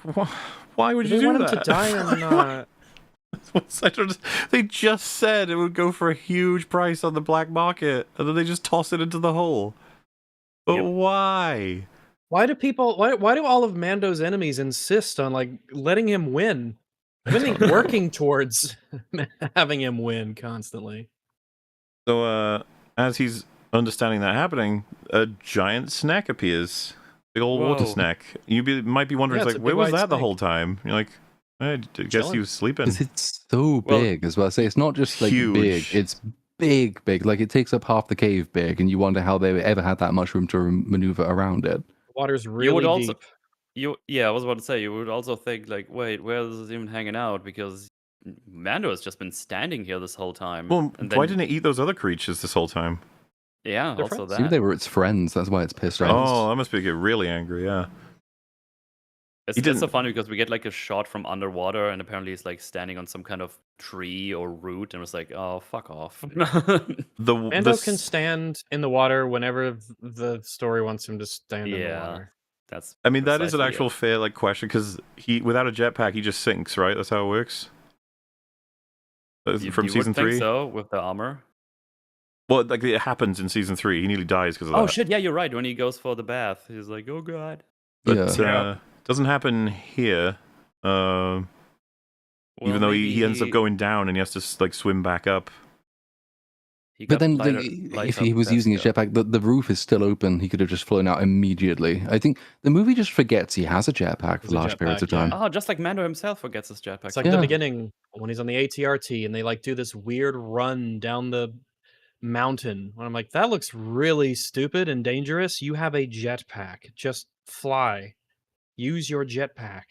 why would you do want that? Him to die on, They just said it would go for a huge price on the black market, and then they just toss it into the hole. But why? Why do all of Mando's enemies insist on like letting him win? Working towards having him win constantly. So as he's understanding that happening, a giant snack appears. Big old water snack. You might be wondering, it's like, where was that the whole time? You're like, I guess he was sleeping. It's so big as well. I say it's not just like huge. Big. It's big. Like it takes up half the cave big, and you wonder how they ever had that much room to maneuver around it. The water's really deep. I was about to say, you would also think like, wait, where is this even hanging out? Because Mando has just been standing here this whole time. Well, why didn't it eat those other creatures this whole time? Yeah, They're also friends. that. Maybe they were its friends. That's why it's pissed off. Oh, that must get really angry. Yeah. It's so funny because we get like a shot from underwater, and apparently he's like standing on some kind of tree or root, and it's like, oh, fuck off. Mando can stand in the water whenever the story wants him to stand in the water. I mean, that is an actual fair like question, because he without a jetpack he just sinks, right? That's how it works. From season 3. Think so, with the armor. Well, like it happens in season 3. He nearly dies because of that. Oh shit! Yeah, you're right. When he goes for the bath, he's like, "Oh god." But doesn't happen here. Even though he ends up going down and he has to like swim back up. But then, if he was using his jetpack, the roof is still open. He could have just flown out immediately. I think the movie just forgets he has a jetpack for large periods of time. Oh, just like Mando himself forgets his jetpack. It's like the beginning when he's on the ATRT and they like do this weird run down the mountain. When I'm like, that looks really stupid and dangerous. You have a jetpack. Just fly. Use your jetpack.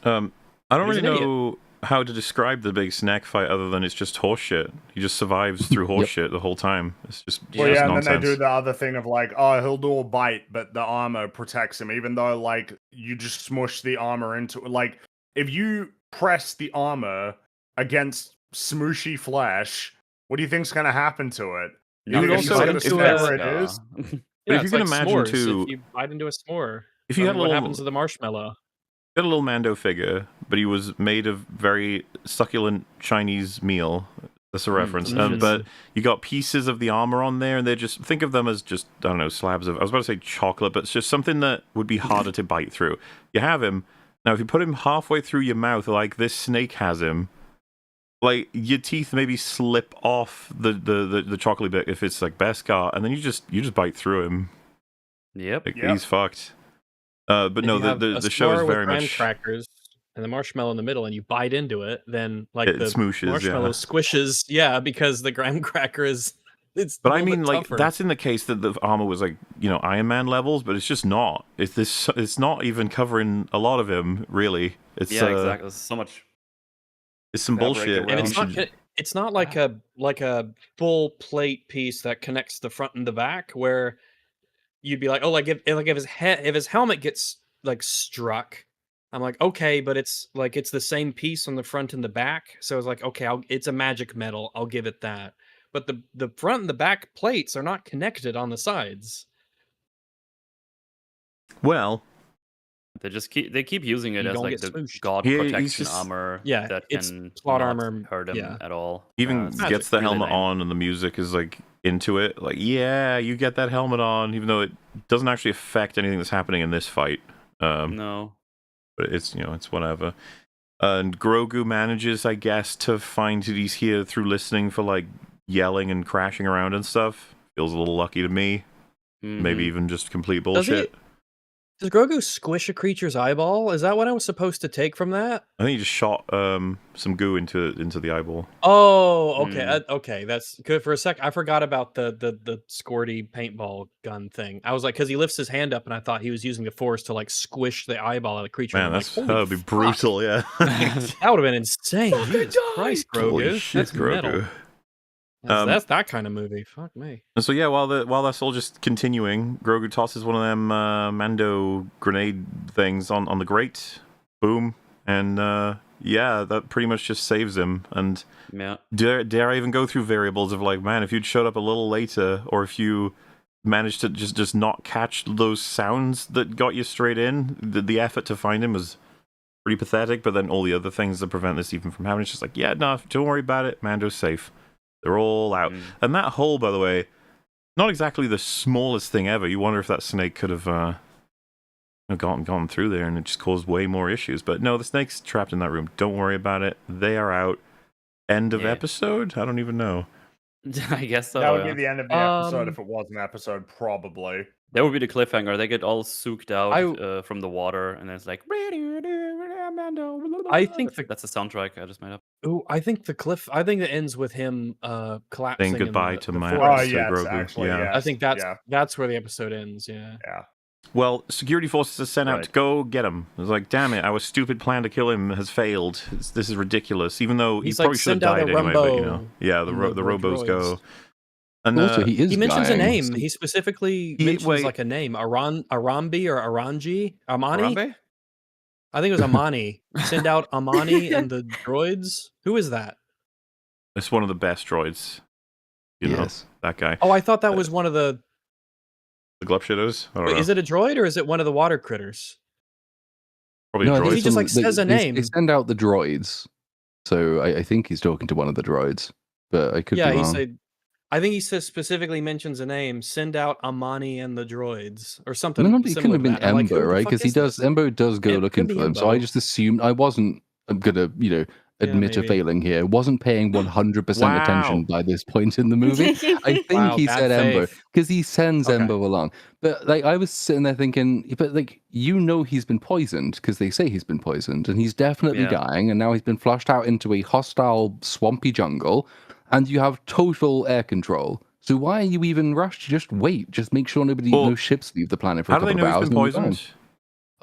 I don't really know how to describe the big snack fight other than it's just horseshit. He just survives through horseshit the whole time. It's just and nonsense. then they do the other thing of like, oh, he'll do a bite, but the armor protects him, even though like you just smush the armor into it. Like if you press the armor against smooshy flesh, what do you think's gonna happen to it? You would also, stay where it is? But Yeah, if you it's can like imagine s'mores. too, If you bite into a s'more, if you had a what little, happens to the marshmallow? got a little Mando figure, but he was made of very succulent Chinese meal. That's a reference. But you got pieces of the armor on there, and they're just, think of them as just, I don't know, slabs of, I was about to say chocolate, but it's just something that would be harder to bite through. You have him. Now, if you put him halfway through your mouth, like this snake has him, like, your teeth maybe slip off the chocolate bit if it's like Beskar, and then you just bite through him. Yep. Like, he's fucked. But if no, you have the a show is s'more very with graham much crackers and the marshmallow in the middle, and you bite into it, then like it the smooshes, marshmallow yeah. squishes, because the graham cracker is it's. But a I little mean, bit like tougher. that's in the case that the armor was like, you know, Iron Man levels, but it's just not. It's not even covering a lot of him, really. It's exactly. There's so much. It's some bullshit. And it's not like a full plate piece that connects the front and the back, where you'd be like, oh, like if his helmet gets like struck, I'm like, okay, but it's like it's the same piece on the front and the back, so it's like, okay, it's a magic metal, I'll give it that. But the front and the back plates are not connected on the sides. Well, they keep using it as like the smooshed. god protection armor that it's can plot not armor, hurt him at all. Even It's gets the really helmet lame. on, and the music is like into it. Like, yeah, you get that helmet on, even though it doesn't actually affect anything that's happening in this fight. No, but it's, you know, it's whatever. And Grogu manages, I guess, to find that he's here through listening for like yelling and crashing around and stuff. Feels a little lucky to me. Maybe even just complete bullshit. Does Grogu squish a creature's eyeball? Is that what I was supposed to take from that? I think he just shot some goo into the eyeball. Oh, okay, okay, that's good. For a sec, I forgot about the squirty paintball gun thing. I was like, because he lifts his hand up, and I thought he was using the force to like squish the eyeball of the creature. Man, like, that would be brutal. Yeah, that would have been insane. Jesus Christ, Grogu, holy shit, that's Grogu. metal. That's that kind of movie. Fuck me. And so yeah, while that's all just continuing, Grogu tosses one of them Mando grenade things on the grate. Boom, and yeah, that pretty much just saves him. And dare I even go through variables of like, man, if you'd showed up a little later, or if you managed to just not catch those sounds that got you straight in, the effort to find him was pretty pathetic. But then all the other things that prevent this even from happening, it's just like, yeah, no, don't worry about it. Mando's safe. They're all out. And that hole, by the way, not exactly the smallest thing ever. You wonder if that snake could have gone through there, and it just caused way more issues. But no, the snake's trapped in that room. Don't worry about it. They are out. End of episode? I don't even know. I guess so. That would be the end of the episode if it was an episode, probably. That would be the cliffhanger. They get all soaked out from the water, and then it's like, I think that's the soundtrack I just made up. Oh, I think it ends with him collapsing. Saying goodbye to Matt. Grogu. Actually, I think that's where the episode ends. Yeah. Well, security forces are sent out to go get him. It's like, damn it, our stupid plan to kill him has failed. This is ridiculous. Even though he probably should have died anyway. But, you know, yeah, the robos go. And also, he mentions a name. He specifically mentions like a name. Arambi or Aranji? Amani? I think it was Amani. Send out Amani and the droids. Who is that? It's one of the best droids. You know, that guy. Oh, I thought that was one of the Glupshitters? Wait, is it a droid or is it one of the water critters? Probably a droid. He just like says a name. They send out the droids. So I think he's talking to one of the droids. But I could be wrong. I think he specifically mentions a name. Send out Amani and the droids, or something. No, it couldn't have been Embo, right? Because Embo does go looking for them. So I just assumed I wasn't gonna, admit a failing here. Wasn't paying 100% attention by this point in the movie. I think he said Embo because he sends Embo along. But like I was sitting there thinking, but like he's been poisoned because they say he's been poisoned, and he's definitely dying, and now he's been flushed out into a hostile, swampy jungle. And you have total air control. So why are you even rushed? Just wait. Just make sure no ships leave the planet for a couple of hours. How do they know he's been poisoned?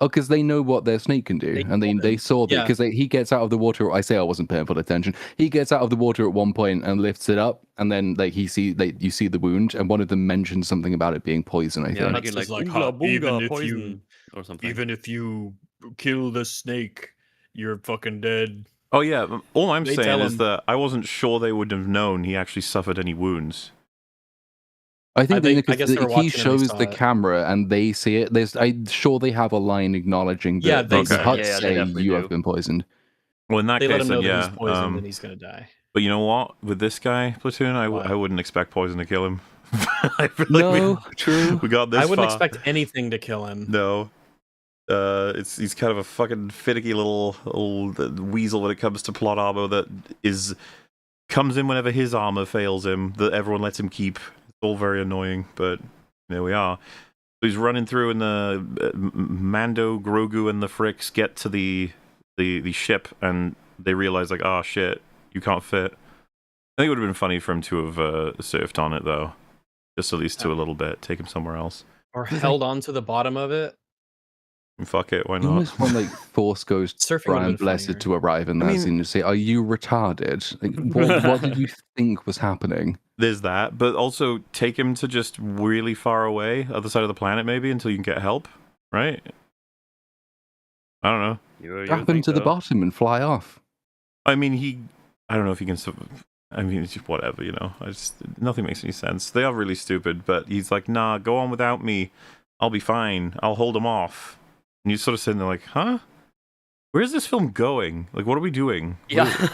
Oh, because they know what their snake can do. And they saw that. Because he gets out of the water. I say I wasn't paying full attention. He gets out of the water at one point and lifts it up. And then you see the wound. And one of them mentions something about it being poison, I think. Like poison or something. Even if you kill the snake, you're fucking dead. Oh yeah, all I'm saying is that I wasn't sure they would have known he actually suffered any wounds. I think I guess they were he watching and they shows saw the it. camera and they see it. I'm sure they have a line acknowledging that Yeah, they the say it. Hutt Yeah, they say definitely you do. have been poisoned. Well, in that They let case, him know then that he's yeah. poisoned and he's gonna die. But you know what? With this guy, Platoon, I What? wouldn't expect poison to kill him. I feel No, like true. we got this I wouldn't far. expect anything to kill him. No. He's kind of a fucking finicky little weasel when it comes to plot armor that comes in whenever his armor fails him, that everyone lets him keep. It's all very annoying, but there we are. So he's running through, and the Mando, Grogu, and the Fricks get to the ship, and they realize, like, oh shit, you can't fit. I think it would have been funny for him to have surfed on it, though. Just at least to a little bit. Take him somewhere else. Or held on to the bottom of it. Fuck it, why You not? almost want like Force Ghost Surfing would've Brian been Blessed funnier. to arrive in that scene and say, "Are you retarded? Like, what did you think was happening?" There's that, but also take him to just really far away, other side of the planet, maybe, until you can get help, right? I don't know. You Strap him think to the so? bottom and fly off. I mean, I don't know if he can. I mean, it's just whatever, you know. Nothing makes any sense. They are really stupid, but he's like, nah, go on without me. I'll be fine. I'll hold him off. And you're sort of sitting there like, huh? Where's this film going? Like, what are we doing? Yeah.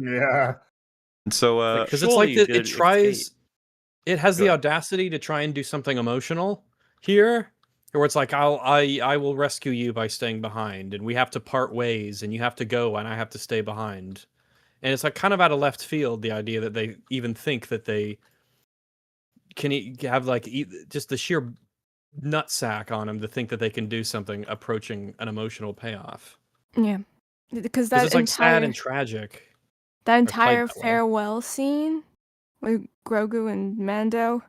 Yeah. And so, Because it's like Surely it tries. It has the Good. audacity to try and do something emotional here, where it's like I will rescue you by staying behind, and we have to part ways, and you have to go, and I have to stay behind. And it's like kind of out of left field, the idea that they even think that they can have like just the sheer nutsack on them to think that they can do something approaching an emotional payoff. Yeah, because that It's like sad entire and tragic. that entire that way. farewell scene with Grogu and Mando,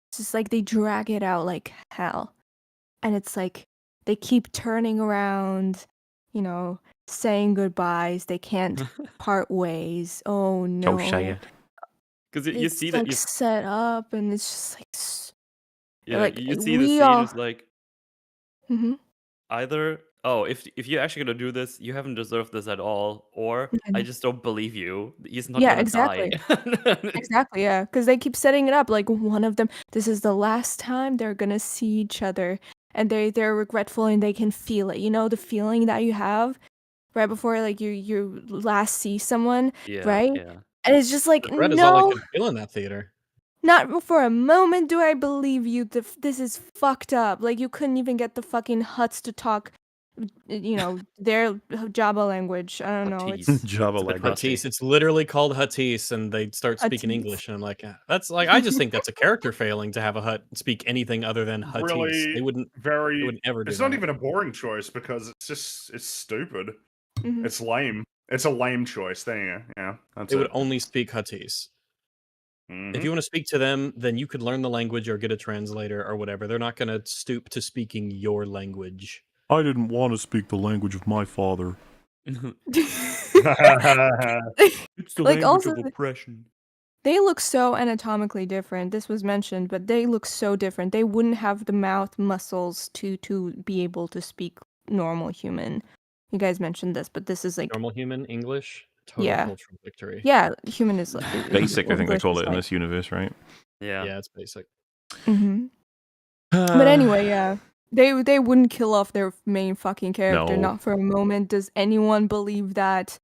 it's just like they drag it out like hell, and it's like they keep turning around, you know, saying goodbyes. They can't part ways. Oh no! Because you It's see like that you set up, and it's just like yeah like you see the we scene all. is like Hmm. either if you're actually gonna do this, you haven't deserved this at all, or I just don't believe you. He's not Yeah, gonna exactly. die. Exactly, yeah, because they keep setting it up like one of them. This is the last time they're gonna see each other, and they're regretful, and they can feel it. You know the feeling that you have right before like you last see someone, Yeah, right? yeah. And it's just like Regret is all I no, could feel in that theater. not for a moment do I believe you. This is fucked up. Like you couldn't even get the fucking Hutts to talk, you know, their Jabba language. I don't know. Huttese. It's Java It's a bit language. rusty. Huttese. It's literally called Huttese, and they start speaking Huttese. English, and I'm like, that's like I just think that's a character failing to have a Hutt speak anything other than Huttese. Really, They wouldn't ever do It's that. not even a boring choice because it's stupid. Mhm. It's lame. It's a lame choice. There you go. Yeah, that's They would it. only speak Huttese. Mhm. If you want to speak to them, then you could learn the language or get a translator or whatever. They're not going to stoop to speaking your language. I didn't want to speak the language of my father. It's the Like, language also of oppression. They look so anatomically different. This was mentioned, but they look so different. They wouldn't have the mouth muscles to be able to speak normal human. You guys mentioned this, but this is like Normal human English, total Yeah. cultural victory. yeah, human is Basic, I think they English call is it in like- this universe, right? Yeah. Yeah, it's basic. Mhm. But anyway, yeah. They wouldn't kill off their main fucking character, No. not for a moment. Does anyone believe that?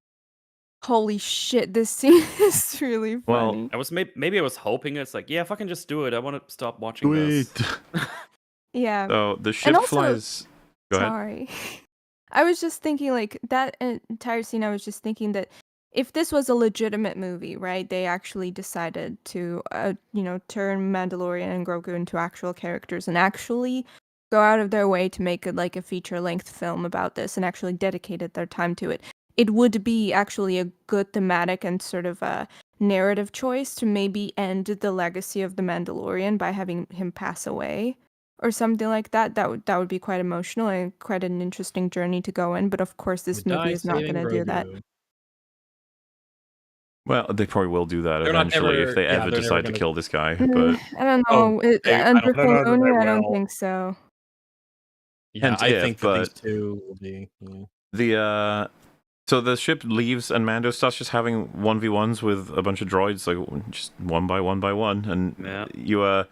Holy shit, this scene is really Well, funny. I was maybe I was hoping it's like, yeah, fucking just do it. I want to stop watching this. Yeah. So the ship also- flies. Go ahead. Sorry. I was just thinking, like, that entire scene, I was just thinking that if this was a legitimate movie, right, they actually decided to, turn Mandalorian and Grogu into actual characters and actually go out of their way to make a feature-length film about this and actually dedicated their time to it, it would be actually a good thematic and sort of a narrative choice to maybe end the legacy of the Mandalorian by having him pass away. Or something like that. That would be quite emotional and quite an interesting journey to go in. But of course, this Would movie die is not saving going to do that. Grogu. Well, they probably will do that They're not eventually ever- if they yeah, ever they're never decide to gonna- kill this guy. Mm, But I don't Oh, know. I Under don't know that they Filoni, I don't will. think so. Yeah, Hence I if, think that these but- two will be. so the ship leaves and Mando starts just having 1v1s with a bunch of droids, like just one by one by one, and Yeah.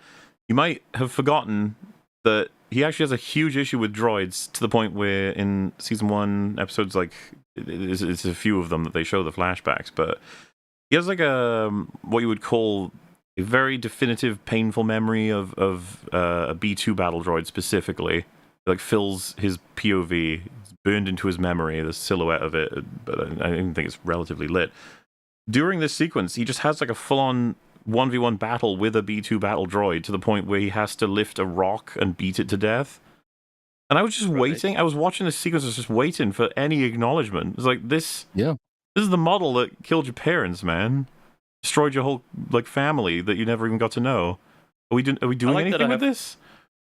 you might have forgotten that he actually has a huge issue with droids, to the point where in season 1 episodes, like it's a few of them that they show the flashbacks, but he has like a what you would call a very definitive, painful memory of a B2 battle droid specifically. It, like, fills his POV, it's burned into his memory, the silhouette of it, but I even think it's relatively lit. During this sequence, he just has like a full-on 1v1 battle with a B2 battle droid, to the point where he has to lift a rock and beat it to death. And I was just waiting. I was watching this sequence, I was just waiting for any acknowledgement. It's like, this is the model that killed your parents, man. Destroyed your whole like family that you never even got to know. Are we doing anything with this?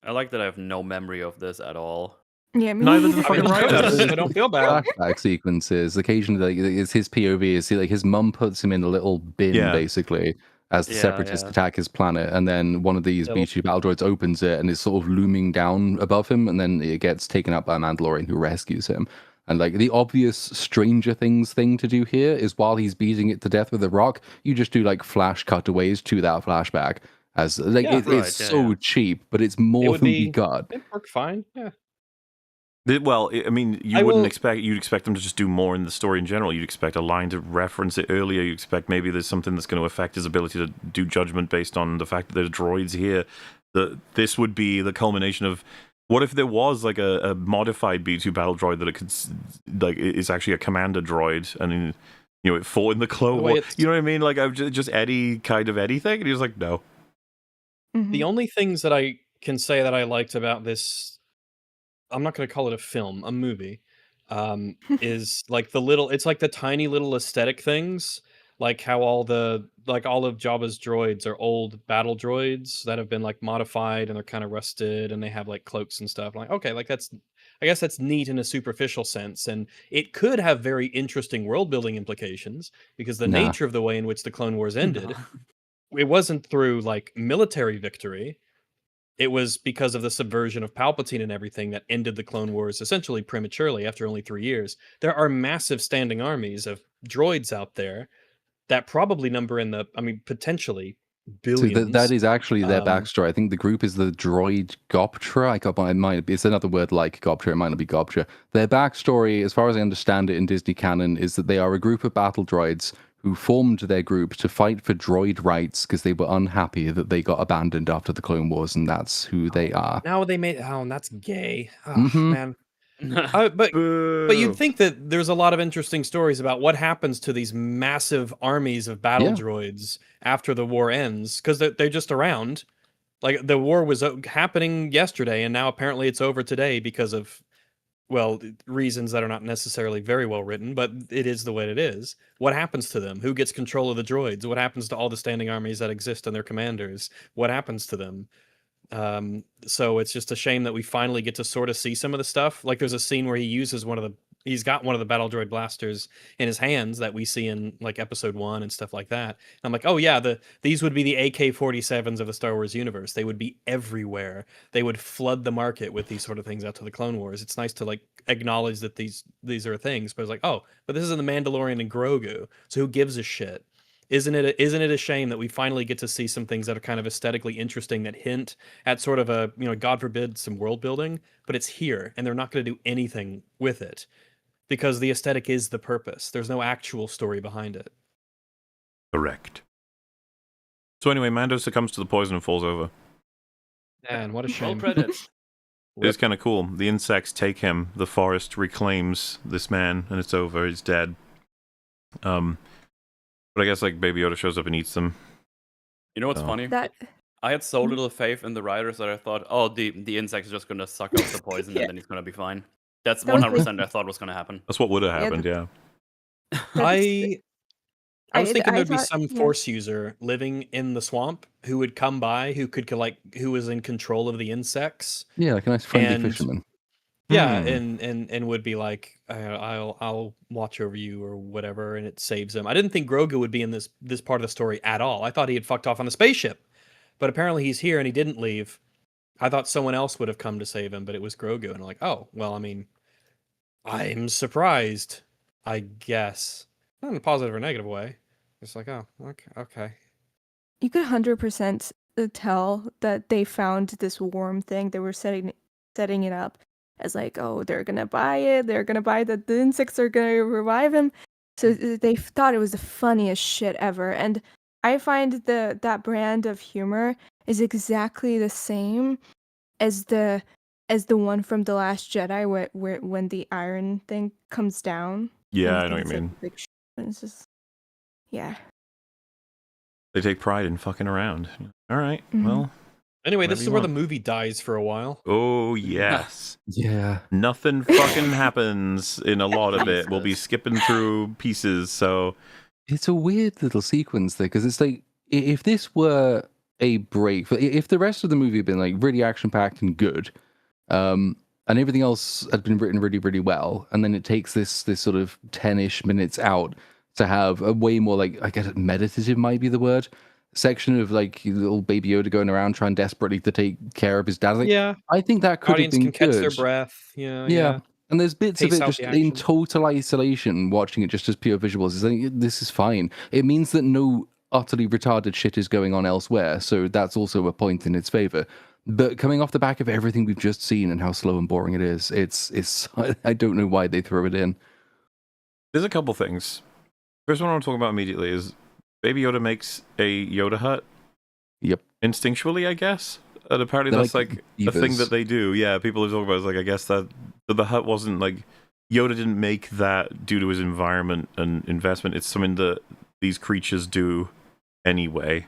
I like that I have no memory of this at all. Yeah, me neither do the fucking writers. I don't feel bad. Flashback sequences. Occasionally, like, it's his POV. Is like his mum puts him in a little bin, basically, as the separatists attack his planet, and then one of these B2 battle droids opens it and is sort of looming down above him, and then it gets taken up by a Mandalorian who rescues him. And like the obvious Stranger Things thing to do here is, while he's beating it to death with a rock, you just do like flash cutaways to that flashback. As like it's so cheap, but it's more than we got. It worked fine. Yeah. Well, I mean, you'd expect them to just do more in the story in general. You'd expect a line to reference it earlier. You expect maybe there's something that's going to affect his ability to do judgment based on the fact that there's droids here. This would be the culmination of, what if there was like a modified B2 battle droid that it could, like, it's actually a commander droid, and it fought in the Clone War. You know what I mean? Like, I've just Eddie kind of Eddie thing, and he was like, no. The only things that I can say that I liked about this, I'm not going to call it a film, a movie, is like it's like the tiny little aesthetic things, like how all of Jabba's droids are old battle droids that have been like modified and they're kind of rusted and they have like cloaks and stuff. I'm like, okay, like I guess that's neat in a superficial sense, and it could have very interesting world building implications, because the nature of the way in which the Clone Wars ended, it wasn't through like military victory. It was because of the subversion of Palpatine and everything that ended the Clone Wars essentially prematurely after only 3 years. There are massive standing armies of droids out there that probably number potentially billions. So that is actually their backstory. I think the group is the droid Goptra. It's another word like Goptra. It might not be Goptra. Their backstory, as far as I understand it in Disney canon, is that they are a group of battle droids who formed their group to fight for droid rights because they were unhappy that they got abandoned after the Clone Wars, and that's who they are. Now they made that's gay. Oh, man. But you'd think that there's a lot of interesting stories about what happens to these massive armies of battle droids after the war ends, because they're just around. Like, the war was happening yesterday, and now apparently it's over today because of, well, reasons that are not necessarily very well written, but it is the way it is. What happens to them? Who gets control of the droids? What happens to all the standing armies that exist and their commanders? What happens to them? So it's just a shame that we finally get to sort of see some of the stuff. Like, there's a scene where he uses he's got one of the battle droid blasters in his hands that we see in like episode 1 and stuff like that. And I'm like, oh yeah, these would be the AK-47s of the Star Wars universe. They would be everywhere. They would flood the market with these sort of things out to the Clone Wars. It's nice to like acknowledge that these are things, but it's like, oh, but this is in the Mandalorian and Grogu, so who gives a shit? Isn't it a shame that we finally get to see some things that are kind of aesthetically interesting, that hint at sort of a, God forbid, some world building, but it's here and they're not going to do anything with it because the aesthetic is the purpose. There's no actual story behind it. Correct. So anyway, Mando succumbs to the poison and falls over. Man, what a shame. Credits. It's kind of cool. The insects take him. The forest reclaims this man, and it's over. He's dead. But I guess like Baby Yoda shows up and eats them. You know what's funny? I had so little faith in the writers that I thought, oh, the insect's just gonna suck up the poison and then he's gonna be fine. That's 100% I thought was gonna happen. That's what would have happened, yeah. I was thinking there'd be some Force user living in the swamp who would come by, who was in control of the insects. Yeah, like a nice friendly fisherman. Yeah, and would be like, I'll watch over you or whatever, and it saves him. I didn't think Grogu would be in this part of the story at all. I thought he had fucked off on the spaceship, but apparently he's here and he didn't leave. I thought someone else would have come to save him, but it was Grogu, and I'm like, oh, well, I mean, I'm surprised, I guess. Not in a positive or negative way. It's like, oh, okay. You could 100% tell that they found this worm thing. They were setting it up as like, oh, they're gonna buy it. They're gonna buy that the insects are gonna revive him. So they thought it was the funniest shit ever. And I find that brand of humor is exactly the same as the one from The Last Jedi, where when the iron thing comes down. Yeah, I know what you mean. Big shit, and it's just, yeah. They take pride in fucking around. All right, well. Anyway, this is where the movie dies for a while. Oh, yes. Yeah. Nothing fucking happens in a lot of it. We'll be skipping through pieces, so... It's a weird little sequence there, because it's like, if this were a break, if the rest of the movie had been like really action-packed and good, and everything else had been written really, really well, and then it takes this sort of 10-ish minutes out to have a way more, like, I guess meditative might be the word, section of like little baby Yoda going around trying desperately to take care of his dad. Like, yeah, I think that could have been can catch good. their breath. Yeah. And there's bits of it just in total isolation, watching it just as pure visuals. It's like, this is fine. It means that no utterly retarded shit is going on elsewhere, so that's also a point in its favor. But coming off the back of everything we've just seen and how slow and boring it is, it's I don't know why they throw it in. There's a couple things. First one I want to talk about immediately is Baby Yoda makes a Yoda hut. Yep. Instinctually, I guess. And apparently that's like a thing that they do. Yeah, people have talked about it. It's like, I guess that the hut wasn't like... Yoda didn't make that due to his environment and investment. It's something that these creatures do anyway.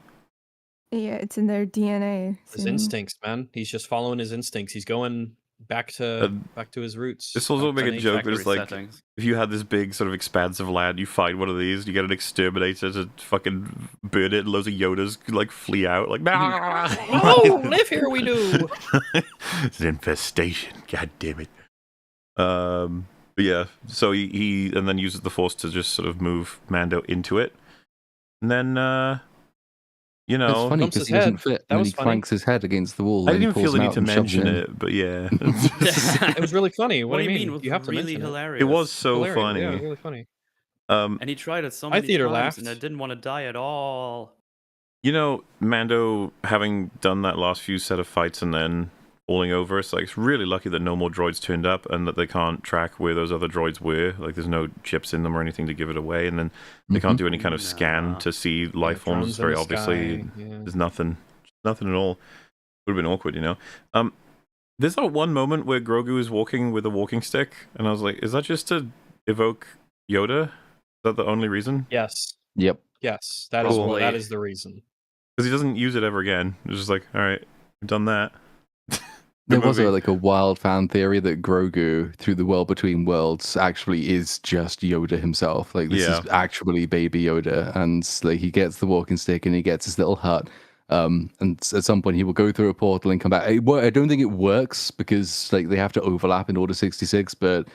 Yeah, it's in their DNA. His instincts, man. He's just following his instincts. He's going back to his roots. This also make a joke, but it's like, if you had this big sort of expansive land, you find one of these, you get an exterminator to fucking burn it, and loads of Yodas like flee out, like, nah! Oh, live here we do! It's an infestation, god damn it. But yeah, so he and then uses the Force to just sort of move Mando into it. And then, you know... It's funny because he doesn't fit, and he clanks his head against the wall. I didn't even feel the need to mention it, but yeah. It was really funny. What do you mean? You have to really hilarious. It was so funny. Yeah, really funny. And he tried it so many times, laughed. and I didn't want to die at all. You know, Mando, having done that last few set of fights and then falling over, it's really lucky that no more droids turned up and that they can't track where those other droids were. Like, there's no chips in them or anything to give it away, and then they can't do any kind of scan to see life forms. Very obviously, there's nothing at all. Would have been awkward, you know. There's that one moment where Grogu is walking with a walking stick, and I was like, is that just to evoke Yoda? Is that the only reason? Yes. Yep. Yes, that is the reason. Because he doesn't use it ever again. It's just like, all right, we've done that. There was a wild fan theory that Grogu, through the world between worlds, actually is just Yoda himself. Like, this is actually baby Yoda, and like he gets the walking stick and he gets his little hut. And at some point he will go through a portal and come back. I don't think it works because like they have to overlap in Order 66, but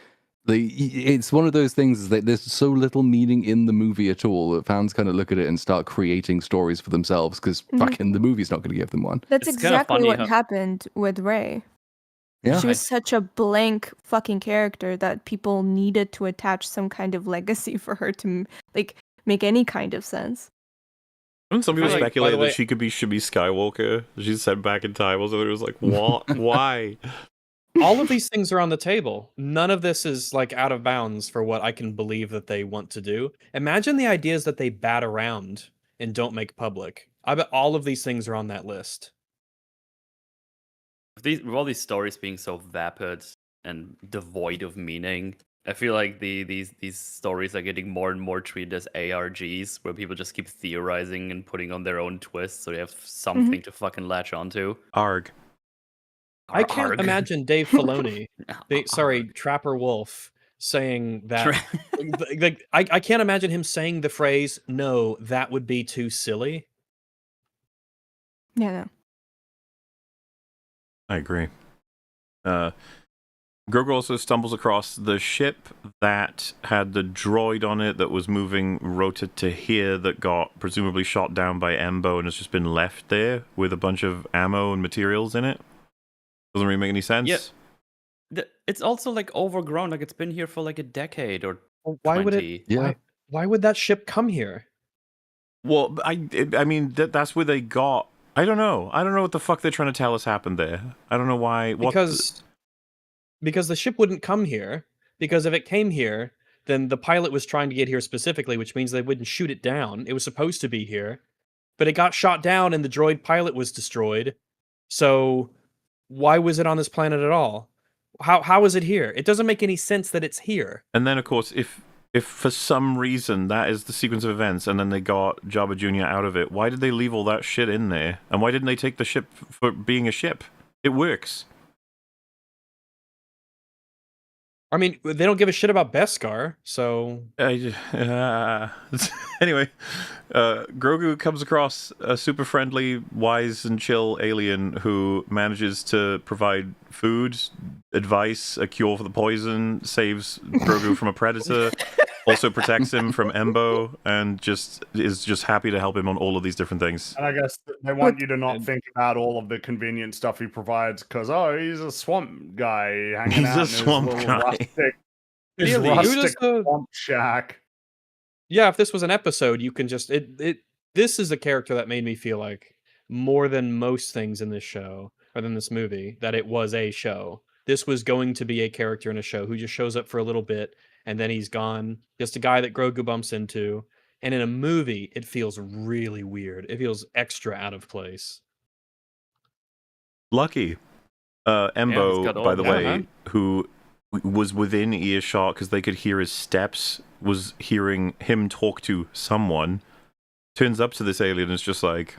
it's one of those things that there's so little meaning in the movie at all that fans kind of look at it and start creating stories for themselves because fucking the movie's not going to give them one. That's exactly what happened with Rey. Yeah. She was such a blank fucking character that people needed to attach some kind of legacy for her to like make any kind of sense. Some people speculated that she should be Skywalker. She's sent back in time. Also, it was like, what? Why? All of these things are on the table. None of this is like out of bounds for what I can believe that they want to do. Imagine the ideas that they bat around and don't make public. I bet all of these things are on that list. With all these stories being so vapid and devoid of meaning, I feel like these stories are getting more and more treated as ARGs, where people just keep theorizing and putting on their own twists, so they have something to fucking latch onto. Arg. I can't imagine Dave Filoni, Trapper Wolf, saying that. I can't imagine him saying the phrase, "No, that would be too silly." Yeah, no. I agree. Grogu also stumbles across the ship that had the droid on it that was moving rota to here that got presumably shot down by Embo and has just been left there with a bunch of ammo and materials in it. Doesn't really make any sense. Yeah. It's also like overgrown, like it's been here for like a decade or why 20. Would it? Yeah. Why would that ship come here? Well, I mean that's where they got. I don't know. I don't know what the fuck they're trying to tell us happened there. I don't know why. Because the ship wouldn't come here. Because if it came here, then the pilot was trying to get here specifically, which means they wouldn't shoot it down. It was supposed to be here, but it got shot down and the droid pilot was destroyed. So why was it on this planet at all? How is it here? It doesn't make any sense that it's here. And then, of course, if for some reason that is the sequence of events, and then they got Jabba Jr. out of it, why did they leave all that shit in there? And why didn't they take the ship for being a ship? It works. I mean, they don't give a shit about Beskar, so... Anyway, Grogu comes across a super friendly, wise and chill alien who manages to provide food, advice, a cure for the poison, saves Grogu from a predator, also protects him from Embo, and is just happy to help him on all of these different things. And I guess they want you to not think about all of the convenient stuff he provides, because, he's a swamp guy hanging out in his little rustic swamp shack. Yeah, if this was an episode, you can just... This is a character that made me feel like, more than most things in this show, or than this movie, that it was a show. This was going to be a character in a show who just shows up for a little bit, and then he's gone. Just a guy that Grogu bumps into. And in a movie, it feels really weird. It feels extra out of place. Lucky. Embo, by the way, who was within earshot because they could hear his steps, was hearing him talk to someone, turns up to this alien and is just like,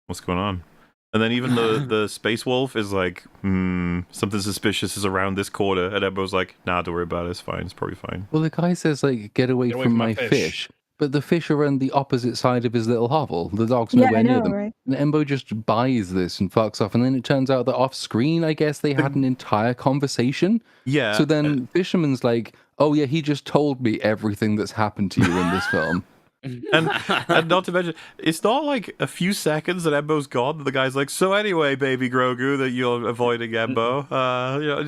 what's going on? And then even the space wolf is like, something suspicious is around this corner. And Embo's like, nah, don't worry about it. It's fine. It's probably fine. Well, the guy says, like, get away from my fish. But the fish are on the opposite side of his little hovel. The dog's nowhere near them. Right? And Embo just buys this and fucks off. And then it turns out that off screen, I guess, they had an entire conversation. Yeah. So then Fisherman's like, oh yeah, he just told me everything that's happened to you in this film. and not to mention, it's not like a few seconds that Embo's gone, and the guy's like, so anyway, baby Grogu, that you're avoiding Embo.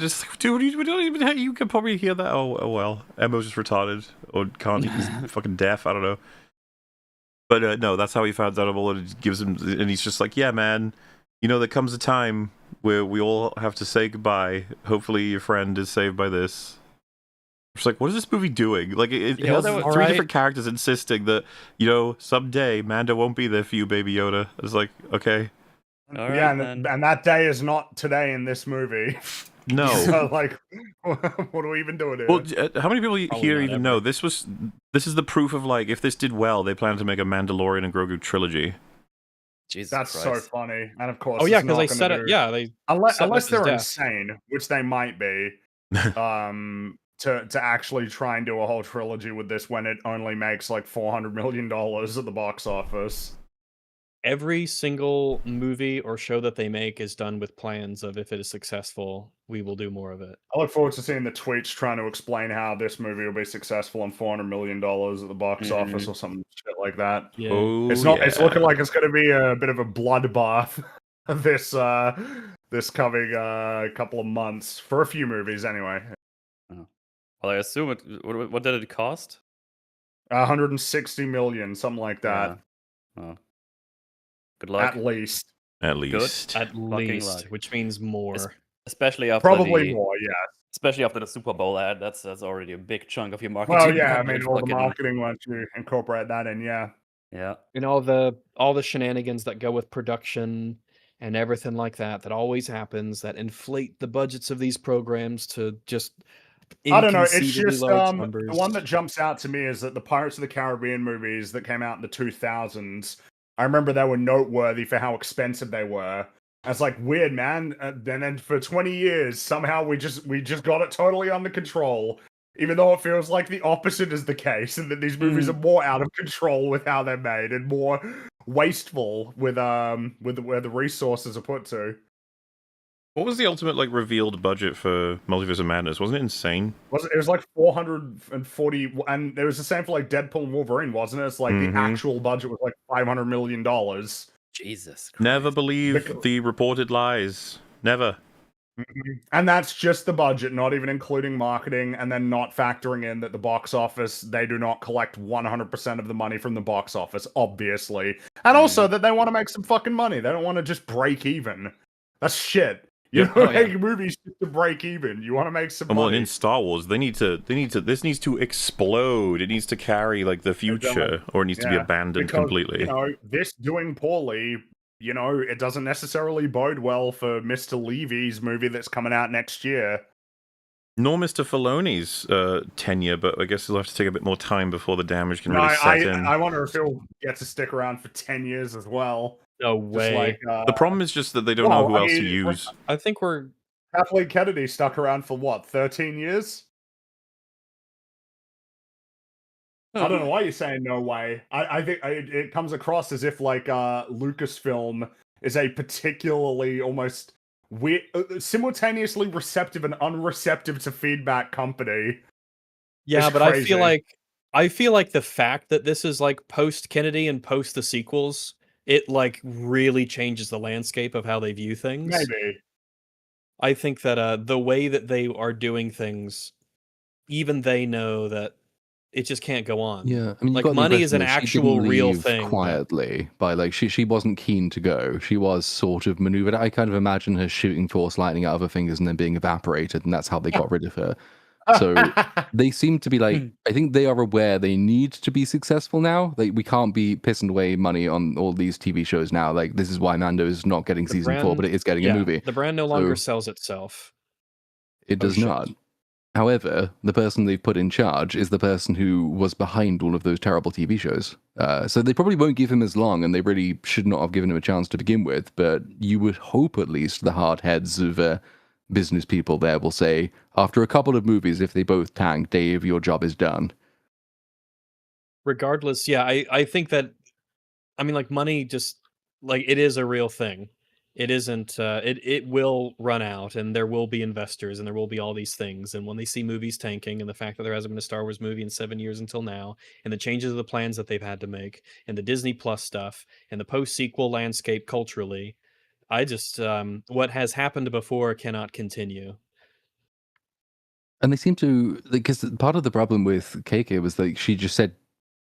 Just, dude, you can probably hear that. Oh well, Embo's just retarded, or can't, he's fucking deaf, I don't know. But no, that's how he finds out of all, and it gives him, and he's just like, yeah, man, there comes a time where we all have to say goodbye. Hopefully your friend is saved by this. It's like, what is this movie doing? Like, it has three different characters insisting that, someday Mando won't be there for you, Baby Yoda. It's like, okay. And that day is not today in this movie. No. So, like, what are we even doing here? Well, how many people here even know this is the proof of, like, if this did well, they plan to make a Mandalorian and Grogu trilogy. Jesus That's Christ. So funny. And of course, because they said it. Yeah, they unless they're insane, which they might be. To actually try and do a whole trilogy with this when it only makes like $400 million at the box office. Every single movie or show that they make is done with plans of, if it is successful, we will do more of it. I look forward to seeing the tweets trying to explain how this movie will be successful on $400 million at the box office or some shit like that. Yeah. Oh, it's looking like it's going to be a bit of a bloodbath this coming couple of months for a few movies anyway. Well, I assume it. What did it cost? 160 million, something like that. Yeah. Oh. Good luck. At least. At least. At least, which means more. Especially after probably more, yeah. Especially after the Super Bowl ad, that's already a big chunk of your marketing. Well, yeah, I mean, all the marketing once you incorporate that in, yeah. Yeah. All the shenanigans that go with production and everything like that always happens, that inflate the budgets of these programs to just. I don't know. It's just the one that jumps out to me is that the Pirates of the Caribbean movies that came out in the 2000s. I remember they were noteworthy for how expensive they were. I was like, weird, man. And then for 20 years, somehow we just got it totally under control. Even though it feels like the opposite is the case, and that these movies are more out of control with how they're made and more wasteful with where the resources are put to. What was the ultimate revealed budget for Multiverse of Madness? Wasn't it insane? It was like 440, and it was the same for like Deadpool and Wolverine, wasn't it? It's like the actual budget was like $500 million. Jesus Christ. Never believe the reported lies. Never. And that's just the budget, not even including marketing, and then not factoring in that the box office, they do not collect 100% of the money from the box office, obviously. And also that they want to make some fucking money. They don't want to just break even. That's shit. You don't make movies just to break even. You want to make some money. Well, and in Star Wars, this needs to explode. It needs to carry like the future, or it needs to be abandoned completely. You know, this doing poorly, you know, it doesn't necessarily bode well for Mr. Levy's movie that's coming out next year. Nor Mr. Filoni's tenure, but I guess he'll have to take a bit more time before the damage can really set in. I wonder if he'll get to stick around for 10 years as well. No way. Like, the problem is just that they don't know who else to use. I think Kathleen Kennedy stuck around for what, 13 years? I don't know why you're saying no way. I think it comes across as if like Lucasfilm is a particularly almost weird, simultaneously receptive and unreceptive to feedback company. Yeah, but crazy. I feel like the fact that this is like post Kennedy and post the sequels, it like really changes the landscape of how they view things. Maybe. I think that the way that they are doing things, even they know that it just can't go on. Yeah, I mean, like money is an actual real thing. Quietly, by like she wasn't keen to go. She was sort of maneuvered. I kind of imagine her shooting force lightning out of her fingers and then being evaporated, and that's how they got rid of her. So they seem to be like, I think they are aware they need to be successful now. Like, we can't be pissing away money on all these TV shows now. Like, this is why Mando is not getting season 4, but it is getting a movie. The brand no longer sells itself. It does not. However, the person they've put in charge is the person who was behind all of those terrible TV shows. So they probably won't give him as long, and they really should not have given him a chance to begin with. But you would hope at least the hard heads of business people there will say, after a couple of movies, if they both tank, Dave, your job is done. Regardless, yeah, I think that, I mean, like, money just, like, it is a real thing. It isn't, it will run out, and there will be investors, and there will be all these things, and when they see movies tanking, and the fact that there hasn't been a Star Wars movie in 7 years until now, and the changes of the plans that they've had to make, and the Disney Plus stuff, and the post-sequel landscape culturally, I just, what has happened before cannot continue. And they seem to, because part of the problem with KK was that she just said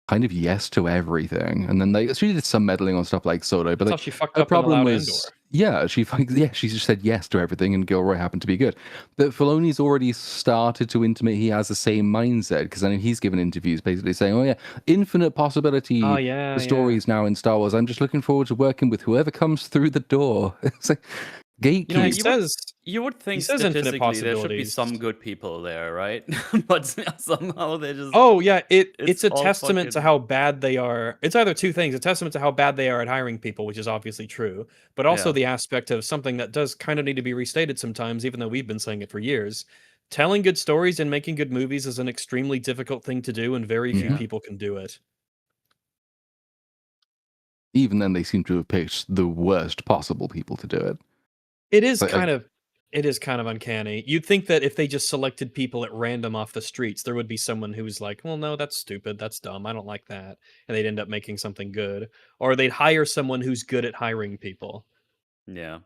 kind of yes to everything, and then she did some meddling on stuff like Solo, but like, she fucked up. The problem was, she just said yes to everything, and Gilroy happened to be good. But Filoni's already started to intimate he has the same mindset, because I mean he's given interviews basically saying, "Oh yeah, infinite possibility. The stories now in Star Wars. I'm just looking forward to working with whoever comes through the door." It's like, gatekeepers. You would think statistically there should be some good people there, right? But somehow they just... Oh, yeah, it's a testament to how bad they are. It's either two things. A testament to how bad they are at hiring people, which is obviously true, but also the aspect of something that does kind of need to be restated sometimes, even though we've been saying it for years. Telling good stories and making good movies is an extremely difficult thing to do, and very few people can do it. Even then, they seem to have picked the worst possible people to do it. It is kind of uncanny. You'd think that if they just selected people at random off the streets, there would be someone who's like, well, no, that's stupid. That's dumb. I don't like that. And they'd end up making something good. Or they'd hire someone who's good at hiring people. Yeah.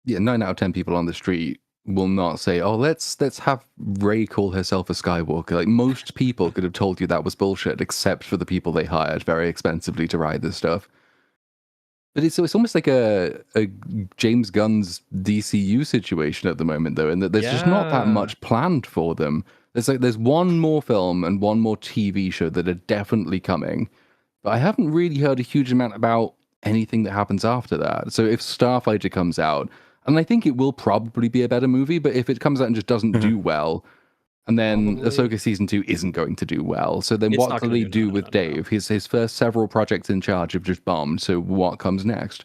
Yeah, 9 out of 10 people on the street will not say, oh, let's have Rey call herself a Skywalker. Like, most people could have told you that was bullshit, except for the people they hired very expensively to write this stuff. But it's almost like a James Gunn's DCU situation at the moment, though, in that there's just not that much planned for them. There's one more film and one more TV show that are definitely coming, but I haven't really heard a huge amount about anything that happens after that. So if Starfighter comes out, and I think it will probably be a better movie, but if it comes out and just doesn't do well, and then Ahsoka Season 2 isn't going to do well. So then what do they do with Dave? His first several projects in charge have just bombed, so what comes next?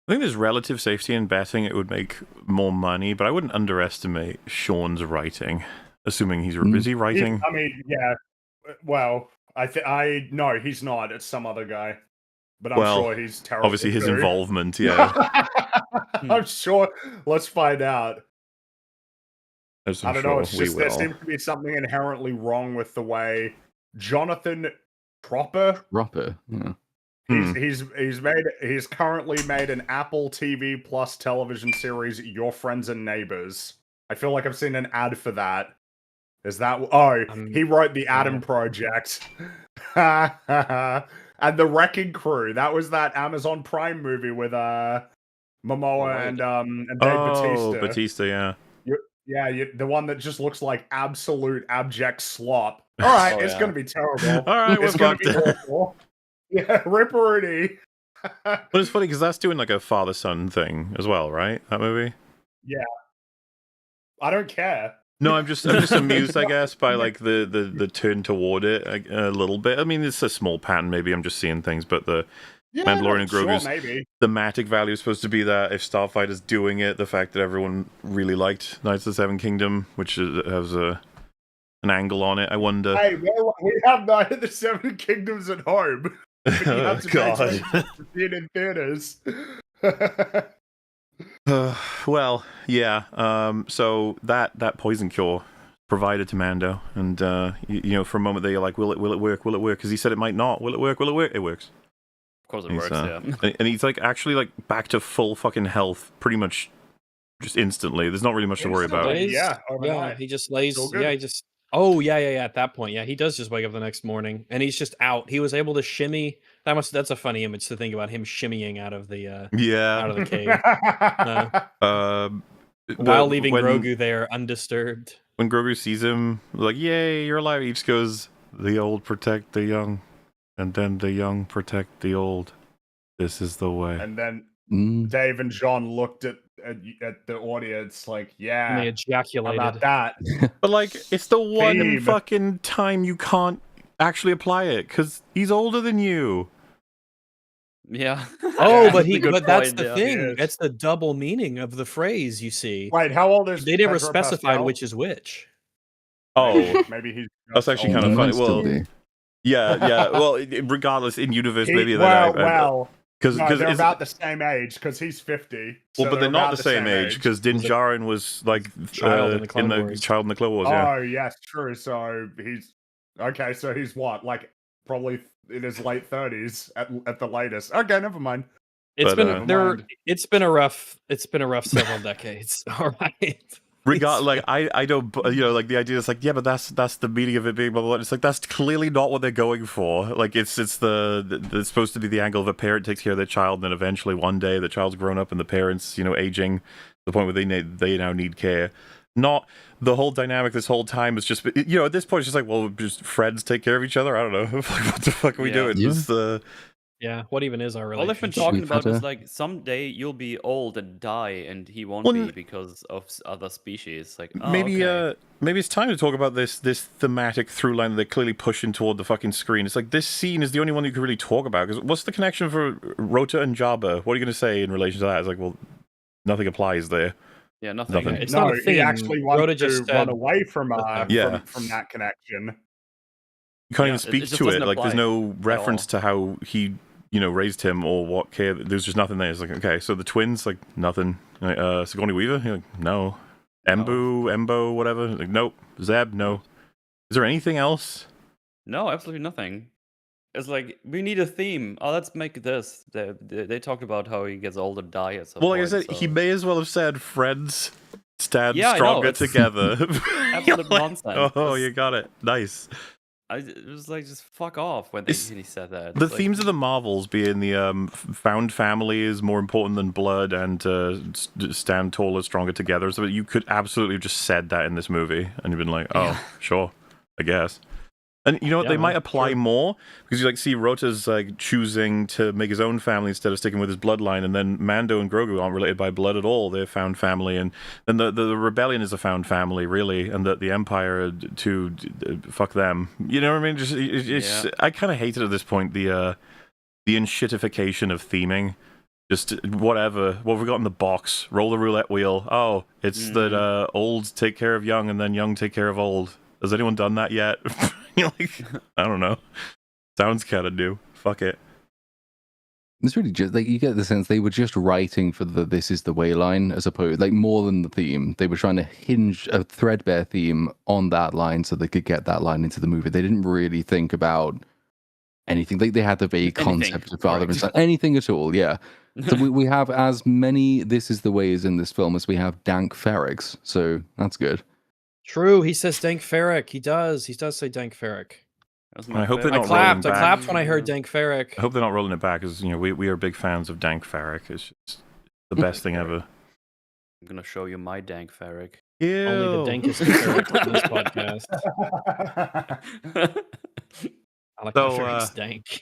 I think there's relative safety in betting it would make more money, but I wouldn't underestimate Sean's writing, assuming he's busy writing. I mean, yeah. Well, no, he's not. It's some other guy. But I'm sure he's terrible. Obviously his involvement, yeah. I'm sure. Let's find out. I don't know, it's just there seems to be something inherently wrong with the way Jonathan Tropper. Yeah. He's currently made an Apple TV Plus television series, Your Friends and Neighbors. I feel like I've seen an ad for that. Is that he wrote the Adam Project. And And the Wrecking Crew. That was that Amazon Prime movie with Momoa and Dave Bautista. Bautista, yeah. The one that just looks like absolute abject slop. All right, it's gonna be terrible. All right, it's gonna be awful. Yeah, Ripperoonie. But it's funny because that's doing like a father-son thing as well, right? That movie. Yeah. I don't care. No, I'm just amused, I guess, by like the turn toward it a little bit. I mean, it's a small pattern. Maybe I'm just seeing things, but the Mandalorian and Grogu's thematic value is supposed to be that if Starfighter's doing it, the fact that everyone really liked Knights of the Seven Kingdom, which has an angle on it. I wonder. Hey, we have Knight of the Seven Kingdoms at home. Oh, God. In theaters. Well, yeah. So that poison cure provided to Mando, and you know, for a moment there, you're like, will it work? Will it work? Because he said it might not. Will it work? Will it work? It works. Of course it works. Yeah. And he's like actually like back to full fucking health, pretty much, just instantly. There's not really much to worry about. Yeah, he just lays. Yeah, he just. Oh yeah. At that point, yeah, he does just wake up the next morning, and he's just out. He was able to shimmy. That's a funny image to think about, him shimmying out of the out of the cave, while leaving Grogu there undisturbed. When Grogu sees him, like, "Yay, you're alive!" He just goes, "The old protect the young, and then the young protect the old. This is the way." And then Dave and John looked at the audience like, yeah, and they ejaculated about that. But like, it's the one fucking time you can't actually apply it because he's older than you. Yeah. Oh, but that's the thing. That's the double meaning of the phrase. You see, right? How old is they never specified which is which? Oh, maybe he's. That's actually kind of funny. Well, yeah. Well, regardless, in universe, maybe that. Because they're about the same age. Because he's 50. Well, but they're not the same age. Because Din Djarin was like child in the Clone Wars. Yeah. Oh yes, true. So he's okay. So he's what, like probably in his late 30s at the latest. Okay, never mind. It's been a rough several decades. All right. Like I don't, you know, like the idea is like, yeah, but that's the meaning of it being blah blah blah. It's like that's clearly not what they're going for. Like it's supposed to be the angle of a parent takes care of their child, and then eventually one day the child's grown up and the parents, you know, aging to the point where they now need care. Not the whole dynamic this whole time is just, you know, at this point it's just like, well, just friends take care of each other. I don't know. What the fuck are we doing? Yeah, what even is our relationship? All they've been talking about is like someday you'll be old and die, and he won't be because of other species. Like maybe it's time to talk about this thematic through line that they're clearly pushing toward the fucking screen. It's like this scene is the only one you could really talk about. Because what's the connection for Rota and Jabba? What are you going to say in relation to that? It's like, well, nothing applies there. Yeah, nothing. It's not a thing. He actually wanted to run away from that connection. You can't even speak to it. Like, there's no reference to how he, you know, raised him or what care. There's just nothing there. It's like, okay, so the twins, like, nothing. Like, Sigourney Weaver? You're like, no. Embo, whatever. Like, nope. Zeb, no. Is there anything else? No, absolutely nothing. It's like, we need a theme. Oh, let's make this. They talked about how he gets old and die at some point. Well, like I said, he may as well have said, friends stand stronger together. Absolute nonsense. Oh, you got it. Nice. It was like, just fuck off when he said that. The themes of the Marvels being the found family is more important than blood and stand taller, stronger together. So you could absolutely have just said that in this movie and you've been like, oh, sure, I guess. And you know what, they might apply more because you like see Rota's like choosing to make his own family instead of sticking with his bloodline, and then Mando and Grogu aren't related by blood at all. They're found family, and then the rebellion is a found family really, and the Empire to fuck them. You know what I mean? It's I kind of hate it at this point, the enshittification of theming. Just whatever. What have we got in the box? Roll the roulette wheel. Oh, it's that old take care of young, and then young take care of old. Has anyone done that yet? You're like, I don't know. Sounds kind of new. Fuck it. It's really just like you get the sense they were just writing for the "this is the way" line as opposed, like, more than the theme. They were trying to hinge a threadbare theme on that line so they could get that line into the movie. They didn't really think about anything. Like they had the vague concept of father and son, anything at all. Yeah. So we have as many "this is the ways" in this film as we have Dank Ferricks. So that's good. True, he says Dank Ferrick. He does say Dank Ferrick. I hope they're I not rolling clapped. I back. clapped when I heard Dank Farrik. I hope they're not rolling it back, because we are big fans of Dank Farrik. It's just the best thing ever. I'm gonna show you my Dank Farrik. Ew. Only the dankest Farrik on this podcast. I like my Farrik's dank.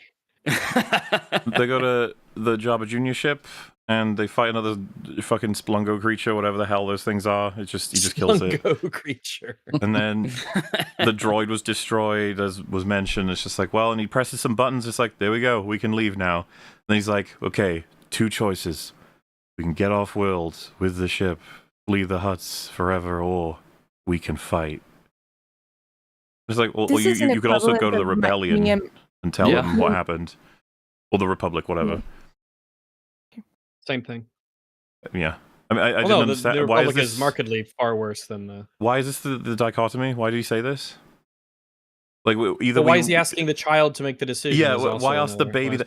They go to the Jabba Jr. ship and they fight another fucking Splungo creature, whatever the hell those things are. He just kills it. Splungo creature. And then the droid was destroyed, as was mentioned. It's just like, well, and he presses some buttons. It's like, there we go, we can leave now. And then he's like, okay, 2 choices. We can get off world with the ship, leave the huts forever, or we can fight. It's like, well, you could also go to the rebellion and tell them what happened, or the Republic, whatever. Same thing. Yeah, I mean, I didn't understand. The why Republic is this is markedly far worse than the. Why is this the dichotomy? Why did he say this? Like, either why is he asking the child to make the decision? Yeah, why ask the baby?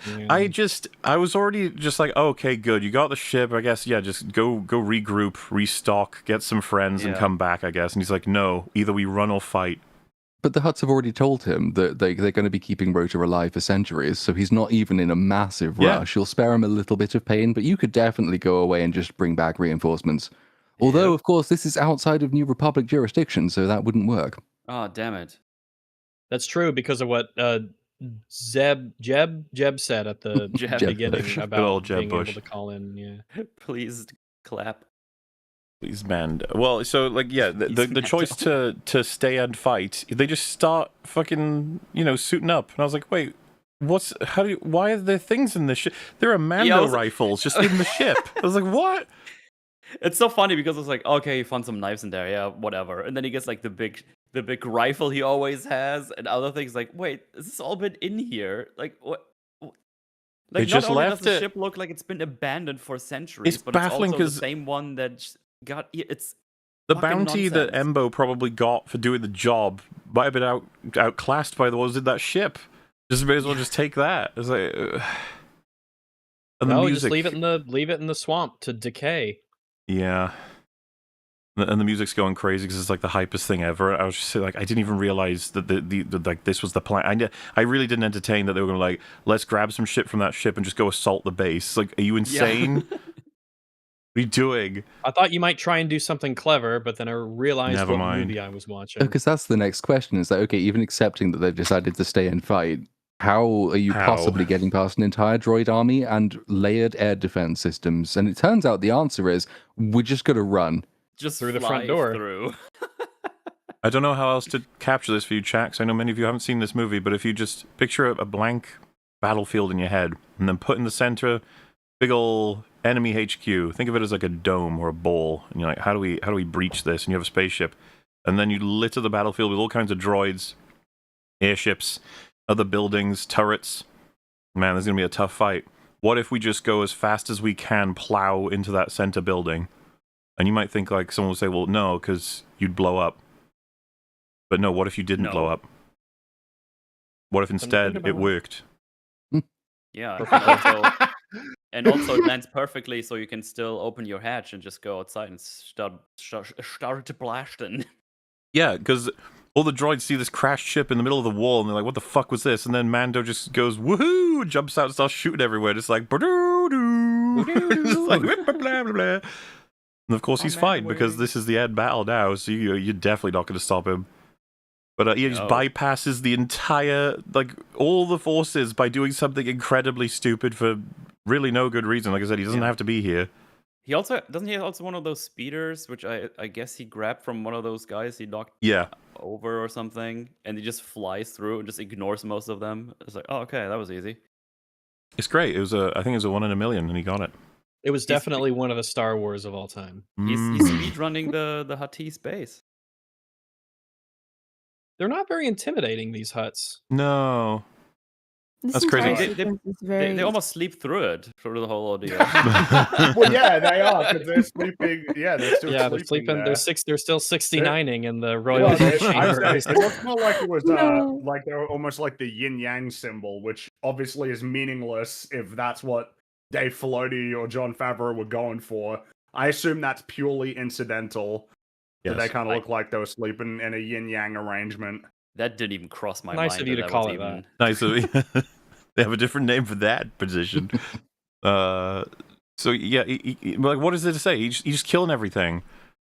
I was already just like, oh, okay, good. You got the ship, I guess. Yeah, just go regroup, restock, get some friends, and come back, I guess. And he's like, no, either we run or fight. But the Hutts have already told him that they're going to be keeping Rotor alive for centuries, so he's not even in a massive rush. You'll spare him a little bit of pain, but you could definitely go away and just bring back reinforcements. Although, of course, this is outside of New Republic jurisdiction, so that wouldn't work. Oh, damn it. That's true, because of what Jeb said at the beginning about being able to call in. Yeah. Please clap. Please, man. Well, so like, yeah, the choice to stay and fight, they just start fucking, suiting up, and I was like, wait, why are there things in this ship? There are Mando rifles just in the ship. I was like, what? It's so funny because it's like, okay, he found some knives in there, yeah, whatever, and then he gets like the big rifle he always has, and other things. Like, wait, has this all been in here? Like, what? Like, just not only left does the ship look like it's been abandoned for centuries, but baffling, it's also the same one that got. It's the bounty that Embo probably got for doing the job might have been outclassed by the ones in that ship. Just may as well just take that. It's like, and the music. Just leave it in the swamp to decay. Yeah. And the music's going crazy because it's like the hypest thing ever. I was just like, I didn't even realize that like this was the plan. I really didn't entertain that they were going to like, let's grab some shit from that ship and just go assault the base. Like, are you insane? What are you doing? I thought you might try and do something clever, but then I realized what movie I was watching. Because that's the next question. Is that okay? Even accepting that they've decided to stay and fight, how are you possibly getting past an entire droid army and layered air defense systems? And it turns out the answer is we're just going to run. Just through the front door. Through. I don't know how else to capture this for you, Chax. I know many of you haven't seen this movie, but if you just picture a blank battlefield in your head and then put in the center big ol' enemy HQ, think of it as like a dome or a ball, and you're like, how do we breach this? And you have a spaceship, and then you litter the battlefield with all kinds of droids, airships, other buildings, turrets. Man, there's gonna be a tough fight. What if we just go as fast as we can, plow into that center building? And you might think, like, someone will say, well, no, because you'd blow up. But no, what if you didn't blow up? What if instead it worked? Yeah, and also it lands perfectly, so you can still open your hatch and just go outside and start blasting. Yeah, because all the droids see this crashed ship in the middle of the wall, and they're like, what the fuck was this? And then Mando just goes, woohoo, jumps out and starts shooting everywhere, just like, ba-doo-doo. Just like, blah, blah, blah, blah. And of course he's fine, because this is the end battle now, so you're definitely not going to stop him. But he just bypasses the entire, like, all the forces by doing something incredibly stupid for really no good reason. Like I said, he doesn't have to be here. He also, doesn't he also one of those speeders, which I guess he grabbed from one of those guys he knocked over or something, and he just flies through and just ignores most of them. It's like, oh, okay, that was easy. It's great. It was I think it was a 1 in a million, and he got it. It was definitely one of the Star Wars of all time. He's speedrunning the Huttese base. They're not very intimidating, these Hutts. No. That's crazy. They almost sleep through it, through the whole ordeal. Well, yeah, they are, because they're sleeping. Yeah, they're still sleeping. They're still 69ing in the royal chamber. It looks more like it was like they were almost like the yin yang symbol, which obviously is meaningless if that's what Dave Filoni or Jon Favreau were going for. I assume that's purely incidental. Yes. That they kind of look like they were sleeping in a yin yang arrangement. That didn't even cross my Nice mind of you that to that call was it that. even. Nice of you. They have a different name for that position. So yeah, like what is there to say? He's just killing everything.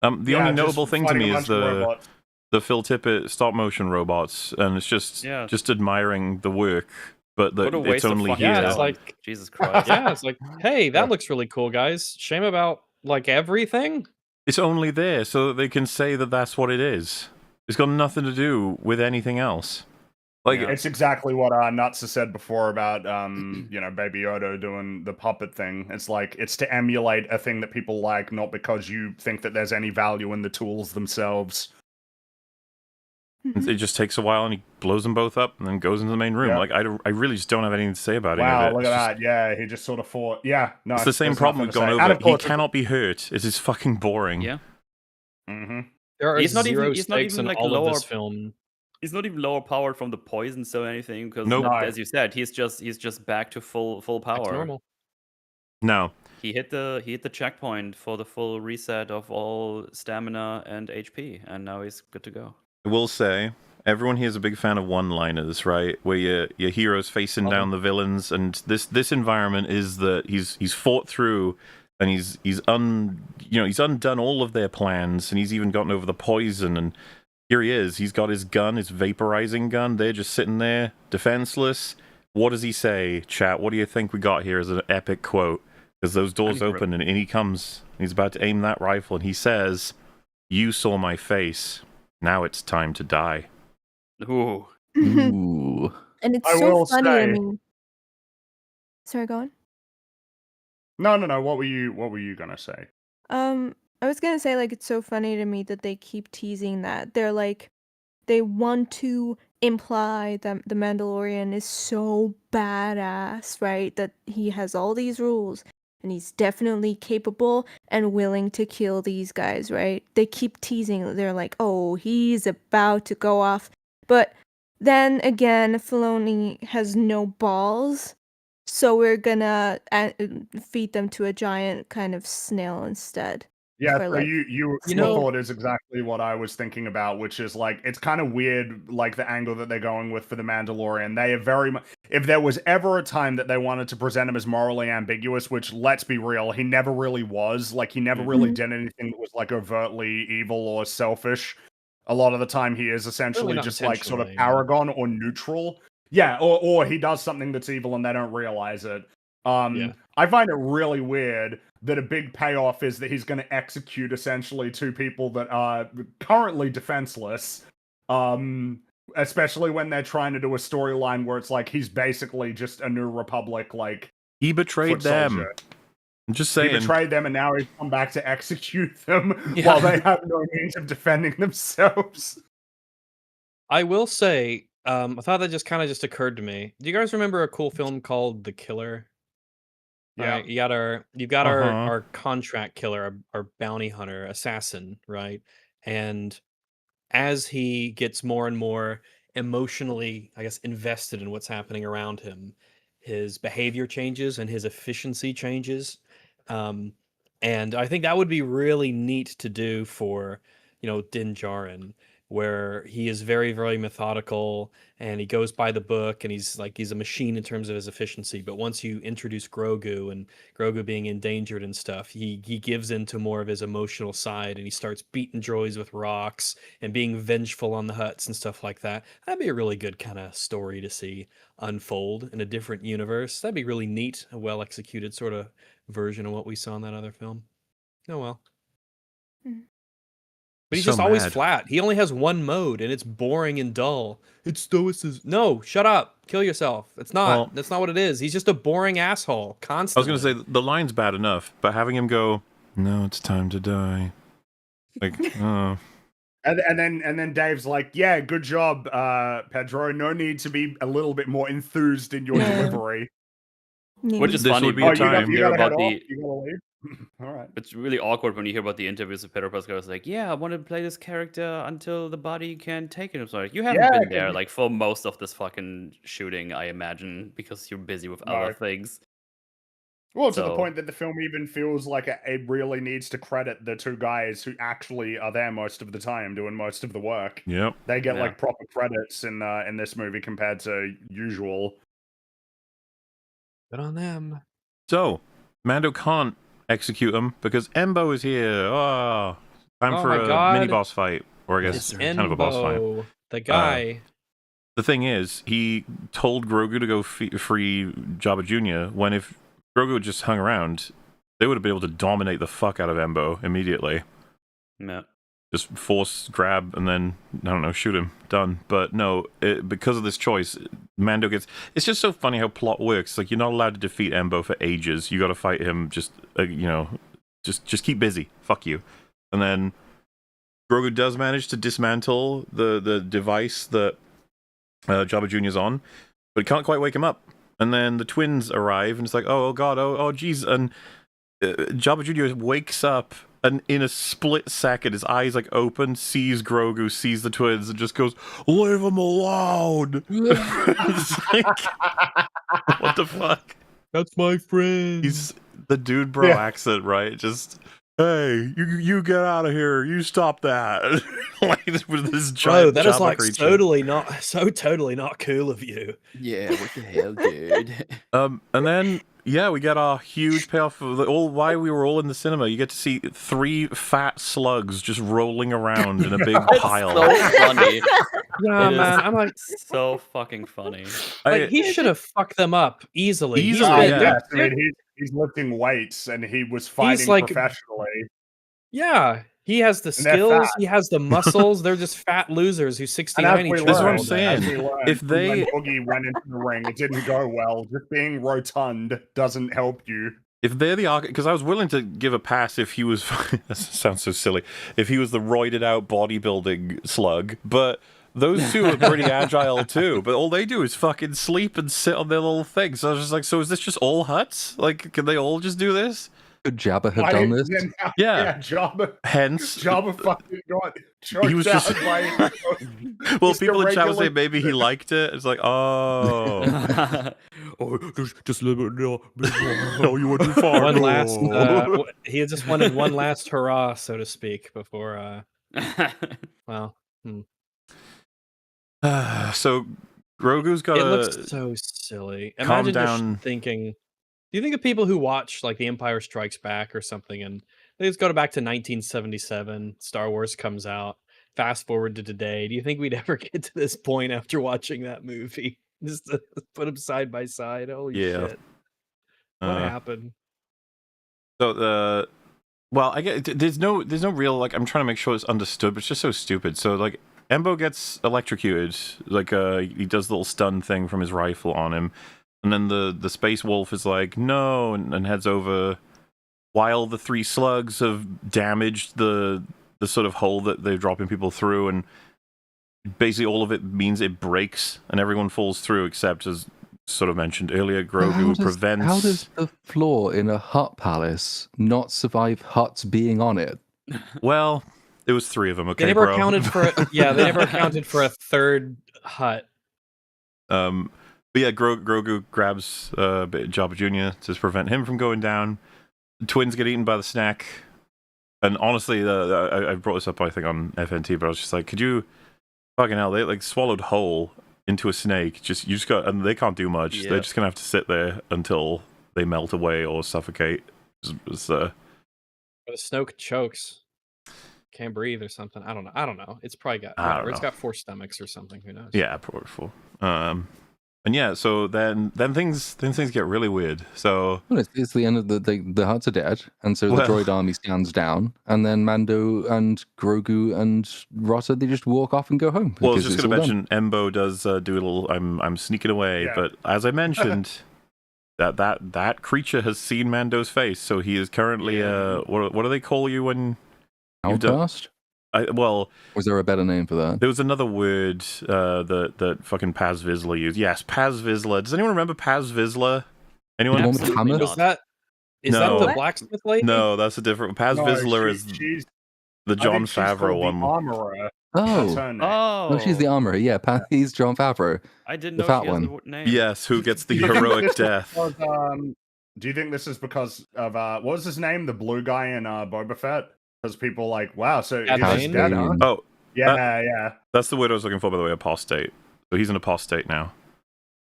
The only notable thing to me is the Phil Tippett stop motion robots, and it's just admiring the work. But it's only here. Yeah, it's like Jesus Christ. Yeah, it's like, hey, that looks really cool, guys. Shame about like everything. It's only there so that they can say that that's what it is. It's got nothing to do with anything else. Like it's exactly what Nuts has said before about Baby Yoda doing the puppet thing. It's like it's to emulate a thing that people like, not because you think that there's any value in the tools themselves. It just takes a while, and he blows them both up, and then goes into the main room. Like I really just don't have anything to say about it. Wow, look at that! Yeah, he just sort of fought. Yeah, no, it's the same problem we've gone over. He cannot be hurt. It is fucking boring. Yeah. There are he's not zero even stakes in like all lower, of this film. He's not even lower powered from the poison, so anything. Because as you said, he's just back to full power. It's normal. No. He hit the checkpoint for the full reset of all stamina and HP, and now he's good to go. I will say, everyone here is a big fan of one-liners, right? Where your hero's facing down the villains, and this environment is that he's fought through, and he's undone all of their plans, and he's even gotten over the poison, and here he is. He's got his gun, his vaporizing gun. They're just sitting there, defenseless. What does he say, chat? What do you think we got here as an epic quote? Because those doors open, and in he comes. He's about to aim that rifle, and he says, "You saw my face. Now it's time to die." Ooh. Ooh. And it's so funny. I mean, sorry, go on. No. What were you gonna say? I was gonna say, like, it's so funny to me that they keep teasing that. They're like, they want to imply that the Mandalorian is so badass, right? That he has all these rules and he's definitely capable and willing to kill these guys, right? They keep teasing. They're like, oh, he's about to go off. But then again, Filoni has no balls. So we're gonna feed them to a giant kind of snail instead. Yeah, so you thought is exactly what I was thinking about, which is like it's kind of weird, like the angle that they're going with for the Mandalorian. They are very much. If there was ever a time that they wanted to present him as morally ambiguous, which let's be real, he never really was. Like he never really did anything that was like overtly evil or selfish. A lot of the time, he is essentially just like sort of paragon or neutral. Yeah, or he does something that's evil and they don't realize it. I find it really weird that a big payoff is that he's going to execute essentially two people that are currently defenseless. Especially when they're trying to do a storyline where it's like he's basically just a New Republic, like he betrayed them. I'm just saying. He betrayed them and now he's come back to execute them while they have no means of defending themselves. I will say, I thought that just kind of occurred to me. Do you guys remember a cool film called The Killer? Yeah, you've got our contract killer, our bounty hunter, assassin, right? And as he gets more and more emotionally, I guess, invested in what's happening around him, his behavior changes and his efficiency changes. And I think that would be really neat to do for, Din Djarin, where he is very, very methodical and he goes by the book and he's a machine in terms of his efficiency. But once you introduce Grogu and Grogu being endangered and stuff, he gives into more of his emotional side and he starts beating droids with rocks and being vengeful on the Hutts and stuff like that. That'd be a really good kind of story to see unfold in a different universe. That'd be really neat, a well executed sort of version of what we saw in that other film. Oh well. But he's just always flat. He only has one mode, and it's boring and dull. It's stoicism. No, shut up. Kill yourself. It's not. Well, that's not what it is. He's just a boring asshole, constantly. I was going to say, the line's bad enough, but having him go, "No, it's time to die." Like, oh. And then Dave's like, "Yeah, good job, Pedro. No need to be a little bit more enthused in your delivery." Which is funny. Would be a time. You gotta leave. All right. It's really awkward when you hear about the interviews of Pedro Pascal. It's like, yeah, I want to play this character until the body can take it. I'm sorry, you haven't been there like for most of this fucking shooting, I imagine, because you're busy with other things. Well, to the point that the film even feels like it really needs to credit the two guys who actually are there most of the time doing most of the work. Yep. They get like proper credits in this movie compared to usual. Good on them. So, Mando can't execute him because Embo is here. Oh, time for a mini boss fight, or I guess kind of a boss fight. The guy. The thing is, he told Grogu to go free Jabba Jr. when if Grogu had just hung around, they would have been able to dominate the fuck out of Embo immediately. Yeah. Just force grab and then, I don't know, shoot him. Done. But no, because of this choice, Mando gets... It's just so funny how plot works. Like, you're not allowed to defeat Embo for ages. You gotta fight him just, just keep busy. Fuck you. And then Grogu does manage to dismantle the device that Jabba Jr.'s on, but it can't quite wake him up. And then the twins arrive, and it's like, oh god, oh geez. And Jabba Jr. wakes up, and in a split second, his eyes like open, sees Grogu, sees the twins, and just goes, "Leave him alone." It's like, what the fuck? That's my friend. He's the dude bro accent, right? Just, hey, you get out of here. You stop that. Like with this giant that is like creature. totally not cool of you. Yeah, what the hell, dude? And then we get our huge payoff of why we were all in the cinema. You get to see 3 fat slugs just rolling around in a big pile. So funny. Yeah, man. I'm like, so fucking funny. Like, he should have fucked them up easily. I mean, he's lifting weights and he was fighting professionally. Yeah, he has the skills. He has the muscles. They're just fat losers who 69 each other. That's what I'm saying. If when Boogie went into the ring, it didn't go well. Just being rotund doesn't help you. If they're the because I was willing to give a pass if he was. That sounds so silly. If he was the roided out bodybuilding slug, but those two are pretty agile too. But all they do is fucking sleep and sit on their little thing. So I was just like, so is this just all Hutts? Like, can they all just do this? Could Jabba have done this? Yeah. Jabba. Hence, Jabba fucking got choked he was just. by Well, people in chat will say maybe he liked it. It's like, oh, just a little bit. No, you went too far. One last. He just wanted one last hurrah, so to speak, before. Well. So Grogu's got. It looks so silly. Imagine just thinking. Do you think of people who watch like The Empire Strikes Back or something, and they just go back to 1977, Star Wars comes out, fast forward to today? Do you think we'd ever get to this point after watching that movie? Just to put them side by side. Holy shit! What happened? So well, I get there's no real like. I'm trying to make sure it's understood, but it's just so stupid. So like, Embo gets electrocuted, like he does the little stun thing from his rifle on him. And then the space wolf is like, no, and heads over, while the 3 slugs have damaged the sort of hole that they're dropping people through, and basically all of it means it breaks and everyone falls through, except, as sort of mentioned earlier, Grogu prevents... How does the floor in a Hutt palace not survive Hutts being on it? Well, it was 3 of them, okay, they never bro? Accounted for they never accounted for a 3rd Hutt. But yeah, Grogu grabs Jabba Jr. to prevent him from going down. The twins get eaten by the snack. And honestly, I brought this up, I think, on FNT, but I was just like, could you... Fucking hell, they like swallowed whole into a snake. You just got... And they can't do much. Yeah. They're just going to have to sit there until they melt away or suffocate. Or the Snoke chokes. Can't breathe or something. I don't know. It's probably got... It's got 4 stomachs or something. Who knows? Yeah, probably 4. And yeah, so then things get really weird. So it's the end of the Hutts are dead, and so the droid army stands down, and then Mando and Grogu and Rotta, they just walk off and go home. Well, I was just going to mention, Embo does do a little. I'm sneaking away, but as I mentioned, that creature has seen Mando's face, so he is currently what do they call you when outcast? Was there a better name for that? There was another word that fucking Paz Vizsla used. Yes, Paz Vizsla. Does anyone remember Paz Vizsla? Anyone? Is that the blacksmith lady? No, that's a different. Paz Vizsla is the Jon Favreau one. Armorer. Oh, she's the armorer. Yeah, he's Jon Favreau. I didn't the know fat she has one. the name. Yes, who gets the heroic death? Do you think this is because of what was his name, the blue guy in Boba Fett? Because people like, wow, so he's just dead, huh? Oh, yeah. That's the word I was looking for, by the way. Apostate. So he's an apostate now.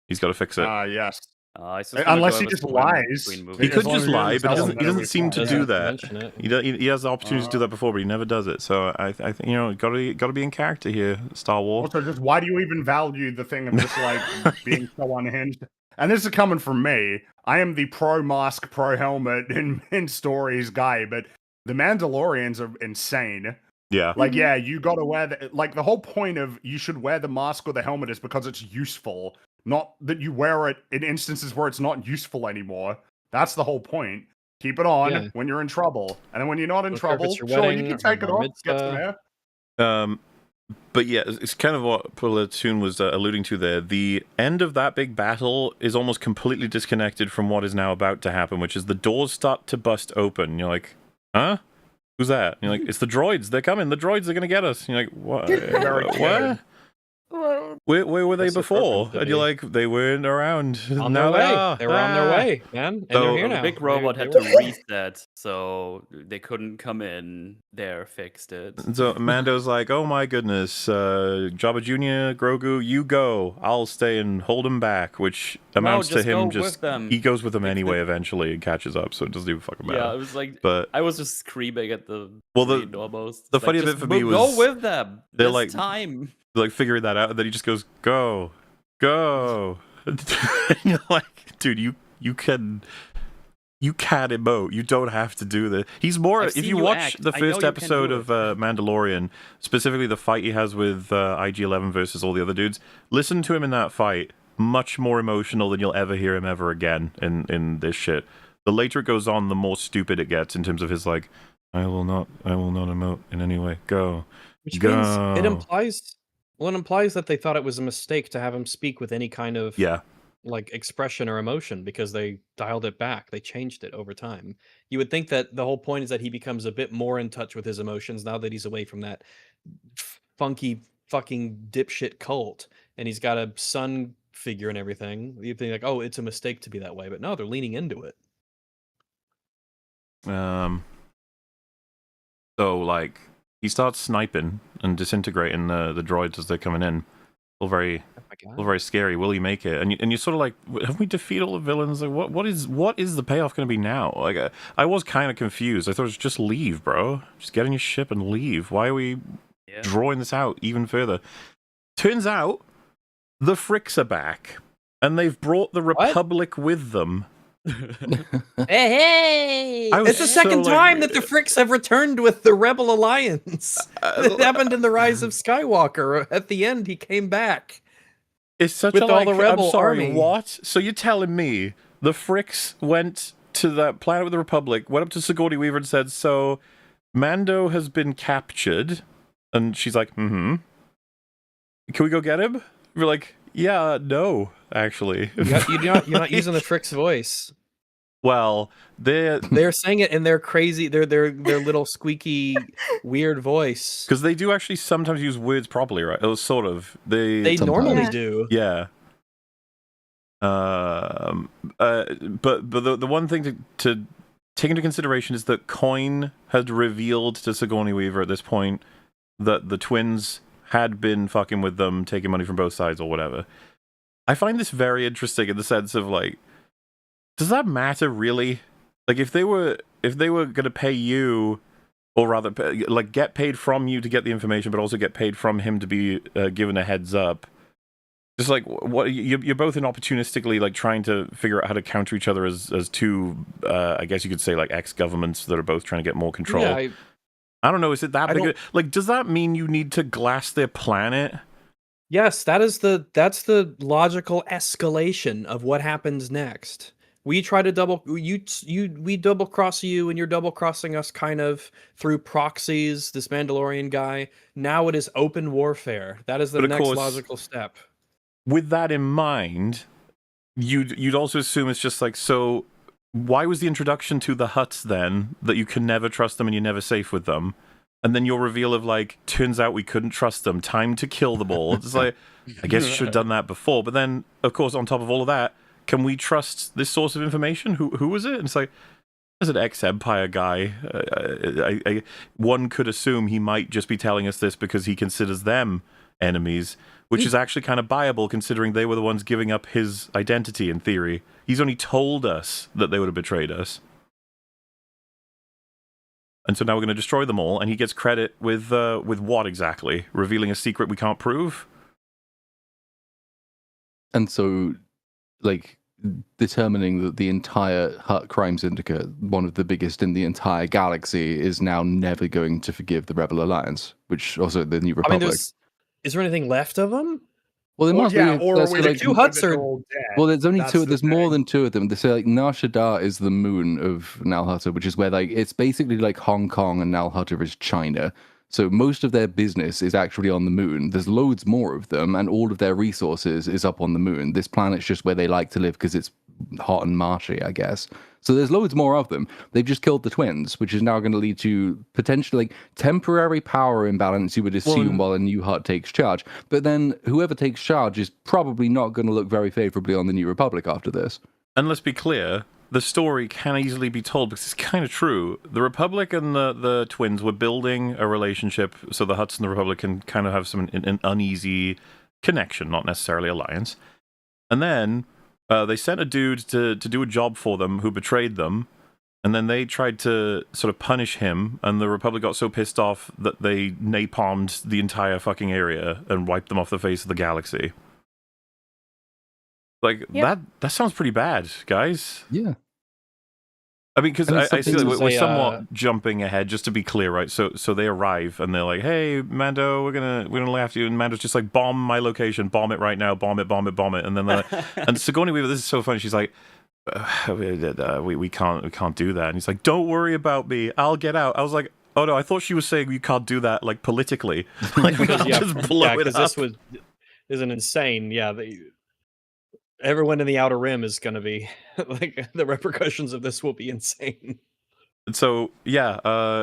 He's got to fix it. Yes. Unless he just lies. He could just lie, but he doesn't seem to do that. He has the opportunity to do that before, but he never does it. So I think got to be in character here, Star Wars. Also, just why do you even value the thing of just like being so unhinged? And this is coming from me. I am the pro mask, pro helmet in stories guy, but the Mandalorians are insane. Yeah. Like, yeah, you got to wear the whole point of you should wear the mask or the helmet is because it's useful. Not that you wear it in instances where it's not useful anymore. That's the whole point. Keep it on when you're in trouble. And then when you're not in trouble, sure, you can take it off, get some air. But yeah, it's kind of what Platoon was alluding to there. The end of that big battle is almost completely disconnected from what is now about to happen, which is the doors start to bust open. You're like, huh? Who's that? And you're like, it's the droids. They're coming. The droids are going to get us. And you're like, what? What? Where were they before? And you're like, they weren't around. On their way. They were on their way, man. And so they're here now. The big robot had to reset, so they couldn't come in. There, fixed it. So Mando's like, oh my goodness, Jabba Jr., Grogu, you go. I'll stay and hold him back, which amounts to him just... He goes with them anyway eventually and catches up, so it doesn't even fucking matter. Yeah, it was like... But I was just screaming at the almost. The funny bit for me was... Go with them. They're this like... time. Like figuring that out, and then he just goes, go. And you're like, dude, you can emote. You don't have to do this. He's more. If you watch the first episode of Mandalorian, specifically the fight he has with IG-11 versus all the other dudes, listen to him in that fight. Much more emotional than you'll ever hear him ever again in this shit. The later it goes on, the more stupid it gets in terms of his like, I will not emote in any way. Go. Which means it implies. Well, it implies that they thought it was a mistake to have him speak with any kind of like expression or emotion because they dialed it back. They changed it over time. You would think that the whole point is that he becomes a bit more in touch with his emotions now that he's away from that funky fucking dipshit cult and he's got a son figure and everything. You'd think like, oh, it's a mistake to be that way, but no, they're leaning into it. So like he starts sniping and disintegrating the droids as they're coming in. All very scary. Will he make it? And you're sort of like, have we defeated all the villains? Like, what is the payoff going to be now? Like, I was kind of confused. I thought it was just leave, bro. Just get in your ship and leave. Why are we drawing this out even further? Turns out the Fricks are back, and they've brought the Republic with them. Hey! It's the second time that the Fricks have returned with the Rebel Alliance. It happened in the Rise of Skywalker. At the end, he came back. It's such with all the Rebel I'm sorry, army. What? So you're telling me the Fricks went to that planet with the Republic, went up to Sigourney Weaver and said, so Mando has been captured, and she's like, can we go get him? We're like, yeah, no, actually. You're not using the Fricks voice. Well, they're saying it in their crazy, their little squeaky, weird voice. Because they do actually sometimes use words properly, right? Or sort of. They normally do. Yeah. But the one thing to take into consideration is that Coin had revealed to Sigourney Weaver at this point that the twins had been fucking with them, taking money from both sides or whatever. I find this very interesting in the sense of like, does that matter really? Like, if they were gonna pay you, or rather, like, get paid from you to get the information, but also get paid from him to be given a heads up. Just like what you're both in opportunistically like trying to figure out how to counter each other as two, I guess you could say like ex-governments that are both trying to get more control. Yeah, I don't know. Is it that big? Like, does that mean you need to glass their planet? Yes, that's the logical escalation of what happens next. We try to we double cross you, and you're double crossing us kind of through proxies. This Mandalorian guy. Now it is open warfare. That is the next logical step. With that in mind, you'd also assume it's just like, so why was the introduction to the Hutts then that you can never trust them and you're never safe with them? And then your reveal of like, turns out we couldn't trust them. Time to kill them all. It's like, I guess you should have done that before. But then, of course, on top of all of that, can we trust this source of information? Who was it? And it's like, as an ex-Empire guy, one could assume he might just be telling us this because he considers them enemies, which is actually kind of viable considering they were the ones giving up his identity in theory. He's only told us that they would have betrayed us. And so now we're going to destroy them all, and he gets credit with what exactly? Revealing a secret we can't prove? And so, like, determining that the entire Hutt crime syndicate, one of the biggest in the entire galaxy, is now never going to forgive the Rebel Alliance, which also the New Republic. I mean, is there anything left of them? Well, there must be. Or like, two Hutts are dead. Well, there's only That's two. There's thing. more than two of them. They say like Nar Shaddaa is the moon of Nal Hutta, which is where like it's basically like Hong Kong and Nal Hutta is China. So most of their business is actually on the moon. There's loads more of them, and all of their resources is up on the moon. This planet's just where they like to live because it's hot and marshy, I guess. So there's loads more of them. They've just killed the twins, which is now going to lead to potentially like temporary power imbalance, you would assume, while a new Hutt takes charge. But then whoever takes charge is probably not going to look very favorably on the New Republic after this. And let's be clear, the story can easily be told because it's kind of true. The Republic and the twins were building a relationship so the Hutts and the Republic can kind of have an uneasy connection, not necessarily alliance. And then they sent a dude to do a job for them who betrayed them, and then they tried to sort of punish him, and the Republic got so pissed off that they napalmed the entire fucking area and wiped them off the face of the galaxy. Like, that sounds pretty bad, guys. Yeah. I mean, because I see that we're somewhat jumping ahead, just to be clear, right? So they arrive, and they're like, hey, Mando, we're gonna lay after you, and Mando's just like, bomb my location, bomb it right now, bomb it, and then they're like, and Sigourney Weaver, this is so funny, she's like, we can't do that, and he's like, don't worry about me, I'll get out. I was like, oh no, I thought she was saying you can't do that, like, politically. Like, we can't just blow it up. This is an insane, everyone in the Outer Rim is going to be like, the repercussions of this will be insane. And so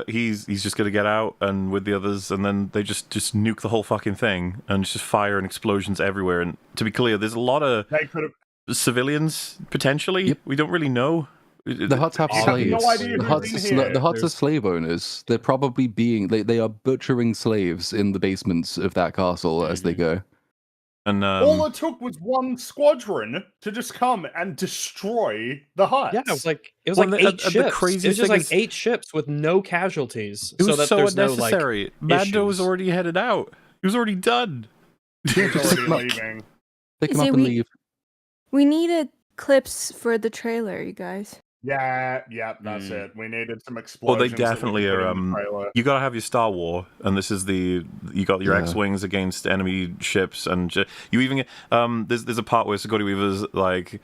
he's just gonna get out and with the others, and then they just nuke the whole fucking thing and just fire and explosions everywhere. And to be clear, there's a lot of civilians potentially. Yep. We don't really know. The Hutts have slaves. No idea the Hutts are slave owners. They're probably they are butchering slaves in the basements of that castle as they go. And all it took was one squadron to just come and destroy the Hutts. Yeah, it was like 8 ships. It was just like 8 ships with no casualties. It was that so there's unnecessary. Mando was already headed out. He was already done. He was already leaving. Pick him up and leave. We needed clips for the trailer, you guys. Yeah, that's it. We needed some explosions. Well, they definitely are. You gotta have your Star War, and this is you got your X-wings against enemy ships, and you even get there's a part where Sigourney Weaver's like,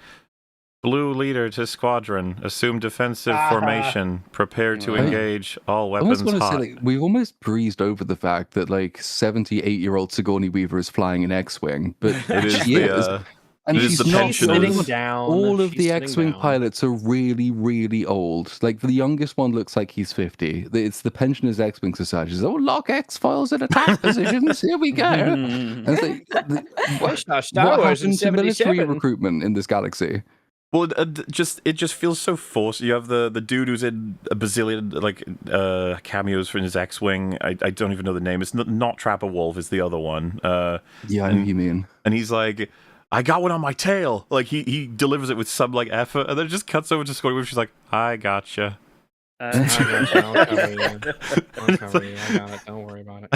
blue leader to squadron, assume defensive formation, prepare to engage, all weapons hot. Say, like, we've almost breezed over the fact that like 78-year-old Sigourney Weaver is flying an X-wing, but it is and she's not sitting down. All of the X-wing pilots are really, really old. Like the youngest one looks like he's 50. It's the Pensioners X-wing Society. Oh, lock X-files in attack positions. Here we go. And it's like, what happened to military recruitment in this galaxy? Well, it just feels so forced. You have the dude who's in a bazillion cameos for his X-wing. I don't even know the name. It's not Trapper Wolf. It's the other one. Yeah, I know what you mean. And he's like, I got one on my tail. Like he delivers it with some like effort, and then it just cuts over to Sigourney Weaver. She's like, I gotcha. I'll cover you. I got it. Don't worry about it.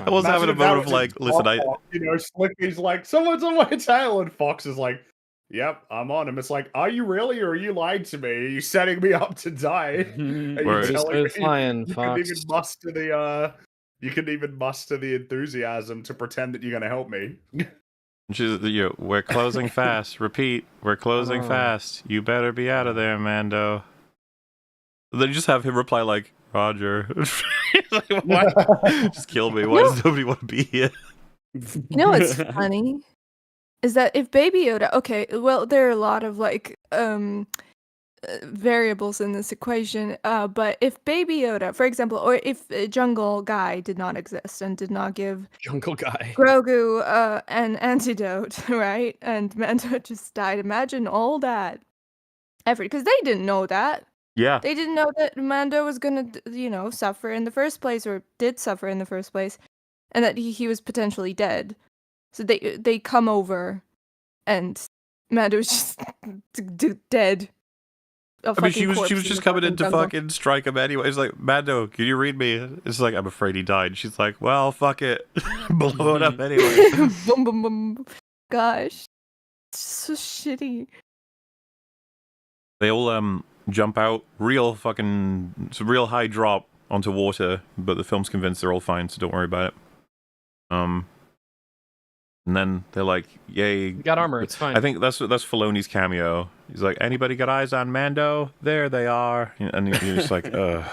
I was having a moment of like, listen, Slicky's like, someone's on my tail, and Fox is like, yep, I'm on him. It's like, are you really, or are you lying to me? Are you setting me up to die? Are you telling me flying, you Fox. can even muster the enthusiasm to pretend that you're going to help me? We're closing fast. Repeat, we're closing fast. You better be out of there, Mando. Then you just have him reply like, Roger. Like, what? Just kill me. Why does nobody want to be here? You know what's funny? Is that if Baby Yoda, okay, well, there are a lot of like variables in this equation. But if Baby Yoda, for example, or if Jungle Guy did not exist and did not give Jungle Guy Grogu an antidote, right? And Mando just died. Imagine all that effort, because they didn't know that. Yeah. They didn't know that Mando was gonna, suffer in the first place, or did suffer in the first place, and that he was potentially dead. So they come over, and Mando's just dead. I mean, she was just coming in to fucking strike him anyway. It's like, Mando, can you read me? It's like, I'm afraid he died. She's like, well, fuck it. Blow it up anyway. Boom, boom, boom. Gosh. It's so shitty. They all jump out, it's a real high drop onto water, but the film's convinced they're all fine, so don't worry about it. And then they're like, yay. We got armor, it's fine. I think that's Filoni's cameo. He's like, anybody got eyes on Mando? There they are. And you're just like, ugh.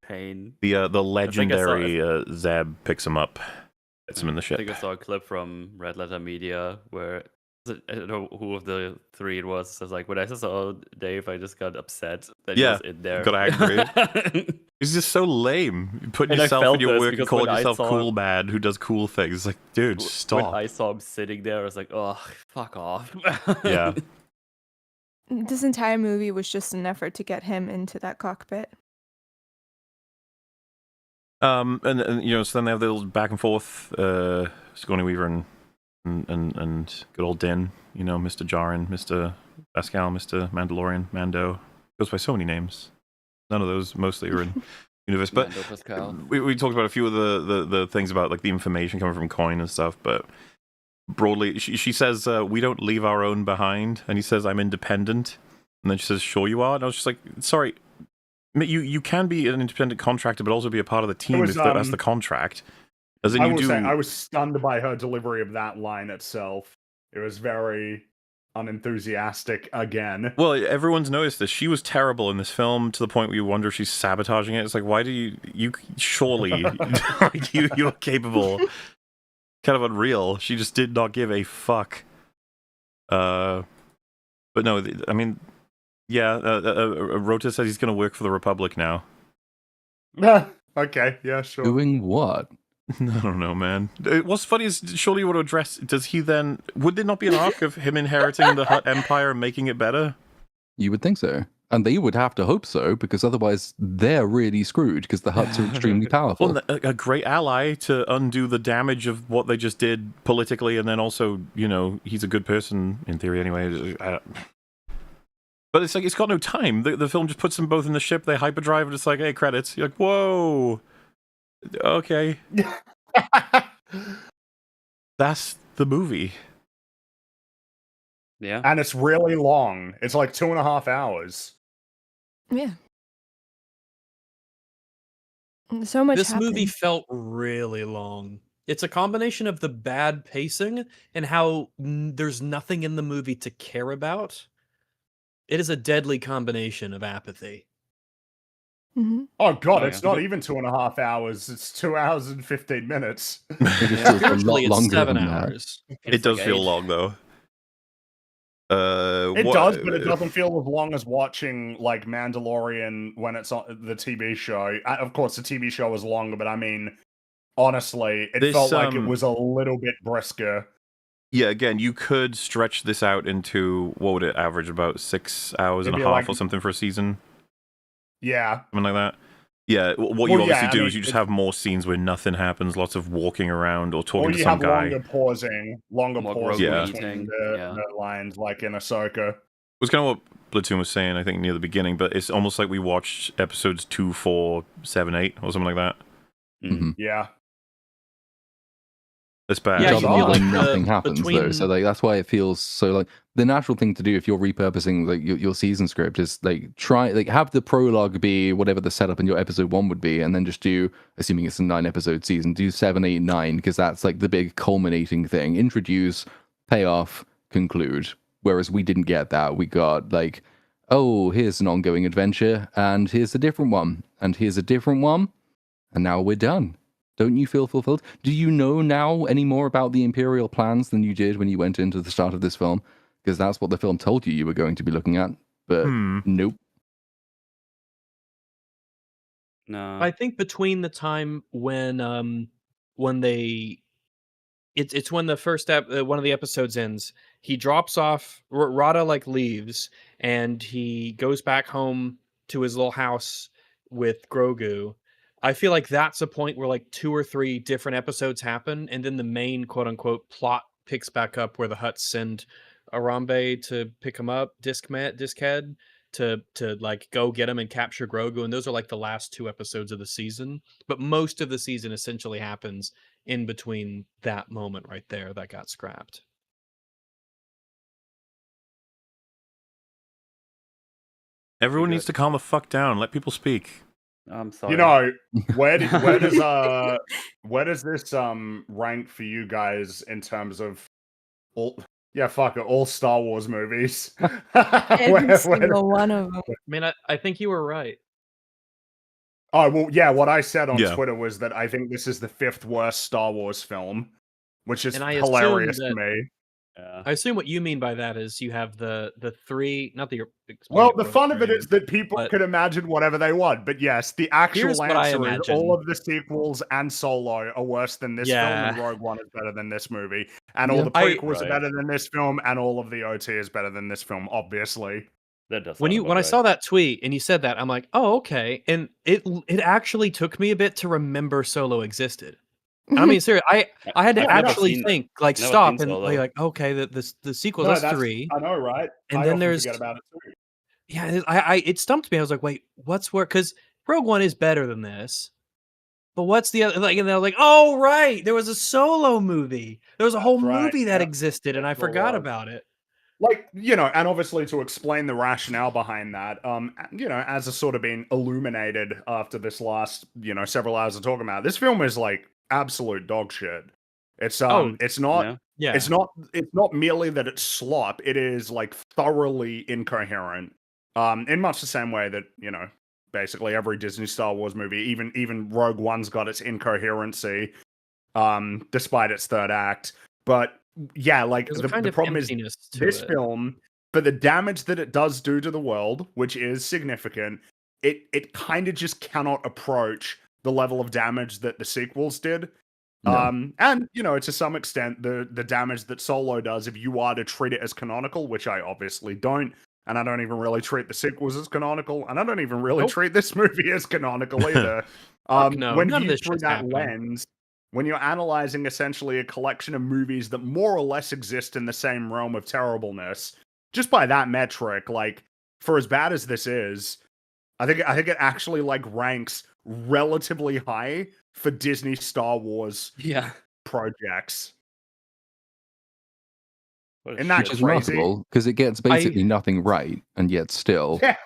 Pain. The legendary Zeb picks him up, gets him in the ship. I think I saw a clip from Red Letter Media where I don't know who of the three it was. It's like when I saw Dave, I just got upset that he was in there. Got angry. It's just so lame. Putting And yourself in your work and calling yourself cool bad who does cool things. It's like, dude, stop. When I saw him sitting there, I was like, oh, fuck off. Yeah. This entire movie was just an effort to get him into that cockpit. And so then they have the little back and forth, Sigourney Weaver and good old Din, Mr. Jaren, Mr. Pascal, Mr. Mandalorian, Mando. Goes by so many names. None of those mostly are in universe. But we talked about a few of the things about like the information coming from Coin and stuff, but broadly, she says, we don't leave our own behind, and he says, I'm independent. And then she says, sure you are. And I was just like, sorry, you can be an independent contractor, but also be a part of the team if that's the contract. As in I was stunned by her delivery of that line itself. It was very unenthusiastic again. Well, everyone's noticed this. She was terrible in this film to the point where you wonder if she's sabotaging it. It's like, why do you surely you're capable. Kind of unreal. She just did not give a fuck. But no, I mean, yeah, Rota says he's going to work for the Republic now. Okay, yeah, sure. Doing what? I don't know, man. What's funny is, surely you want to address, would there not be an arc of him inheriting the Hutt Empire and making it better? You would think so. And they would have to hope so, because otherwise they're really screwed, because the Hutts are extremely powerful. Well, a great ally to undo the damage of what they just did politically, and then also, he's a good person, in theory anyway. But it's like, it's got no time. The film just puts them both in the ship, they hyperdrive, and it's like, hey, credits. You're like, whoa. Okay. That's the movie. Yeah. And it's really long. It's like 2.5 hours. Yeah. So much This happened. movie felt really long. It's a combination of the bad pacing and how there's nothing in the movie to care about. It is a deadly combination of apathy. Mm-hmm. Oh god, it's not even 2.5 hours. It's 2 hours and 15 minutes. Spiritually, it's 7 hours. It does feel long, though. It does, but it doesn't feel as long as watching like Mandalorian when it's on the TV show. Of course, the TV show was longer, but I mean, honestly, it felt like it was a little bit brisker. Yeah, again, you could stretch this out into, what would it average, about 6 hours and a half or something for a season? Yeah. Something like that. Yeah, what you obviously do is you just have more scenes where nothing happens, lots of walking around or talking to some guy. Or you have longer pausing between the lines, like in Ahsoka. It was kind of what Platoon was saying, I think, near the beginning, but it's almost like we watched episodes 2, 4, 7, 8, or something like that. Mm-hmm. Yeah. It's bad. Yeah, nothing happens though, so like that's why it feels so like the natural thing to do if you're repurposing like your season script is like have the prologue be whatever the setup in your episode 1 would be, and then just do, assuming it's a 9-episode season, do 7, 8, 9 because that's like the big culminating thing. Introduce, pay off, conclude. Whereas we didn't get that. We got like, oh, here's an ongoing adventure, and here's a different one, and here's a different one, and now we're done. Don't you feel fulfilled? Do you know now any more about the Imperial plans than you did when you went into the start of this film? because that's what the film told you were going to be looking at. But nope. No. I think between the time when they it's when the first one of the episodes ends, he drops off, Rada like leaves, and he goes back home to his little house with Grogu. I feel like that's a point where like 2 or 3 different episodes happen, and then the main quote unquote plot picks back up where the Hutts send Arambe to pick him up, Diskhead, to like go get him and capture Grogu, and those are like the last 2 episodes of the season. But most of the season essentially happens in between that moment right there that got scrapped. Everyone needs to calm the fuck down. Let people speak. I'm sorry. You know, where does this rank for you guys in terms of all Star Wars movies? Every single one of them. I mean, I think you were right. Oh, well, yeah, what I said on Twitter was that I think this is the 5th worst Star Wars film, which is hilarious to me. Yeah. I assume what you mean by that is you have the 3, not that you're... Well, the fun of it is that people could imagine whatever they want, but yes, the actual answer is all of the sequels and Solo are worse than this film, and Rogue One is better than this movie, and all the prequels are better than this film, and all of the OT is better than this film, obviously. That does when I saw that tweet and you said that, I'm like, oh, okay. And it actually took me a bit to remember Solo existed. I mean, seriously, I had to actually think, like, stop and be like, okay, the sequel, that's 3. I know, right? And then there's forget about it too. Yeah, it stumped me. I was like, wait, what's where? Because Rogue One is better than this. But what's the other? Like, and I was like, oh right, there was a Solo movie. There was a whole movie that existed, and I forgot about it. Like, you know, and obviously to explain the rationale behind that, you know, as has sort of been illuminated after this last, you know, several hours of talking about, this film is like absolute dog shit. It's it's not it's not merely that it's slop, it is like thoroughly incoherent. In much the same way that, you know, basically every Disney Star Wars movie, even Rogue One's got its incoherency, despite its third act. But yeah, like the problem is this film, for the damage that it does do to the world, which is significant, it kind of just cannot approach the level of damage that the sequels did. No. And you know, to some extent, the damage that Solo does, if you are to treat it as canonical, which I obviously don't, and I don't even really treat the sequels as canonical, and I don't even really treat this movie as canonical either. When viewed through that lens, when you're analyzing essentially a collection of movies that more or less exist in the same realm of terribleness, just by that metric, like, for as bad as this is, I think it actually like ranks relatively high for Disney Star Wars projects. Isn't that Which is remarkable, because it gets basically nothing right, and yet still. Yeah.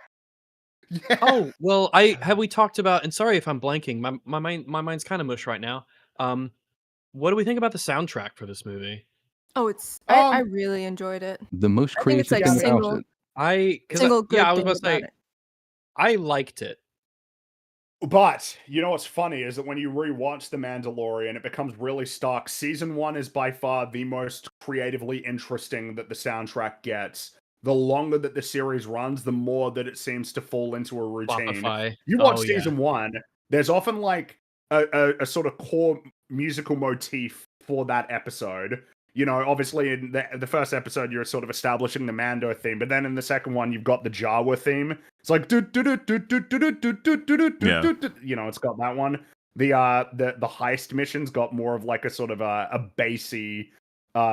Oh, well, have we talked about, and sorry if I'm blanking, my mind's kind of mush right now. What do we think about the soundtrack for this movie? Oh, I really enjoyed it. The most creative thing about it. I was about to say, I liked it. But you know what's funny is that when you rewatch The Mandalorian, it becomes really stark. Season 1 is by far the most creatively interesting that the soundtrack gets. The longer that the series runs, the more that it seems to fall into a routine. You watch season 1, there's often like a sort of core musical motif for that episode. You know, obviously in the first episode, you're sort of establishing the Mando theme, but then in the second one, you've got the Jawa theme. It's like you know, it's got that one. The heist missions got more of like a sort of a bassy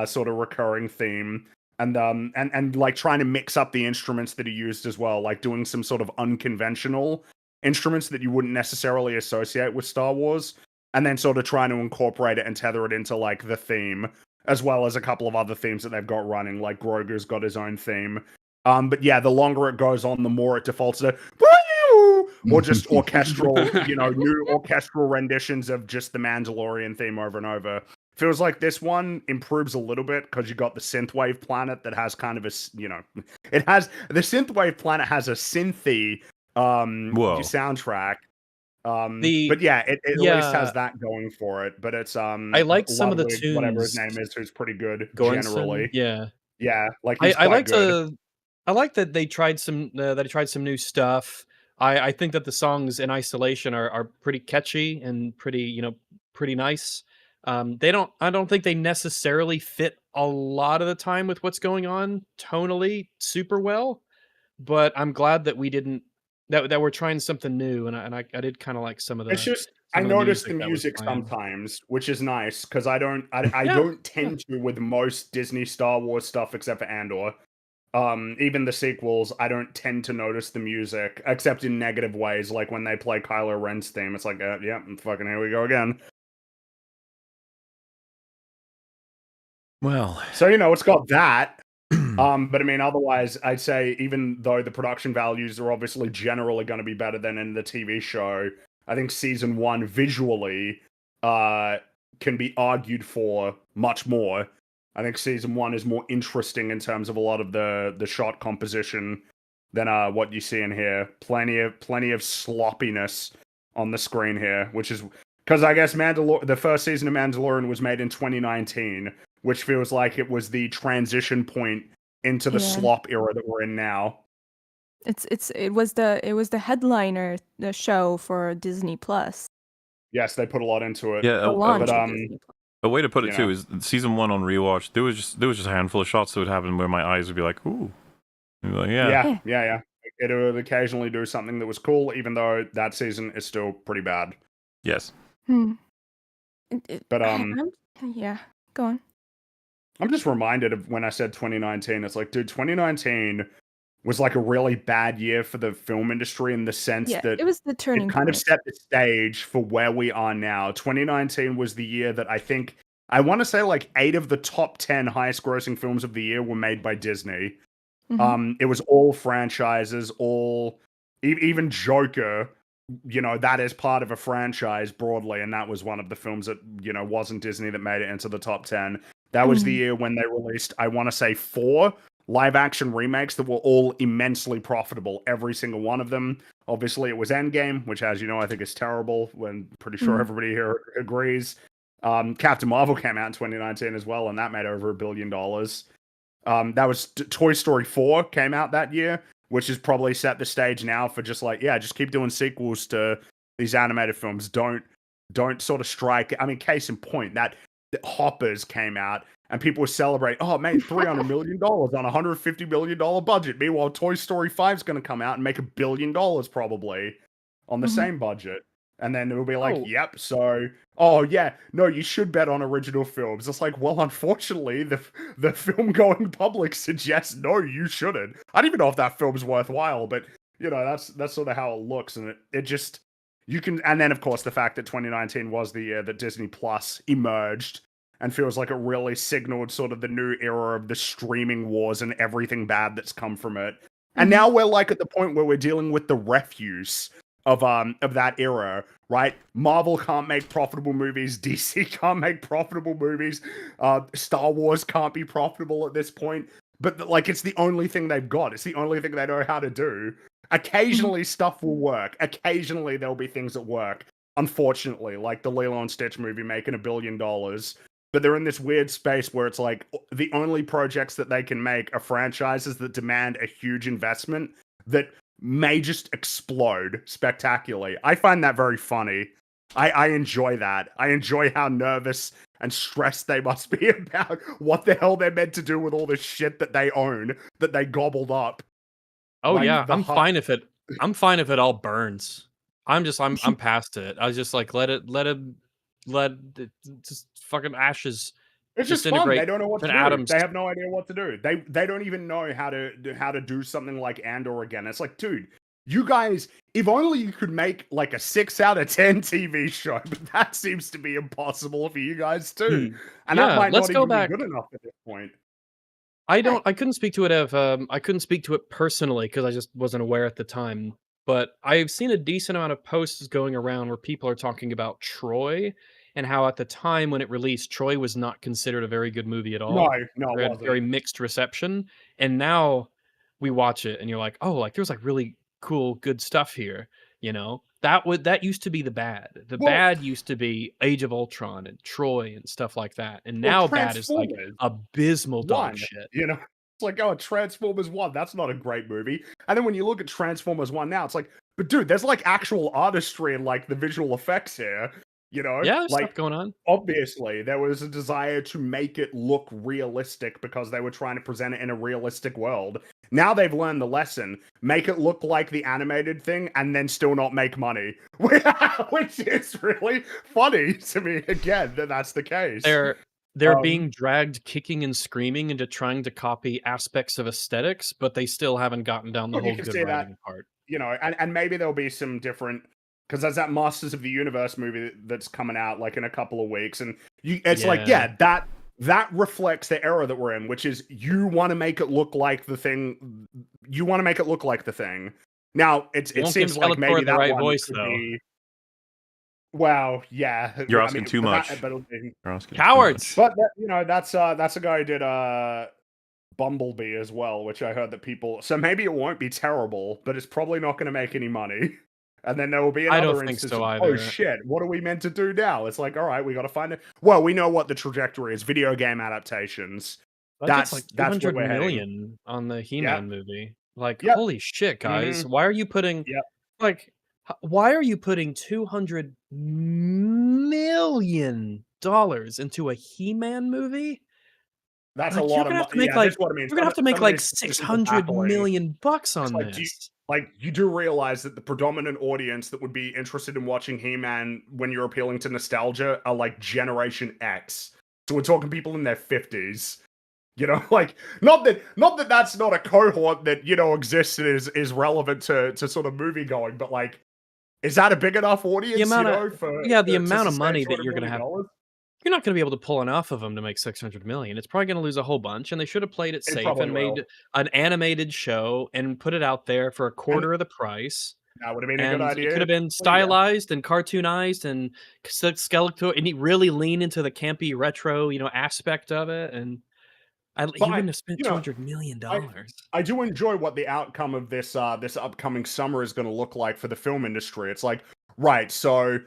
sort of recurring theme, and like trying to mix up the instruments that are used as well, like doing some sort of unconventional instruments that you wouldn't necessarily associate with Star Wars, and then sort of trying to incorporate it and tether it into like the theme, as well as a couple of other themes that they've got running, like Grogu's got his own theme. But yeah, the longer it goes on, the more it defaults to or just orchestral, you know, new orchestral renditions of just the Mandalorian theme over and over. Feels like this one improves a little bit because you got the synthwave planet that has kind of a, you know, the synthwave planet has a synthy soundtrack. But yeah, it at least has that going for it. But it's I like some of the tunes. Whatever his name is, who's pretty good Goranson, generally. Yeah. Yeah, like he's quite good. I like that they tried some new stuff. I think that the songs in isolation are pretty catchy and pretty pretty nice. I don't think they necessarily fit a lot of the time with what's going on tonally super well, but I'm glad that we didn't that we're trying something new, and I did kind of like some of It's the just I the notice the that was music playing. sometimes, which is nice because I don't tend to with most Disney Star Wars stuff except for Andor. Even the sequels, I don't tend to notice the music except in negative ways, like when they play Kylo Ren's theme. It's like, yeah, fucking here we go again. Well, so it's got that. But I mean, otherwise, I'd say even though the production values are obviously generally going to be better than in the TV show, I think season 1 visually can be argued for much more. I think season 1 is more interesting in terms of a lot of the shot composition than what you see in here. Plenty of sloppiness on the screen here, which is because I guess the first season of Mandalorian was made in 2019, which feels like it was the transition point into the slop era that we're in now. It was the headliner show for Disney Plus. Yes, they put a lot into it. Yeah, but a way to put it too is season 1 on rewatch. There was just a handful of shots that would happen where my eyes would be like, "Ooh," and be like, yeah. It would occasionally do something that was cool, even though that season is still pretty bad. Yes. But yeah, go on. I'm just reminded of when I said 2019. It's like, dude, 2019 was like a really bad year for the film industry in the sense that it was the turning it kind point. of set the stage for where we are now. 2019 was the year that I want to say like 8 of the top 10 highest grossing films of the year were made by Disney. It was all franchises, even Joker, that is part of a franchise broadly, and that was one of the films that, wasn't Disney that made it into the top 10. That was the year when they released, I want to say 4 live-action remakes that were all immensely profitable, every single one of them. Obviously, it was Endgame, which, as you know, I think is terrible, when pretty sure everybody here agrees. Captain Marvel came out in 2019 as well, and that made over $1 billion. That was Toy Story 4 came out that year, which has probably set the stage now for just keep doing sequels to these animated films. Don't sort of strike. I mean, case in point, that Hoppers came out and people were celebrating, oh, it made $300 million on a $150 million budget. Meanwhile, Toy Story 5 is going to come out and make $1 billion probably on the same budget. And then it'll be like, yep, so, oh yeah, no, you should bet on original films. It's like, well, unfortunately, the film going public suggests, no, you shouldn't. I don't even know if that film's worthwhile, but, that's sort of how it looks. And it just, and then, of course, the fact that 2019 was the year that Disney Plus emerged and feels like it really signaled sort of the new era of the streaming wars and everything bad that's come from it. And now we're like at the point where we're dealing with the refuse of that era, right? Marvel can't make profitable movies, DC can't make profitable movies, Star Wars can't be profitable at this point, but it's the only thing they've got. It's the only thing they know how to do. Occasionally stuff will work. Occasionally there'll be things that work. Unfortunately, like the Lilo and Stitch movie making $1 billion. But they're in this weird space where it's like the only projects that they can make are franchises that demand a huge investment that may just explode spectacularly. I find that very funny. I enjoy that. I enjoy how nervous and stressed they must be about what the hell they're meant to do with all this shit that they own, that they gobbled up. Oh yeah, I'm fine if it all burns. I'm past it. I was just like, let it just fucking ashes. It's just fun. They don't know what to do. They have no idea what to do. They don't even know how to do something like Andor again. It's like, dude, you guys, if only you could make like a 6 out of 10 TV show, but that seems to be impossible for you guys too. And that might not even be good enough at this point. I couldn't speak to it I couldn't speak to it personally because I just wasn't aware at the time. But I've seen a decent amount of posts going around where people are talking about Troy and how at the time when it released, Troy was not considered a very good movie at all. No, it had very mixed reception. And now we watch it and you're like, oh, like there's like really cool, good stuff here. that used to be the bad. The bad used to be Age of Ultron and Troy and stuff like that. And now bad is like abysmal dog shit. You know, it's like, oh, Transformers 1, that's not a great movie. And then when you look at Transformers 1 now, it's like, but dude, there's like actual artistry and like the visual effects here. You know, yeah, there's like stuff going on. Obviously, there was a desire to make it look realistic because they were trying to present it in a realistic world. Now they've learned the lesson: make it look like the animated thing, and then still not make money, which is really funny to me. Again, that's the case. They're being dragged kicking and screaming into trying to copy aspects of aesthetics, but they still haven't gotten down the whole good writing part. You know, and maybe there'll be some different. Because there's that Masters of the Universe movie that's coming out like in a couple of weeks, and that reflects the era that we're in, which is you want to make it look like the thing. You want to make it look like the thing. Now it seems like maybe that right voice could be. Well, yeah, you're asking too much. Cowards. But that's a guy who did Bumblebee as well, which I heard that people. So maybe it won't be terrible, but it's probably not going to make any money. And then there will be another instance of, oh shit, what are we meant to do now? It's like, all right, we got to find it. Well, we know what the trajectory is. Video game adaptations. That's like $200 million on the He-Man movie. Like, holy shit, guys. Why are you putting why are you putting $200 million into a He-Man movie? That's a lot of money. That's what I mean. You're gonna have to make like $600 million on this. You do realize that the predominant audience that would be interested in watching He-Man when you're appealing to nostalgia are like Generation X. So we're talking people in their 50s. You know, like not that that's not a cohort that, you know, exists and is relevant to sort of movie going, but like, is that a big enough audience? The amount of money that you're gonna have. You're not going to be able to pull enough of them to make $600 million. It's probably going to lose a whole bunch, and they should have played it safe and made an animated show and put it out there for a quarter of the price. That would have been a good idea. It could have been stylized and cartoonized and skeletal, and really lean into the campy retro, you know, aspect of it. And you wouldn't have spent $200 million. I do enjoy what the outcome of this upcoming summer is going to look like for the film industry. It's like, right, so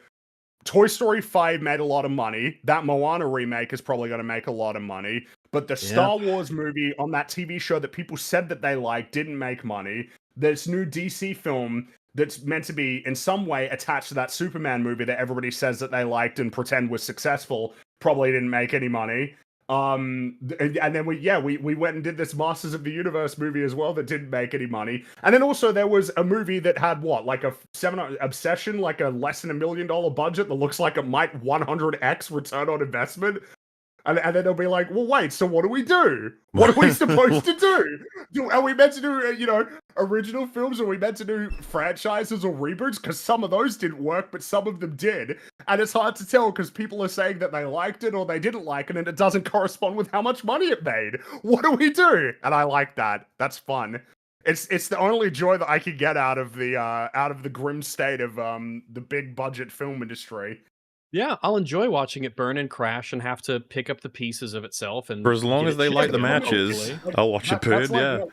Toy Story 5 made a lot of money. That Moana remake is probably going to make a lot of money. But the Star Wars movie on that TV show that people said that they liked didn't make money. This new DC film that's meant to be in some way attached to that Superman movie that everybody says that they liked and pretend was successful probably didn't make any money. And then we went and did this Masters of the Universe movie as well that didn't make any money. And then also there was a movie that had like a Obsession, like a less than $1 million budget that looks like it might 100x return on investment. And then they'll be like, well, wait, so what do we do? What are we supposed to do? Are we meant to do, original films? Are we meant to do franchises or reboots? Because some of those didn't work, but some of them did. And it's hard to tell because people are saying that they liked it or they didn't like it, and it doesn't correspond with how much money it made. What do we do? And I like that. That's fun. It's the only joy that I could get out of the grim state of the big budget film industry. Yeah, I'll enjoy watching it burn and crash and have to pick up the pieces of itself. And for as long as they like the matches, I'll watch it burn. Yeah,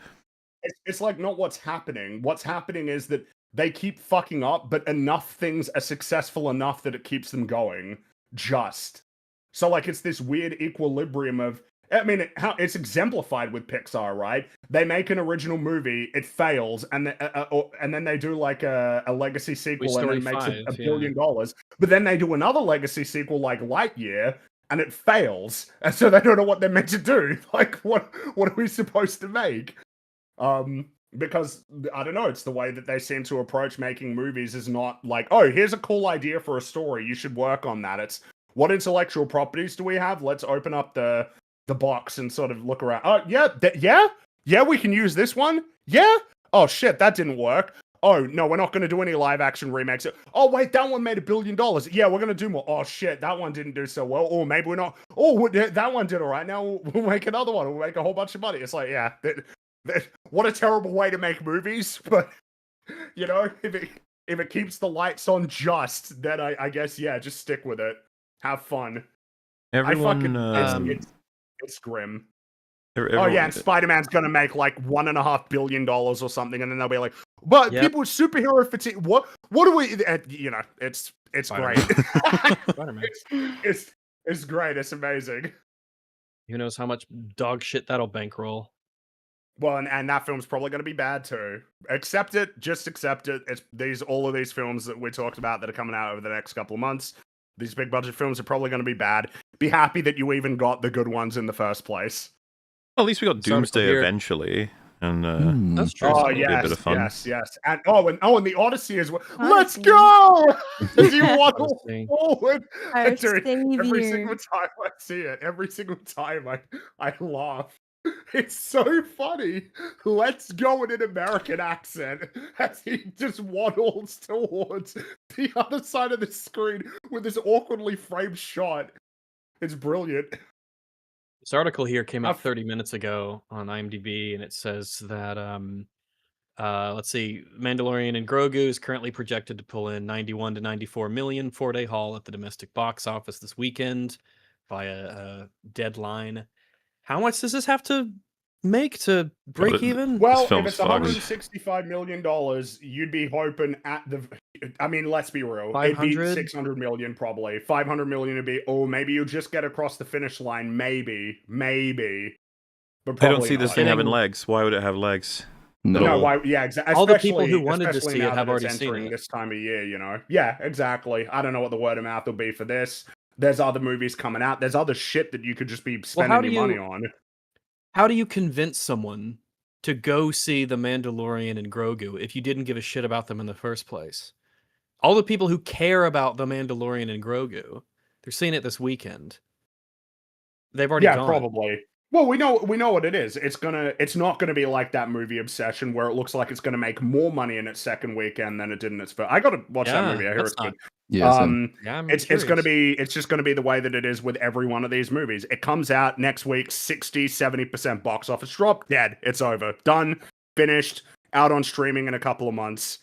it's like not what's happening. What's happening is that they keep fucking up, but enough things are successful enough that it keeps them going. So like it's this weird equilibrium of. I mean, it's exemplified with Pixar, right? They make an original movie, it fails, and then they do like a legacy sequel and it makes $1 billion. But then they do another legacy sequel like Lightyear, and it fails, and so they don't know what they're meant to do. Like, what are we supposed to make? Because I don't know, it's the way that they seem to approach making movies is not like, oh, here's a cool idea for a story, you should work on that. It's what intellectual properties do we have? Let's open up the box and sort of look around. Oh, yeah, we can use this one. Yeah. Oh shit, that didn't work. Oh no, we're not going to do any live action remakes. Oh wait, that one made $1 billion. Yeah, we're going to do more. Oh shit, that one didn't do so well. Or maybe we're not. Oh, that one did all right. Now we'll make another one. We'll make a whole bunch of money. It's like, yeah, what a terrible way to make movies. But if it keeps the lights on just, then I guess just stick with it. Have fun. Everyone. It's grim. And Spider-Man's gonna make like $1.5 billion or something, and then they'll be like, But people with superhero fatigue. What do we? You know, it's great. It's great. It's amazing. Who knows how much dog shit that'll bankroll? Well, and that film's probably going to be bad too. Accept it. Just accept it. It's all of these films that we talked about that are coming out over the next couple of months. These big budget films are probably going to be bad. Be happy that you even got the good ones in the first place. Well, at least we got Doomsday eventually. And that's true. Oh, yes, a bit of fun. yes. And the Odyssey as well. Let's go! As you waddle forward. Dude, every single time I see it, every single time I laugh. It's so funny. Let's go in an American accent as he just waddles towards the other side of the screen with this awkwardly framed shot. It's brilliant. This article here came out 30 minutes ago on IMDb, and it says that let's see, Mandalorian and Grogu is currently projected to pull in 91 to 94 million 4-day haul at the domestic box office this weekend by a deadline. How much does this have to make to break even? Well, if it's $165 million, you'd be hoping at the. I mean, let's be real. 500? It'd be 600 million probably. 500 million would be. Oh, maybe you just get across the finish line. Maybe. But I don't see this thing having legs. Why would it have legs? No, why? Yeah, exactly. All the people who wanted to see it have already seen it this time of year. You know. Yeah, exactly. I don't know what the word of mouth will be for this. There's other movies coming out. There's other shit that you could just be spending your money on. How do you convince someone to go see The Mandalorian and Grogu if you didn't give a shit about them in the first place? All the people who care about The Mandalorian and Grogu, they're seeing it this weekend. They've already gone. Yeah, probably. Well, we know what it is. It's not gonna be like that movie Obsession where it looks like it's gonna make more money in its second weekend than it did in its first. I gotta watch that movie. I hear it's good. It's just gonna be the way that it is with every one of these movies. It comes out next week, 60-70% box office drop, dead. It's over. Done, finished, out on streaming in a couple of months,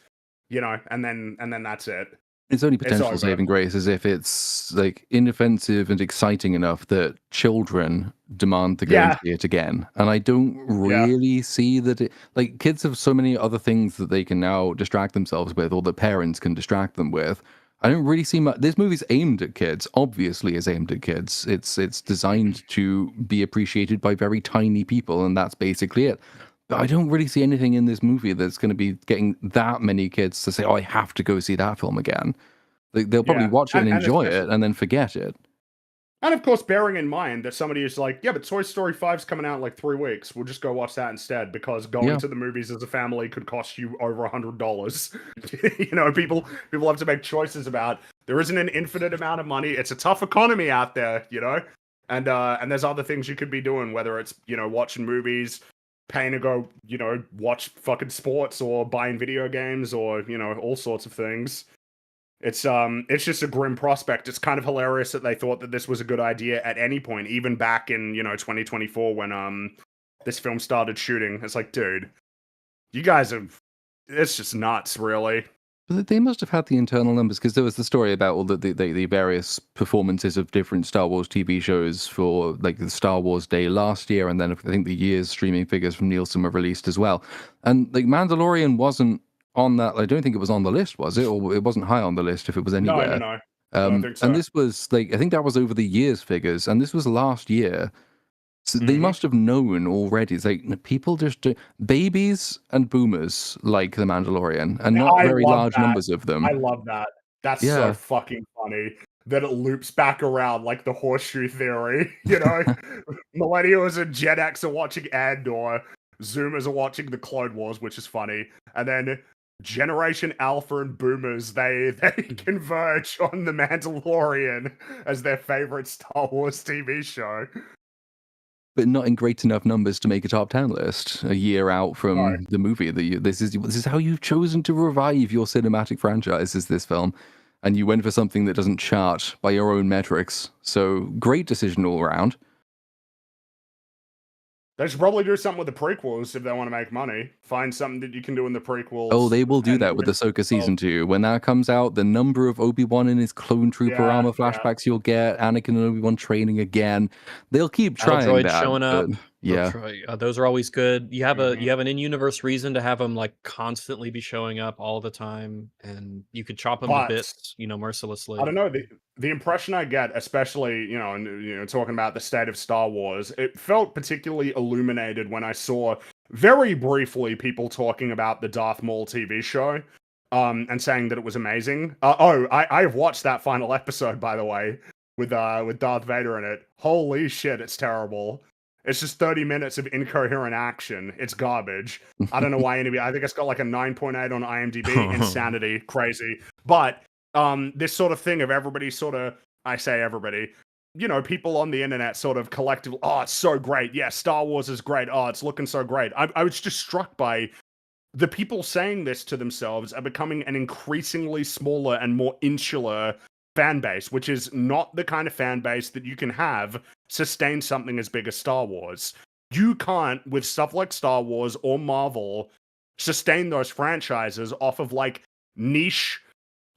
you know, and then that's it. Its only potential saving grace is if it's like inoffensive and exciting enough that children demand to go and see it again. And I don't really see that like kids have so many other things that they can now distract themselves with, or that parents can distract them with. I don't really see much. This movie's aimed at kids. Obviously, is aimed at kids. It's designed to be appreciated by very tiny people, and that's basically it. But I don't really see anything in this movie that's going to be getting that many kids to say, "Oh, I have to go see that film again." Like, they'll probably watch it and enjoy it, and then forget it. And of course, bearing in mind that somebody is like, "Yeah, but Toy Story 5's coming out in like 3 weeks. We'll just go watch that instead," because going to the movies as a family could cost you over $100. You know, people have to make choices about. There isn't an infinite amount of money. It's a tough economy out there, you know, and there's other things you could be doing, whether it's, you know, watching movies, paying to go, you know, watch fucking sports, or buying video games, or, you know, all sorts of things. It's just a grim prospect. It's kind of hilarious that they thought that this was a good idea at any point, even back in, you know, 2024 when this film started shooting. It's like, dude, you guys it's just nuts, really. But they must have had the internal numbers, because there was the story about all the various performances of different Star Wars TV shows for like the Star Wars Day last year, and then I think the year's streaming figures from Nielsen were released as well. And like Mandalorian wasn't on that. I don't think it was on the list, was it? Or it wasn't high on the list if it was anywhere. No. I don't think so. And this was like, I think that was over the year's figures, and this was last year. So they must have known already. It's like people just babies and boomers like The Mandalorian, and not very large numbers of them. I love that. That's so fucking funny that it loops back around like the horseshoe theory. You know, millennials and Gen X are watching Andor, Zoomers are watching the Clone Wars, which is funny, and then Generation Alpha and Boomers they converge on The Mandalorian as their favorite Star Wars TV show. But not in great enough numbers to make a top 10 list a year out from the movie. This is how you've chosen to revive your cinematic franchise, is this film. And you went for something that doesn't chart by your own metrics. So great decision all around. They should probably do something with the prequels if they want to make money. Find something that you can do in the prequels. Oh, they will do that with Ahsoka Season 2. When that comes out, the number of Obi-Wan in his clone trooper armor flashbacks you'll get, Anakin and Obi-Wan training again. They'll keep trying that. Showing up. Yeah. Those are always good. You have an in-universe reason to have them like constantly be showing up all the time, and you could chop them to bits, mercilessly. I don't know, the impression I get, especially and talking about the state of Star Wars, it felt particularly illuminated when I saw very briefly people talking about the Darth Maul TV show, and saying that it was amazing. I've watched that final episode, by the way, with Darth Vader in it. Holy shit, it's terrible. It's just 30 minutes of incoherent action. It's garbage. I don't know why anybody. I think it's got like a 9.8 on IMDb. Insanity, crazy. But this sort of thing of everybody sort of, I say everybody, people on the internet sort of collectively, oh, it's so great. Yeah, Star Wars is great. Oh, it's looking so great. I was just struck by the people saying this to themselves are becoming an increasingly smaller and more insular fan base, which is not the kind of fan base that you can have sustain something as big as Star Wars. You can't, with stuff like Star Wars or Marvel, sustain those franchises off of like niche,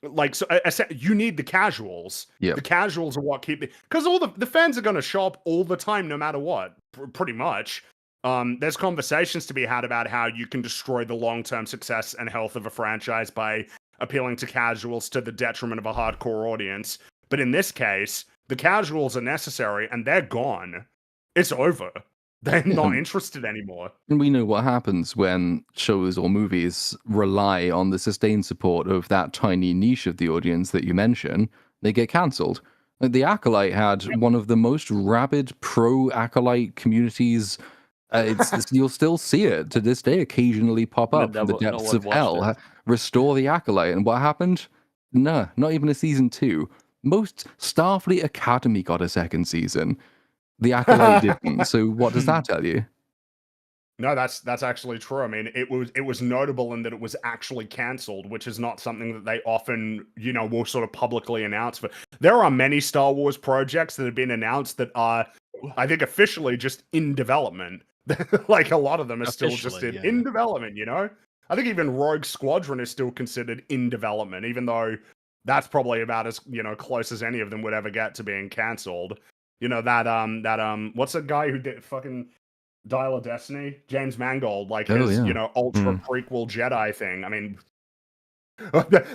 like, so you need the casuals. Yep. The casuals are what keep it, because all the fans are going to show up all the time no matter what, pretty much. There's conversations to be had about how you can destroy the long-term success and health of a franchise by appealing to casuals to the detriment of a hardcore audience. But in this case, the casuals are necessary and they're gone. It's over. They're not interested anymore. And we know what happens when shows or movies rely on the sustained support of that tiny niche of the audience that you mention. They get cancelled. The Acolyte had one of the most rabid pro-Acolyte communities. You'll still see it to this day occasionally pop up from the depths of hell. Restore the Acolyte. And what happened? No, not even a season 2. Most Starfleet Academy got a second season. The Acolyte didn't. So what does that tell you? No, that's actually true. I mean, it was notable in that it was actually cancelled, which is not something that they often, will sort of publicly announce. But there are many Star Wars projects that have been announced that are, I think, officially just in development. Like a lot of them are still just in development, I think even Rogue Squadron is still considered in development, even though that's probably about as, close as any of them would ever get to being cancelled. What's the guy who did fucking Dial of Destiny? James Mangold, like his, ultra prequel Jedi thing. I mean,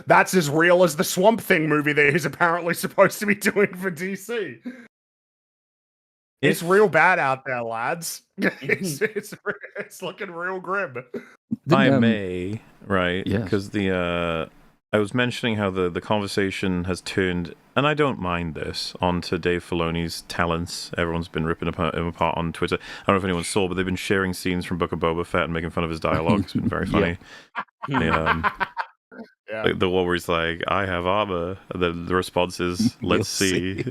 that's as real as the Swamp Thing movie that he's apparently supposed to be doing for DC. It's real bad out there, lads. It's looking real grim. I may, right? Yes. Because I was mentioning how the conversation has turned, and I don't mind this, onto Dave Filoni's talents. Everyone's been ripping him apart on Twitter. I don't know if anyone saw, but they've been sharing scenes from Book of Boba Fett and making fun of his dialogue. It's been very funny. Like the one where he's like, "I have armor." The response is, "Let's see."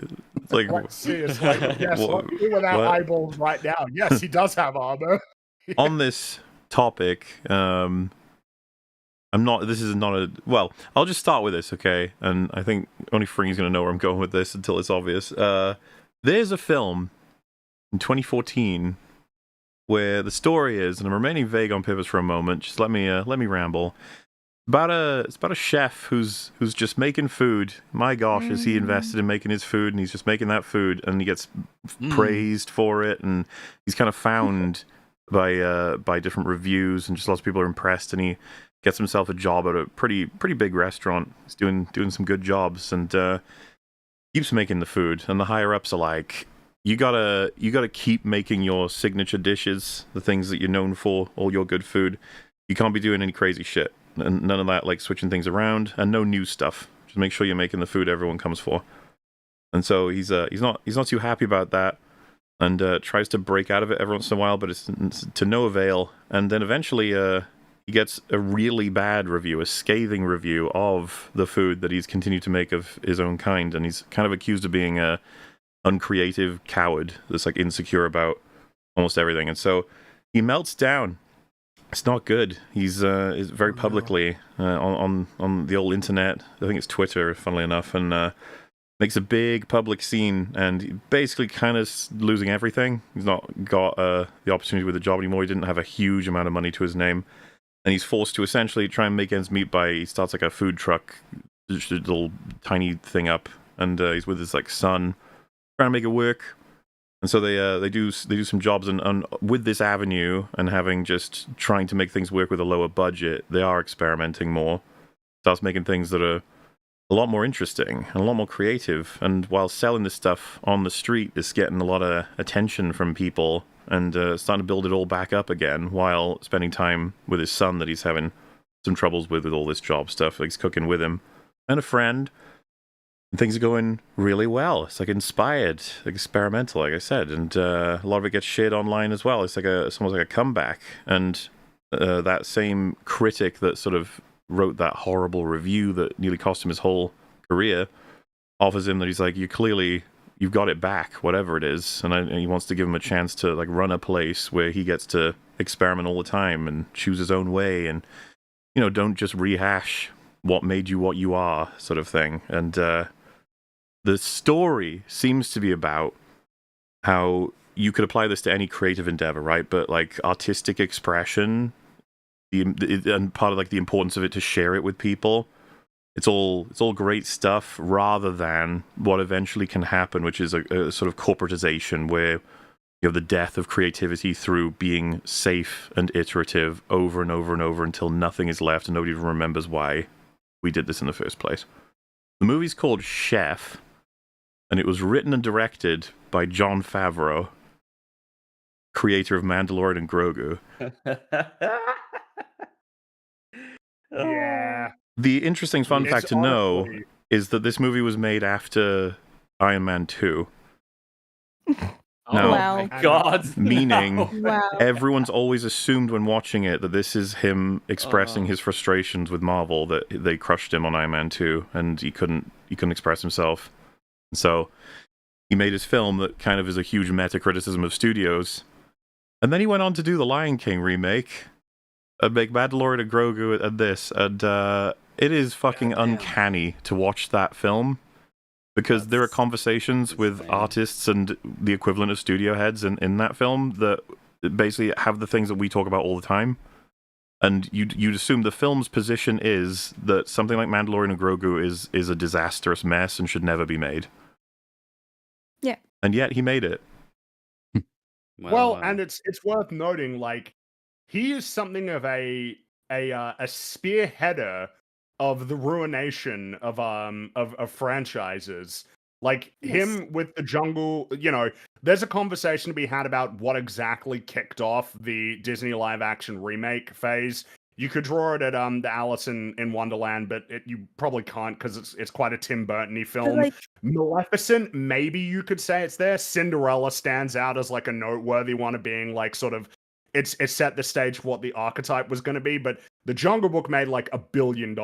It's like, let's see. It's like, yes, without eyeballs right now. Yes, he does have armor. On this topic, this is not a, well, I'll just start with this, okay? And I think only Fringy's going to know where I'm going with this until it's obvious. There's a film in 2014 where the story is, and I'm remaining vague on purpose for a moment, just let me ramble. It's about a chef who's just making food. My gosh, is he invested in making his food, and he's just making that food, and he gets praised for it, and he's kind of found by different reviews, and just lots of people are impressed, and he gets himself a job at a pretty big restaurant. He's doing some good jobs, and keeps making the food. And the higher ups are like, you gotta keep making your signature dishes, the things that you're known for, all your good food. You can't be doing any crazy shit, and none of that like switching things around, and no new stuff. Just make sure you're making the food everyone comes for. And so he's not too happy about that, and tries to break out of it every once in a while, but it's to no avail. And then eventually he gets a really bad review, a scathing review of the food that he's continued to make of his own kind, and he's kind of accused of being a uncreative coward that's like insecure about almost everything. And so he melts down. It's not good. He's very publicly on the old internet. I think it's Twitter, funnily enough, and makes a big public scene, and basically kind of losing everything. He's not got the opportunity with the job anymore. He didn't have a huge amount of money to his name, and he's forced to essentially try and make ends meet by, he starts like a food truck, just a little tiny thing up, and he's with his like son, trying to make it work. And so they do some jobs, and with this avenue and having just trying to make things work with a lower budget, they are experimenting more. Starts making things that are a lot more interesting and a lot more creative. And while selling this stuff on the street is getting a lot of attention from people and starting to build it all back up again, while spending time with his son that he's having some troubles with all this job stuff. Like he's cooking with him and a friend. And things are going really well. It's like inspired, experimental, like I said, and a lot of it gets shared online as well. It's almost like a comeback. And that same critic that sort of wrote that horrible review that nearly cost him his whole career offers him that he's like, you've got it back, whatever it is, and he wants to give him a chance to like run a place where he gets to experiment all the time and choose his own way, and don't just rehash what made you what you are, sort of thing. And the story seems to be about how you could apply this to any creative endeavor, right? But like artistic expression, and part of like the importance of it to share it with people. It's all great stuff, rather than what eventually can happen, which is a sort of corporatization where you have the death of creativity through being safe and iterative over and over and over until nothing is left and nobody even remembers why we did this in the first place. The movie's called Chef, and it was written and directed by Jon Favreau, creator of Mandalorian and Grogu. Yeah. The interesting fun fact to know is that this movie was made after Iron Man 2. Now, wow. My God. Meaning, everyone's always assumed when watching it that this is him expressing his frustrations with Marvel, that they crushed him on Iron Man 2, and he couldn't express himself. So he made his film that kind of is a huge meta-criticism of studios. And then he went on to do the Lion King remake, and make Mandalorian and Grogu and this, and it is fucking uncanny to watch that film, because there are conversations with artists and the equivalent of studio heads in that film that basically have the things that we talk about all the time. And you'd assume the film's position is that something like Mandalorian and Grogu is a disastrous mess and should never be made. Yeah. And yet he made it. Well, and it's worth noting, like, he is something of a spearheader of the ruination of franchises. Like him with the Jungle, there's a conversation to be had about what exactly kicked off the Disney live action remake phase. You could draw it at the Alice in Wonderland, but you probably can't because it's quite a Tim Burton-y film. Like, Maleficent, maybe you could say it's there. Cinderella stands out as like a noteworthy one of being like sort of it's set the stage for what the archetype was going to be. But the Jungle Book made like $1 billion.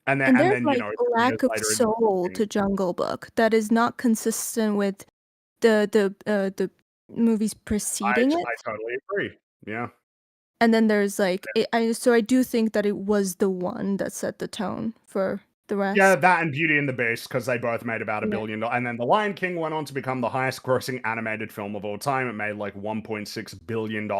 And then like a lack of soul to Jungle Book that is not consistent with the movies preceding it. I totally agree. Yeah. And then there's like, so I do think that it was the one that set the tone for the rest. Yeah, that and Beauty and the Beast, because they both made about $1 billion. And then The Lion King went on to become the highest grossing animated film of all time. It made like $1.6 billion.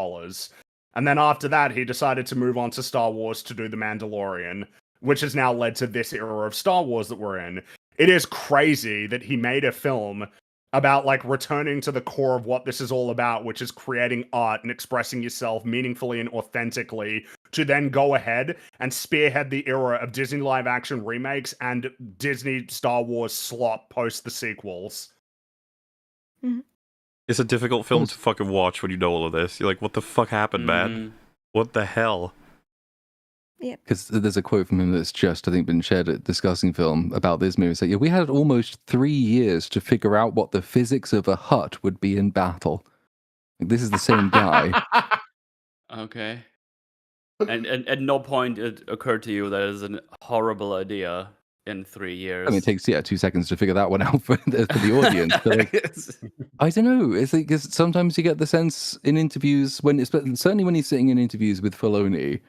And then after that, he decided to move on to Star Wars to do The Mandalorian, which has now led to this era of Star Wars that we're in. It is crazy that he made a film about like returning to the core of what this is all about, which is creating art and expressing yourself meaningfully and authentically, to then go ahead and spearhead the era of Disney live action remakes and Disney Star Wars slop post the sequels. Mm-hmm. It's a difficult film to fucking watch when you know all of this. You're like, what the fuck happened, man? What the hell? Yeah. Because there's a quote from him that's just, I think, been shared at Discussing Film about this movie. So, yeah, we had almost 3 years to figure out what the physics of a hut would be in battle. Like, this is the same guy. Okay. And at no point it occurred to you that it's a horrible idea in 3 years. I mean, it takes 2 seconds to figure that one out for the audience. But like, I don't know. It's like sometimes you get the sense in interviews certainly when he's sitting in interviews with Filoni.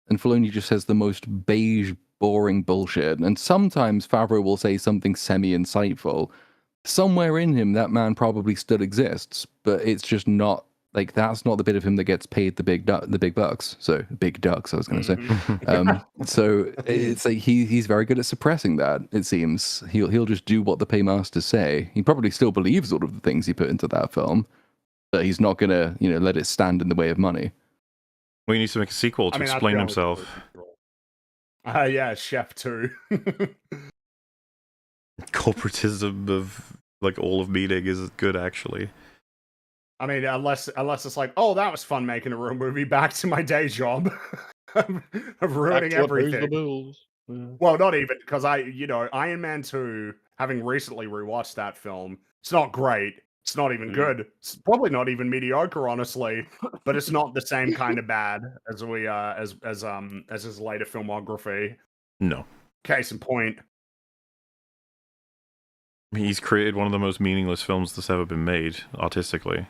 And Filoni just says the most beige, boring bullshit. And sometimes Favreau will say something semi-insightful. Somewhere in him, that man probably still exists, but it's just not Like that's not the bit of him that gets paid the big bucks. So big ducks, I was going to say. So it's like he's very good at suppressing that. It seems he'll just do what the paymasters say. He probably still believes all of the things he put into that film, but he's not going to let it stand in the way of money. Well, he needs to make a sequel to explain himself. Yeah, Chef 2. Corporatism of like all of meeting is good, actually. I mean, unless it's like, oh, that was fun making a real movie. Back to my day job of ruining everything. Well, not even because Iron Man 2. Having recently rewatched that film, it's not great. It's not even good. It's probably not even mediocre, honestly. But it's not the same kind of bad as his later filmography. No. Case in point. He's created one of the most meaningless films that's ever been made, artistically.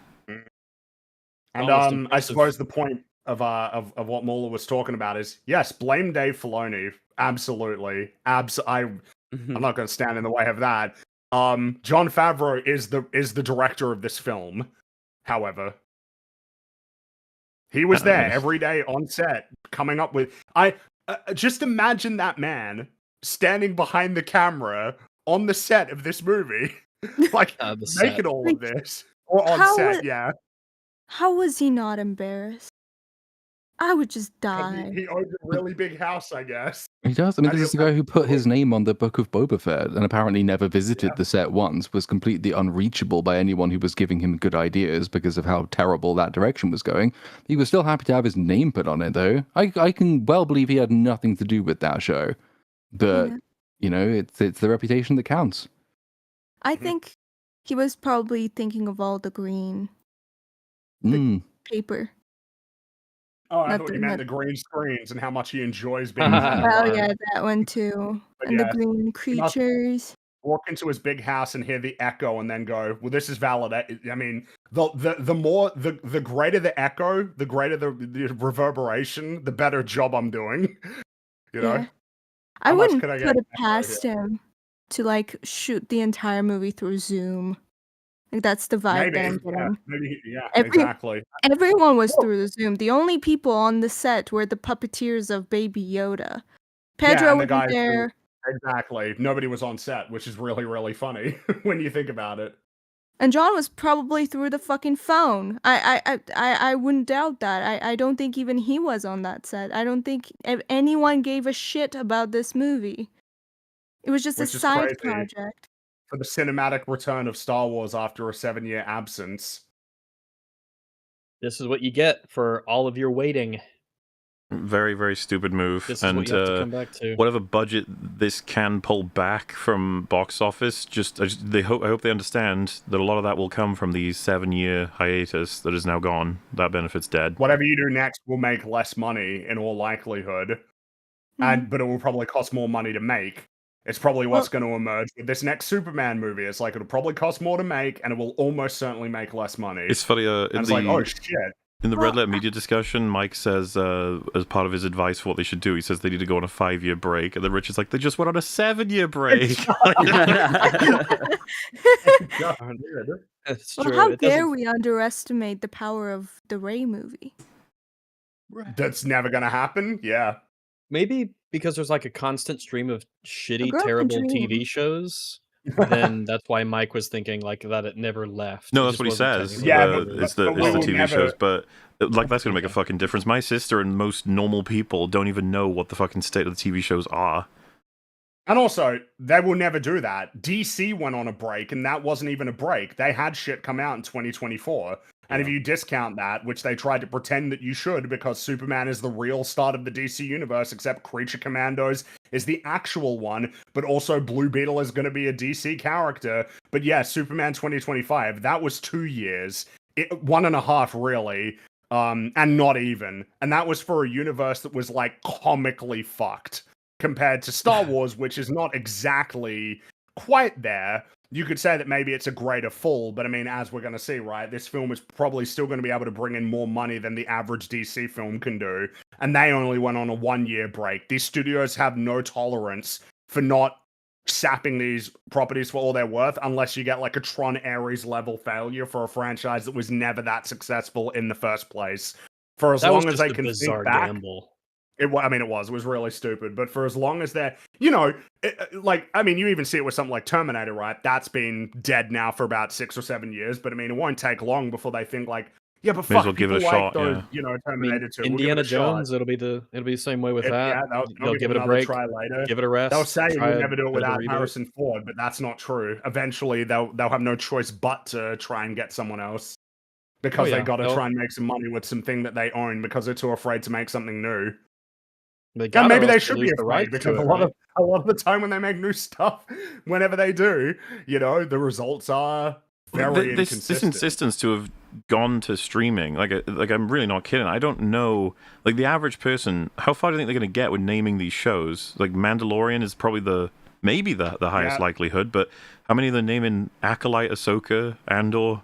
And I suppose the point of what Muller was talking about is, yes, blame Dave Filoni. Absolutely. I'm not going to stand in the way of that. Jon Favreau is the director of this film. However, he was there every day on set, coming up with. Just imagine that man standing behind the camera on the set of this movie, like making all of this, or on set. Yeah. How was he not embarrassed? I would just die. He owns a really big house, I guess. He does. I mean, this is the guy who put his name on the Book of Boba Fett and apparently never visited the set once, was completely unreachable by anyone who was giving him good ideas because of how terrible that direction was going. He was still happy to have his name put on it, though. I can well believe he had nothing to do with that show. But, it's the reputation that counts. I think he was probably thinking of all the green paper. Oh, I thought you meant the green screens and how much he enjoys being. Oh yeah, that one too. And the green creatures. Walk into his big house and hear the echo, and then go, "Well, this is valid." I mean, the greater the echo, the greater the reverberation, the better job I'm doing. Yeah. I wouldn't put it past him to shoot the entire movie through Zoom. Like that's the vibe that I'm getting. Exactly. Everyone was through the Zoom. The only people on the set were the puppeteers of Baby Yoda. Pedro was there. Exactly. Nobody was on set, which is really, really funny when you think about it. And John was probably through the fucking phone. I wouldn't doubt that. I don't think even he was on that set. I don't think anyone gave a shit about this movie. It was just a side project. For the cinematic return of Star Wars after a 7-year absence. This is what you get for all of your waiting. Very, very stupid move. This is what you have to come back to. Whatever budget this can pull back from box office, I hope they understand that a lot of that will come from the 7-year hiatus that is now gone. That benefit's dead. Whatever you do next will make less money in all likelihood, but it will probably cost more money to make. It's probably what's going to emerge with this next Superman movie. It's like it'll probably cost more to make, and it will almost certainly make less money. It's funny. It's like, oh shit. In the Red Letter Media discussion, Mike says, as part of his advice for what they should do, he says they need to go on a 5-year break, and then Rich is like, they just went on a 7-year break. That's well, true. how dare we underestimate the power of the Rey movie? That's never gonna happen. Yeah. Maybe because there's a constant stream of shitty, terrible TV shows. Then that's why Mike was thinking that it never left. No, that's what he says. Yeah, it's the TV shows, but that's gonna make a fucking difference. My sister and most normal people don't even know what the fucking state of the TV shows are. And also, they will never do that. DC went on a break, and that wasn't even a break. They had shit come out in 2024. And if you discount that, which they tried to pretend that you should, because Superman is the real start of the DC universe, except Creature Commandos is the actual one, but also Blue Beetle is going to be a DC character. But yeah, Superman 2025, that was 2 years. 1.5, really. And not even. And that was for a universe that was, comically fucked. Compared to Star Wars, which is not exactly quite there. You could say that maybe it's a greater fall, but I mean, as we're going to see, right, this film is probably still going to be able to bring in more money than the average DC film can do. And they only went on a 1-year break. These studios have no tolerance for not sapping these properties for all they're worth unless you get like a Tron Ares level failure for a franchise that was never that successful in the first place. For as long as they can think back, gamble. It was really stupid. But for as long as they're, you know, you even see it with something like Terminator, right? That's been dead now for about 6 or 7 years. But I mean, it won't take long before they think like, yeah, but May as fuck, well give it a people shot, those, yeah. you know, Terminator 2. Indiana Jones, it'll be the same way with that. Yeah, they'll give it a break, try later. give it a rest. They'll say we'll never do it without reboot. Harrison Ford, but that's not true. Eventually, they'll have no choice but to try and get someone else because they got to try and make some money with something that they own because they're too afraid to make something new. And maybe they should be afraid because a lot of the time when they make new stuff, whenever they do, you know, the results are very inconsistent. This insistence to have gone to streaming, like I'm really not kidding. I don't know, like the average person, how far do you think they're going to get with naming these shows? Like Mandalorian is probably maybe the highest likelihood, but how many of them naming Acolyte, Ahsoka, Andor?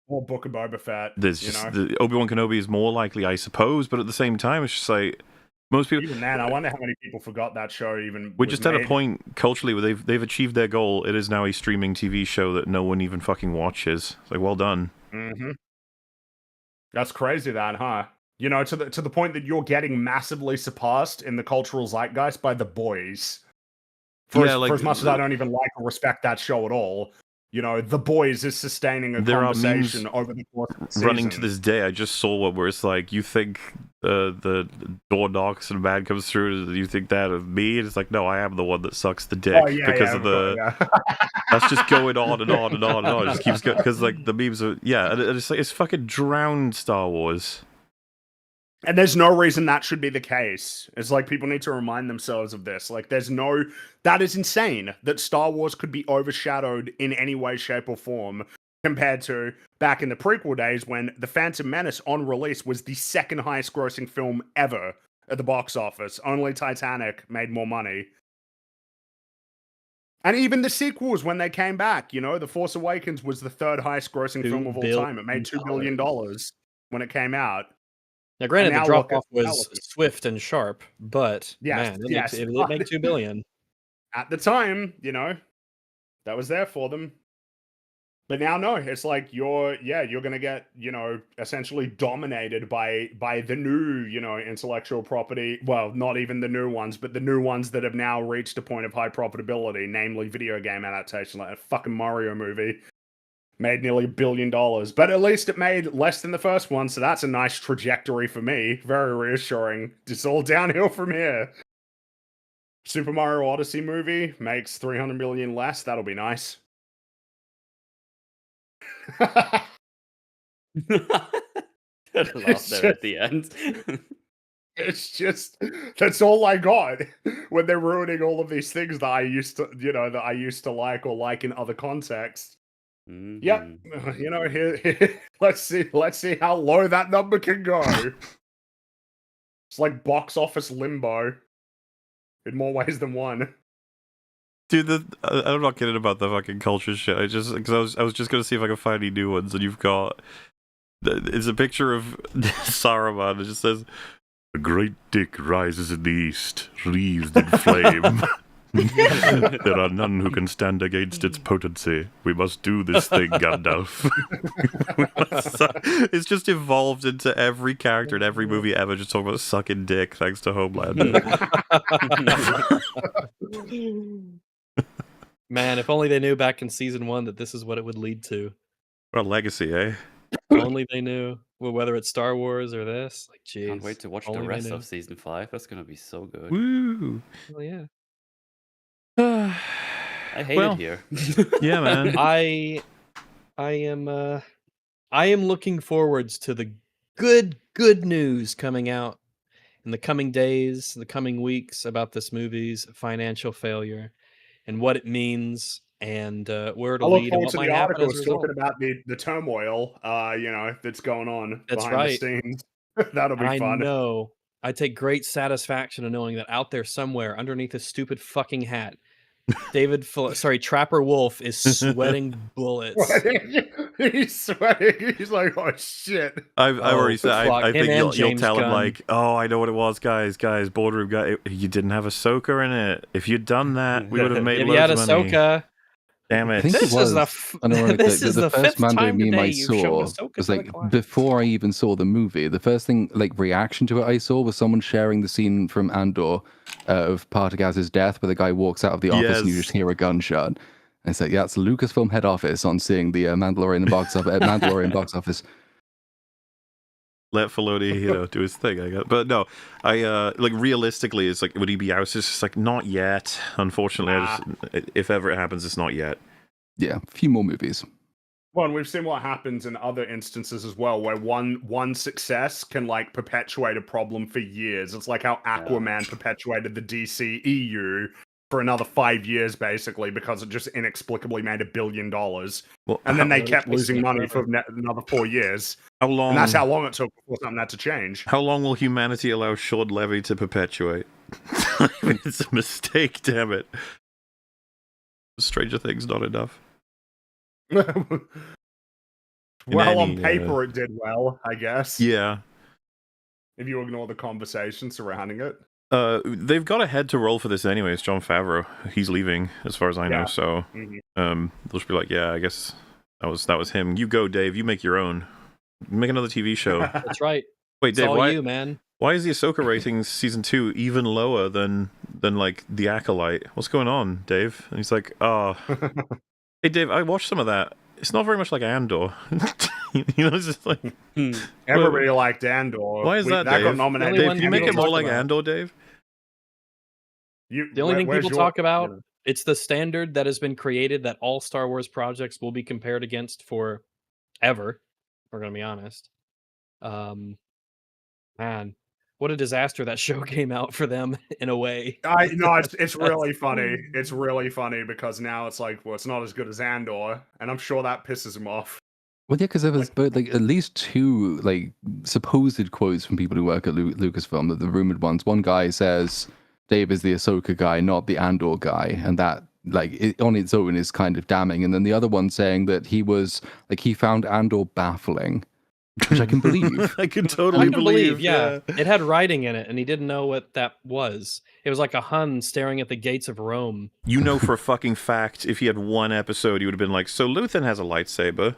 Or Book of Boba Fett. There's just Obi-Wan Kenobi is more likely, I suppose, but at the same time, it's just like most people. Even then, I wonder how many people forgot that show. We're just at a point culturally where they've achieved their goal. It is now a streaming TV show that no one even fucking watches. It's like, well done. Mm-hmm. That's crazy, that, huh? You know, to the point that you're getting massively surpassed in the cultural zeitgeist by The Boys. For as much as I don't even like or respect that show at all. You know, The Boys is sustaining a conversation over the course of the season. Running to this day, I just saw one where it's like, you think the door knocks and a man comes through, you think that of me? And it's like, no, I am the one that sucks the dick because of the... That's just going on and on and on and on. It just keeps going, because like the memes are... Yeah, and it's like, it's fucking drowned Star Wars. And there's no reason that should be the case. It's like people need to remind themselves of this. Like, that is insane that Star Wars could be overshadowed in any way, shape, or form compared to back in the prequel days when The Phantom Menace on release was the second highest grossing film ever at the box office. Only Titanic made more money. And even the sequels, when they came back, you know, The Force Awakens was the third highest grossing film of all time. It made $2 billion when it came out. Now, granted, the drop-off was swift and sharp, but man, it made $2 billion. At the time, you know, that was there for them. But now, no, it's like you're going to get, you know, essentially dominated by the new, you know, intellectual property. Well, not even the new ones, but the new ones that have now reached a point of high profitability, namely video game adaptation, like a fucking Mario movie. Made nearly $1 billion, but at least it made less than the first one, so that's a nice trajectory for me. Very reassuring. It's all downhill from here. Super Mario Odyssey movie makes $300 million less. That'll be nice. Lost there at the end. It's just, that's all I got when they're ruining all of these things that I used to like or like in other contexts. Mm-hmm. Yep, you know, here let's see how low that number can go. It's like box office limbo in more ways than one. Dude, I'm not kidding about the fucking culture shit. I was just gonna see if I can find any new ones, and you've got it's a picture of Saruman. It just says, "A great dick rises in the east, wreathed in flame." There are none who can stand against its potency. We must do this thing, Gandalf. It's just evolved into every character in every movie ever just talking about sucking dick thanks to Homelander. Man, if only they knew back in season 1 that this is what it would lead to. What a legacy, eh? Only they knew. Well, whether it's Star Wars or this. Like, jeez. Can't wait to watch the rest of season 5. That's gonna be so good. Woo! Well, yeah. I hate it here. Yeah, man. I am looking forwards to the good news coming out in the coming days, the coming weeks about this movie's financial failure and what it means and where it'll lead. I look forward to the articles talking about the turmoil, you know, that's going on behind the scenes. That'll be fun. I know. I take great satisfaction in knowing that out there somewhere, underneath this stupid fucking hat, Trapper Wolf is sweating bullets. He's sweating. He's like, oh shit. I've already said. I think you'll James tell him Gunn. like, oh, I know what it was, guys, boardroom guy. You didn't have Ahsoka in it. If you'd done that, we would have made If you had loads of money. Ahsoka, Damn I it! think This it was. is the The first fifth Mando time meme today I you've shown saw Ahsoka was to the like class. before I even saw the movie. The first thing, like reaction to it, I saw was someone sharing the scene from Andor of Partagaz's death, where the guy walks out of the office and you just hear a gunshot. And it's like, yeah, it's Lucasfilm head office on seeing the Mandalorian box office. Let Filoni, do his thing, I guess. But no, like realistically, it's like, would he be out? It's just like, not yet. Unfortunately, if ever it happens, it's not yet. Yeah, a few more movies. Well, and we've seen what happens in other instances as well, where one success can like perpetuate a problem for years. It's like how Aquaman perpetuated the DCEU for another 5 years, basically, because it just inexplicably made $1 billion. Well, and then they kept losing money for another 4 years. How long? And that's how long it took before something had to change. How long will humanity allow Sean Levy to perpetuate? It's a mistake, damn it. Stranger Things not enough. Well, on paper it did well, I guess. Yeah. If you ignore the conversation surrounding it. They've got a head to roll for this anyways. John Favreau, he's leaving, as far as I know. So, they'll just be like, yeah, I guess that was him. You go, Dave. You make your own. Make another TV show. That's right. Wait, Dave, why you, man? Why is the Ahsoka ratings season 2 even lower than like The Acolyte? What's going on, Dave? And he's like, oh, hey, Dave, I watched some of that. It's not very much like Andor. It's just like everybody liked Andor. Why is that, Dave? Got nominated. Dave, can you make it more like Andor, Dave? The only thing people talk about, it's the standard that has been created that all Star Wars projects will be compared against for ever. We're gonna be honest. Man, what a disaster that show came out for them in a way. It's really funny. It's really funny because now it's like, well, it's not as good as Andor, and I'm sure that pisses him off. Well, yeah, because there was at least 2 like supposed quotes from people who work at Lucasfilm, the rumored ones. One guy says Dave is the Ahsoka guy, not the Andor guy, and that on its own is kind of damning. And then the other one saying that he found Andor baffling. Which I can believe. I can totally believe. Yeah. It had writing in it, and he didn't know what that was. It was like a Hun staring at the gates of Rome. You know for a fucking fact, if he had one episode, he would have been like, so Luthen has a lightsaber,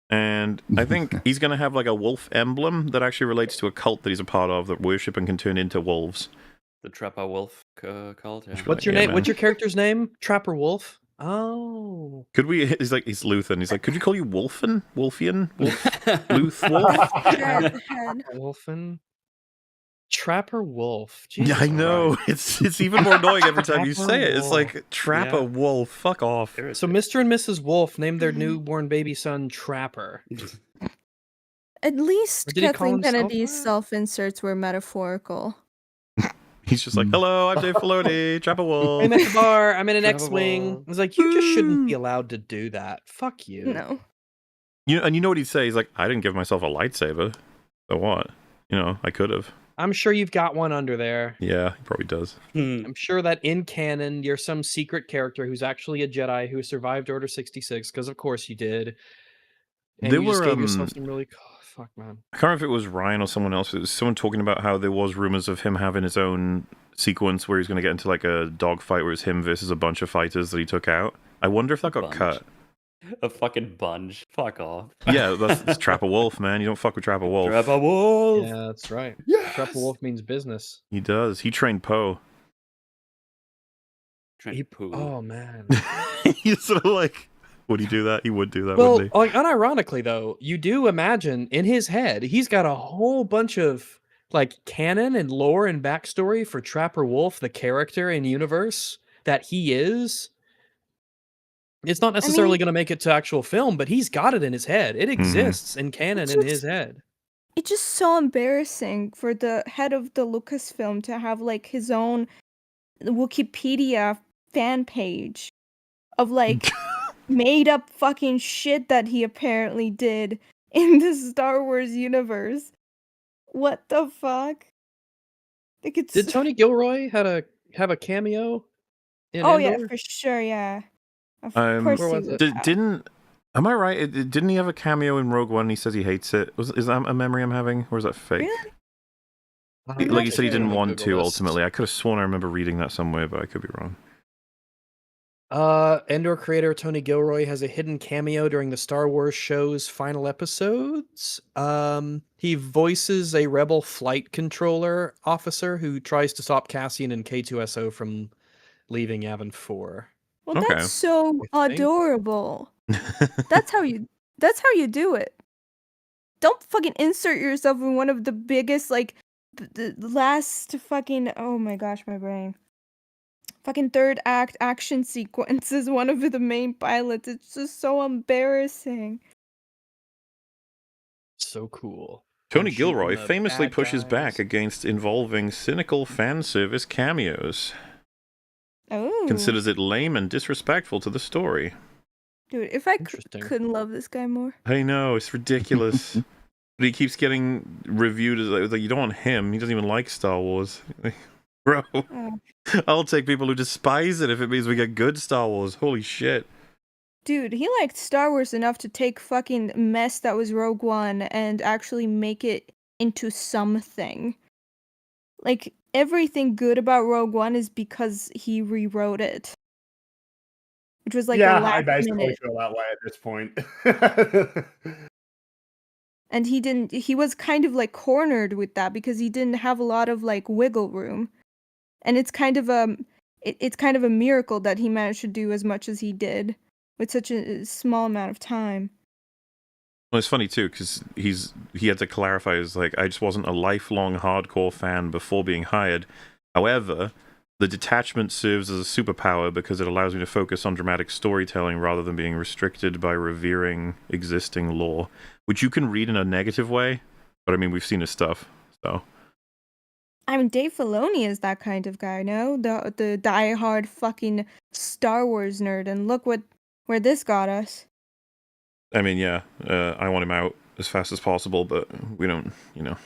and I think he's going to have like a wolf emblem that actually relates to a cult that he's a part of that worship and can turn into wolves. The Trapper Wolf cult. Yeah. What's your name? Man. What's your character's name? Trapper Wolf? Oh. Could we? He's Luthen. He's like, could we call you Wolfen? Wolfian? Wolf? Wolfen? Trapper Wolf. Jesus yeah, I know. Christ. It's even more annoying every time you say it. It's like Trapper Wolf. Fuck off. So Mr. and Mrs. Wolf named their newborn baby son Trapper. At least Kathleen Kennedy's self-inserts were metaphorical. He's just like, hello, I'm Dave Filoni, Trapper Wolf. I'm at the bar, I'm in an X-Wing. I was like, you just shouldn't be allowed to do that. Fuck you. No. And you know what he'd say? He's like, I didn't give myself a lightsaber. So what? I could have. I'm sure you've got one under there. Yeah, he probably does. I'm sure that in canon, you're some secret character who's actually a Jedi who survived Order 66, because of course you did. And you just gave yourself some really... fuck, man. I can't remember if it was Ryan or someone else. It was someone talking about how there was rumors of him having his own sequence where he's going to get into like a dogfight where it's him versus a bunch of fighters that he took out. I wonder if that got cut. A fucking bunch. Fuck off. Yeah, that's Trapper Wolf, man. You don't fuck with Trapper Wolf. Trapper Wolf! Yeah, that's right. Yes! Trapper Wolf means business. He does. He trained Poe. Oh, man. He's sort of like... Would he do that? He would do that, well, wouldn't he? Like, unironically, though, you do imagine in his head, he's got a whole bunch of like canon and lore and backstory for Trapper Wolf, the character and universe that he is. It's not necessarily going to make it to actual film, but he's got it in his head. It exists in canon in his head. It's just so embarrassing for the head of the Lucasfilm to have like his own Wikipedia fan page of like made up fucking shit that he apparently did in the Star Wars universe. What the fuck? Did Tony Gilroy have a cameo in Andor? Yeah, for sure, yeah. Of course he would have. Didn't Am I right? Didn't he have a cameo in Rogue One and he says he hates it? Is that a memory I'm having? Or is that fake? Really? Like you said he didn't want to, ultimately. I could have sworn I remember reading that somewhere, but I could be wrong. Endor creator Tony Gilroy has a hidden cameo during the Star Wars show's final episodes. He voices a rebel flight controller officer who tries to stop Cassian and K2SO from leaving Yavin 4. Well, that's so adorable. That's how you do it. Don't fucking insert yourself in one of the biggest, like, the last fucking, oh my gosh, my brain. Fucking third act action sequence is one of the main pilots. It's just so embarrassing. So cool. Tony Gilroy famously pushes back against involving cynical fan service cameos. Oh. Considers it lame and disrespectful to the story. Dude, if I couldn't love this guy more. I know, it's ridiculous. But he keeps getting reviewed as like, you don't want him. He doesn't even like Star Wars. Bro, I'll take people who despise it if it means we get good Star Wars. Holy shit. Dude, he liked Star Wars enough to take fucking mess that was Rogue One and actually make it into something. Like, everything good about Rogue One is because he rewrote it. Which was like I basically feel that way at this point. And he was kind of like cornered with that because he didn't have a lot of like wiggle room. And it's kind of a miracle that he managed to do as much as he did with such a small amount of time. Well, it's funny too because he had to clarify, is like, I just wasn't a lifelong hardcore fan before being hired. However, the detachment serves as a superpower because it allows me to focus on dramatic storytelling rather than being restricted by revering existing lore, which you can read in a negative way. But I mean, we've seen his stuff, so. I mean, Dave Filoni is that kind of guy, no? The diehard fucking Star Wars nerd, and look where this got us. I mean, yeah, I want him out as fast as possible, but we don't, we're gonna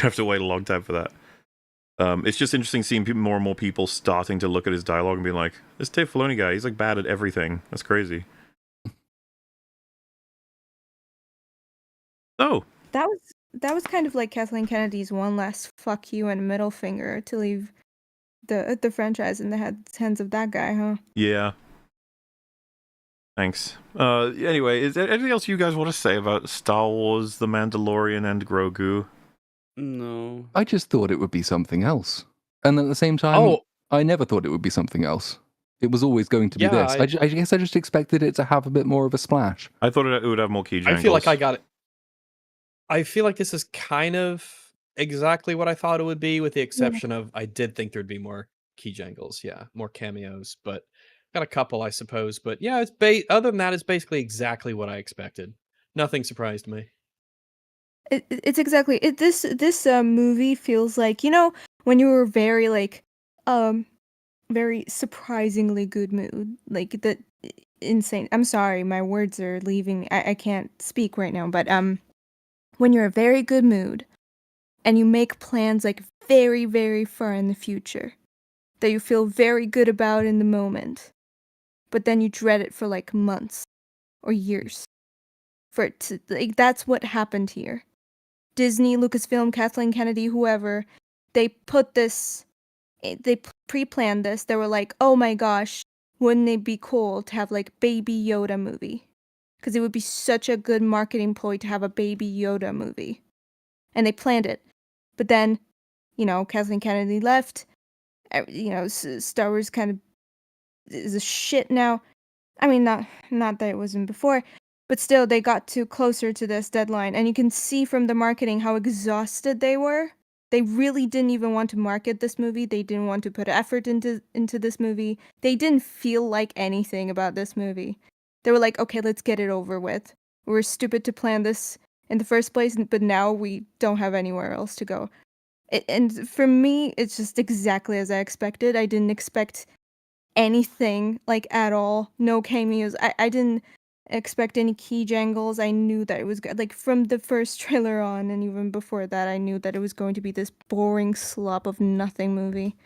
have to wait a long time for that. It's just interesting seeing more and more people starting to look at his dialogue and being like, this Dave Filoni guy, he's like bad at everything. That's crazy. Oh. That was kind of like Kathleen Kennedy's one last fuck you and middle finger to leave the franchise in the hands of that guy, huh? Yeah. Thanks. Anyway, is there anything else you guys want to say about Star Wars, The Mandalorian, and Grogu? No. I just thought it would be something else. And at the same time, I never thought it would be something else. It was always going to be this. I guess I just expected it to have a bit more of a splash. I thought it would have more key jangles. I feel like I got it. I feel like this is kind of exactly what I thought it would be, with the exception of I did think there'd be more key jangles. Yeah, more cameos, but got a couple, I suppose. But yeah, it's other than that, it's basically exactly what I expected. Nothing surprised me. It's exactly this movie feels like, when you were very like very surprisingly good mood, like the insane. I'm sorry, my words are leaving. I can't speak right now, but when you're a very good mood and you make plans like very, very far in the future that you feel very good about in the moment, but then you dread it for like months or years for it to, like, that's what happened here. Disney, Lucasfilm, Kathleen Kennedy, whoever, they pre-planned this. They were like, oh my gosh, wouldn't it be cool to have like Baby Yoda movie? Because it would be such a good marketing ploy to have a Baby Yoda movie. And they planned it. But then, Kathleen Kennedy left. Star Wars kind of is a shit now. I mean, not that it wasn't before, but still, they got closer to this deadline. And you can see from the marketing how exhausted they were. They really didn't even want to market this movie. They didn't want to put effort into this movie. They didn't feel like anything about this movie. They were like, okay, let's get it over with. We were stupid to plan this in the first place, but now we don't have anywhere else to go. And for me, it's just exactly as I expected. I didn't expect anything, like, at all. No cameos. I didn't expect any key jangles. I knew that it was good. Like, from the first trailer on, and even before that, I knew that it was going to be this boring slop of nothing movie.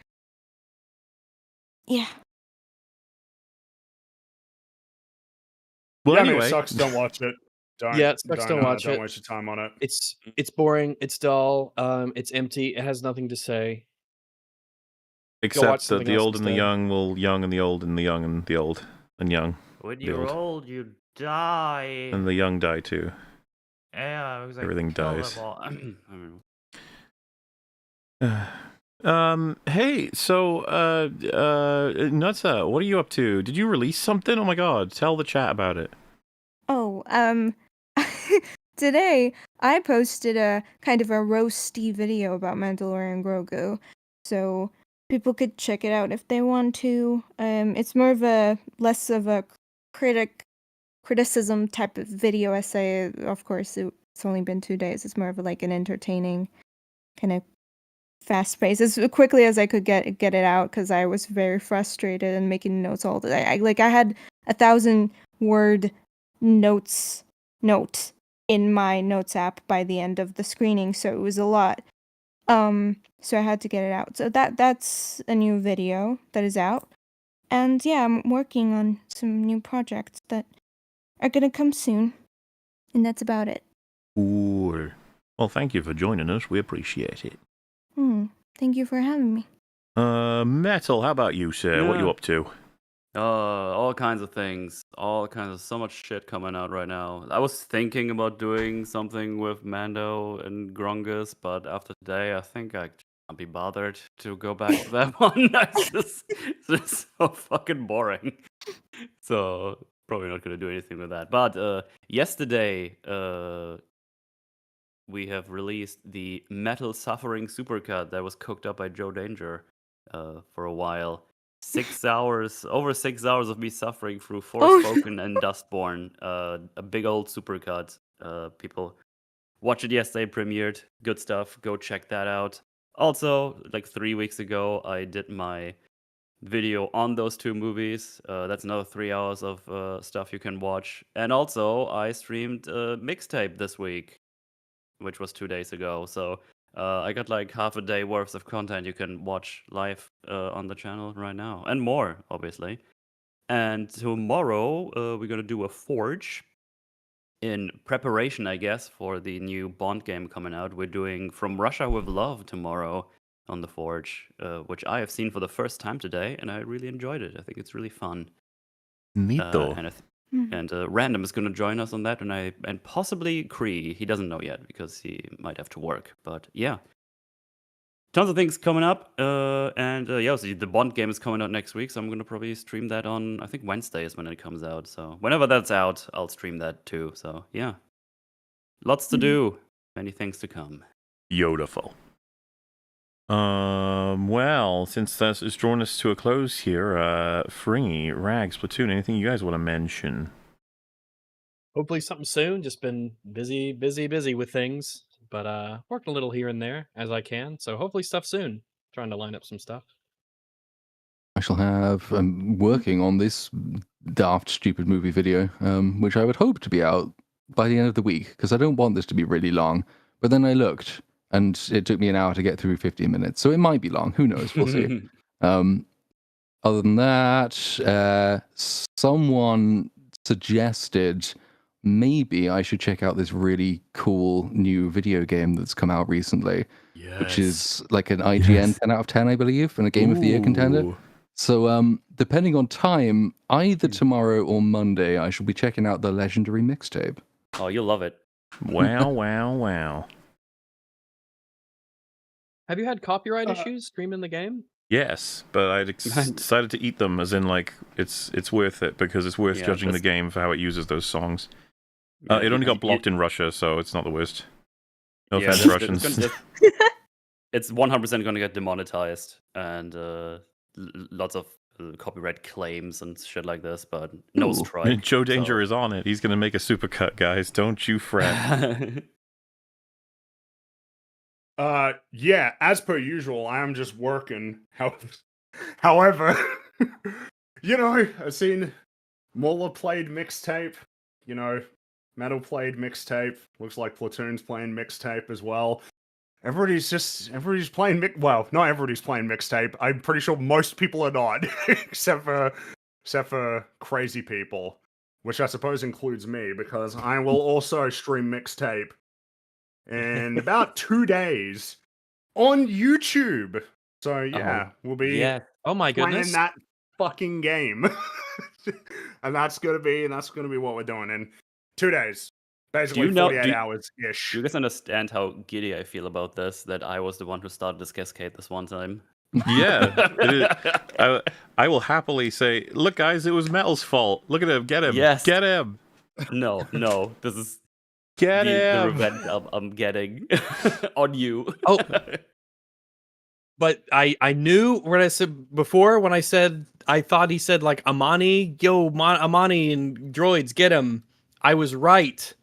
Yeah. Well, yeah, anyway, it sucks. Don't watch it. Don't watch it. Don't waste your time on it. It's boring. It's dull. It's empty. It has nothing to say. Except that the old and the young will young and the old and the young and the old and young. When you're old, you die. And the young die too. Yeah, exactly. Everything dies. Hey, so Nutsa, what are you up to? Did you release something? Oh my god, tell the chat about it. Oh, today I posted a kind of a roasty video about Mandalorian Grogu, so people could check it out if they want to. It's more of a less of a criticism type of video essay. Of course, it's only been 2 days. It's more of like an entertaining kind of fast pace as quickly as I could get it out because I was very frustrated and making notes all the day. I had 1,000-word note in my notes app by the end of the screening, so it was a lot. So I had to get it out. So that's a new video that is out. And yeah, I'm working on some new projects that are gonna come soon. And that's about it. Cool. Well, thank you for joining us. We appreciate it. Thank you for having me. Metal, how about you, sir? What you up to? All kinds of things. So much shit coming out right now. I was thinking about doing something with Mando and Grungus, but after today, I think I can't be bothered to go back to that one. It's just so fucking boring. So probably not gonna do anything with that. But yesterday, we have released the Metal Suffering supercut that was cooked up by Joe Danger for a while. 6 hours, over 6 hours of me suffering through Forspoken and Dustborn. A big old supercut. People watch it yesterday, premiered. Good stuff. Go check that out. Also, like 3 weeks ago, I did my video on those two movies. That's another 3 hours of stuff you can watch. And also, I streamed a mixtape this week, which was 2 days ago. So I got like half a day worth of content you can watch live on the channel right now. And more, obviously. And tomorrow, we're going to do a Forge in preparation, I guess, for the new Bond game coming out. We're doing From Russia with Love tomorrow on the Forge, which I have seen for the first time today, and I really enjoyed it. I think it's really fun. Neato. And Random is going to join us on that, and possibly Kree. He doesn't know yet because he might have to work. But yeah, tons of things coming up. And yeah, so the Bond game is coming out next week, so I'm going to probably stream that on, I think Wednesday is when it comes out. So whenever that's out, I'll stream that too. So yeah, lots to do, many things to come. Beautiful. Well, since that is drawing us to a close here, Fringy, Rags, Platoon, anything you guys want to mention? Hopefully something soon. Just been busy with things, but worked a little here and there as I can. So hopefully stuff soon. Trying to line up some stuff. I shall have. I'm working on this daft, stupid movie video, which I would hope to be out by the end of the week, because I don't want this to be really long. But then I looked, and it took me an hour to get through 15 minutes, so it might be long. Who knows? We'll see. Other than that, someone suggested maybe I should check out this really cool new video game that's come out recently, which is like an IGN 10 out of 10, I believe, and a Game of the Year contender. So, depending on time, either tomorrow or Monday, I shall be checking out the Legendary mixtape. Oh, you'll love it. Wow, wow, wow. Have you had copyright issues streaming the game? Yes, but I decided to eat them, as in, like, it's worth it, because it's worth judging the game for how it uses those songs. It only got blocked in Russia, so it's not the worst. No offense, Russians. It's 100% going to get demonetized, and lots of copyright claims and shit like this, but no strike. Joe Danger is on it. He's going to make a supercut, guys. Don't you fret. Yeah, as per usual, I am just working. However, you know, I've seen Muller played mixtape, you know, Metal played mixtape, looks like Platoon's playing mixtape as well. Everybody's playing well, not everybody's playing mixtape. I'm pretty sure most people are not, except for crazy people. which I suppose includes me, because I will also stream Mixtape in about 2 days on YouTube. So yeah, we'll be oh my playing goodness, that fucking game, and that's gonna be what we're doing in 2 days, basically 48 hours ish. Do you guys understand how giddy I feel about this? That I was the one who started this cascade this one time. Yeah, I will happily say, look, guys, it was Metal's fault. Look at him, get him, get him. No, this is the revenge I'm getting on you. Oh, but I knew what I said before when I said I thought he said like Amani, Amani and droids, get him. I was right.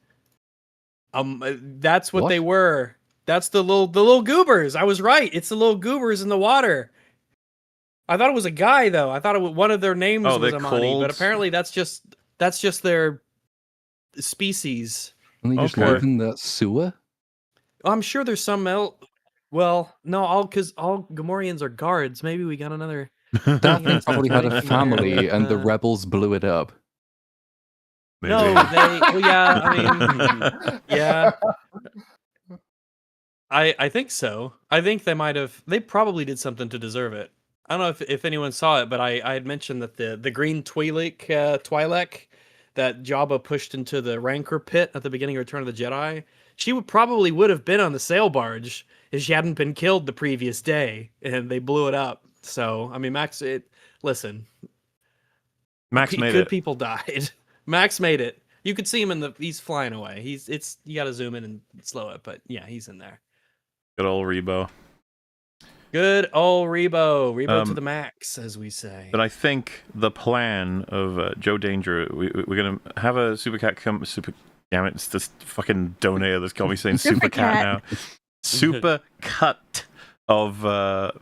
That's what they were. That's the little goobers. I was right. It's the little goobers in the water. I thought it was a guy though. I thought one of their names was Amani, but apparently that's just their species. And they just live in that sewer. I'm sure there's some else. Well, no, because all Gamorreans are guards. Maybe we got another. That thing probably had a family, and the rebels blew it up. Maybe. No, yeah. I think so. I think they might have. They probably did something to deserve it. I don't know if anyone saw it, but I had mentioned that the green Twi'lek that Jabba pushed into the Rancor pit at the beginning of Return of the Jedi, she would have been on the sail barge if she hadn't been killed the previous day, and they blew it up. So I mean, Max made it. Good people died. Max made it. You could see him he's flying away. You got to zoom in and slow it, but yeah, he's in there. Good old Rebo. Good old Rebo. Rebo to the max, as we say. But I think the plan of Joe Danger, we're going to have a Supercat come... Damn it, it's this fucking donator that's got me saying Supercat now. Super cut of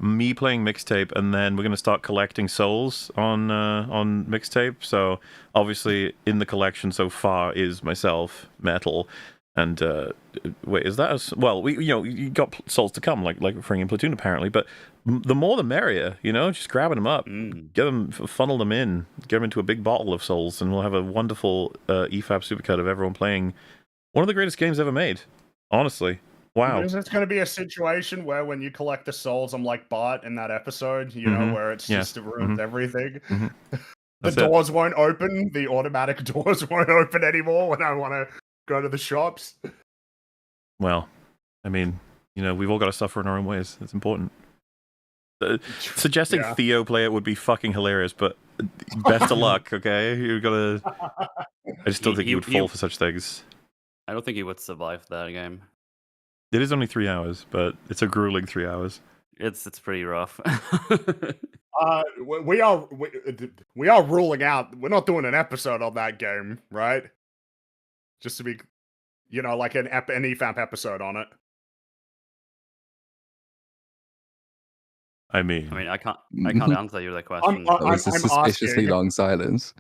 me playing Mixtape, and then we're going to start collecting souls on Mixtape. So obviously in the collection so far is myself, Metal, and wait, is that well? You got souls to come, like friggin' Platoon apparently, but the more the merrier. Just grabbing them up, get them, funnel them in, get them into a big bottle of souls, and we'll have a wonderful EFAP supercut of everyone playing one of the greatest games ever made. Honestly, wow. Is this going to be a situation where when you collect the souls, I'm like Bart in that episode, where it's just ruins everything? The doors won't open. The automatic doors won't open anymore when I want to go to the shops. Well, I mean, we've all got to suffer in our own ways. It's important. Suggesting Theo play it would be fucking hilarious, but best of luck, okay? You've got to... I just don't think he would fall for such things. I don't think he would survive that game. It is only 3 hours, but it's a grueling 3 hours. It's pretty rough. We are ruling out. We're not doing an episode on that game, right? Just to be, like an EFAP episode on it. I mean, I can't answer you that question. That was a suspiciously long silence.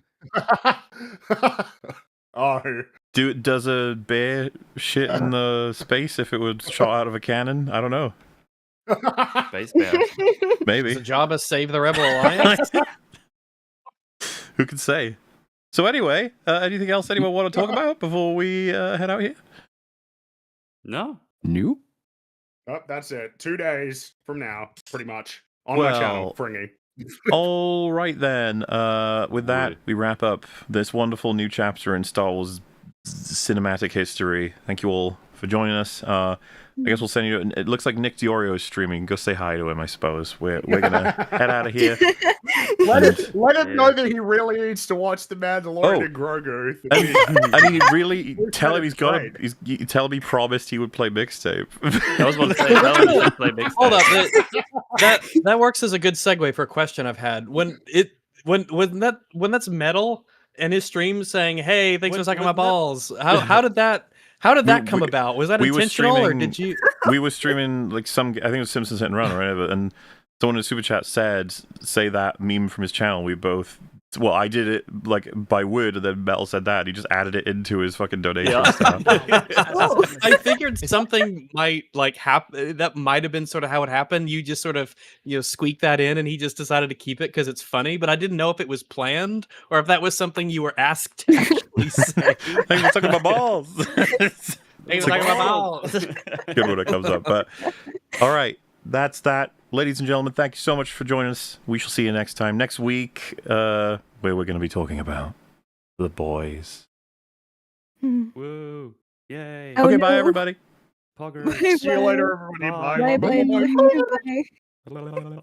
Does a bear shit in the space if it was shot out of a cannon? I don't know. Space bear. Maybe. Does Jabba save the Rebel Alliance? Who can say? So anyway, anything else anyone want to talk about before we head out here? No. Nope. Oh, that's it. 2 days from now, pretty much. On my channel, Fringy. All right then. With that, we wrap up this wonderful new chapter in Star Wars cinematic history. Thank you all for joining us. I guess we'll send you. It looks like Nick Diorio is streaming. Go say hi to him, I suppose. We're gonna head out of here. Let him know that he really needs to watch the Mandalorian and Grogu. I mean, really tell him tell him he promised he would play Mixtape. I was about to say play Mixtape. Hold up, that works as a good segue for a question I've had. When that's Metal and his stream saying, "Hey, thanks for sucking my balls." How did that? How did that come about? Was that intentional, or did you? We were streaming I think it was Simpsons Hit and Run, right? And someone in the super chat said, "Say that meme from his channel." We both. Well, I did it by word, and then Metal said that. He just added it into his fucking donation stuff. I figured something might happen. That might have been sort of how it happened. You just sort of squeak that in, and he just decided to keep it because it's funny. But I didn't know if it was planned or if that was something you were asked to actually Please say. Hey, we're talking about balls. Hey, we're talking about balls. Good when it comes up. But all right, that's that. Ladies and gentlemen, thank you so much for joining us. We shall see you next time. Next week, where we're going to be talking about The Boys. Woo. Yay. Oh, Okay, no. bye, everybody. Poggers. See you later, everybody. Bye, bye, bye, bye. Bye.